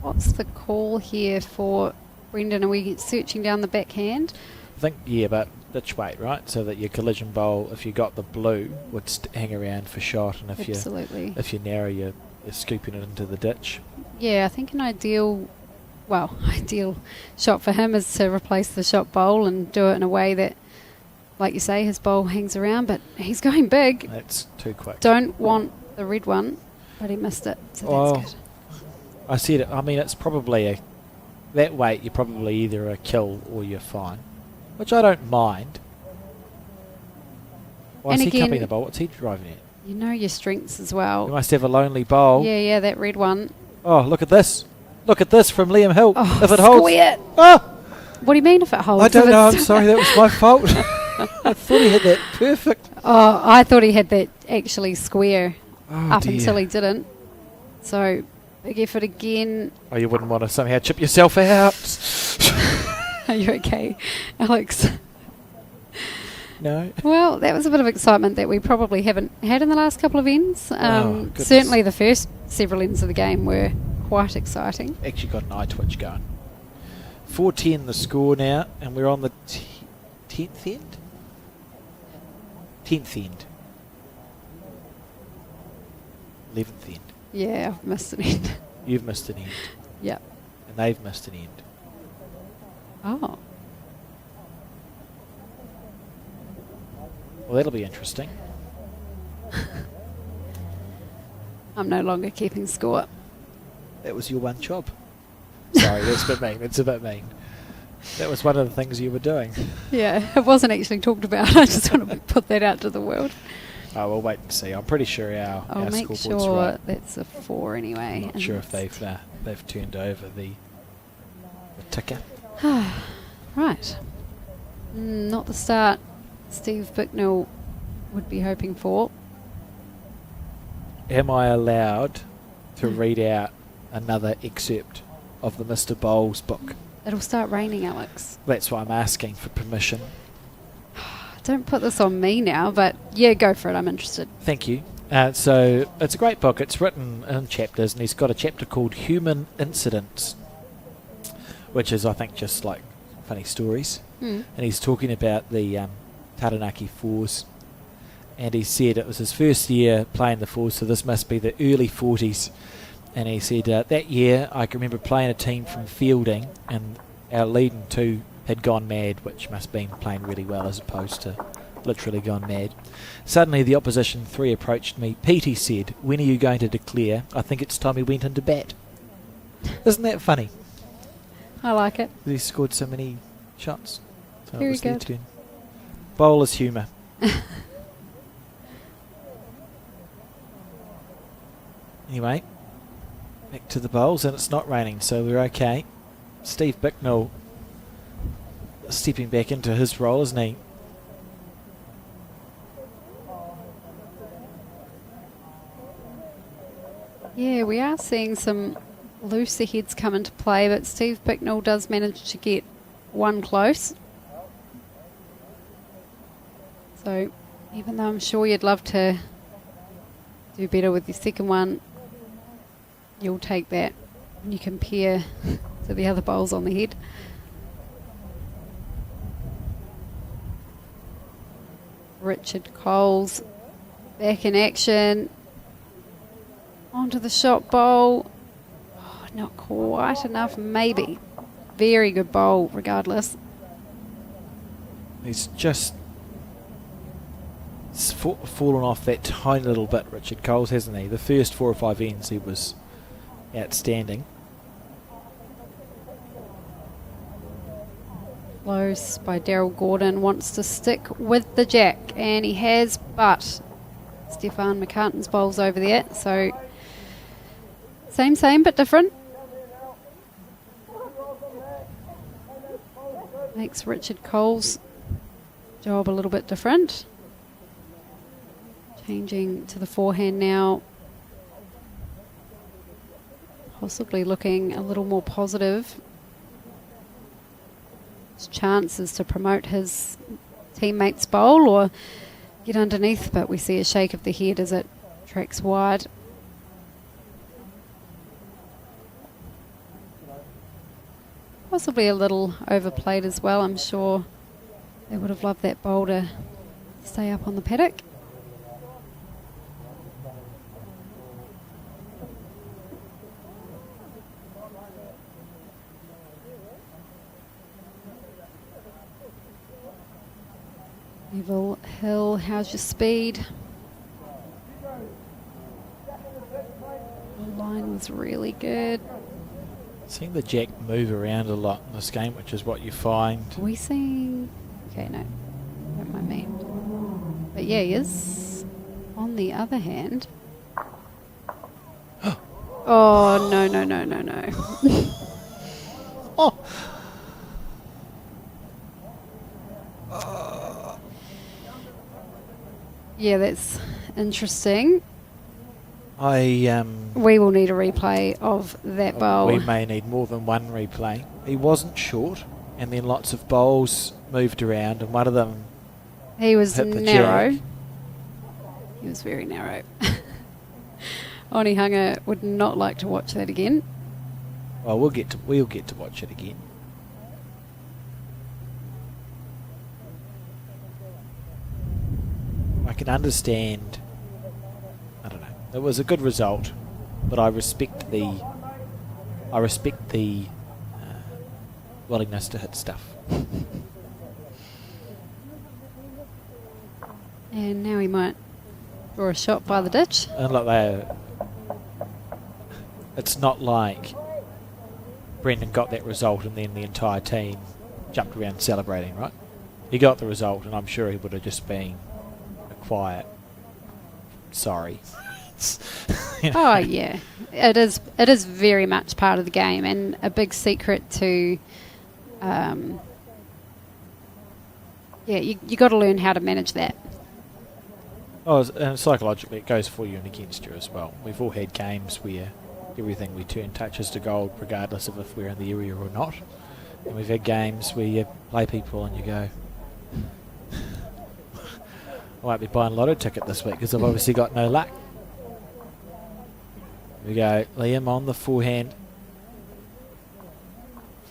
Speaker 2: What's the call here for Brendan? Are we searching down the backhand?
Speaker 1: I think, yeah, but ditch weight, right? So that your collision bowl, if you got the blue, would hang around for shot, and if
Speaker 2: Absolutely.
Speaker 1: you narrow, you're scooping it into the ditch.
Speaker 2: Yeah, I think an ideal shot for him is to replace the shot bowl and do it in a way that, like you say, his bowl hangs around, but he's going big.
Speaker 1: That's too quick.
Speaker 2: Don't want the red one, but he missed it, so that's good.
Speaker 1: I said it. I mean, it's probably that weight. You're probably either a kill or you're fine, which I don't mind. Why is he cupping the bowl? What's he driving at?
Speaker 2: You know your strengths as well.
Speaker 1: You must have a lonely bowl.
Speaker 2: Yeah, that red one.
Speaker 1: Oh, look at this! Look at this from Liam Hill.
Speaker 2: Oh,
Speaker 1: if it holds,
Speaker 2: square.
Speaker 1: Oh,
Speaker 2: What do you mean if it holds?
Speaker 1: I don't know. I'm sorry, that was my fault. I thought he had that perfect.
Speaker 2: Oh, I thought he had that actually square up
Speaker 1: dear.
Speaker 2: until he didn't. So, big effort again.
Speaker 1: Oh, you wouldn't want to somehow chip yourself out.
Speaker 2: Are you okay, Alex?
Speaker 1: No.
Speaker 2: Well, that was a bit of excitement that we probably haven't had in the last couple of ends.
Speaker 1: Goodness.
Speaker 2: Certainly the first several ends of the game were quite exciting.
Speaker 1: Actually got an eye twitch going. 4-10 the score now, and we're on the 10th end? 10th end. 11th end.
Speaker 2: Yeah, I've missed an end.
Speaker 1: You've missed an end.
Speaker 2: Yep.
Speaker 1: And they've missed an end.
Speaker 2: Oh.
Speaker 1: Well, that'll be interesting.
Speaker 2: I'm no longer keeping score.
Speaker 1: That was your one job. Sorry, that's a bit mean. It's a bit mean. That was one of the things you were doing.
Speaker 2: Yeah, it wasn't actually talked about. I just want to put that out to the world.
Speaker 1: Oh, we'll wait and see. I'm pretty sure
Speaker 2: I'll
Speaker 1: our
Speaker 2: make
Speaker 1: scoreboard's
Speaker 2: sure
Speaker 1: right.
Speaker 2: that's a 4 anyway.
Speaker 1: I'm not sure if they've turned over the ticker.
Speaker 2: Right. Not the start Steve Bicknell would be hoping for.
Speaker 1: Am I allowed to read out another excerpt of the Mr. Bowles book?
Speaker 2: It'll start raining, Alex.
Speaker 1: That's why I'm asking for permission.
Speaker 2: Don't put this on me now, but yeah, go for it. I'm interested.
Speaker 1: Thank you. So it's a great book. It's written in chapters, and he's got a chapter called Human Incidents, which is, I think, just like funny stories. And he's talking about the Taranaki Fours, and he said it was his first year playing the Fours, so this must be the early 40s. And he said that year I can remember playing a team from fielding, and our leading two had gone mad, which must have been playing really well as opposed to literally gone mad. Suddenly the opposition three approached me. Pete, he said, when are you going to declare? I think it's time he went into bat. Isn't that funny?
Speaker 2: I like it.
Speaker 1: He scored so many shots. So
Speaker 2: Very
Speaker 1: it was their
Speaker 2: good.
Speaker 1: turn. Bowler's humour. Anyway, back to the bowls, and it's not raining, so we're okay. Steve Bicknell stepping back into his role, isn't he?
Speaker 2: Yeah, we are seeing some looser heads come into play, but Steve Bicknell does manage to get one close. So, even though I'm sure you'd love to do better with your second one, you'll take that when you compare to the other bowls on the head. Richard Coles back in action. Onto the shot bowl. Oh, not quite enough, maybe. Very good bowl, regardless.
Speaker 1: He's just fallen off that tiny little bit, Richard Coles, hasn't he? The first 4 or 5 ends he was outstanding.
Speaker 2: Close by Daryl Gordon. Wants to stick with the jack, and he has, but Stefan McCartan's bowl's over there, so same, but different. Makes Richard Cole's job a little bit different. Changing to the forehand now. Possibly looking a little more positive. His chances to promote his teammate's bowl or get underneath, but we see a shake of the head as it tracks wide. Possibly a little overplayed as well. I'm sure they would have loved that bowl to stay up on the paddock. Neville Hill, how's your speed? The line was really good.
Speaker 1: Seeing the jack move around a lot in this game, which is what you find.
Speaker 2: Are we seeing... Okay, no. Don't mind me. But yeah, he is. On the other hand... Oh, no, no, no, no, no.
Speaker 1: Oh!
Speaker 2: Yeah, that's interesting.
Speaker 1: We
Speaker 2: We will need a replay of that bowl.
Speaker 1: We may need more than one replay. He wasn't short, and then lots of bowls moved around, and one of them
Speaker 2: He was
Speaker 1: hit the
Speaker 2: narrow.
Speaker 1: jack.
Speaker 2: He was very narrow. Onihanga would not like to watch that again.
Speaker 1: Well, we'll get to watch it again. I can understand. I don't know. It was a good result, but I respect the willingness to hit stuff.
Speaker 2: And now he might draw a shot by the ditch.
Speaker 1: And look, it's not like Brendan got that result and then the entire team jumped around celebrating, right? He got the result, and I'm sure he would have just been a quiet, sorry. You know?
Speaker 2: Oh yeah, it is. It is very much part of the game, and a big secret to. You got to learn how to manage that.
Speaker 1: Oh, and psychologically, it goes for you and against you as well. We've all had games where everything we turn touches to gold, regardless of if we're in the area or not. And we've had games where you play people and you go, I might be buying a lotto ticket this week because I've obviously got no luck. Here we go, Liam on the forehand.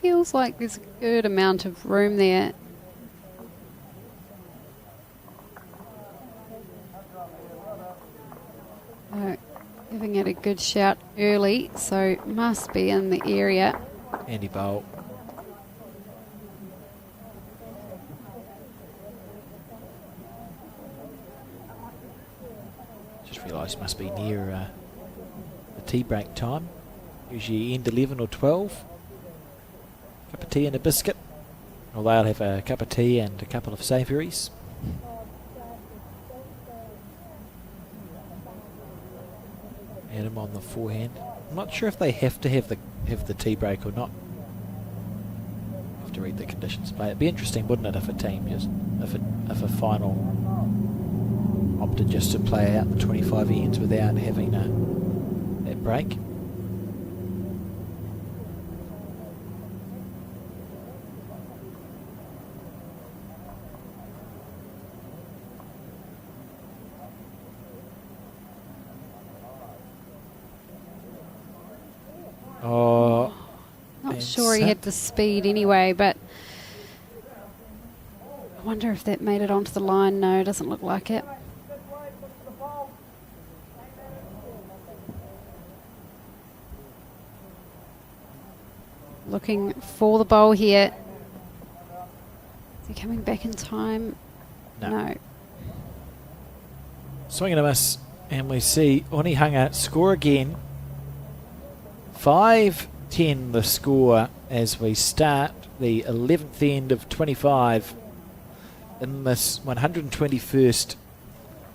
Speaker 2: Feels like there's a good amount of room there. Giving it a good shout early, so must be in the area.
Speaker 1: Andy Bowl. Just realised must be near the tea break time. Usually end 11 or 12. Cup of tea and a biscuit. Or they'll have a cup of tea and a couple of savouries. Adam on the forehand. I'm not sure if they have to have the tea break or not. Have to read the conditions of play. It'd be interesting, wouldn't it, if a team just if a final opted just to play out the 25 ends without having that break. Oh,
Speaker 2: Not sure he had the speed anyway, but I wonder if that made it onto the line. No, doesn't look like it. Looking for the bowl here. Is he coming back in time? No.
Speaker 1: Swing and a miss, and we see Onihanga score again. 5-10 the score as we start the 11th end of 25 in this 121st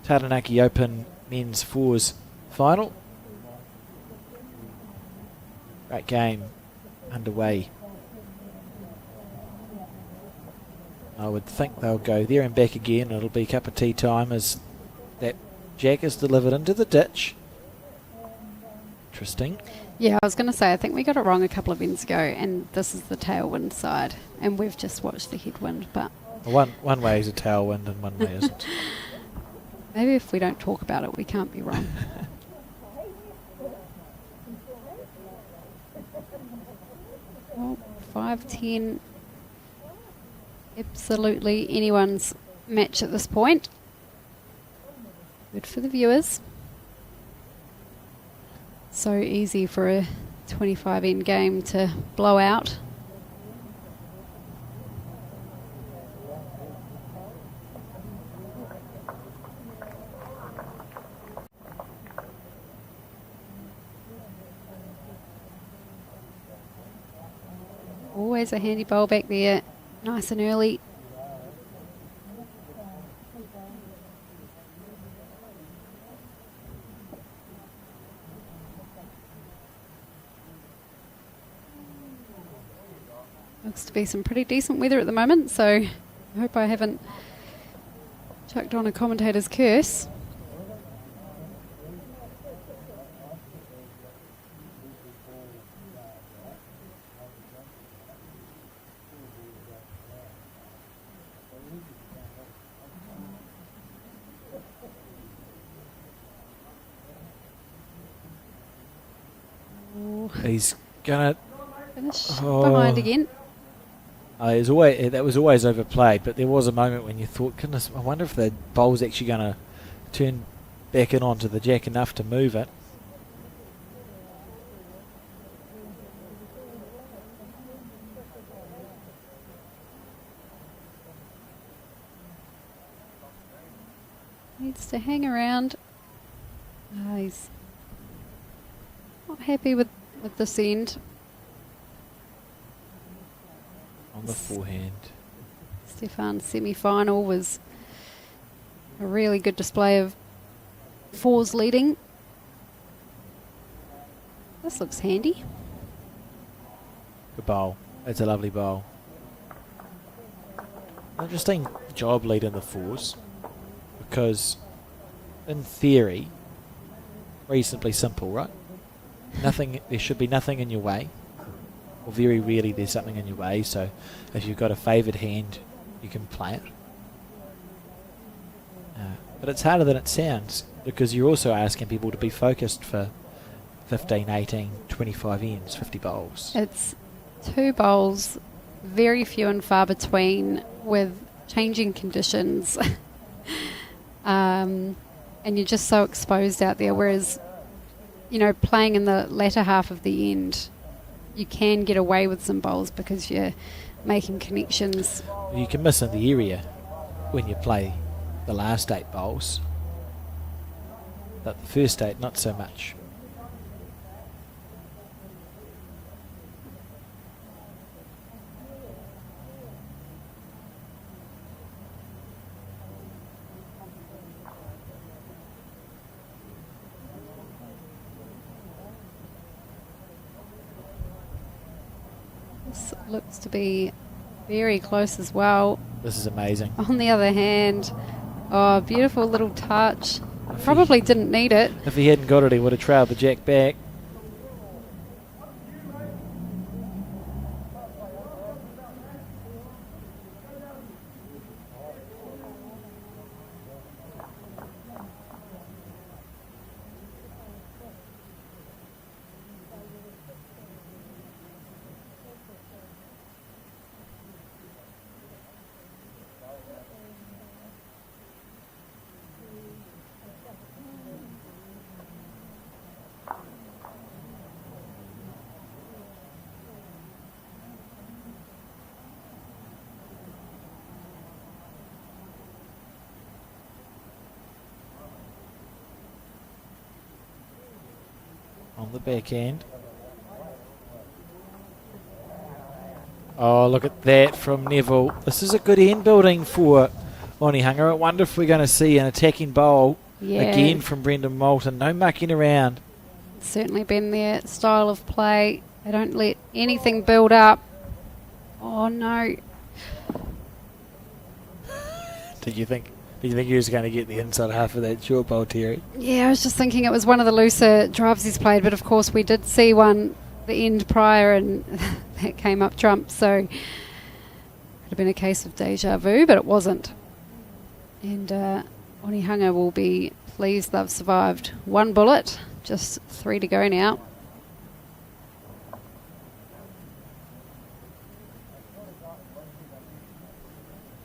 Speaker 1: Taranaki Open Men's Fours final. Great game underway. I would think they'll go there and back again. It'll be cup of tea time as that jack is delivered into the ditch. Interesting.
Speaker 2: Yeah, I was going to say, I think we got it wrong a couple of ends ago, and this is the tailwind side, and we've just watched the headwind, but...
Speaker 1: One way is a tailwind and one way isn't.
Speaker 2: Maybe if we don't talk about it, we can't be wrong. Well, 5-10, absolutely anyone's match at this point. Good for the viewers. So easy for a 25 end game to blow out. Always a handy bowl back there, nice and early. Looks to be some pretty decent weather at the moment, so I hope I haven't chucked on a commentator's curse.
Speaker 1: He's gonna
Speaker 2: Finish behind again.
Speaker 1: that was always overplayed, but there was a moment when you thought, goodness, I wonder if the bowl's actually going to turn back in onto the jack enough to move it.
Speaker 2: Needs to hang around. He's not happy with this end.
Speaker 1: On the forehand.
Speaker 2: Stefan's semi-final was a really good display of fours leading. This looks handy.
Speaker 1: Good bowl. It's a lovely bowl. Interesting job lead in the fours, because in theory, reasonably simple, right? There should be nothing in your way, or very rarely there's something in your way, so if you've got a favoured hand, you can play it. But it's harder than it sounds, because you're also asking people to be focused for 15, 18, 25 ends, 50 bowls.
Speaker 2: It's 2 bowls, very few and far between, with changing conditions. And you're just so exposed out there, whereas, you know, playing in the latter half of the end, you can get away with some bowls because you're making connections.
Speaker 1: You can miss in the area when you play the last 8 bowls, but the first 8 not so much.
Speaker 2: This looks to be very close as well.
Speaker 1: This is amazing.
Speaker 2: On the other hand, oh, beautiful little touch. Probably didn't need it.
Speaker 1: If he hadn't got it, he would have trailed the jack back. On the backhand. Oh, look at that from Neville. This is a good end building for Onehunga. I wonder if we're going to see an attacking bowl again from Brendan Moulton. No mucking around.
Speaker 2: It's certainly been their style of play. They don't let anything build up. Oh no.
Speaker 1: Did you think he was going to get the inside half of that short bowl, Terry?
Speaker 2: Yeah, I was just thinking it was one of the looser drives he's played, but of course we did see one the end prior and that came up trump, so it could have been a case of deja vu, but it wasn't. And Onehunga will be pleased they've survived 1 bullet, just 3 to go now.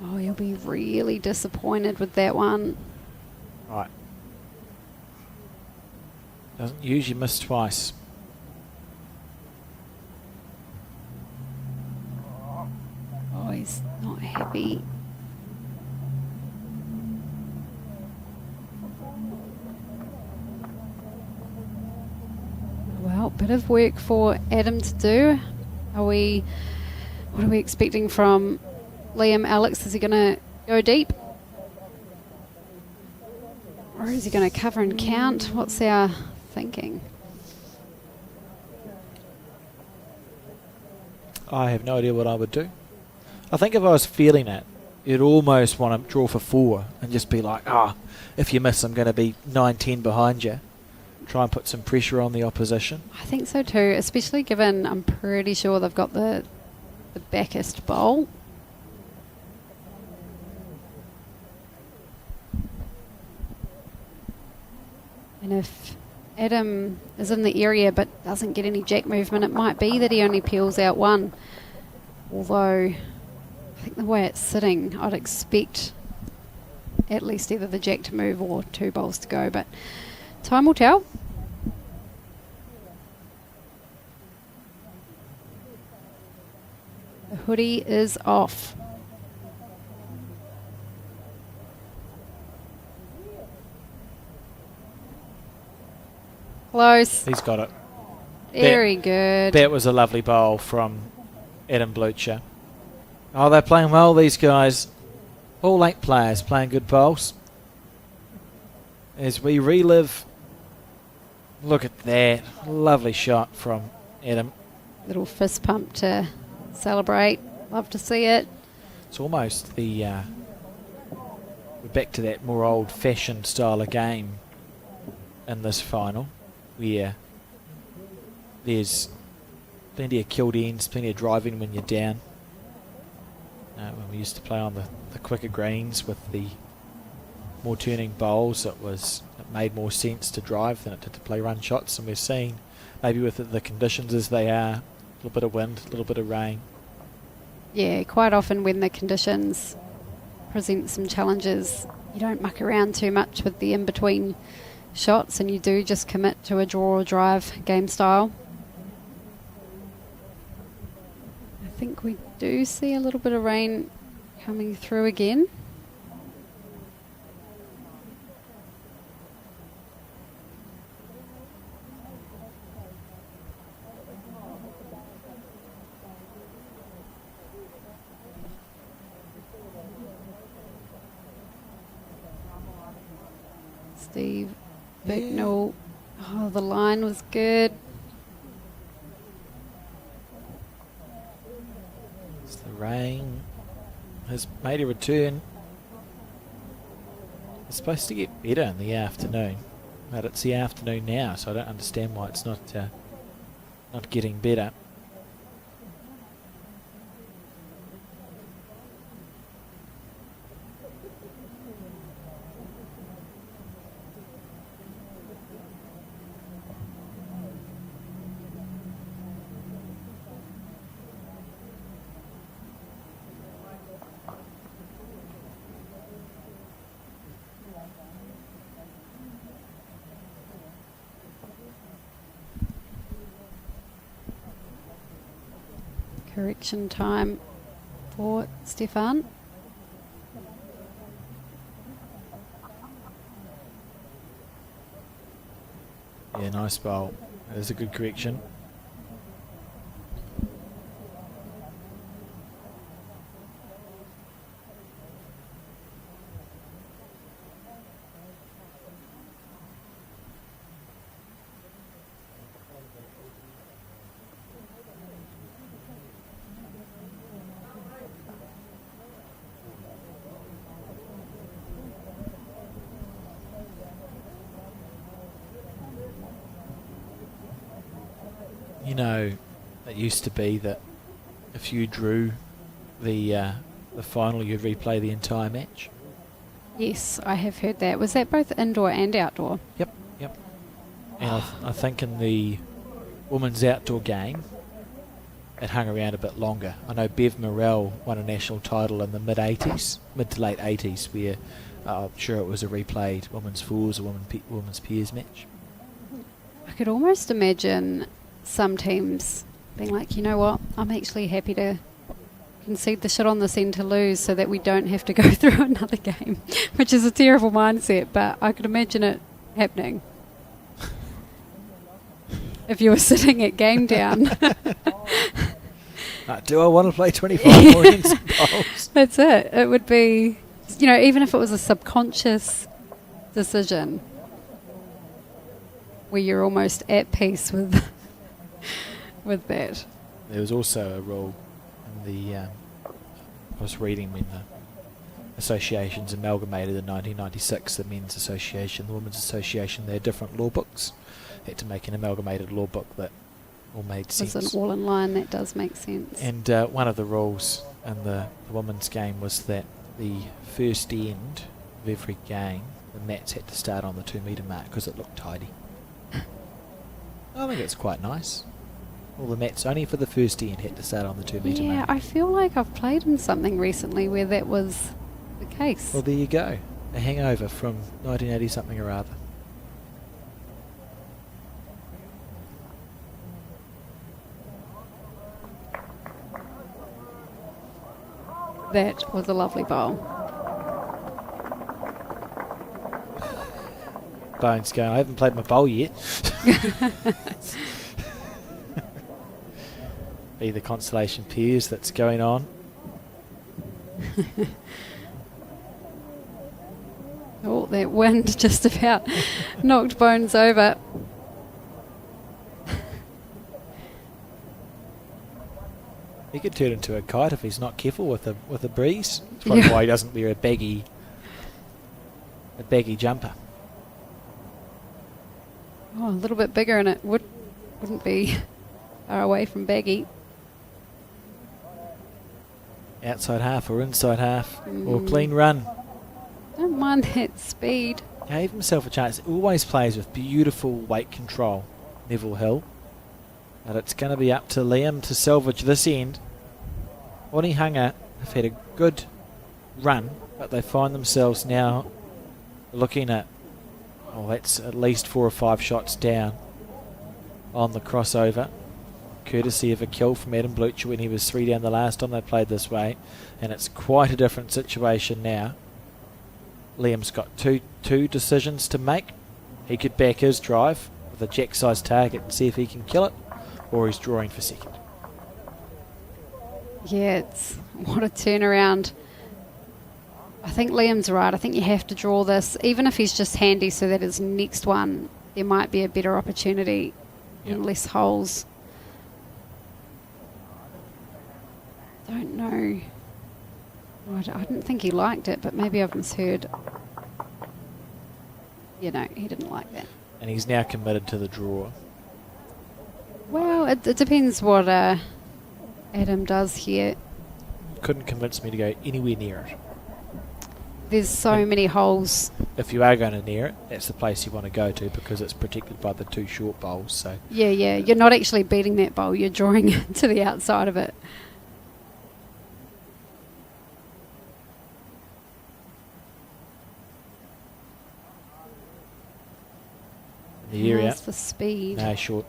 Speaker 2: Oh, you'll be really disappointed with that one.
Speaker 1: Right. Doesn't usually miss twice.
Speaker 2: Oh, he's not happy. Well, bit of work for Adam to do. Are we What are we expecting from Liam? Alex, is he going to go deep? Or is he going to cover and count? What's our thinking?
Speaker 1: I have no idea what I would do. I think if I was feeling it, you'd almost want to draw for 4 and just be like, if you miss, I'm going to be 9-10 behind you. Try and put some pressure on the opposition.
Speaker 2: I think so too, especially given I'm pretty sure they've got the backest bowl. And if Adam is in the area but doesn't get any jack movement, it might be that he only peels out 1. Although, I think the way it's sitting, I'd expect at least either the jack to move or 2 bowls to go. But time will tell. The hoodie is off. Close.
Speaker 1: He's got it.
Speaker 2: Very good.
Speaker 1: That was a lovely bowl from Adam Blucher. Oh, they're playing well, these guys. All 8 players playing good bowls. As we relive, look at that. Lovely shot from Adam.
Speaker 2: Little fist pump to celebrate. Love to see it.
Speaker 1: It's almost the... we're back to that more old-fashioned style of game in this final, where there's plenty of killed ends, plenty of driving when you're down. When we used to play on the quicker greens with the more turning bowls, it made more sense to drive than it did to play run shots. And we're seeing, maybe with the conditions as they are, a little bit of wind, a little bit of rain.
Speaker 2: Yeah, quite often when the conditions present some challenges, you don't muck around too much with the in-between shots, and you do just commit to a draw or drive game style. I think we do see a little bit of rain coming through again. Steve Bicknell. Oh, the line was good.
Speaker 1: The rain has made a return. It's supposed to get better in the afternoon, but it's the afternoon now, so I don't understand why it's not getting better.
Speaker 2: Correction time for Stefan.
Speaker 1: Yeah, nice bowl. That is a good correction. You know, it used to be that if you drew the final, you'd replay the entire match.
Speaker 2: Yes, I have heard that. Was that both indoor and outdoor?
Speaker 1: Yep. And I think in the women's outdoor game, it hung around a bit longer. I know Bev Morrell won a national title in the mid to late 80s, where I'm sure it was a replayed women's fours or women's pairs match.
Speaker 2: I could almost imagine some teams being like, you know what, I'm actually happy to concede the shot on this end to lose so that we don't have to go through another game, which is a terrible mindset, but I could imagine it happening. If you were sitting at game down.
Speaker 1: Do I want to play 25 points bowls?
Speaker 2: That's it. It would be, even if it was a subconscious decision where you're almost at peace with with that.
Speaker 1: There was also a rule in the, I was reading when the associations amalgamated in 1996, the Men's Association, the Women's Association, their different law books, had to make an amalgamated law book that all made sense.
Speaker 2: Was an all in line, that does make sense.
Speaker 1: And one of the rules in the women's game was that the first end of every game, the mats had to start on the 2 metre mark because it looked tidy. I think it's quite nice. All the mats only for the first end had to start on the 2 metre
Speaker 2: Yeah,
Speaker 1: mark.
Speaker 2: I feel like I've played in something recently where that was the case.
Speaker 1: Well, there you go. A hangover from 1980 something or other.
Speaker 2: That was a lovely bowl.
Speaker 1: Bones going, I haven't played my bowl yet. Be the constellation pairs that's going on.
Speaker 2: Oh, that wind just about knocked Bones over.
Speaker 1: He could turn into a kite if he's not careful with a breeze. That's probably why he doesn't wear a baggy jumper.
Speaker 2: Oh, a little bit bigger and it wouldn't be far away from baggy.
Speaker 1: Outside half or inside half or clean run.
Speaker 2: Don't mind that speed.
Speaker 1: Gave himself a chance. Always plays with beautiful weight control, Neville Hill. But it's going to be up to Liam to salvage this end. Onehunga have had a good run, but they find themselves now looking at, that's at least 4 or 5 shots down on the crossover, courtesy of a kill from Adam Blucher when he was 3 down the last time they played this way, and it's quite a different situation now. Liam's got two decisions to make. He could back his drive with a jack-sized target and see if he can kill it, or he's drawing for second.
Speaker 2: Yeah, what a turnaround. I think Liam's right. I think you have to draw this, even if he's just handy so that his next one, there might be a better opportunity and less holes. Don't know. I didn't think he liked it, but maybe I've misheard. He didn't like that.
Speaker 1: And he's now committed to the draw.
Speaker 2: Well, it depends what Adam does here.
Speaker 1: Couldn't convince me to go anywhere near it.
Speaker 2: There's so many holes.
Speaker 1: If you are going to near it, that's the place you want to go to because it's protected by the 2 short bowls. So
Speaker 2: Yeah, you're not actually beating that bowl, you're drawing to the outside of it.
Speaker 1: the area.
Speaker 2: How's the speed?
Speaker 1: No, short.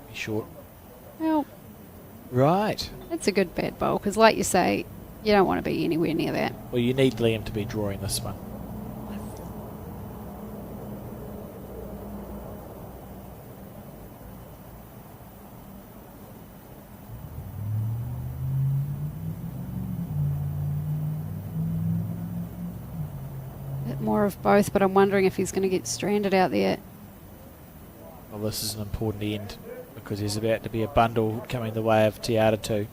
Speaker 2: Well,
Speaker 1: Right.
Speaker 2: it's a good bad bowl because, like you say, you don't want to be anywhere near that.
Speaker 1: Well, you need Liam to be drawing this one.
Speaker 2: Bit more of both, but I'm wondering if he's going to get stranded out there.
Speaker 1: Well, this is an important end because there's about to be a bundle coming the way of Tiatu.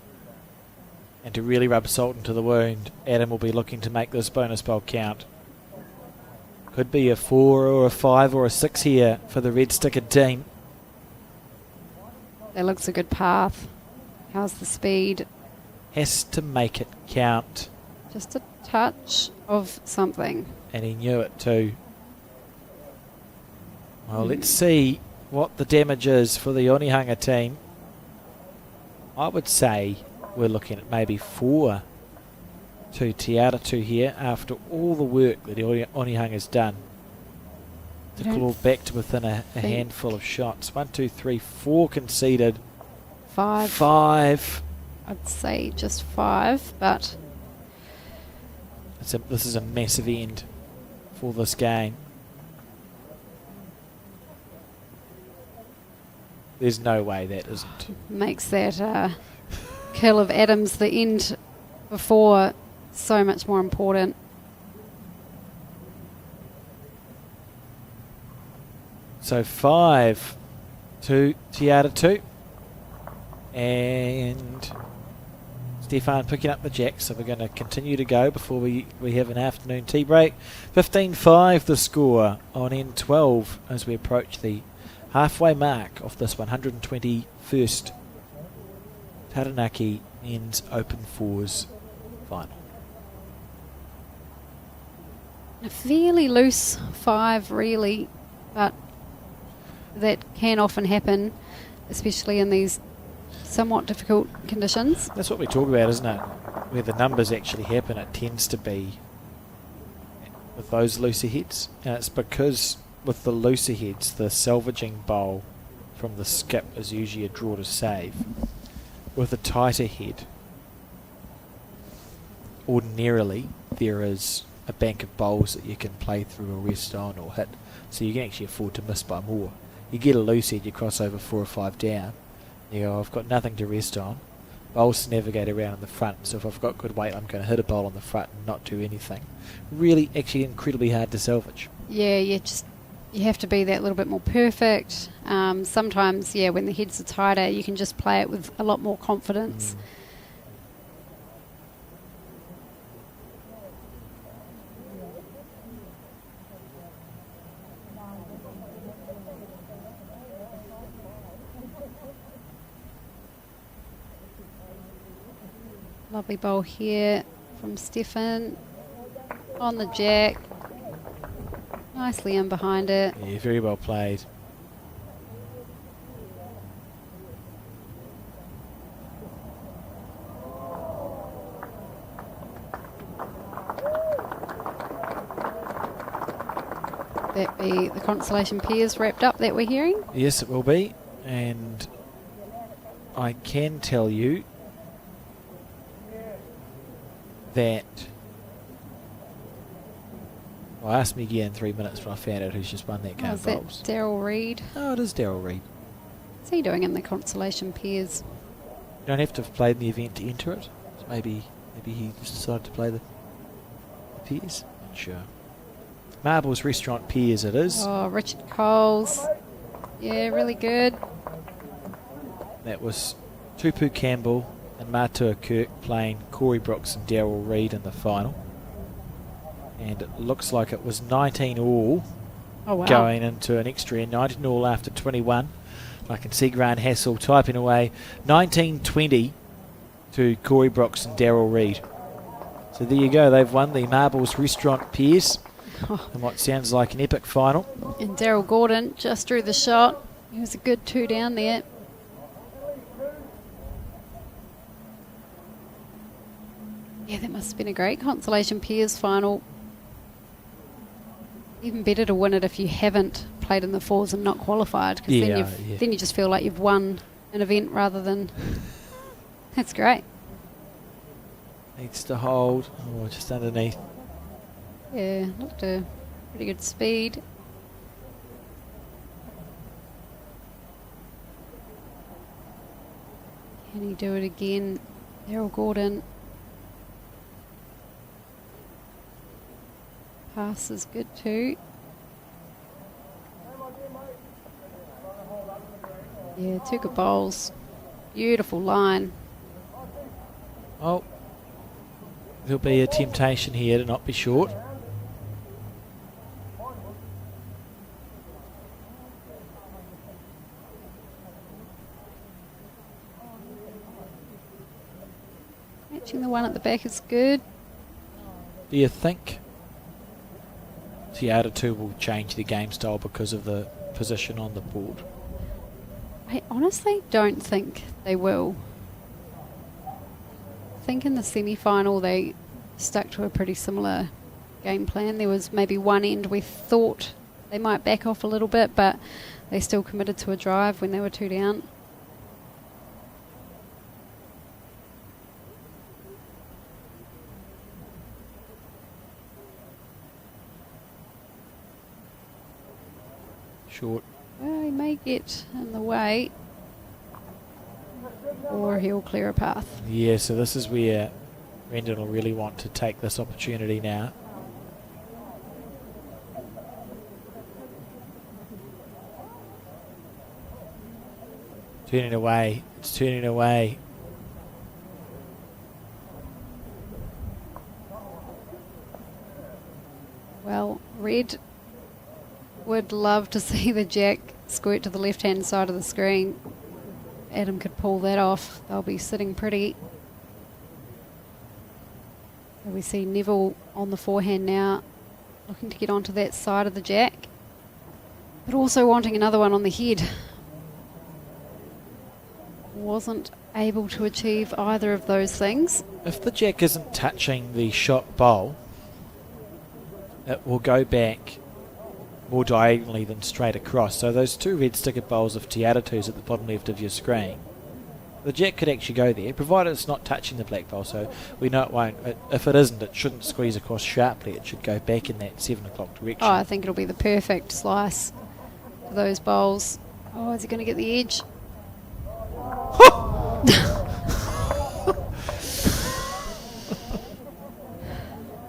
Speaker 1: And to really rub salt into the wound, Adam will be looking to make this bonus bowl count. Could be a 4 or a 5 or a 6 here for the red stickered team.
Speaker 2: That looks a good path. How's the speed?
Speaker 1: Has to make it count.
Speaker 2: Just a touch of something.
Speaker 1: And he knew it too. Well, let's see what the damage is for the Onehunga team. I would say we're looking at maybe 4 to Tiatu here after all the work that Onehunga's done to claw back to within a handful of shots. 1, 2, 3, 4 conceded.
Speaker 2: 5.
Speaker 1: 5.
Speaker 2: I'd say just 5, but
Speaker 1: This is a massive end for this game. There's no way that isn't.
Speaker 2: makes that kill of Adams, the end before, so much more important.
Speaker 1: So 5 to Tiatu. And Stefan picking up the jack, so we're going to continue to go before we have an afternoon tea break. 15-5 the score on N12 as we approach the halfway mark of this 121st Taranaki Men's Open Fours final.
Speaker 2: A fairly loose 5 really, but that can often happen, especially in these somewhat difficult conditions.
Speaker 1: That's what we talk about, isn't it? Where the numbers actually happen, it tends to be with those looser heads. And it's because with the looser heads, the salvaging bowl from the skip is usually a draw to save. With a tighter head, ordinarily there is a bank of bowls that you can play through a rest on or hit, so you can actually afford to miss by more. You get a loose head, you cross over 4 or 5 down, you go, I've got nothing to rest on. Bowls to navigate around in the front, so if I've got good weight, I'm going to hit a bowl on the front and not do anything. Really, actually incredibly hard to salvage.
Speaker 2: Yeah, you have to be that little bit more perfect. Sometimes, when the heads are tighter, you can just play it with a lot more confidence. Lovely bowl here from Stefan on the jack. Nicely in behind it.
Speaker 1: Yeah, very well played.
Speaker 2: That be the consolation pairs wrapped up that we're hearing?
Speaker 1: Yes, it will be. And I can tell you that asked me again in 3 minutes, but I found out who's just won that game of bowls.
Speaker 2: Daryl Reid?
Speaker 1: Oh, it is Daryl Reid.
Speaker 2: What's he doing in the consolation pairs?
Speaker 1: You don't have to have played in the event to enter it. So maybe he just decided to play the pairs. Not sure. Marbles Restaurant Pairs it is.
Speaker 2: Oh, Richard Coles. Yeah, really good.
Speaker 1: That was Tupu Campbell and Matua Kirk playing Corey Brooks and Daryl Reid in the final. And it looks like it was 19 all going into an extra end. 19 all after 21. I can see Grant Hassel typing away. 19-20 to Corey Brooks and Daryl Reid. So there you go. They've won the Marbles Restaurant Pairs in what sounds like an epic final.
Speaker 2: And Daryl Gordon just drew the shot. He was a good 2 down there. Yeah, that must have been a great consolation pairs final. Even better to win it if you haven't played in the fours and not qualified, because then you just feel like you've won an event rather than... That's great.
Speaker 1: Needs to hold. Oh, just underneath.
Speaker 2: Yeah, looked a pretty good speed. Can he do it again? Daryl Gordon. Pass is good too. Yeah, 2 good bowls. Beautiful line.
Speaker 1: Oh, there'll be a temptation here to not be short.
Speaker 2: Matching the one at the back is good.
Speaker 1: Do you think Tiatu will change the game style because of the position on the board?
Speaker 2: I honestly don't think they will. I think in the semi-final they stuck to a pretty similar game plan. There was maybe one end we thought they might back off a little bit, but they still committed to a drive when they were 2 down.
Speaker 1: Short.
Speaker 2: Well, he may get in the way. or he'll clear a path.
Speaker 1: Yeah, so this is where Brendan will really want to take this opportunity now. Turning away. It's turning away.
Speaker 2: Well, Red would love to see the jack squirt to the left-hand side of the screen. Adam could pull that off. They'll be sitting pretty. So we see Neville on the forehand now, looking to get onto that side of the jack, but also wanting another one on the head. Wasn't able to achieve either of those things.
Speaker 1: If the jack isn't touching the shot bowl, it will go back more diagonally than straight across. So those two red sticker bowls of Tiatu's at the bottom left of your screen, the jack could actually go there, provided it's not touching the black bowl. So we know it won't. If it isn't, it shouldn't squeeze across sharply. It should go back in that 7 o'clock direction.
Speaker 2: Oh, I think it'll be the perfect slice for those bowls. Oh, is he going to get the edge?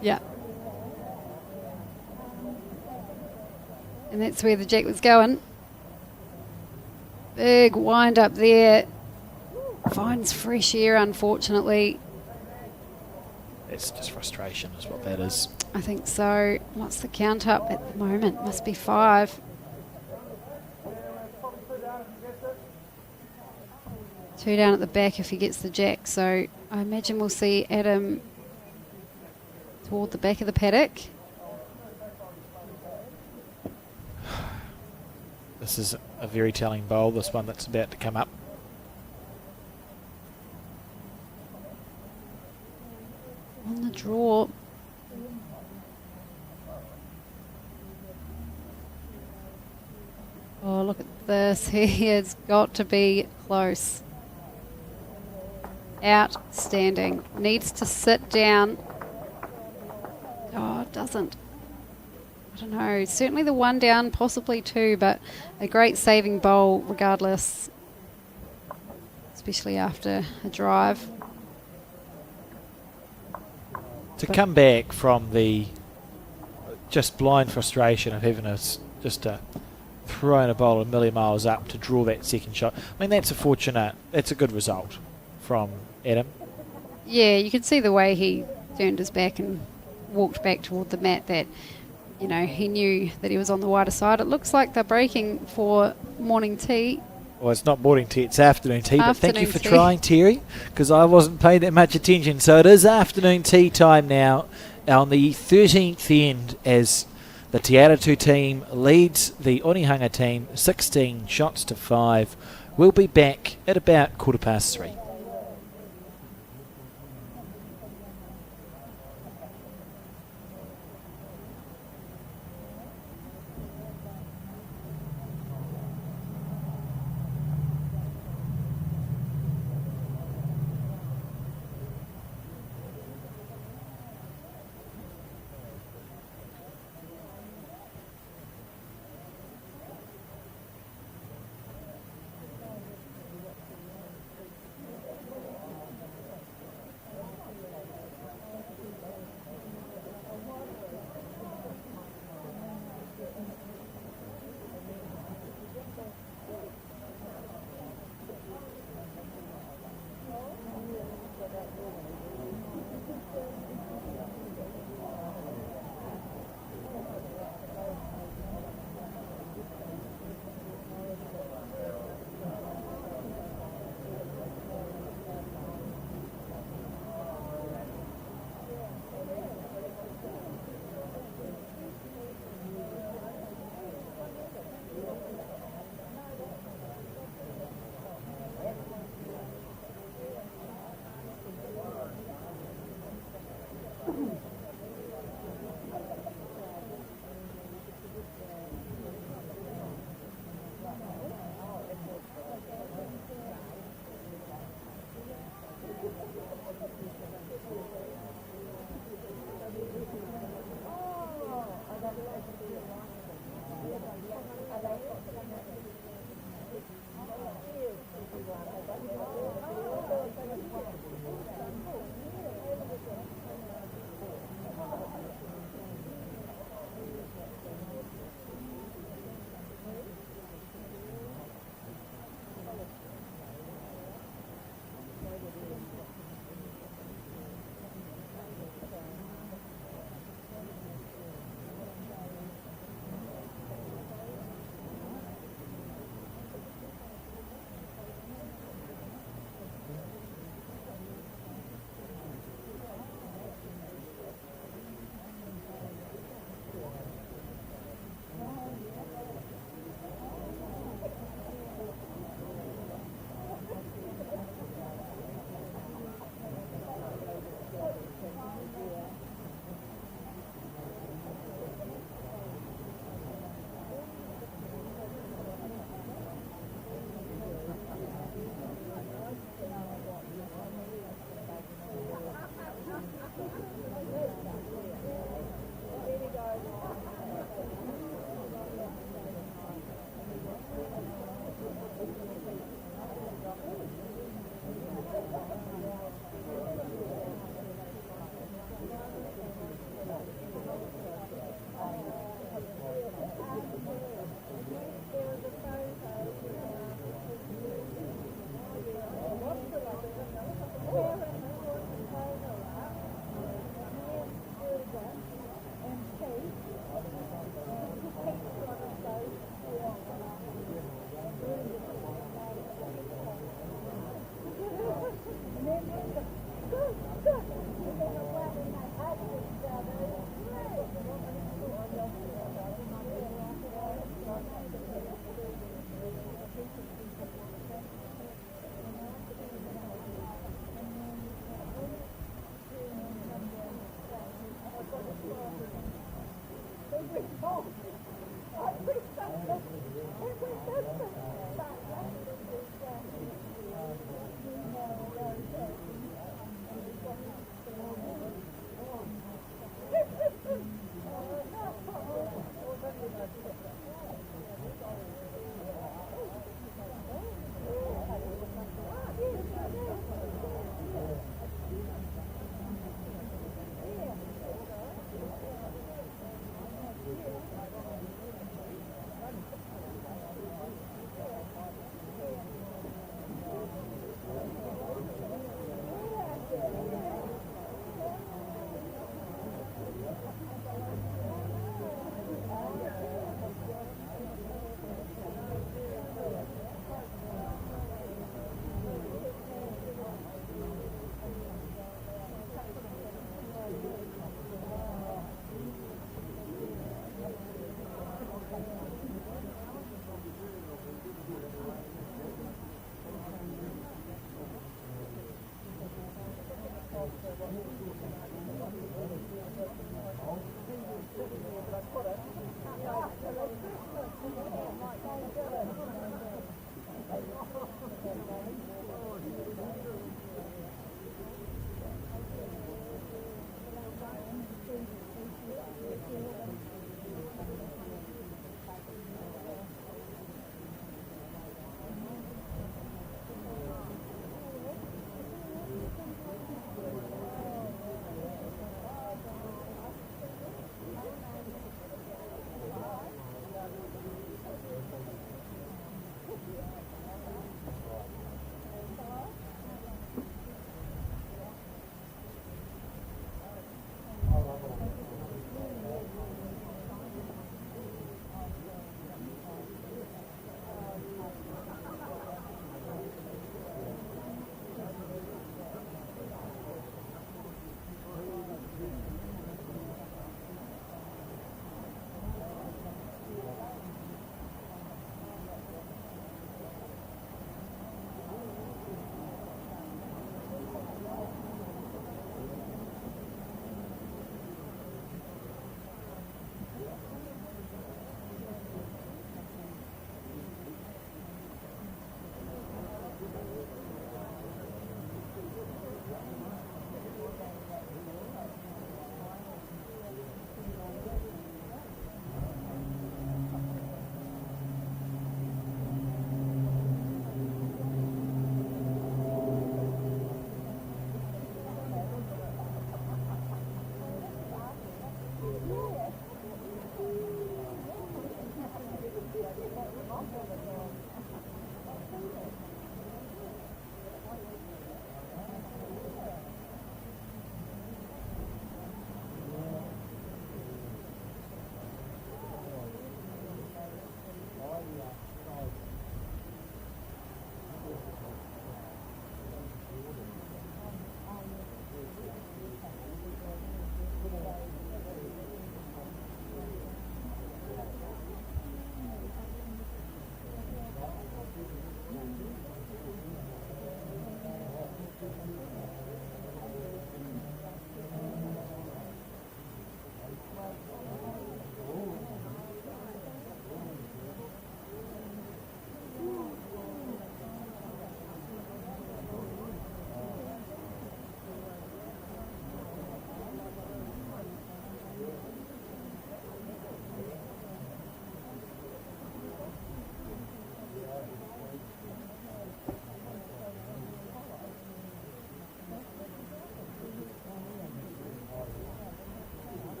Speaker 2: Yeah. And that's where the jack was going. Big wind up there. Finds fresh air, unfortunately.
Speaker 1: It's just frustration is what that is.
Speaker 2: I think so. What's the count up at the moment? Must be 5. 2 down at the back if he gets the jack. So I imagine we'll see Adam toward the back of the paddock.
Speaker 1: This is a very telling bowl, this one that's about to come up.
Speaker 2: On the draw. Oh, look at this. He has got to be close. Outstanding. Needs to sit down. Oh, it doesn't. I don't know. Certainly the 1 down, possibly 2, but a great saving bowl regardless, especially after a drive.
Speaker 1: To come back from the just blind frustration of having just thrown a bowl a million miles up to draw that second shot. I mean, that's a good result from Adam.
Speaker 2: Yeah, you could see the way he turned his back and walked back toward the mat that, you know, he knew that he was on the wider side. It looks like they're breaking for morning tea.
Speaker 1: Well, it's not morning tea, it's afternoon tea, but thank you for
Speaker 2: tea.
Speaker 1: trying, Terry, because I wasn't paying that much attention. So it is afternoon tea time now on the 13th end as the Tiatu team leads the Onehunga team 16 shots to 5. We'll be back at about 3:15.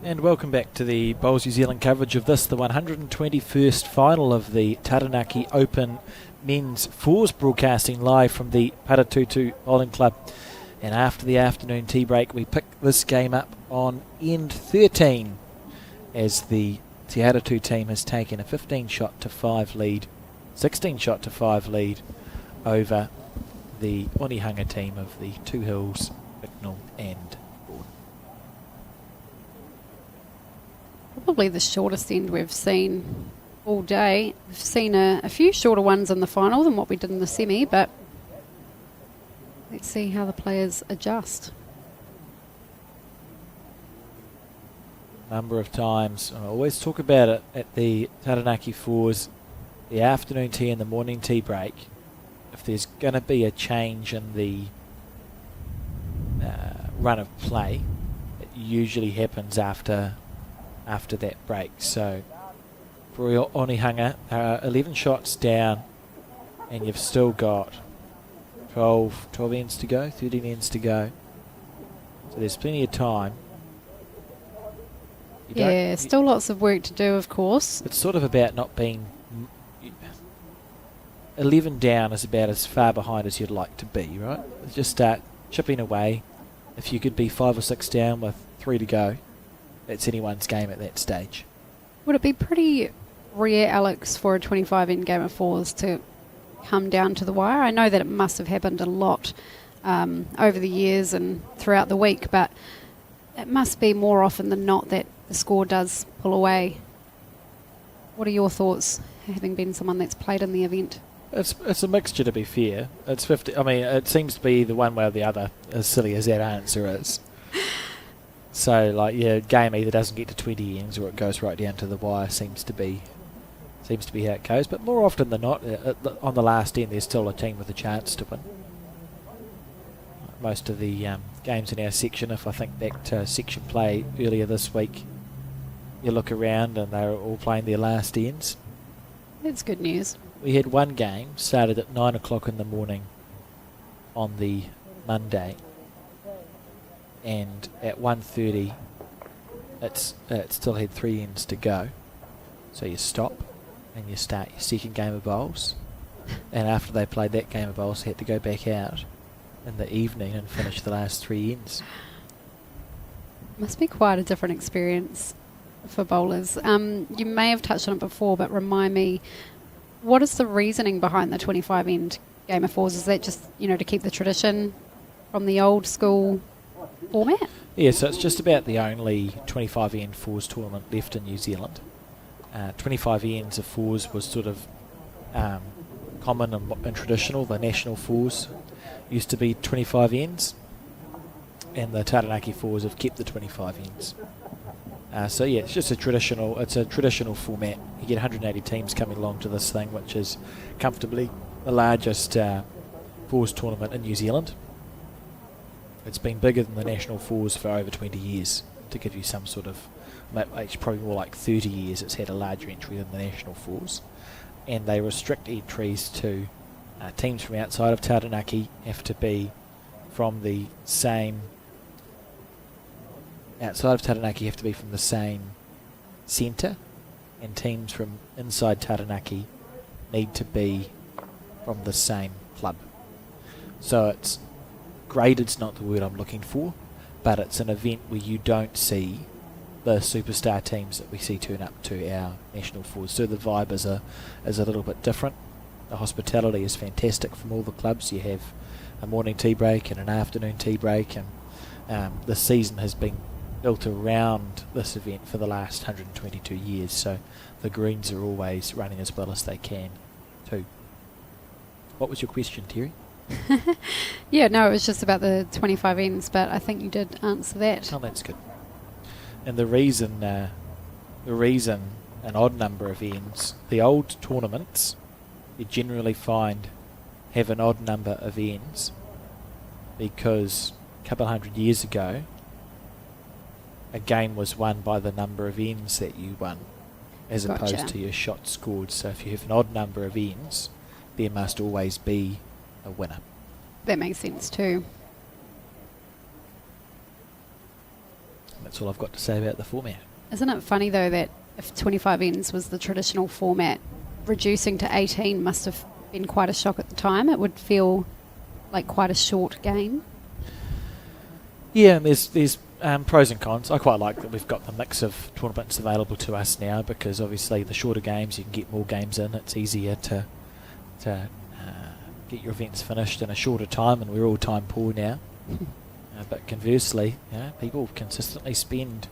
Speaker 1: And welcome back to the Bowls New Zealand coverage of this, the 121st final of the Taranaki Open Men's Fours, broadcasting live from the Tiatu Bowling Club. And after the afternoon tea break, we pick this game up on end 13 as the Tiatu team has taken a 15-shot to 5 lead, 16-shot to 5 lead over the Onehunga team of the Two Hills, Bicknell and Gordon.
Speaker 2: Probably the shortest end we've seen all day. We've seen a few shorter ones in the final than what we did in the semi, but let's see how the players adjust.
Speaker 1: Number of times, I always talk about it at the Taranaki Fours, the afternoon tea and the morning tea break. If there's going to be a change in the run of play, it usually happens after that break. So for your Onehunga, 11 shots down, and you've still got 12 ends to go, 13 ends to go. So there's plenty of time.
Speaker 2: Yeah, still lots of work to do, of course.
Speaker 1: It's sort of about not being... 11 down is about as far behind as you'd like to be, right? Just start chipping away. If you could be 5 or 6 down with 3 to go, it's anyone's game at that stage.
Speaker 2: Would it be pretty rare, Alex, for a 25-end game of fours to come down to the wire? I know that it must have happened a lot over the years and throughout the week, but it must be more often than not that the score does pull away. What are your thoughts, having been someone that's played in the event?
Speaker 1: It's a mixture, to be fair. It's 50. I mean, it seems to be either one way or the other, as silly as that answer is. So, like, yeah, game either doesn't get to 20 ends or it goes right down to the wire. Seems to be how it goes. But more often than not, on the last end, there's still a team with a chance to win. Most of the games in our section, if I think back to section play earlier this week, you look around and they're all playing their last ends.
Speaker 2: That's good news.
Speaker 1: We had one game started at 9 o'clock in the morning on the Monday, and at 1:30 it still had 3 ends to go. So you stop and you start your second game of bowls, and after they played that game of bowls, they had to go back out in the evening and finish the last 3 ends.
Speaker 2: Must be quite a different experience for bowlers. You may have touched on it before, but remind me, what is the reasoning behind the 25-end game of fours? Is that just, to keep the tradition from the old school format?
Speaker 1: Yeah, so it's just about the only 25-end fours tournament left in New Zealand. 25 ends of fours was sort of common and traditional. The national fours used to be 25 ends, and the Taranaki fours have kept the 25 ends. So yeah, it's just a traditional format. You get 180 teams coming along to this thing, which is comfortably the largest fours tournament in New Zealand. It's been bigger than the national fours for over 20 years, to give you some sort of, it's probably more like 30 years it's had a larger entry than the national fours. And they restrict entries to teams from outside of Taranaki have to be from the same... Outside of Taranaki have to be from the same centre, and teams from inside Taranaki need to be from the same club. So it's graded's not the word I'm looking for, but it's an event where you don't see the superstar teams that we see turn up to our national fours. So the vibe is a little bit different. The hospitality is fantastic from all the clubs. You have a morning tea break and an afternoon tea break, and the season has been built around this event for the last 122 years, so the greens are always running as well as they can too. What was your question, Terry?
Speaker 2: Yeah, no, it was just about the 25 ends, but I think you did answer that.
Speaker 1: Oh, that's good. And the reason an odd number of ends, the old tournaments, you generally find have an odd number of ends because a couple of 100 years ago a game was won by the number of ends that you won, as opposed to your shots scored. So if you have an odd number of ends, there must always be a winner.
Speaker 2: That makes sense too.
Speaker 1: That's all I've got to say about the format.
Speaker 2: Isn't it funny, though, that if 25 ends was the traditional format, reducing to 18 must have been quite a shock at the time? It would feel like quite a short game.
Speaker 1: Yeah, and there's pros and cons. I quite like that we've got the mix of tournaments available to us now, because obviously the shorter games, you can get more games in. It's easier to get your events finished in a shorter time, and we're all time poor now. But conversely, people consistently spend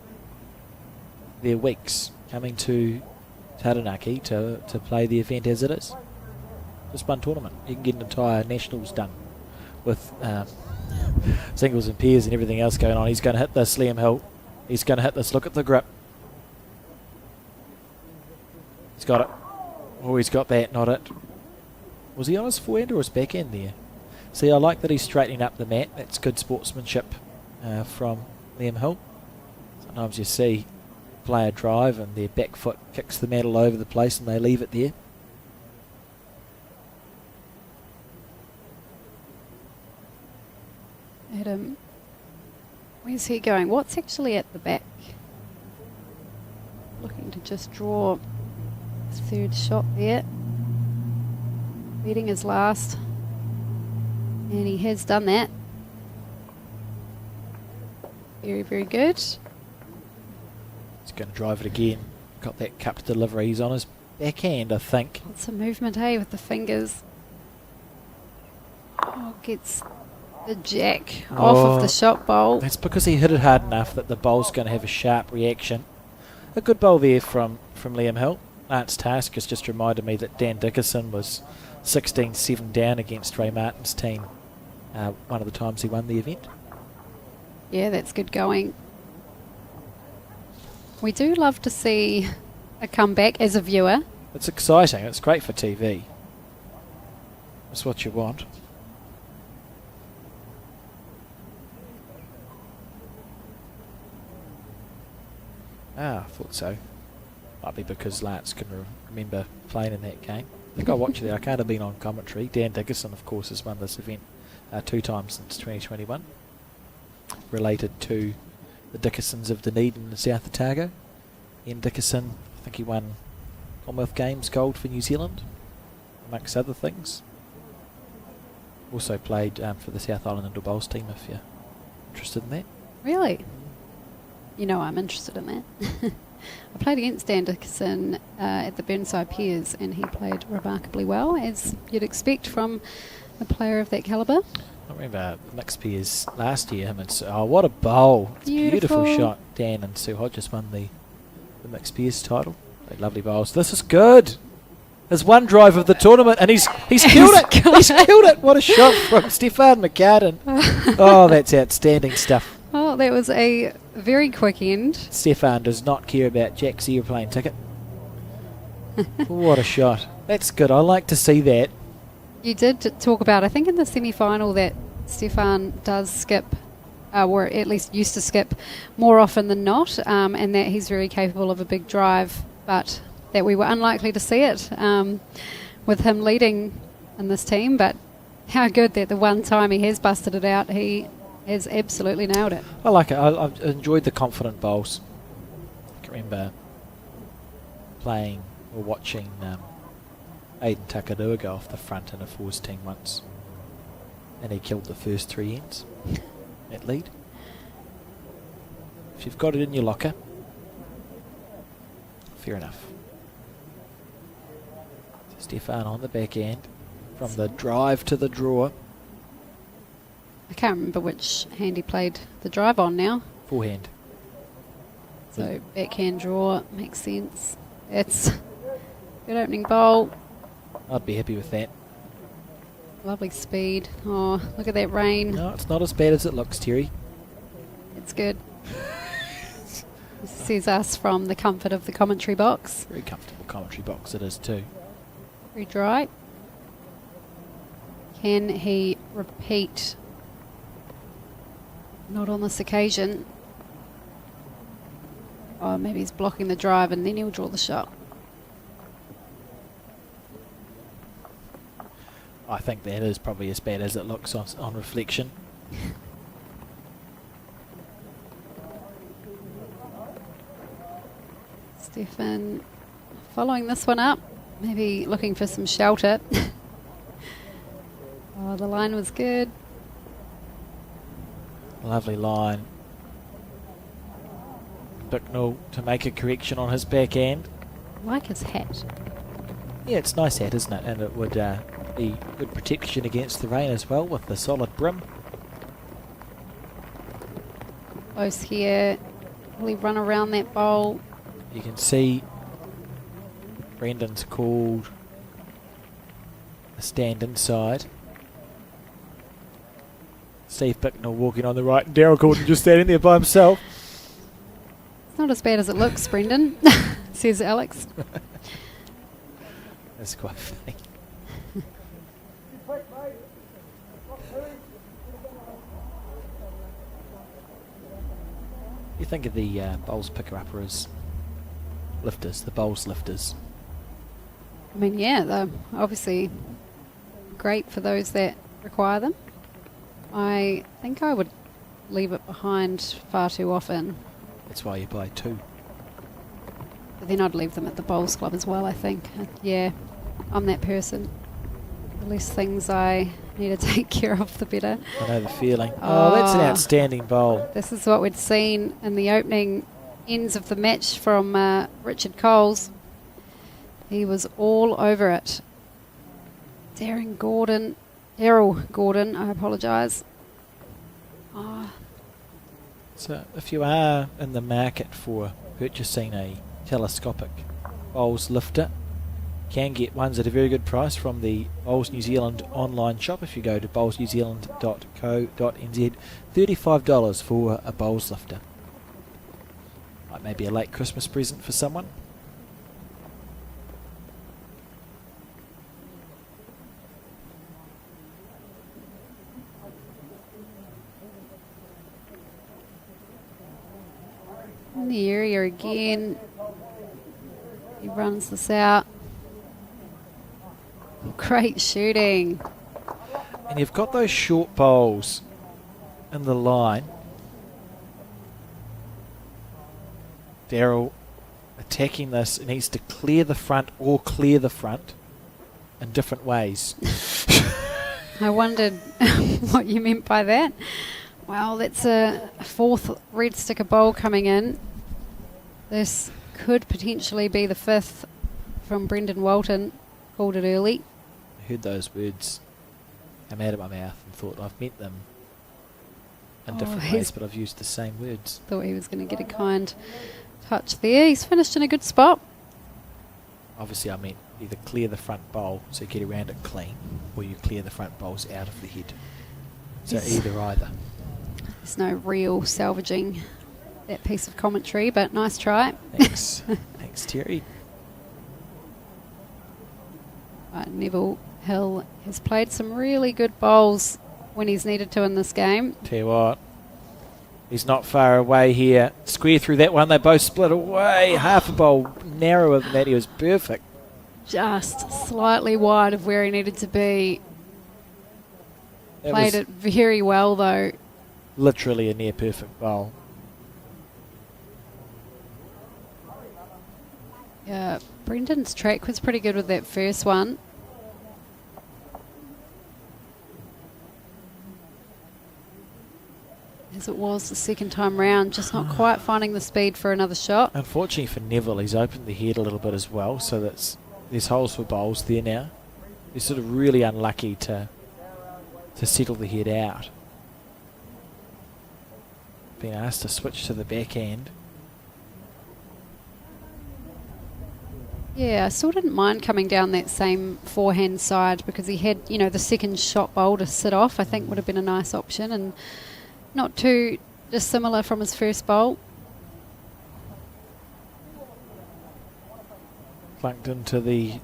Speaker 1: their weeks coming to Taranaki to play the event as it is. Just one tournament. You can get an entire nationals done with singles and pairs and everything else going on. He's going to hit this, Liam Hill. He's going to hit this. Look at the grip. He's got it. Oh, he's got that, not it. Was he on his forehand or his backhand there? See, I like that he's straightening up the mat. That's good sportsmanship from Liam Hill. Sometimes you see a player drive and their back foot kicks the mat all over the place and they leave it there.
Speaker 2: Adam, where's he going? What's actually at the back? Looking to just draw his third shot there. Leading his last. And he has done that. Very, very good.
Speaker 1: He's going to drive it again. Got that cup delivery. He's on his backhand, I think.
Speaker 2: Lots of movement, with the fingers. Oh, gets the jack off of the shot bowl.
Speaker 1: That's because he hit it hard enough that the bowl's going to have a sharp reaction. A good bowl there from Liam Hill. Lance Task has just reminded me that Dan Dickerson was 16-7 down against Ray Martin's team one of the times he won the event.
Speaker 2: Yeah, that's good going. We do love to see a comeback as a viewer.
Speaker 1: It's exciting. It's great for TV. That's what you want. I thought so. Might be because Lance can remember playing in that game. I think I watched it. I can't have been on commentary. Dan Dickerson, of course, has won this event 2 times since 2021. Related to the Dickersons of Dunedin and South Otago. Ian Dickerson, I think he won Commonwealth Games gold for New Zealand, amongst other things. Also played for the South Island Indoor Bowls team, if you're interested in that.
Speaker 2: Really? You know I'm interested in that. I played against Dan Dickerson at the Burnside Piers, and he played remarkably well, as you'd expect from a player of that calibre.
Speaker 1: I remember mixed pairs last year. Him and what a bowl! It's a beautiful shot. Dan and Sue Hodges won the mixed pairs title. They're lovely bowls. This is good. His one drive of the tournament, and he's killed it. He's killed it. What a shot from Stefan McCartan. Oh, that's outstanding stuff.
Speaker 2: Oh, that was a very quick end.
Speaker 1: Stefan does not care about Jack's airplane ticket. What a shot. That's good. I like to see that.
Speaker 2: You did talk about, I think in the semi-final, that Stefan does skip, or at least used to skip more often than not, and that he's very capable of a big drive, but that we were unlikely to see it with him leading in this team. But how good that the one time he has busted it out, he has absolutely nailed it.
Speaker 1: I like it. I've enjoyed the confident bowls. I can remember playing or watching Aidan Takarua go off the front in a fours team once, and he killed the first 3 ends at lead. If you've got it in your locker, fair enough. Stefan on the back end from the drive to the draw.
Speaker 2: I can't remember which hand he played the drive on now.
Speaker 1: Forehand.
Speaker 2: So backhand draw makes sense. It's good opening bowl.
Speaker 1: I'd be happy with that.
Speaker 2: Lovely speed. Oh, look at that rain.
Speaker 1: No, it's not as bad as it looks, Terry.
Speaker 2: It's good. This says us from the comfort of the commentary box.
Speaker 1: Very comfortable commentary box it is too.
Speaker 2: Very dry. Can he repeat? Not on this occasion. Oh, maybe he's blocking the drive and then he'll draw the shot.
Speaker 1: I think that is probably as bad as it looks on reflection.
Speaker 2: Stefan following this one up, maybe looking for some shelter. Oh, the line was good.
Speaker 1: Lovely line. Bicknell to make a correction on his backhand.
Speaker 2: I like his hat.
Speaker 1: Yeah, it's a nice hat, isn't it? And it would be good protection against the rain as well with the solid brim.
Speaker 2: Close here. Will he run around that bowl?
Speaker 1: You can see Brendan's called a stand inside. Steve Bicknell walking on the right, and Daryl Gordon just standing there by himself.
Speaker 2: It's not as bad as it looks, Brendan, says Alex.
Speaker 1: That's quite funny. You think of the bowls picker-upper as lifters, the bowls lifters.
Speaker 2: I mean, yeah, they're obviously great for those that require them. I think I would leave it behind far too often.
Speaker 1: That's why you buy two.
Speaker 2: But then I'd leave them at the bowls club as well, I think. Yeah, I'm that person. The less things I need to take care of, the better.
Speaker 1: I know the feeling. Oh, that's an outstanding bowl.
Speaker 2: This is what we'd seen in the opening ends of the match from Richard Coles. He was all over it. Daryl Gordon, I apologise. Oh.
Speaker 1: So if you are in the market for purchasing a telescopic bowls lifter, you can get ones at a very good price from the Bowls New Zealand online shop. If you go to bowlsnewzealand.co.nz, $35 for a bowls lifter. Like maybe a late Christmas present for someone.
Speaker 2: In the area again. He runs this out. Great shooting.
Speaker 1: And you've got those short bowls in the line. Daryl attacking this, and needs to clear the front or clear the front in different ways.
Speaker 2: I wondered what you meant by that. Well, that's a fourth red sticker bowl coming in. This could potentially be the fifth from Brendan Walton. Called it early.
Speaker 1: I heard those words come out of my mouth and thought I've meant them in different ways, but I've used the same words.
Speaker 2: Thought he was going to get a kind touch there. He's finished in a good spot.
Speaker 1: Obviously I meant either clear the front bowl so you get around it clean, or you clear the front bowls out of the head. So
Speaker 2: Yes.
Speaker 1: either.
Speaker 2: There's no real salvaging that piece of commentary, but nice try.
Speaker 1: Thanks. Thanks, Terry.
Speaker 2: Right, Neville Hill has played some really good bowls when he's needed to in this game.
Speaker 1: Tell you what, he's not far away here. Square through that one, they both split away. Half a bowl narrower than that, he was perfect.
Speaker 2: Just slightly wide of where he needed to be.
Speaker 1: That
Speaker 2: Played
Speaker 1: was
Speaker 2: it very well though.
Speaker 1: literally a near perfect bowl.
Speaker 2: Yeah, Brendan's track was pretty good with that first one. As it was the second time round, just not quite finding the speed for another shot.
Speaker 1: Unfortunately for Neville, he's opened the head a little bit as well, so there's holes for bowls there now. He's sort of really unlucky to settle the head out. Being asked to switch to the backhand.
Speaker 2: Yeah, I still didn't mind coming down that same forehand side because he had, the second shot bowl to sit off. I think would have been a nice option and not too dissimilar from his first bowl.
Speaker 1: Plunked into the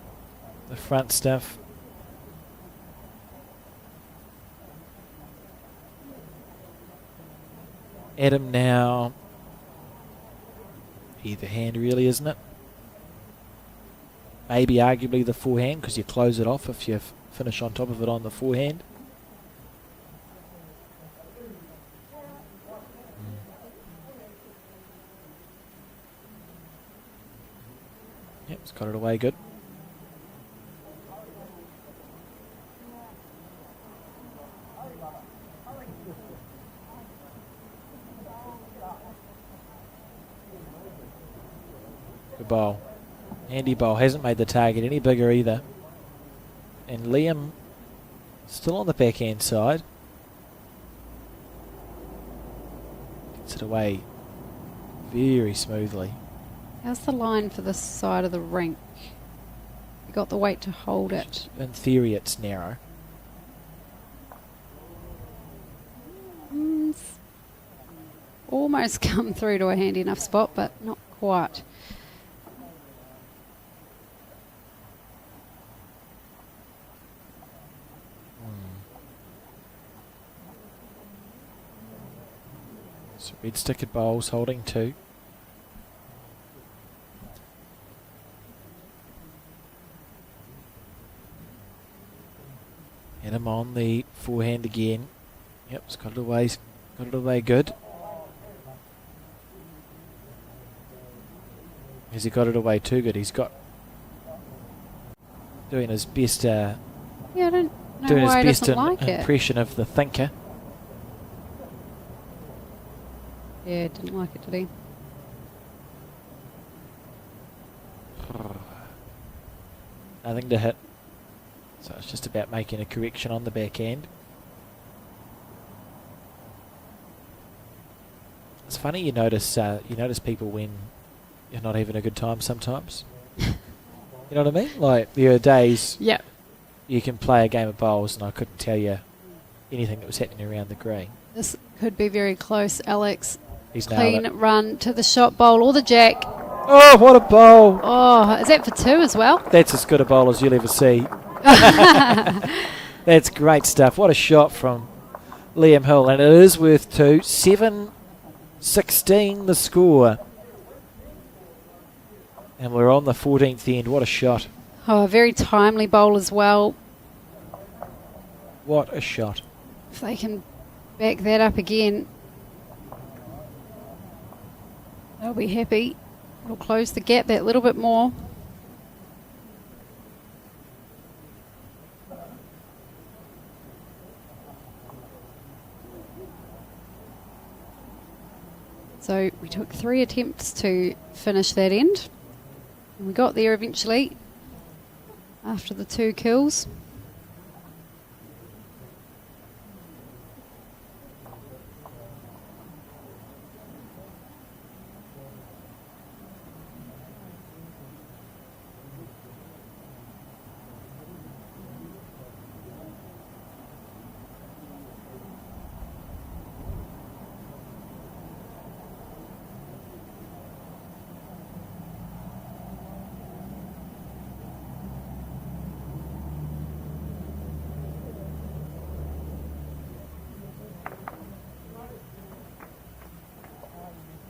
Speaker 1: front stuff. Adam now. Either hand really, isn't it? Maybe arguably the forehand because you close it off if you finish on top of it on the forehand. Yep, it's got it away good. Good bowl. Handy bowl. Hasn't made the target any bigger either. And Liam still on the backhand side. Gets it away very smoothly.
Speaker 2: How's the line for this side of the rink? You got the weight to hold it.
Speaker 1: In theory, it's narrow.
Speaker 2: It's almost come through to a handy enough spot, but not quite.
Speaker 1: So red stickered bowls holding 2. And him on the forehand again. Yep, it's got it away good. Has he got it away too good? He's got doing his best.
Speaker 2: Yeah, I don't know
Speaker 1: doing his
Speaker 2: why he
Speaker 1: best
Speaker 2: doesn't like it.
Speaker 1: impression of the thinker.
Speaker 2: Yeah, didn't like it, did he?
Speaker 1: Nothing to hit. So it's just about making a correction on the backhand. It's funny you notice people when you're not having a good time sometimes. You know what I mean? Like there are days
Speaker 2: Yep.
Speaker 1: you can play a game of bowls and I couldn't tell you anything that was happening around the green.
Speaker 2: This could be very close, Alex.
Speaker 1: He's nailed
Speaker 2: Clean
Speaker 1: it.
Speaker 2: run to the shot bowl or the jack.
Speaker 1: Oh, what a bowl!
Speaker 2: Oh, is that for 2 as well?
Speaker 1: That's as good a bowl as you'll ever see. That's great stuff. What a shot from Liam Hill, and it is worth 2. 7-16 the score. And we're on the 14th end. What a shot.
Speaker 2: Oh, a very timely bowl as well.
Speaker 1: What a shot.
Speaker 2: If they can back that up again, they'll be happy. It'll close the gap that little bit more. So we took 3 attempts to finish that end. And we got there eventually after the 2 kills.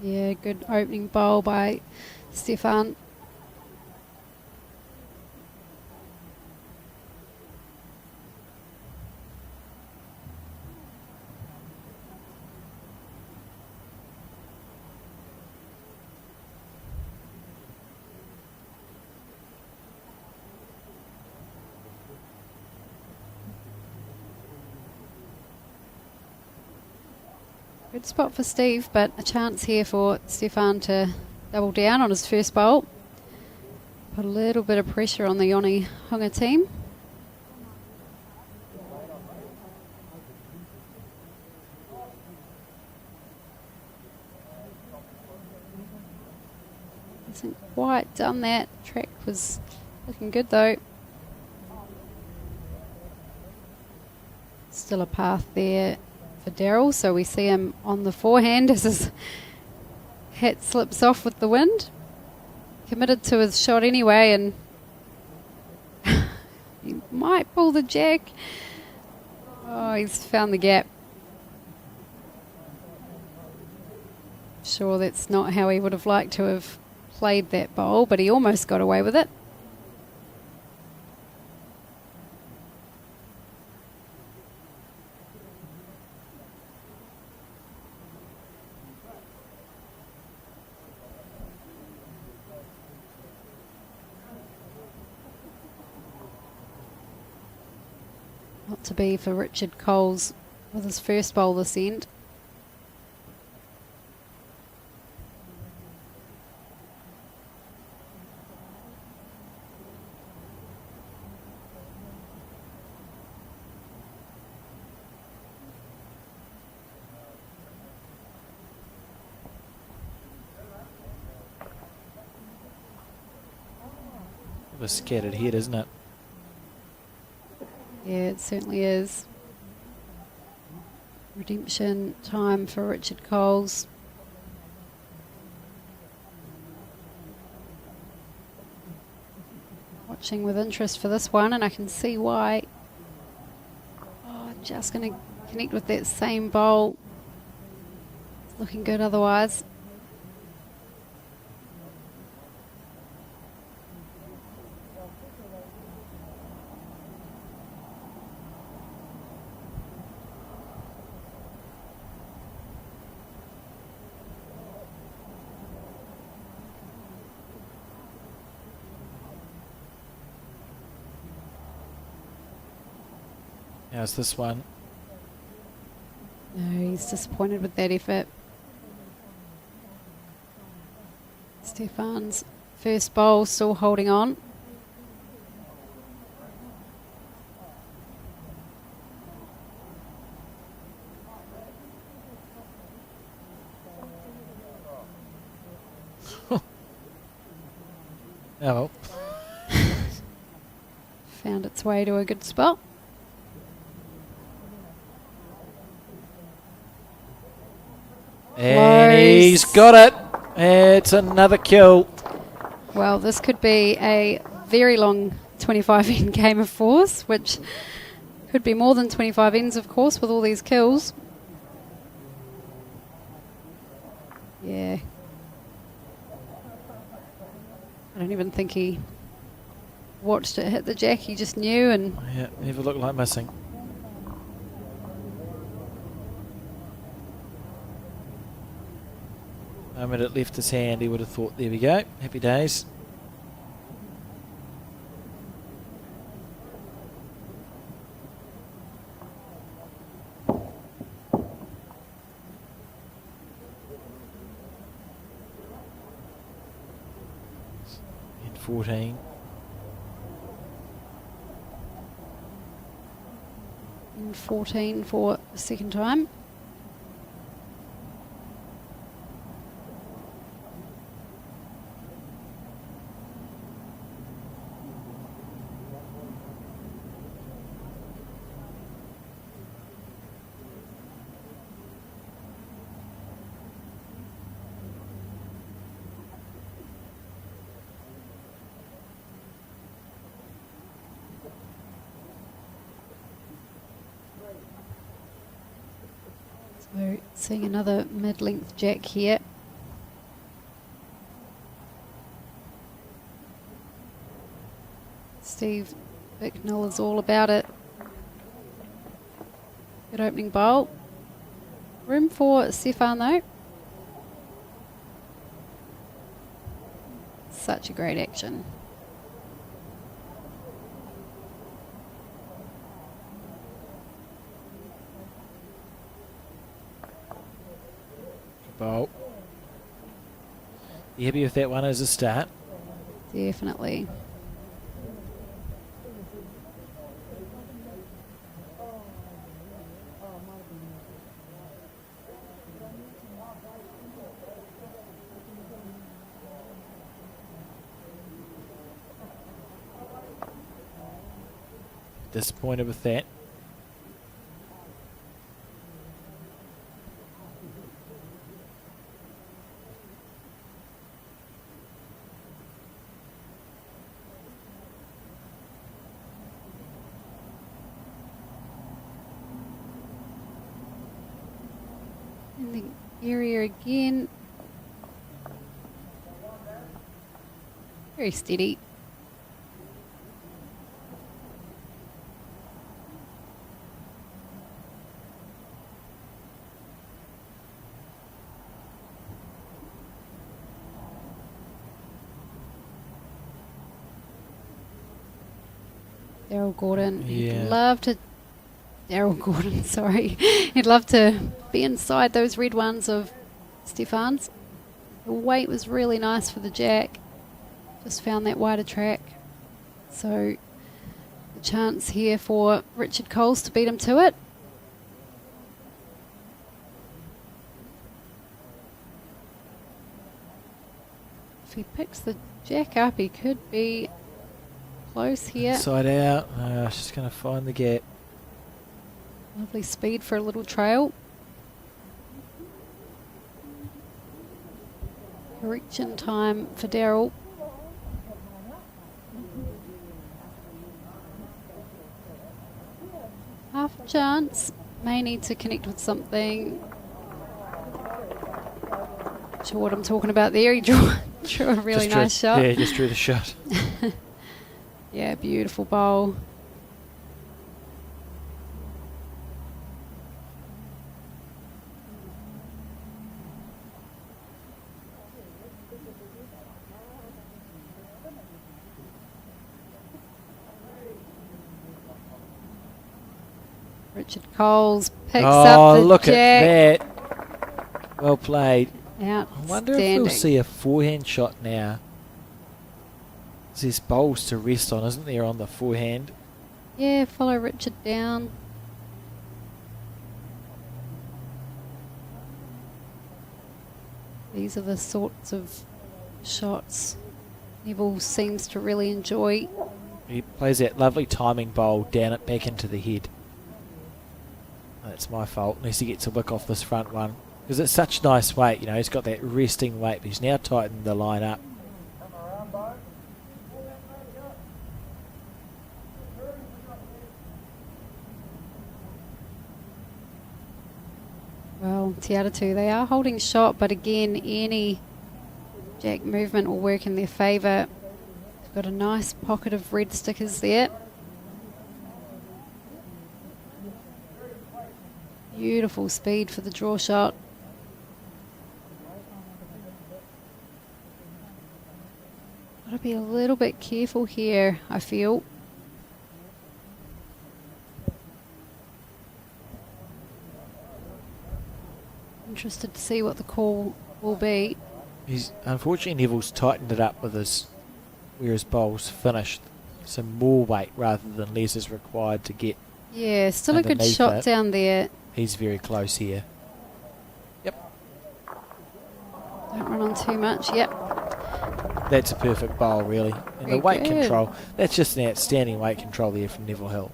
Speaker 2: Yeah, good opening bowl by Stefan. Good spot for Steve, but a chance here for Stefan to double down on his first bowl. Put a little bit of pressure on the Yoni Hunga team. Hasn't quite done that. Track was looking good though. Still a path there for Daryl, so we see him on the forehand as his hat slips off with the wind. Committed to his shot anyway, and he might pull the jack. Oh, he's found the gap. Sure, that's not how he would have liked to have played that bowl, but he almost got away with it. to be for Richard Coles with his first bowl this end.
Speaker 1: A scattered head, isn't it?
Speaker 2: Yeah, it certainly is. Redemption time for Richard Coles. Watching with interest for this one, and I can see why. Oh, just going to connect with that same bowl. It's looking good otherwise.
Speaker 1: How's this one?
Speaker 2: No, he's disappointed with that effort. Stefan's first bowl still holding on.
Speaker 1: Oh well.
Speaker 2: Found its way to a good spot.
Speaker 1: And he's got it. It's another kill.
Speaker 2: Well, this could be a very long 25 end game of fours, which could be more than 25 ends, of course, with all these kills. Yeah. I don't even think he watched it hit the jack. He just knew, and
Speaker 1: Yeah, never looked like missing. The moment it left his hand, he would have thought, there we go, happy days. And 14.
Speaker 2: in 14 for the second time. So seeing another mid-length jack here. Steve Bicknell is all about it. Good opening bowl. Room for Stefan though. Such a great action.
Speaker 1: Bowl. You happy with that one as a start?
Speaker 2: Definitely.
Speaker 1: Disappointed with that.
Speaker 2: In the area again. Very steady. Daryl Gordon,
Speaker 1: Yeah.
Speaker 2: he'd love to Daryl Gordon, sorry. He'd love to be inside those red ones of Stefan's. The weight was really nice for the jack. Just found that wider track. So the chance here for Richard Coles to beat him to it. If he picks the jack up, he could be close here.
Speaker 1: Inside out. She's going to find the gap.
Speaker 2: Lovely speed for a little trail. Correction time for Daryl. Half a chance. May need to connect with something. Not sure what I'm talking about there. He drew a really nice shot.
Speaker 1: Yeah, just drew the shot.
Speaker 2: Yeah, beautiful bowl. Richard Coles picks up the
Speaker 1: look
Speaker 2: jack.
Speaker 1: at that. Well played. I wonder if we'll
Speaker 2: Outstanding.
Speaker 1: see a forehand shot now. There's bowls to rest on, isn't there, on the forehand?
Speaker 2: Yeah, follow Richard down. These are the sorts of shots Neville seems to really enjoy.
Speaker 1: He plays that lovely timing bowl down it back into the head. That's my fault, unless he gets a wick off this front one. Because it's such nice weight, you know, he's got that resting weight, but he's now tightened the line up.
Speaker 2: Well, Tiatu, they are holding shot, but again, any jack movement will work in their favour. They've got a nice pocket of red stickers there. Beautiful speed for the draw shot. Got to be a little bit careful here, I feel. Interested to see what the call will be.
Speaker 1: He's unfortunately Neville's tightened it up with where his bowl's finished. Some more weight rather than less is required to get.
Speaker 2: Yeah, still a good
Speaker 1: Underneath
Speaker 2: shot
Speaker 1: it.
Speaker 2: down there.
Speaker 1: He's very close here. Yep,
Speaker 2: Don't run on too much. Yep.
Speaker 1: that's a perfect bowl really. And the
Speaker 2: Very
Speaker 1: weight
Speaker 2: good.
Speaker 1: control, that's just an outstanding weight control there from Neville Hill.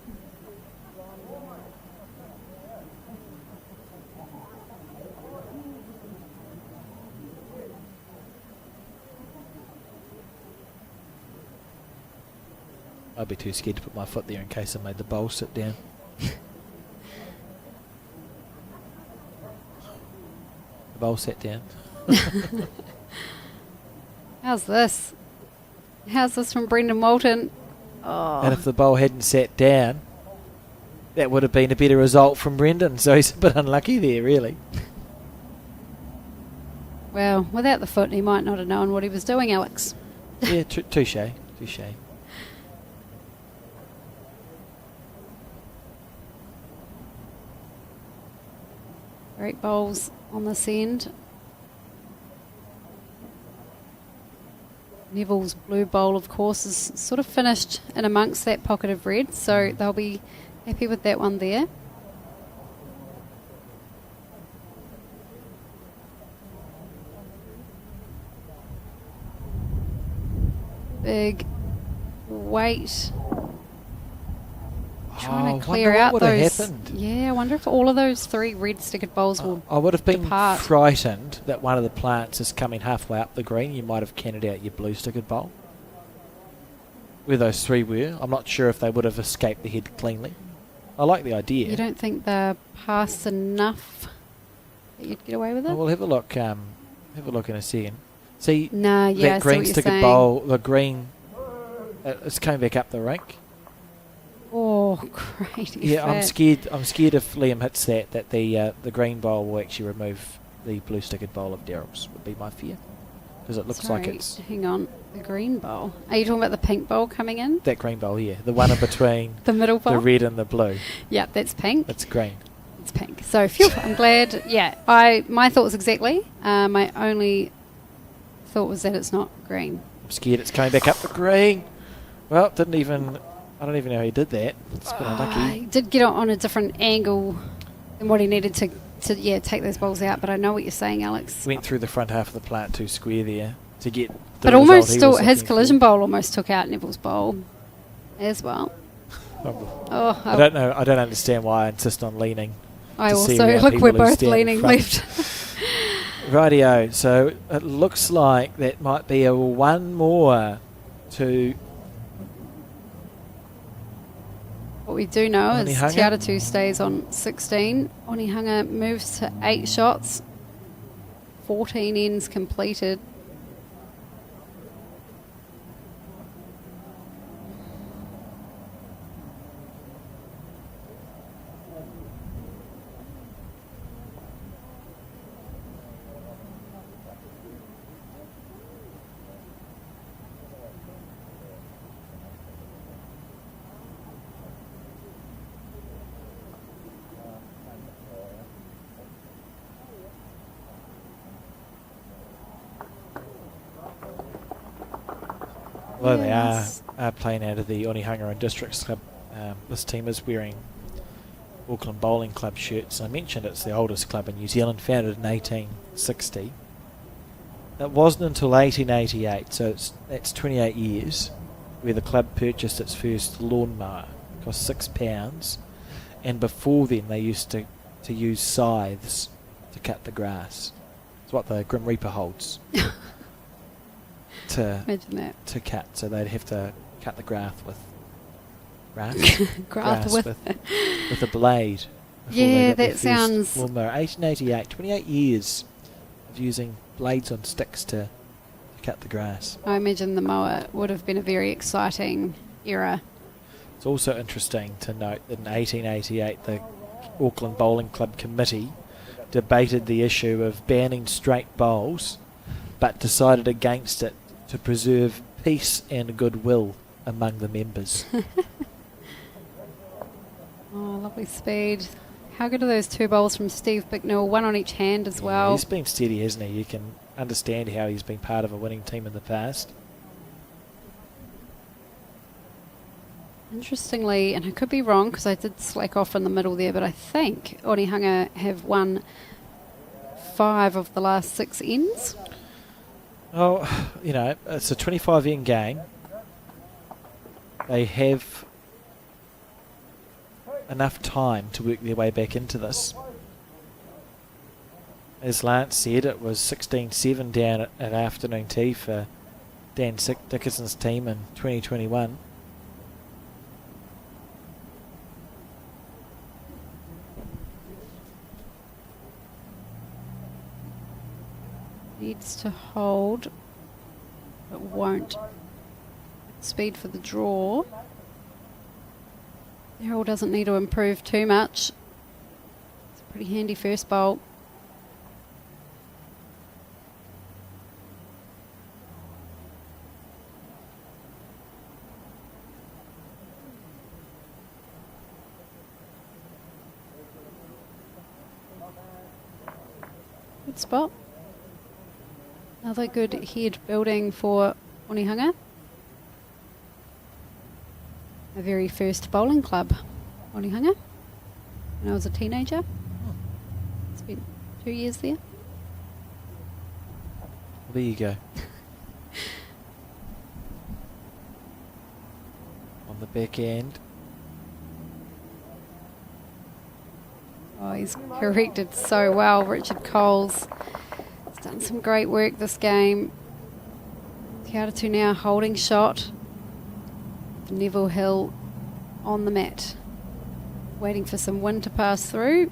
Speaker 1: I'd be too scared to put my foot there in case I made the bowl sit down. The bowl sat down.
Speaker 2: How's this? How's this from Brendan Walton? Oh,
Speaker 1: And if the bowl hadn't sat down, that would have been a better result from Brendan. So he's a bit unlucky there, really.
Speaker 2: well, without the foot, he might not have known what he was doing, Alex.
Speaker 1: Yeah, touche.
Speaker 2: Great bowls on this end. Neville's blue bowl, of course, is sort of finished in amongst that pocket of red, so they'll be happy with that one there. Big weight. Trying to clear out
Speaker 1: what
Speaker 2: those.
Speaker 1: happened.
Speaker 2: Yeah, I wonder if all of those three red stickered bowls will.
Speaker 1: I would have been
Speaker 2: depart.
Speaker 1: frightened that one of the plants is coming halfway up the green. You might have canned out your blue stickered bowl. Where those three were, I'm not sure if they would have escaped the head cleanly. I like the idea.
Speaker 2: You don't think they're past enough that you'd get away with it?
Speaker 1: Oh, we'll have a look. Have a look in a second. See
Speaker 2: Nah, yeah, I
Speaker 1: that
Speaker 2: see
Speaker 1: green
Speaker 2: what you're
Speaker 1: stickered
Speaker 2: saying.
Speaker 1: bowl. The green. It's coming back up the rink.
Speaker 2: Oh, great
Speaker 1: Yeah, I'm
Speaker 2: effort.
Speaker 1: scared. I'm scared if Liam hits that the green bowl will actually remove the blue stickered bowl of Daryl's. Would be my fear. because it looks like it's
Speaker 2: Hang on, the green bowl. Are you talking about the pink bowl coming in?
Speaker 1: that green bowl, yeah, the one in between
Speaker 2: The middle bowl?
Speaker 1: the red and the blue.
Speaker 2: Yeah, that's pink.
Speaker 1: It's green.
Speaker 2: It's pink. So, phew, I'm glad. Yeah, my thoughts exactly. My only thought was that it's not green.
Speaker 1: I'm scared it's coming back up the green. Well, I don't even know how he did that. It's been unlucky.
Speaker 2: He did get on a different angle than what he needed to take those balls out, but I know what you're saying, Alex.
Speaker 1: Went through the front half of the plant too square there to get the
Speaker 2: But
Speaker 1: result
Speaker 2: almost
Speaker 1: he
Speaker 2: still,
Speaker 1: was
Speaker 2: his
Speaker 1: looking
Speaker 2: collision
Speaker 1: for.
Speaker 2: bowl almost took out Neville's bowl as well.
Speaker 1: Oh, I don't know. I don't understand why I insist on leaning.
Speaker 2: I
Speaker 1: to see
Speaker 2: also
Speaker 1: around
Speaker 2: look.
Speaker 1: people
Speaker 2: We're
Speaker 1: who
Speaker 2: both
Speaker 1: stand in
Speaker 2: leaning
Speaker 1: front.
Speaker 2: left.
Speaker 1: Rightio. So it looks like that might be a one more to.
Speaker 2: What we do know is
Speaker 1: Onihanga?
Speaker 2: Tiatu stays on 16. Onihanga moves to 8 shots. 14 ends completed.
Speaker 1: Well,
Speaker 2: Yes.
Speaker 1: they are playing out of the Onihanga and Districts Club. This team is wearing Auckland Bowling Club shirts. I mentioned it's the oldest club in New Zealand, founded in 1860. It wasn't until 1888, so that's 28 years, where the club purchased its first lawnmower. It cost £6, and before then they used to use scythes to cut the grass. It's what the Grim Reaper holds.
Speaker 2: Imagine that.
Speaker 1: To cut, so they'd have to cut the grass with
Speaker 2: Grass with
Speaker 1: a blade. before they
Speaker 2: Yeah,
Speaker 1: got their
Speaker 2: that
Speaker 1: first
Speaker 2: sounds.
Speaker 1: lawnmower. 1888, 28 years of using blades on sticks to cut the grass.
Speaker 2: I imagine the mower would have been a very exciting era.
Speaker 1: It's also interesting to note that in 1888 the Auckland Bowling Club Committee debated the issue of banning straight bowls, but decided against it to preserve peace and goodwill among the members.
Speaker 2: Oh, lovely speed. How good are those 2 bowls from Steve Bicknell? 1 on each hand as well.
Speaker 1: He's been steady, hasn't he? You can understand how he's been part of a winning team in the past.
Speaker 2: Interestingly, and I could be wrong because I did slack off in the middle there, but I think Onihanga have won 5 of the last 6 ends.
Speaker 1: Oh, it's a 25 end game. They have enough time to work their way back into this. As Lance said, it was 16-7 down at afternoon tea for Dan Dickinson's team in 2021.
Speaker 2: Needs to hold, but won't. Speed for the draw. Errol doesn't need to improve too much. It's a pretty handy first bowl. Good spot. Another good head building for Onihanga. My very first bowling club, Onihanga, when I was a teenager. Spent 2 years there.
Speaker 1: There you go. On the back end.
Speaker 2: Oh, he's corrected so well. Richard Coles has done some great work this game. Tiatu now holding shot. Neville Hill on the mat. Waiting for some wind to pass through.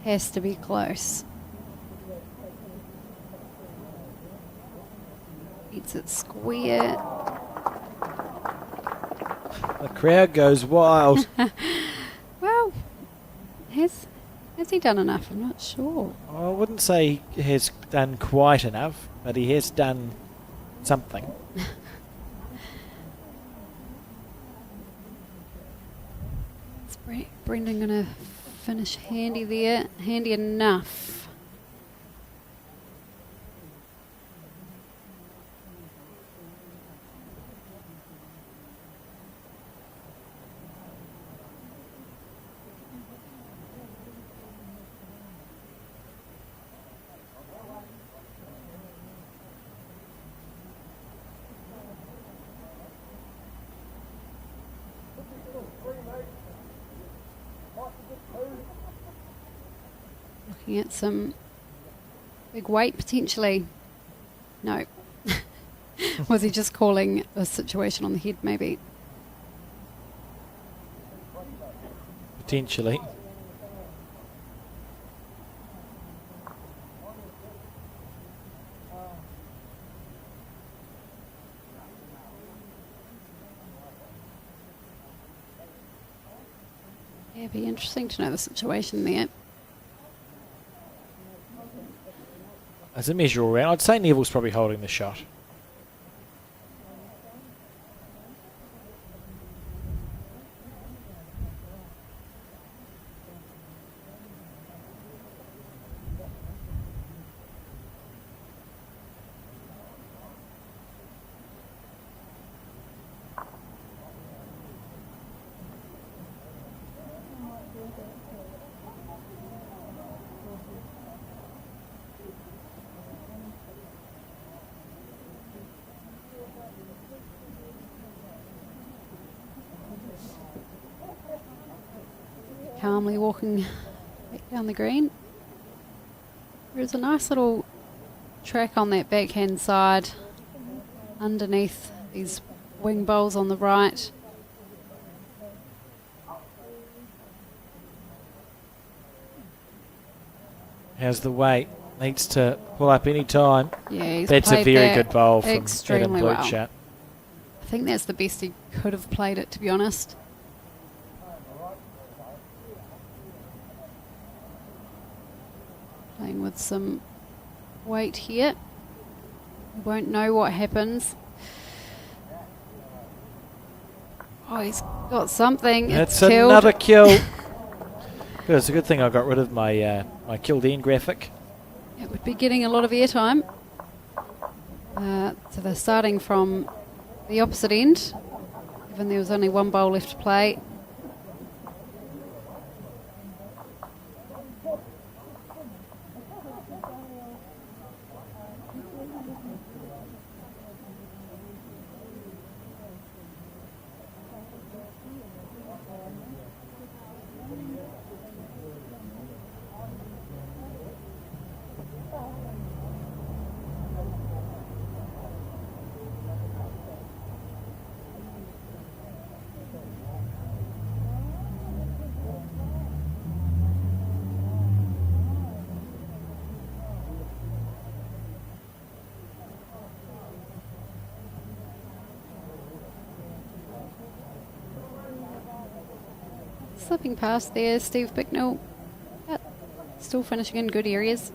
Speaker 2: Has to be close. It's it square.
Speaker 1: The crowd goes wild.
Speaker 2: Well, has he done enough? I'm not sure.
Speaker 1: I wouldn't say he has done quite enough, but he has done something.
Speaker 2: Is Brendan going to finish handy there? Handy enough. Looking at some big weight potentially. No. Was he just calling a situation on the head maybe?
Speaker 1: Potentially.
Speaker 2: Yeah, it'd be interesting to know the situation there.
Speaker 1: As a measure all round, I'd say Neville's probably holding the shot.
Speaker 2: Calmly walking back down the green. There's a nice little track on that backhand side underneath these wing bowls on the right.
Speaker 1: How's the weight? Needs to pull up any time.
Speaker 2: Yeah, he's
Speaker 1: That's a
Speaker 2: played
Speaker 1: very
Speaker 2: that
Speaker 1: good bowl from Adam
Speaker 2: extremely well.
Speaker 1: Blutschat.
Speaker 2: I think that's the best he could have played it, to be honest. Playing with some weight here. We won't know what happens. Oh, he's got something.
Speaker 1: That's
Speaker 2: It's killed.
Speaker 1: another kill. Good, it's a good thing I got rid of my my Kildare graphic.
Speaker 2: It would be getting a lot of airtime. So they're starting from the opposite end, given there was only one bowl left to play. Slipping past there, Steve Bicknell, but still finishing in good areas.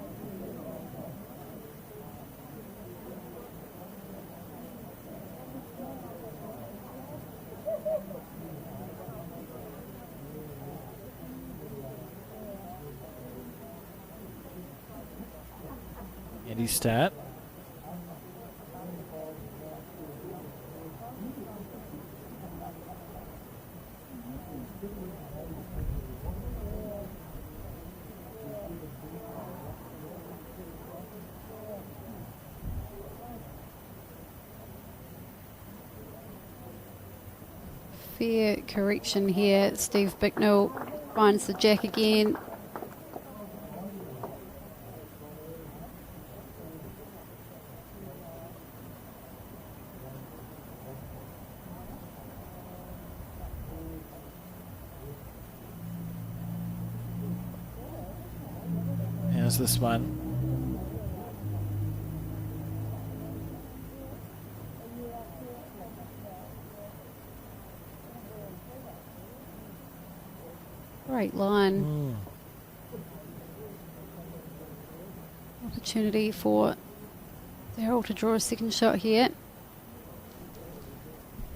Speaker 1: Andy start.
Speaker 2: Fair correction here. Steve Bicknell finds the jack again.
Speaker 1: How's this one?
Speaker 2: Great line. Opportunity for Daryl to draw a second shot here.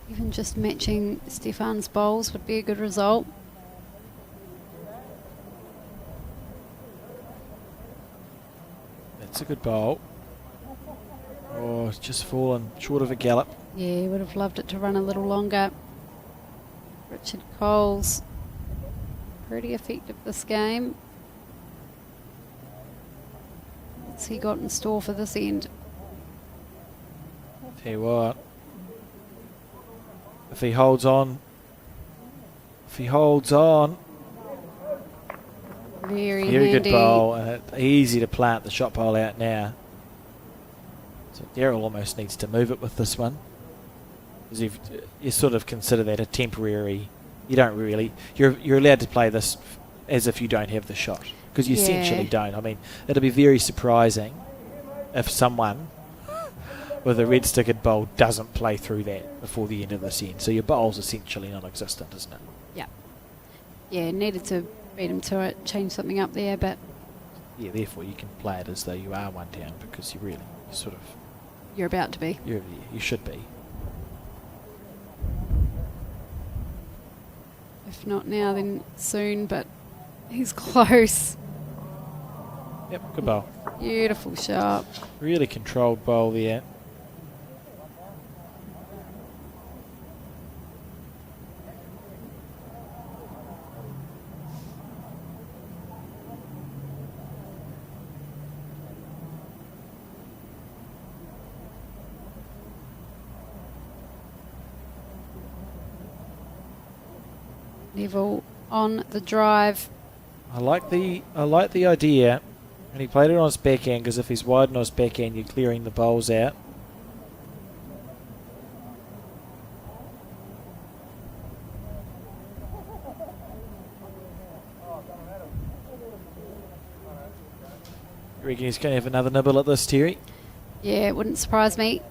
Speaker 2: Even just matching Stefan's bowls would be a good result.
Speaker 1: That's a good bowl. Oh, it's just fallen short of a gallop.
Speaker 2: Yeah, would have loved it to run a little longer. Richard Cole's pretty effective this game. What's he got in store for this end?
Speaker 1: Tell you what, if he holds on,
Speaker 2: Very
Speaker 1: very
Speaker 2: handy.
Speaker 1: good bowl, and easy to plant the shot pole out now. So Daryl almost needs to move it with this one, because you sort of consider that a temporary. You don't really. You're allowed to play this as if you don't have the shot, because you essentially don't. I mean, it'll be very surprising if someone with a red stickered bowl doesn't play through that before the end of this end. So your bowl's essentially non-existent, isn't it?
Speaker 2: Yeah. Yeah, needed to beat him to it, change something up there, but
Speaker 1: Yeah, therefore you can play it as though you are one down, because
Speaker 2: you're about to be.
Speaker 1: You should be.
Speaker 2: If not now, then soon, but he's close.
Speaker 1: Yep, good bowl.
Speaker 2: Beautiful shot.
Speaker 1: Really controlled bowl there.
Speaker 2: Neville on the drive.
Speaker 1: I like the idea, and he played it on his backhand, because if he's wide on his backhand, you're clearing the bowls out. You reckon he's going to have another nibble at this, Terry?
Speaker 2: Yeah, it wouldn't surprise me.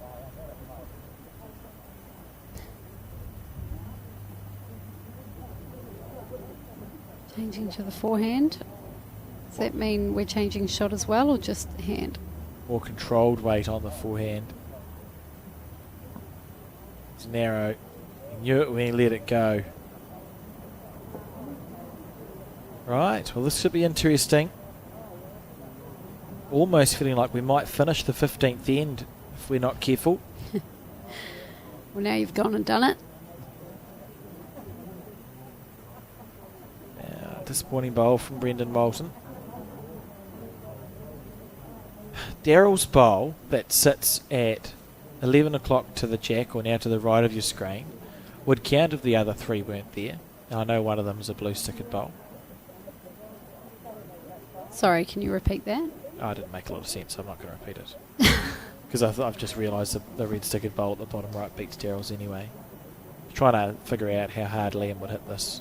Speaker 2: Changing to the forehand. Does that mean we're changing shot as well, or just hand?
Speaker 1: More controlled weight on the forehand. It's narrow. He knew it when he let it go. Right, well this should be interesting. Almost feeling like we might finish the 15th end if we're not careful.
Speaker 2: Well, now you've gone and done it.
Speaker 1: Disappointing bowl from Brendan Moulton. Daryl's bowl that sits at 11 o'clock to the jack, or now to the right of your screen, would count if the other three weren't there. And I know one of them is a blue stickered bowl.
Speaker 2: Sorry, can you repeat that?
Speaker 1: Oh, it didn't make a lot of sense, so I'm not going to repeat it. Because I've just realised the red stickered bowl at the bottom right beats Daryl's anyway. Trying to figure out how hard Liam would hit this.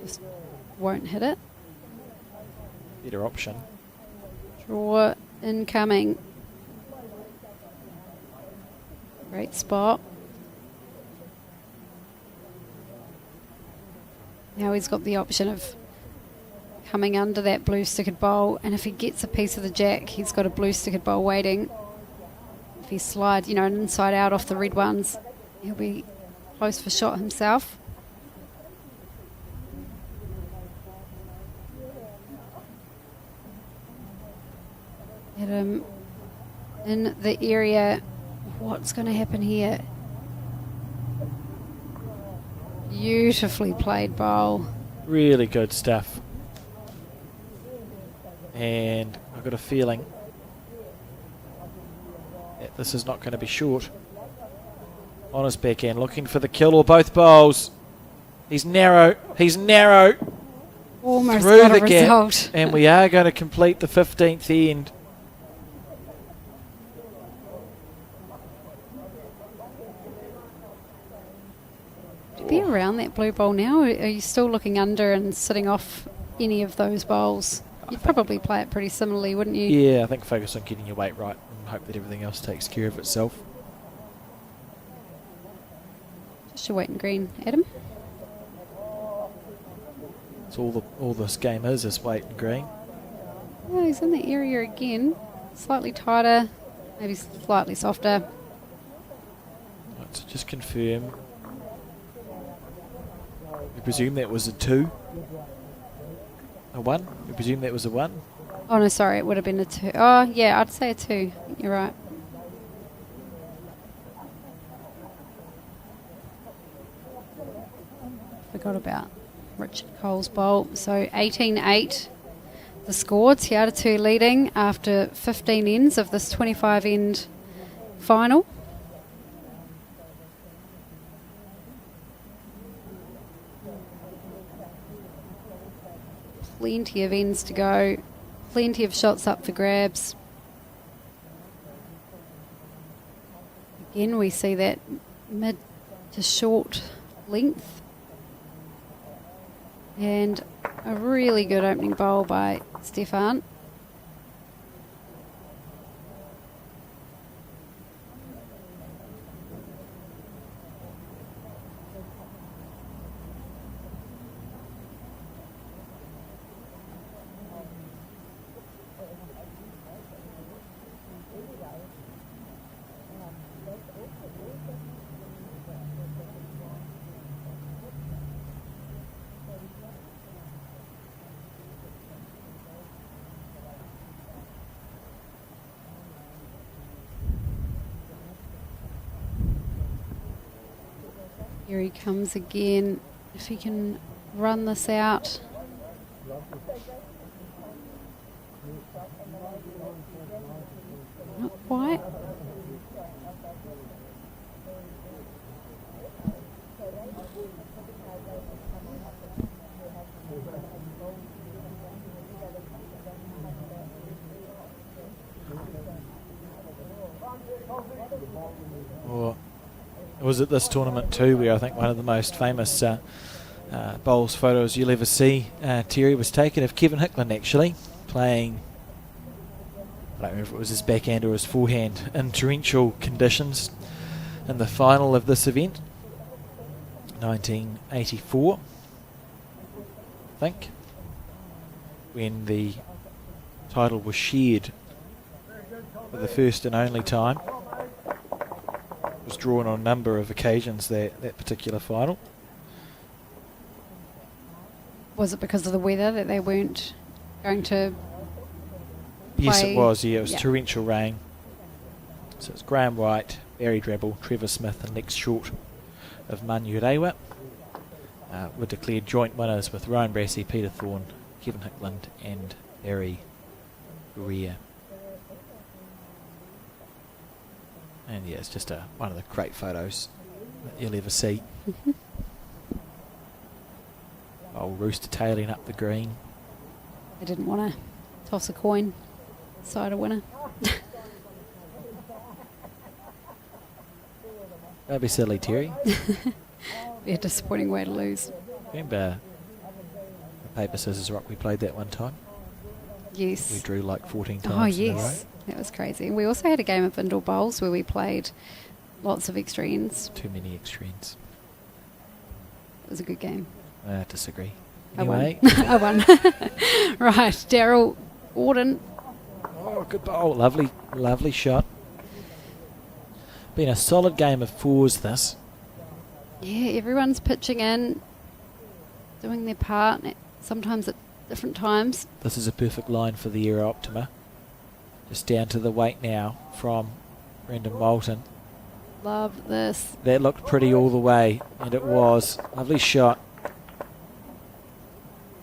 Speaker 2: Just won't hit it.
Speaker 1: Better option.
Speaker 2: Draw incoming. Great spot. Now he's got the option of coming under that blue stickered bowl, and if he gets a piece of the jack, he's got a blue stickered bowl waiting. If he slides, an inside out off the red ones, he'll be close for shot himself. Get him in the area. What's going to happen here? Beautifully played bowl.
Speaker 1: Really good stuff. And I've got a feeling that this is not going to be short. On his backhand, looking for the kill, or both bowls. He's narrow. He's narrow.
Speaker 2: Almost
Speaker 1: Through
Speaker 2: got
Speaker 1: the
Speaker 2: a
Speaker 1: gap.
Speaker 2: result.
Speaker 1: And we are going to complete the 15th end.
Speaker 2: Be around that blue bowl now, or are you still looking under and sitting off any of those bowls? You'd probably play it pretty similarly, wouldn't you?
Speaker 1: Yeah, I think focus on getting your weight right and hope that everything else takes care of itself.
Speaker 2: What's your weight in green, Adam?
Speaker 1: It's all this game is weight and green.
Speaker 2: Oh, he's in the area again. Slightly tighter, maybe slightly softer.
Speaker 1: Right, so just confirm. We presume that was a 2. A 1? We presume that was a 1.
Speaker 2: Oh, no, sorry, it would have been a 2. Oh, yeah, I'd say a 2. You're right. Forgot about Richard Cole's bowl. So 18-8 the score. Tiatu leading after 15 ends of this 25 end final. Plenty of ends to go. Plenty of shots up for grabs. Again, we see that mid to short length. And a really good opening bowl by Stefan. Here he comes again. If he can run this out. Not quite.
Speaker 1: Or it was at this tournament too where I think one of the most famous bowls photos you'll ever see, Terry, was taken of Kevin Hickland actually playing, I don't remember if it was his backhand or his forehand, in torrential conditions in the final of this event, 1984, I think, when the title was shared for the first and only time. Was drawn on a number of occasions, that particular final.
Speaker 2: Was it because of the weather that they weren't going to play?
Speaker 1: Yes, it was. Yeah, it was
Speaker 2: Yeah.
Speaker 1: torrential rain. So it's Graham Wright, Barry Drabble, Trevor Smith and Nick Short of Manurewa were declared joint winners with Ryan Brassey, Peter Thorne, Kevin Hickland and Barry Greer. And yeah, it's just one of the great photos that you'll ever see. Old rooster tailing up the green.
Speaker 2: I didn't want to toss a coin, decide a winner.
Speaker 1: Don't be silly, Terry.
Speaker 2: Be a disappointing way to lose.
Speaker 1: Remember the paper, scissors, rock we played that one time?
Speaker 2: Yes.
Speaker 1: We drew like 14 times
Speaker 2: Oh,
Speaker 1: in a row.
Speaker 2: yes. That was crazy. We also had a game of indoor bowls where we played lots of extra ends.
Speaker 1: Too many extra ends.
Speaker 2: It was a good game.
Speaker 1: I disagree.
Speaker 2: I won.
Speaker 1: Anyway.
Speaker 2: I won. Right, Daryl Auden.
Speaker 1: Oh, good bowl. Lovely, lovely shot. Been a solid game of fours, this.
Speaker 2: Yeah, everyone's pitching in, doing their part, sometimes at different times.
Speaker 1: This is a perfect line for the Era Optima. Just down to the weight now from Brendan Moulton.
Speaker 2: Love this.
Speaker 1: That looked pretty all the way, and it was. Lovely shot.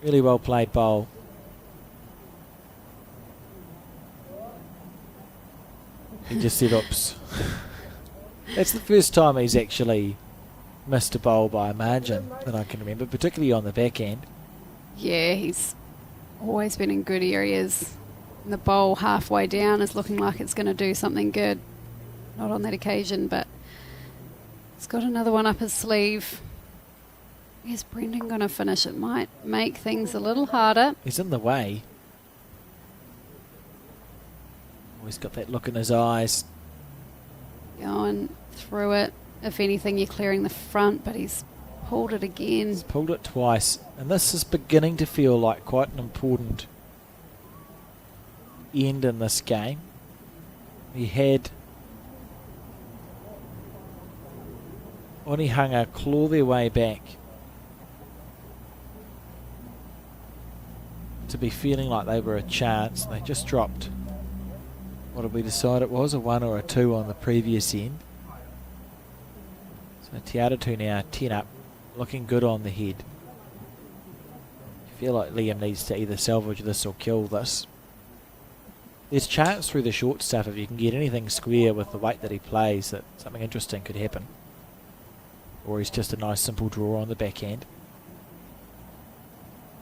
Speaker 1: Really well played bowl. He just said, oops. It's the first time he's actually missed a bowl by a margin that I can remember, particularly on the back end.
Speaker 2: Yeah, he's always been in good areas. And the bowl halfway down is looking like it's going to do something good. Not on that occasion, but he's got another one up his sleeve. Is Brendan going to finish? It might make things a little harder.
Speaker 1: He's in the way. Oh, he's got that look in his eyes.
Speaker 2: Going through it. if anything, you're clearing the front, but he's pulled it again.
Speaker 1: He's pulled it twice, and this is beginning to feel like quite an important end in this game. He had Onehunga claw their way back to be feeling like they were a chance. They just dropped what did we decide it was, a 1 or a 2 on the previous end. So Tiatu now 10 up, looking good on the head. I feel like Liam needs to either salvage this or kill this. There's chance through the short stuff if you can get anything square with the weight that he plays that something interesting could happen. Or he's just a nice simple draw on the backhand.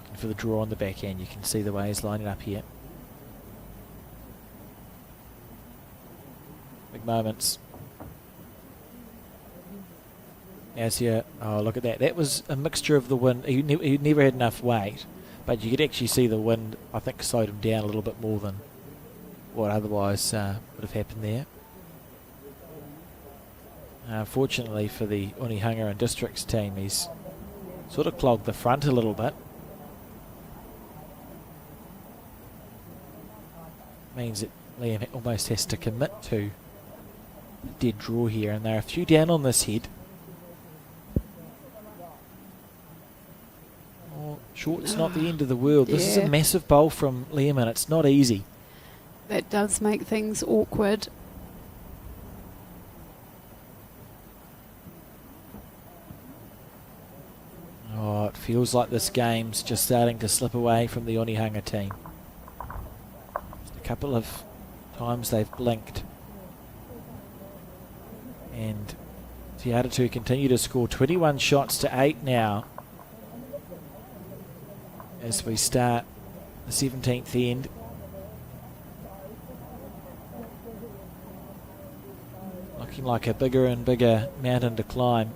Speaker 1: Looking for the draw on the backhand, you can see the way he's lining up here. Big moments. As here, oh look at that. That was a mixture of the wind. He never had enough weight, but you could actually see the wind, I think, slowed him down a little bit more than what otherwise would have happened there. Fortunately for the Onehunga and Districts team, he's sort of clogged the front a little bit. Means that Liam almost has to commit to a dead draw here, and they're a few down on this head. Oh, short's not the end of the world. This is a massive bowl from Liam, and it's not easy.
Speaker 2: That does make things awkward.
Speaker 1: Oh, it feels like this game's just starting to slip away from the Onehunga team. Just a couple of times they've blinked. And Tiatu continue to score 21 shots to 8 now as we start the 17th end. Looking like a bigger and bigger mountain to climb.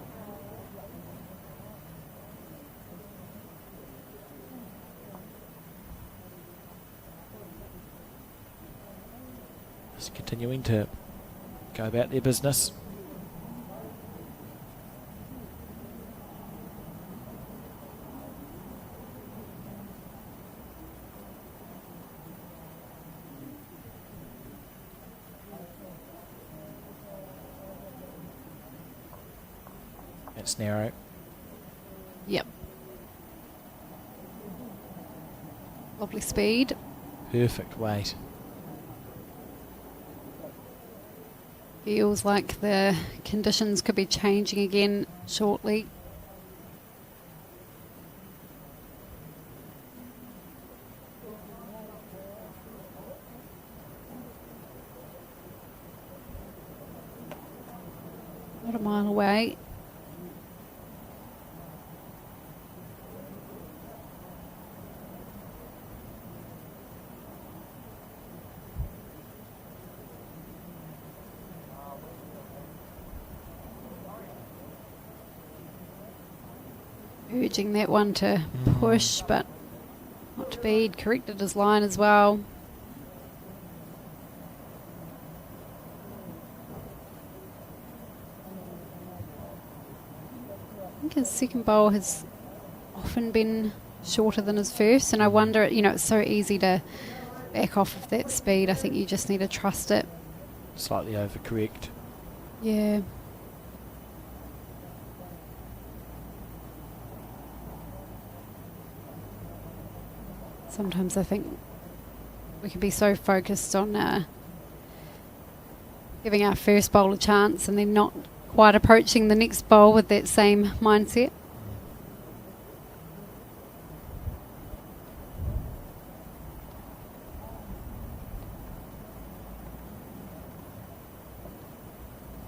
Speaker 1: Just continuing to go about their business. It's narrow.
Speaker 2: Yep. Lovely speed.
Speaker 1: Perfect weight.
Speaker 2: Feels like the conditions could be changing again shortly. Not a mile away. Urging that one to push, but not to be. He'd corrected his line as well. I think his second bowl has often been shorter than his first, and I wonder, it's so easy to back off of that speed. I think you just need to trust it.
Speaker 1: Slightly overcorrect.
Speaker 2: Yeah. Sometimes I think we can be so focused on giving our first bowl a chance and then not quite approaching the next bowl with that same mindset.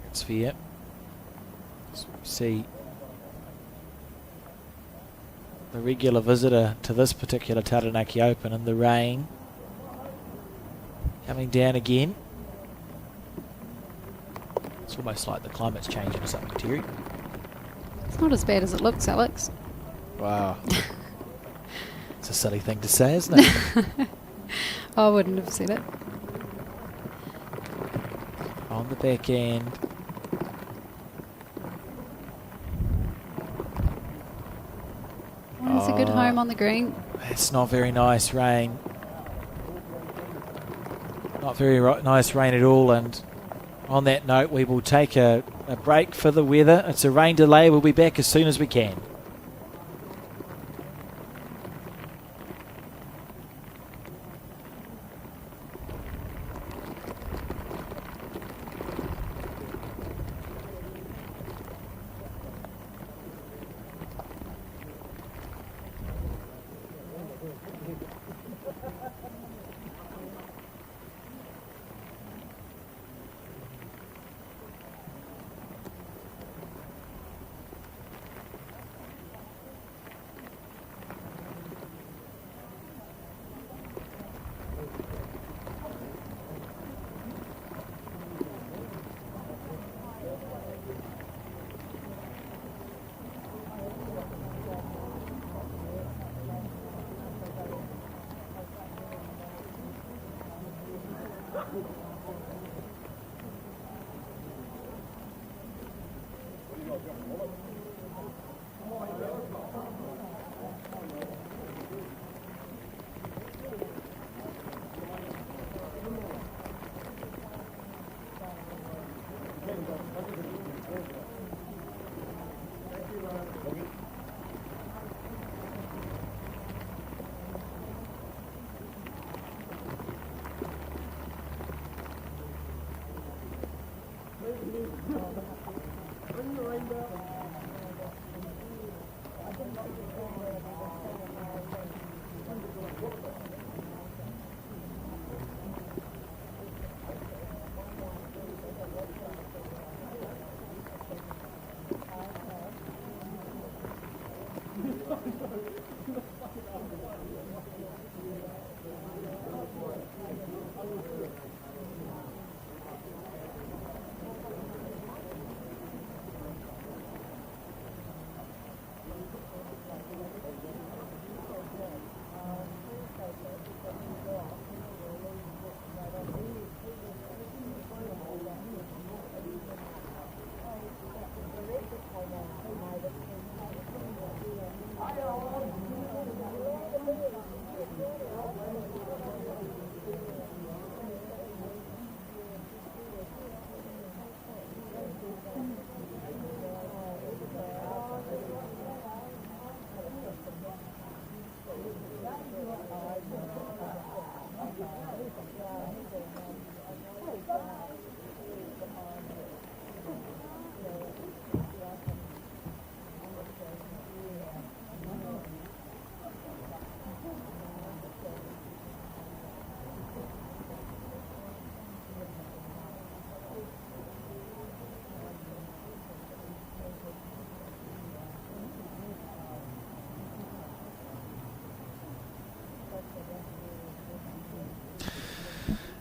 Speaker 1: It's fair. So we see the regular visitor to this particular Taranaki Open in the rain coming down again. It's almost like the climate's changing or something, Terry.
Speaker 2: It's not as bad as it looks, Alex.
Speaker 1: Wow. It's a silly thing to say, isn't it?
Speaker 2: I wouldn't have said it.
Speaker 1: On the back end.
Speaker 2: That's a good home on the green.
Speaker 1: It's not very nice rain. Not very nice rain at all. And on that note, we will take a break for the weather. It's a rain delay. We'll be back as soon as we can.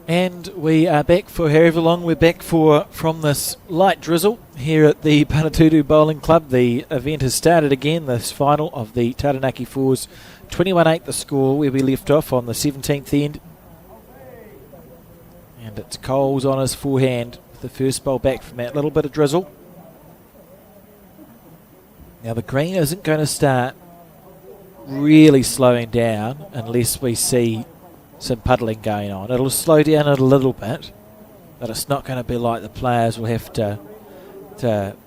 Speaker 1: And we are back for however long we're back for from this light drizzle here at the Panatutu Bowling Club. The event has started again, this final of the Taranaki Fours. 21-8 the score where we left off on the 17th end. And it's Coles on his forehand with the first bowl back from that little bit of drizzle. Now the green isn't going to start really slowing down unless we see some puddling going on. It'll slow down a little bit, but it's not going to be like the players will have to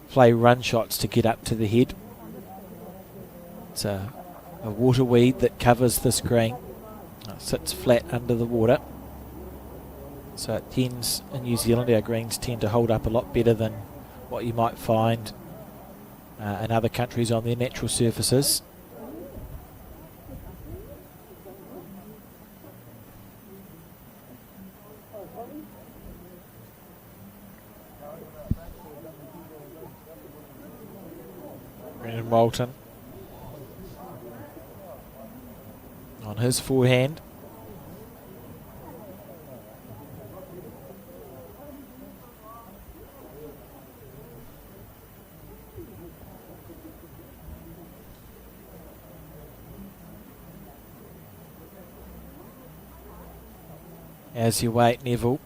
Speaker 1: play run shots to get up to the head. It's a water weed that covers this green. It sits flat under the water. So it tends, in New Zealand, our greens tend to hold up a lot better than what you might find in other countries on their natural surfaces. Brendan Walton on his forehand. As you wait, Neville.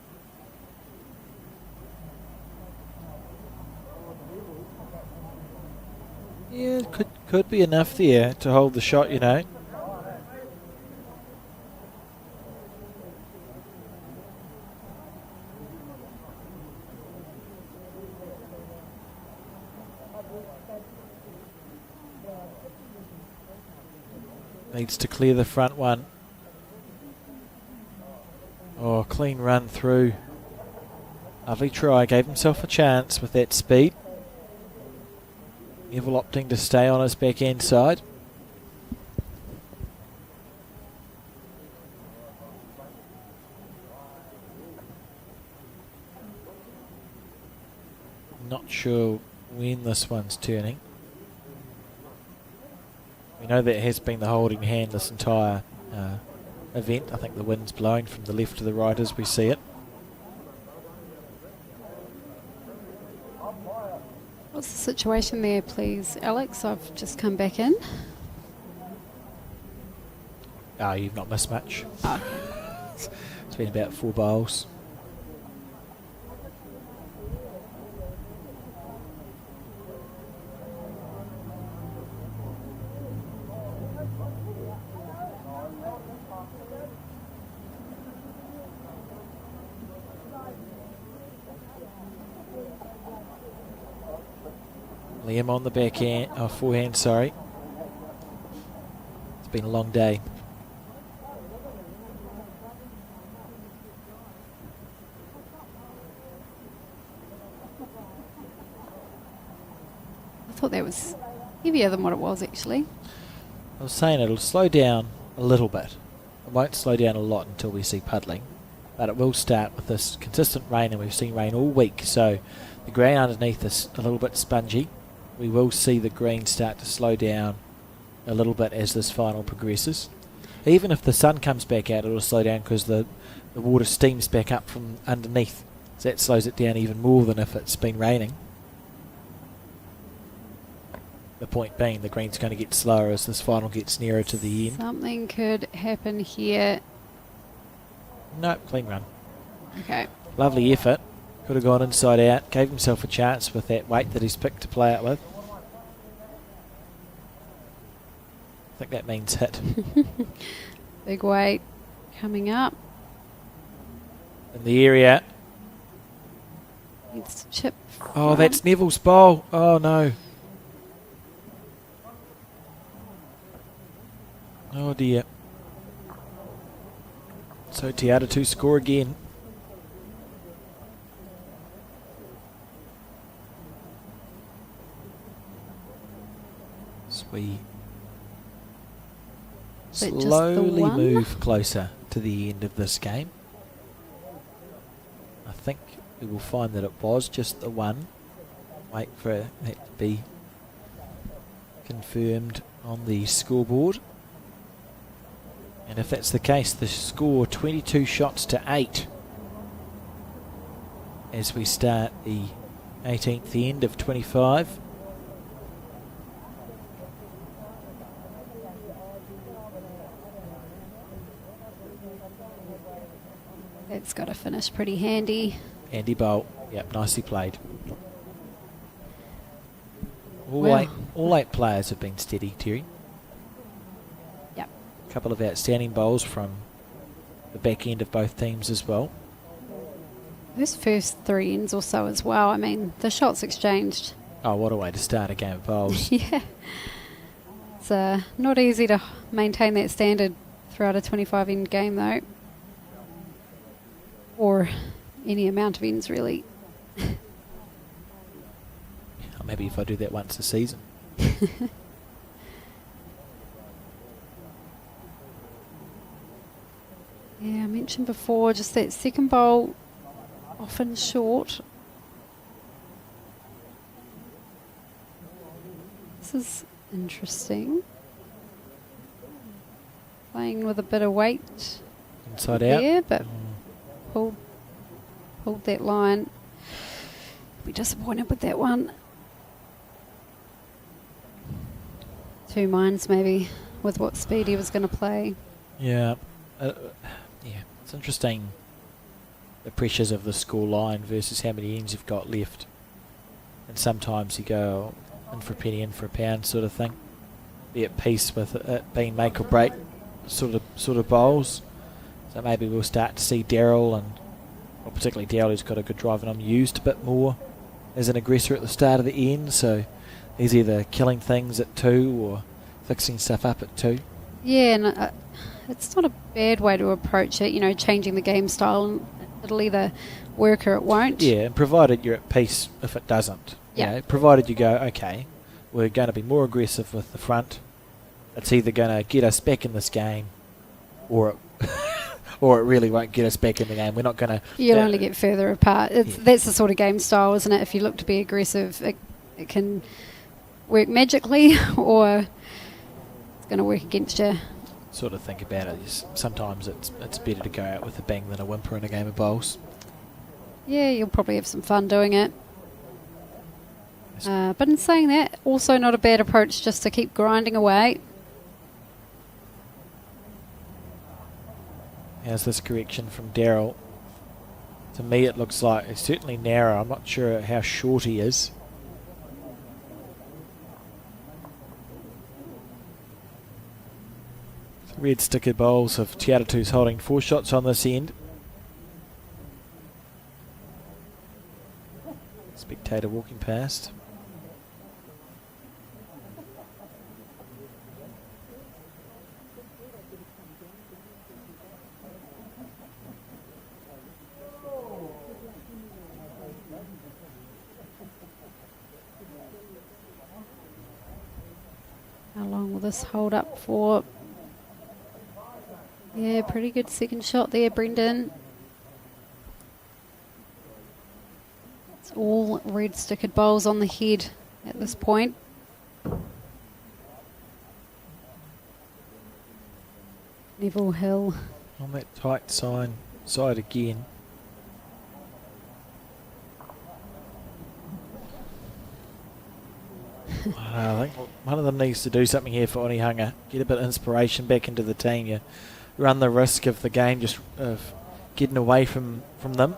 Speaker 1: Yeah, could be enough there to hold the shot, you know. Needs to clear the front one. Oh, clean run through. Lovely try, gave himself a chance with that speed. Neville opting to stay on his backhand side. Not sure when this one's turning. We know that has been the holding hand this entire event. I think the wind's blowing from the left to the right as we see it.
Speaker 2: What's the situation there, please, Alex? I've just come back in.
Speaker 1: Oh, you've not missed much.
Speaker 2: Oh.
Speaker 1: It's been about 4 bowls. Liam on the backhand, forehand, sorry. It's been a long day.
Speaker 2: I thought that was heavier than what it was, actually.
Speaker 1: I was saying it'll slow down a little bit. It won't slow down a lot until we see puddling, but it will start with this consistent rain, and we've seen rain all week, so the ground underneath is a little bit spongy. We will see the green start to slow down a little bit as this final progresses. Even if the sun comes back out, it'll slow down because the water steams back up from underneath. So that slows it down even more than if it's been raining. The point being, the green's going to get slower as this final gets nearer to the end.
Speaker 2: Something could happen here.
Speaker 1: No, clean run.
Speaker 2: Okay.
Speaker 1: Lovely effort. Could have gone inside out. Gave himself a chance with that weight that he's picked to play out with. I think that means hit.
Speaker 2: Big weight coming up.
Speaker 1: In the area.
Speaker 2: Needs to chip.
Speaker 1: Oh, that's Neville's bowl. Oh, no. Oh, dear. So Tiatu to score again. As we slowly move closer to the end of this game. I think we will find that it was just the one. Wait for it to be confirmed on the scoreboard. And if that's the case, the score 22 shots to 8 as we start the 18th, the end of 25.
Speaker 2: It's got to finish pretty handy.
Speaker 1: Andy Bolt, yep, nicely played. All eight players have been steady, Terry.
Speaker 2: Yep.
Speaker 1: A couple of outstanding bowls from the back end of both teams as well.
Speaker 2: Those first 3 ends or so as well. I mean, the shots exchanged.
Speaker 1: Oh, what a way to start a game of bowls.
Speaker 2: Yeah. It's not easy to maintain that standard throughout a 25 end game though. Or any amount of ends really.
Speaker 1: Maybe if I do that once a season.
Speaker 2: Yeah, I mentioned before just that second bowl often short. This is interesting. Playing with a bit of weight
Speaker 1: Inside out.
Speaker 2: there, but pulled that line. Be disappointed with that one. 2 minds maybe with what speed he was going to play.
Speaker 1: Yeah. It's interesting, the pressures of the score line versus how many ends you've got left. And sometimes you go, in for a penny, in for a pound sort of thing. Be at peace with it being make or break sort of bowls. So maybe we'll start to see Daryl, and well, particularly Daryl, who's got a good drive and I'm used a bit more as an aggressor at the start of the end. So he's either killing things at 2 or fixing stuff up at 2.
Speaker 2: Yeah, and it's not a bad way to approach it, changing the game style. It'll either work or it won't.
Speaker 1: Yeah, and provided you're at peace if it doesn't.
Speaker 2: Yeah.
Speaker 1: Provided you go, okay, we're going to be more aggressive with the front. It's either going to get us back in this game or it, or it really won't get us back in the game. We're not going to...
Speaker 2: You'll only get further apart. That's the sort of game style, isn't it? If you look to be aggressive, it can work magically or it's going to work against you.
Speaker 1: Sort of think about it. Sometimes it's better to go out with a bang than a whimper in a game of bowls.
Speaker 2: Yeah, you'll probably have some fun doing it. But in saying that, also not a bad approach just to keep grinding away.
Speaker 1: How's this correction from Daryl? To me it looks like it's certainly narrow. I'm not sure how short he is. Red sticker bowls of Tiatu's holding 4 shots on this end. Spectator walking past.
Speaker 2: How long will this hold up for? Yeah, pretty good second shot there, Brendan. It's all red stickered bowls on the head at this point. Neville Hill.
Speaker 1: On that tight side again. I think one of them needs to do something here for Onehunga. Get a bit of inspiration back into the team. You run the risk of the game just of getting away from them.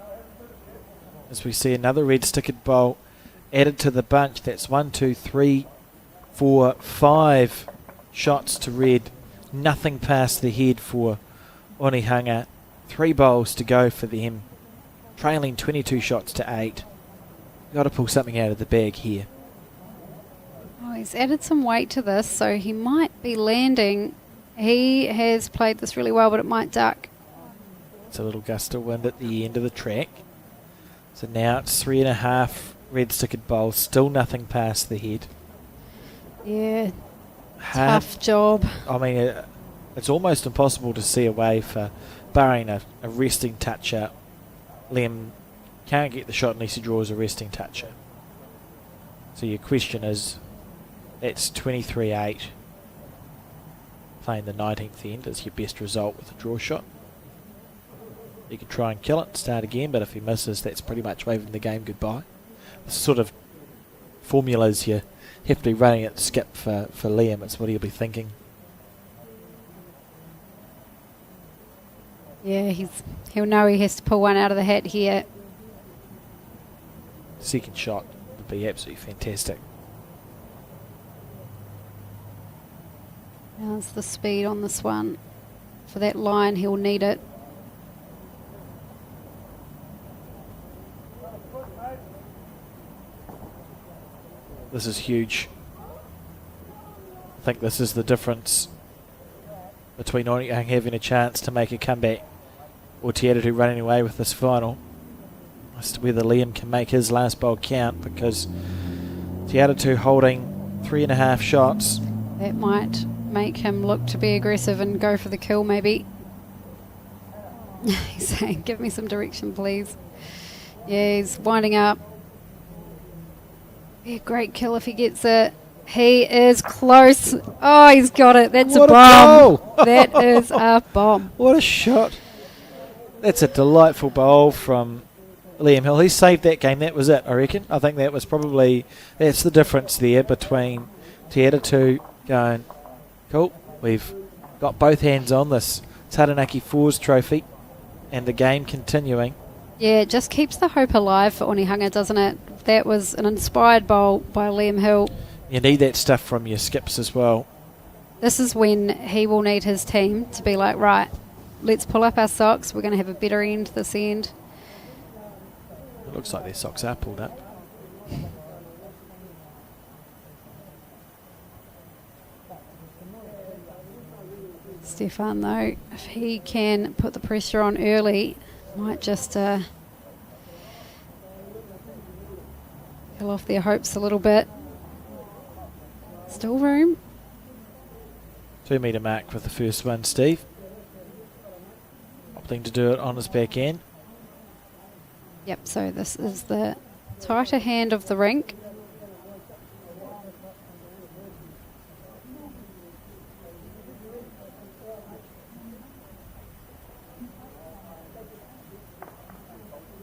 Speaker 1: As we see another red stickered bowl added to the bunch. That's 1, 2, 3, 4, 5 shots to red. Nothing past the head for Onehunga. 3 bowls to go for them. Trailing 22 shots to 8. Got to pull something out of the bag here.
Speaker 2: Oh, he's added some weight to this, so he might be landing. He has played this really well, but it might duck.
Speaker 1: It's a little gust of wind at the end of the track. So now it's 3.5 red stickered bowls. Still nothing past the head.
Speaker 2: Yeah, tough job.
Speaker 1: I mean, it's almost impossible to see away for barring a resting toucher. Liam can't get the shot unless he draws a resting toucher. So your question is, that's 23-8. Playing the 19th end is your best result with a draw shot. You can try and kill it, start again, but if he misses, that's pretty much waving the game goodbye. The sort of formulas you have to be running at skip for Liam. It's what he'll be thinking.
Speaker 2: Yeah, he'll know he has to pull one out of the hat here.
Speaker 1: Second shot would be absolutely fantastic.
Speaker 2: How's the speed on this one? For that line, he'll need it.
Speaker 1: This is huge. I think this is the difference between Onehunga having a chance to make a comeback or Tiatu running away with this final. As to whether Liam can make his last bowl count, because Tiatu holding 3.5 shots.
Speaker 2: That might make him look to be aggressive and go for the kill maybe. He's saying, give me some direction please. Yeah, he's winding up. Be a great kill if he gets it. He is close. Oh, he's got it. That's
Speaker 1: what
Speaker 2: a bomb. That is a bomb.
Speaker 1: What a shot. That's a delightful bowl from Liam Hill. He saved that game. That was it, I reckon. I think that was probably, that's the difference there between Tiatu going, cool, we've got both hands on this Taranaki Fours trophy and the game continuing.
Speaker 2: Yeah, it just keeps the hope alive for Onehunga, doesn't it? That was an inspired bowl by Liam Hill.
Speaker 1: You need that stuff from your skips as well.
Speaker 2: This is when he will need his team to be like, right, let's pull up our socks. We're going to have a better end this end.
Speaker 1: It looks like their socks are pulled up.
Speaker 2: Stefan, though, if he can put the pressure on early, might just kill off their hopes a little bit. Still room.
Speaker 1: 2 metre mark with the first one, Steve. Opting to do it on his back end.
Speaker 2: Yep, so this is the tighter hand of the rink.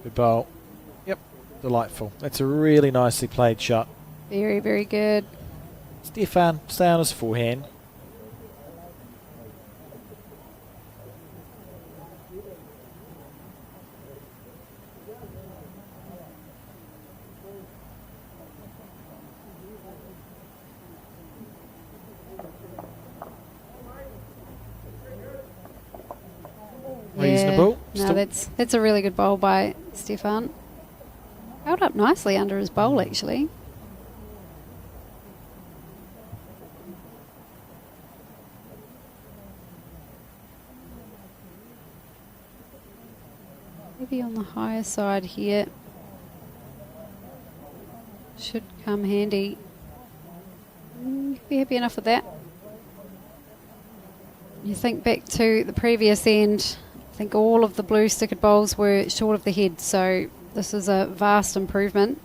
Speaker 1: Good bowl. Yep, delightful. That's a really nicely played shot.
Speaker 2: Very, very good.
Speaker 1: Stefan, stay on his forehand. Reasonable.
Speaker 2: No, that's a really good bowl by Stefan. Held up nicely under his bowl, actually. Maybe on the higher side here. Should come handy. Be happy enough with that. You think back to the previous end, I think all of the blue stickered bowls were short of the head, so this is a vast improvement.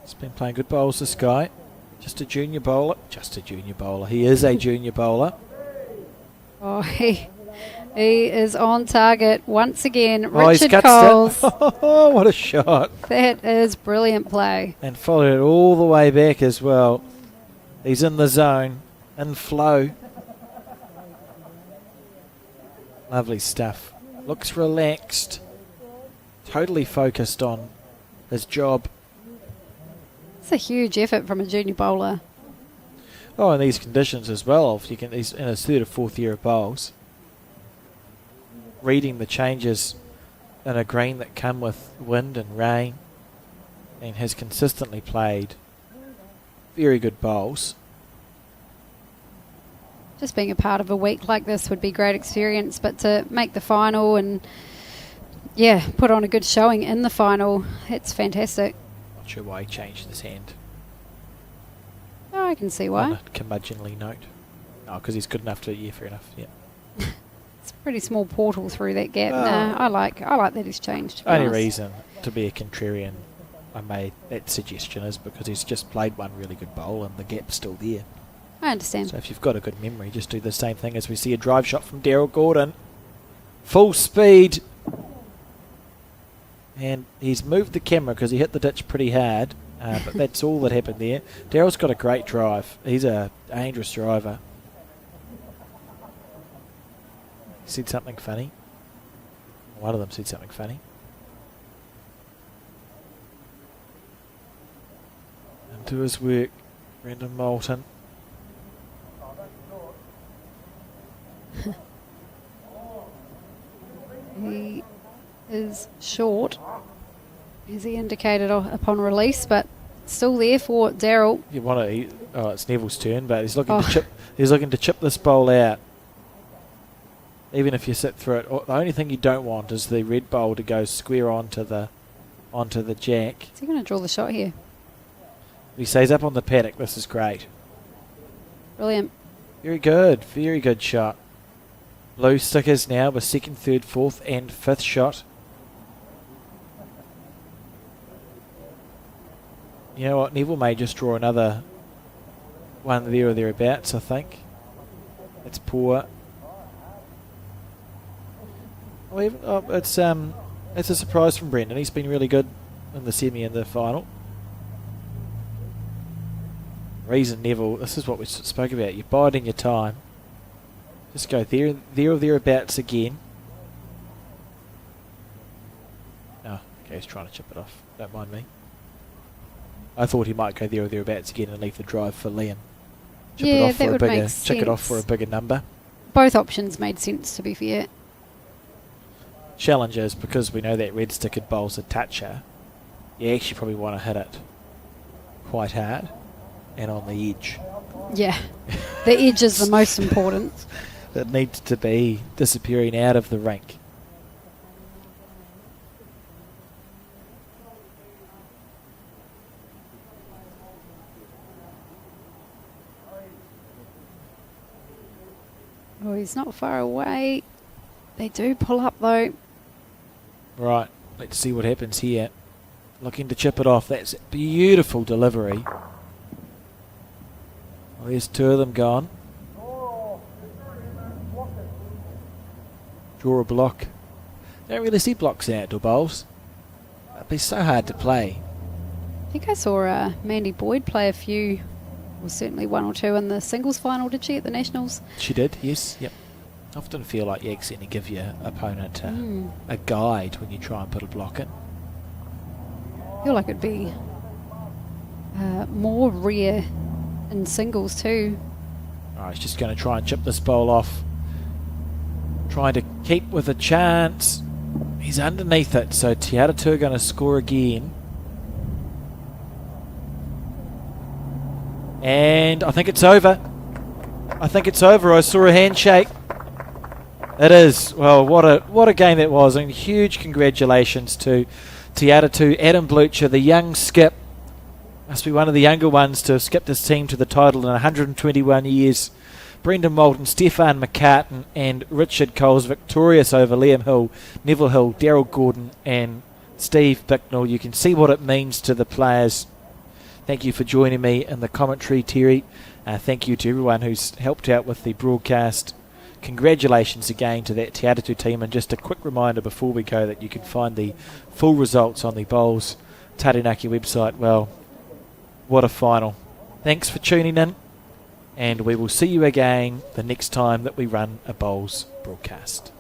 Speaker 1: He's been playing good bowls, this guy. Just a junior bowler. Just a junior bowler. He is a junior bowler.
Speaker 2: Oh, he is on target once again.
Speaker 1: He's
Speaker 2: Richard
Speaker 1: gutsed
Speaker 2: Coles.
Speaker 1: it. Oh, what a shot.
Speaker 2: That is brilliant play.
Speaker 1: And followed it all the way back as well. He's in the zone, in flow. Lovely stuff. Looks relaxed. Totally focused on his job.
Speaker 2: It's a huge effort from a junior bowler.
Speaker 1: Oh, in these conditions as well. If you can, he's in his 3rd or 4th year of bowls. Reading the changes in a green that come with wind and rain, and has consistently played very good bowls.
Speaker 2: Just being a part of a week like this would be great experience, but to make the final and, yeah, put on a good showing in the final, it's fantastic.
Speaker 1: Not sure why he changed his hand.
Speaker 2: Oh, I can see
Speaker 1: On
Speaker 2: why.
Speaker 1: a curmudgeonly note. Oh, because he's good enough to, yeah, fair enough, yeah.
Speaker 2: It's a pretty small portal through that gap.
Speaker 1: Oh.
Speaker 2: No, I like that he's changed. to be
Speaker 1: Only
Speaker 2: honest.
Speaker 1: reason to be a contrarian I made that suggestion is because he's just played one really good bowl and the gap's still there.
Speaker 2: I understand.
Speaker 1: So if you've got a good memory, just do the same thing as we see a drive shot from Daryl Gordon. Full speed. And he's moved the camera because he hit the ditch pretty hard. But that's all that happened there. Daryl's got a great drive. He's a dangerous driver. He said something funny. One of them said something funny. Into his work, Brendan Moulton.
Speaker 2: He is short, as he indicated upon release, but still there for Daryl.
Speaker 1: You want to? Oh, it's Neville's turn, but he's looking to chip. He's looking to chip this bowl out. Even if you sit through it, the only thing you don't want is the red bowl to go square onto the jack.
Speaker 2: Is he going to draw the shot here?
Speaker 1: He stays up on the paddock. This is great.
Speaker 2: Brilliant.
Speaker 1: Very good shot. Blue stickers now with 2nd, 3rd, 4th and 5th shot. You know what, Neville may just draw another one there or thereabouts, I think. It's poor. It's a surprise from Brendan. He's been really good in the semi and the final. Reason Neville, this is what we spoke about. You're biding your time. Just go there or thereabouts again. Oh, okay, he's trying to chip it off. Don't mind me. I thought he might go there or thereabouts again and leave the drive for Liam.
Speaker 2: Yeah, that would make sense.
Speaker 1: Check it off for a bigger number.
Speaker 2: Both options made sense, to be fair.
Speaker 1: Challenge is, because we know that red stickered bowl's a toucher, you actually probably want to hit it quite hard and on the edge.
Speaker 2: Yeah, the edge is the most important.
Speaker 1: It needs to be disappearing out of the rink.
Speaker 2: Oh, he's not far away. They do pull up though.
Speaker 1: Right, let's see what happens here. Looking to chip it off. That's a beautiful delivery. Well, there's two of them gone. Draw a block. Don't really see blocks in outdoor bowls. It'd be so hard to play.
Speaker 2: I think I saw Mandy Boyd play a few, or certainly one or two in the singles final, did she, at the Nationals?
Speaker 1: She did, yes, yep. I often feel like you accidentally give your opponent a guide when you try and put a block in.
Speaker 2: I feel like it'd be more rare in singles too.
Speaker 1: Alright, he's just going to try and chip this bowl off. Trying to keep with a chance. He's underneath it, so Tiatu are going to score again. And I think it's over. I saw a handshake. It is. Well, what a game that was, and huge congratulations to Tiatu, Adam Blucher, the young skip. Must be one of the younger ones to have skipped his team to the title in 121 years. Brendan Moulton, Stefan McCartan and Richard Coles victorious over Liam Hill, Neville Hill, Daryl Gordon and Steve Bicknell. You can see what it means to the players. Thank you for joining me in the commentary, Terry. Thank you to everyone who's helped out with the broadcast. Congratulations again to that Tiatu team, and just a quick reminder before we go that you can find the full results on the Bowls Taranaki website. Well, what a final. Thanks for tuning in, and we will see you again the next time that we run a Bowls broadcast.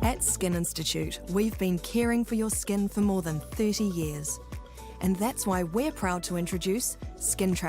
Speaker 3: At Skin Institute, we've been caring for your skin for more than 30 years. And that's why we're proud to introduce Skin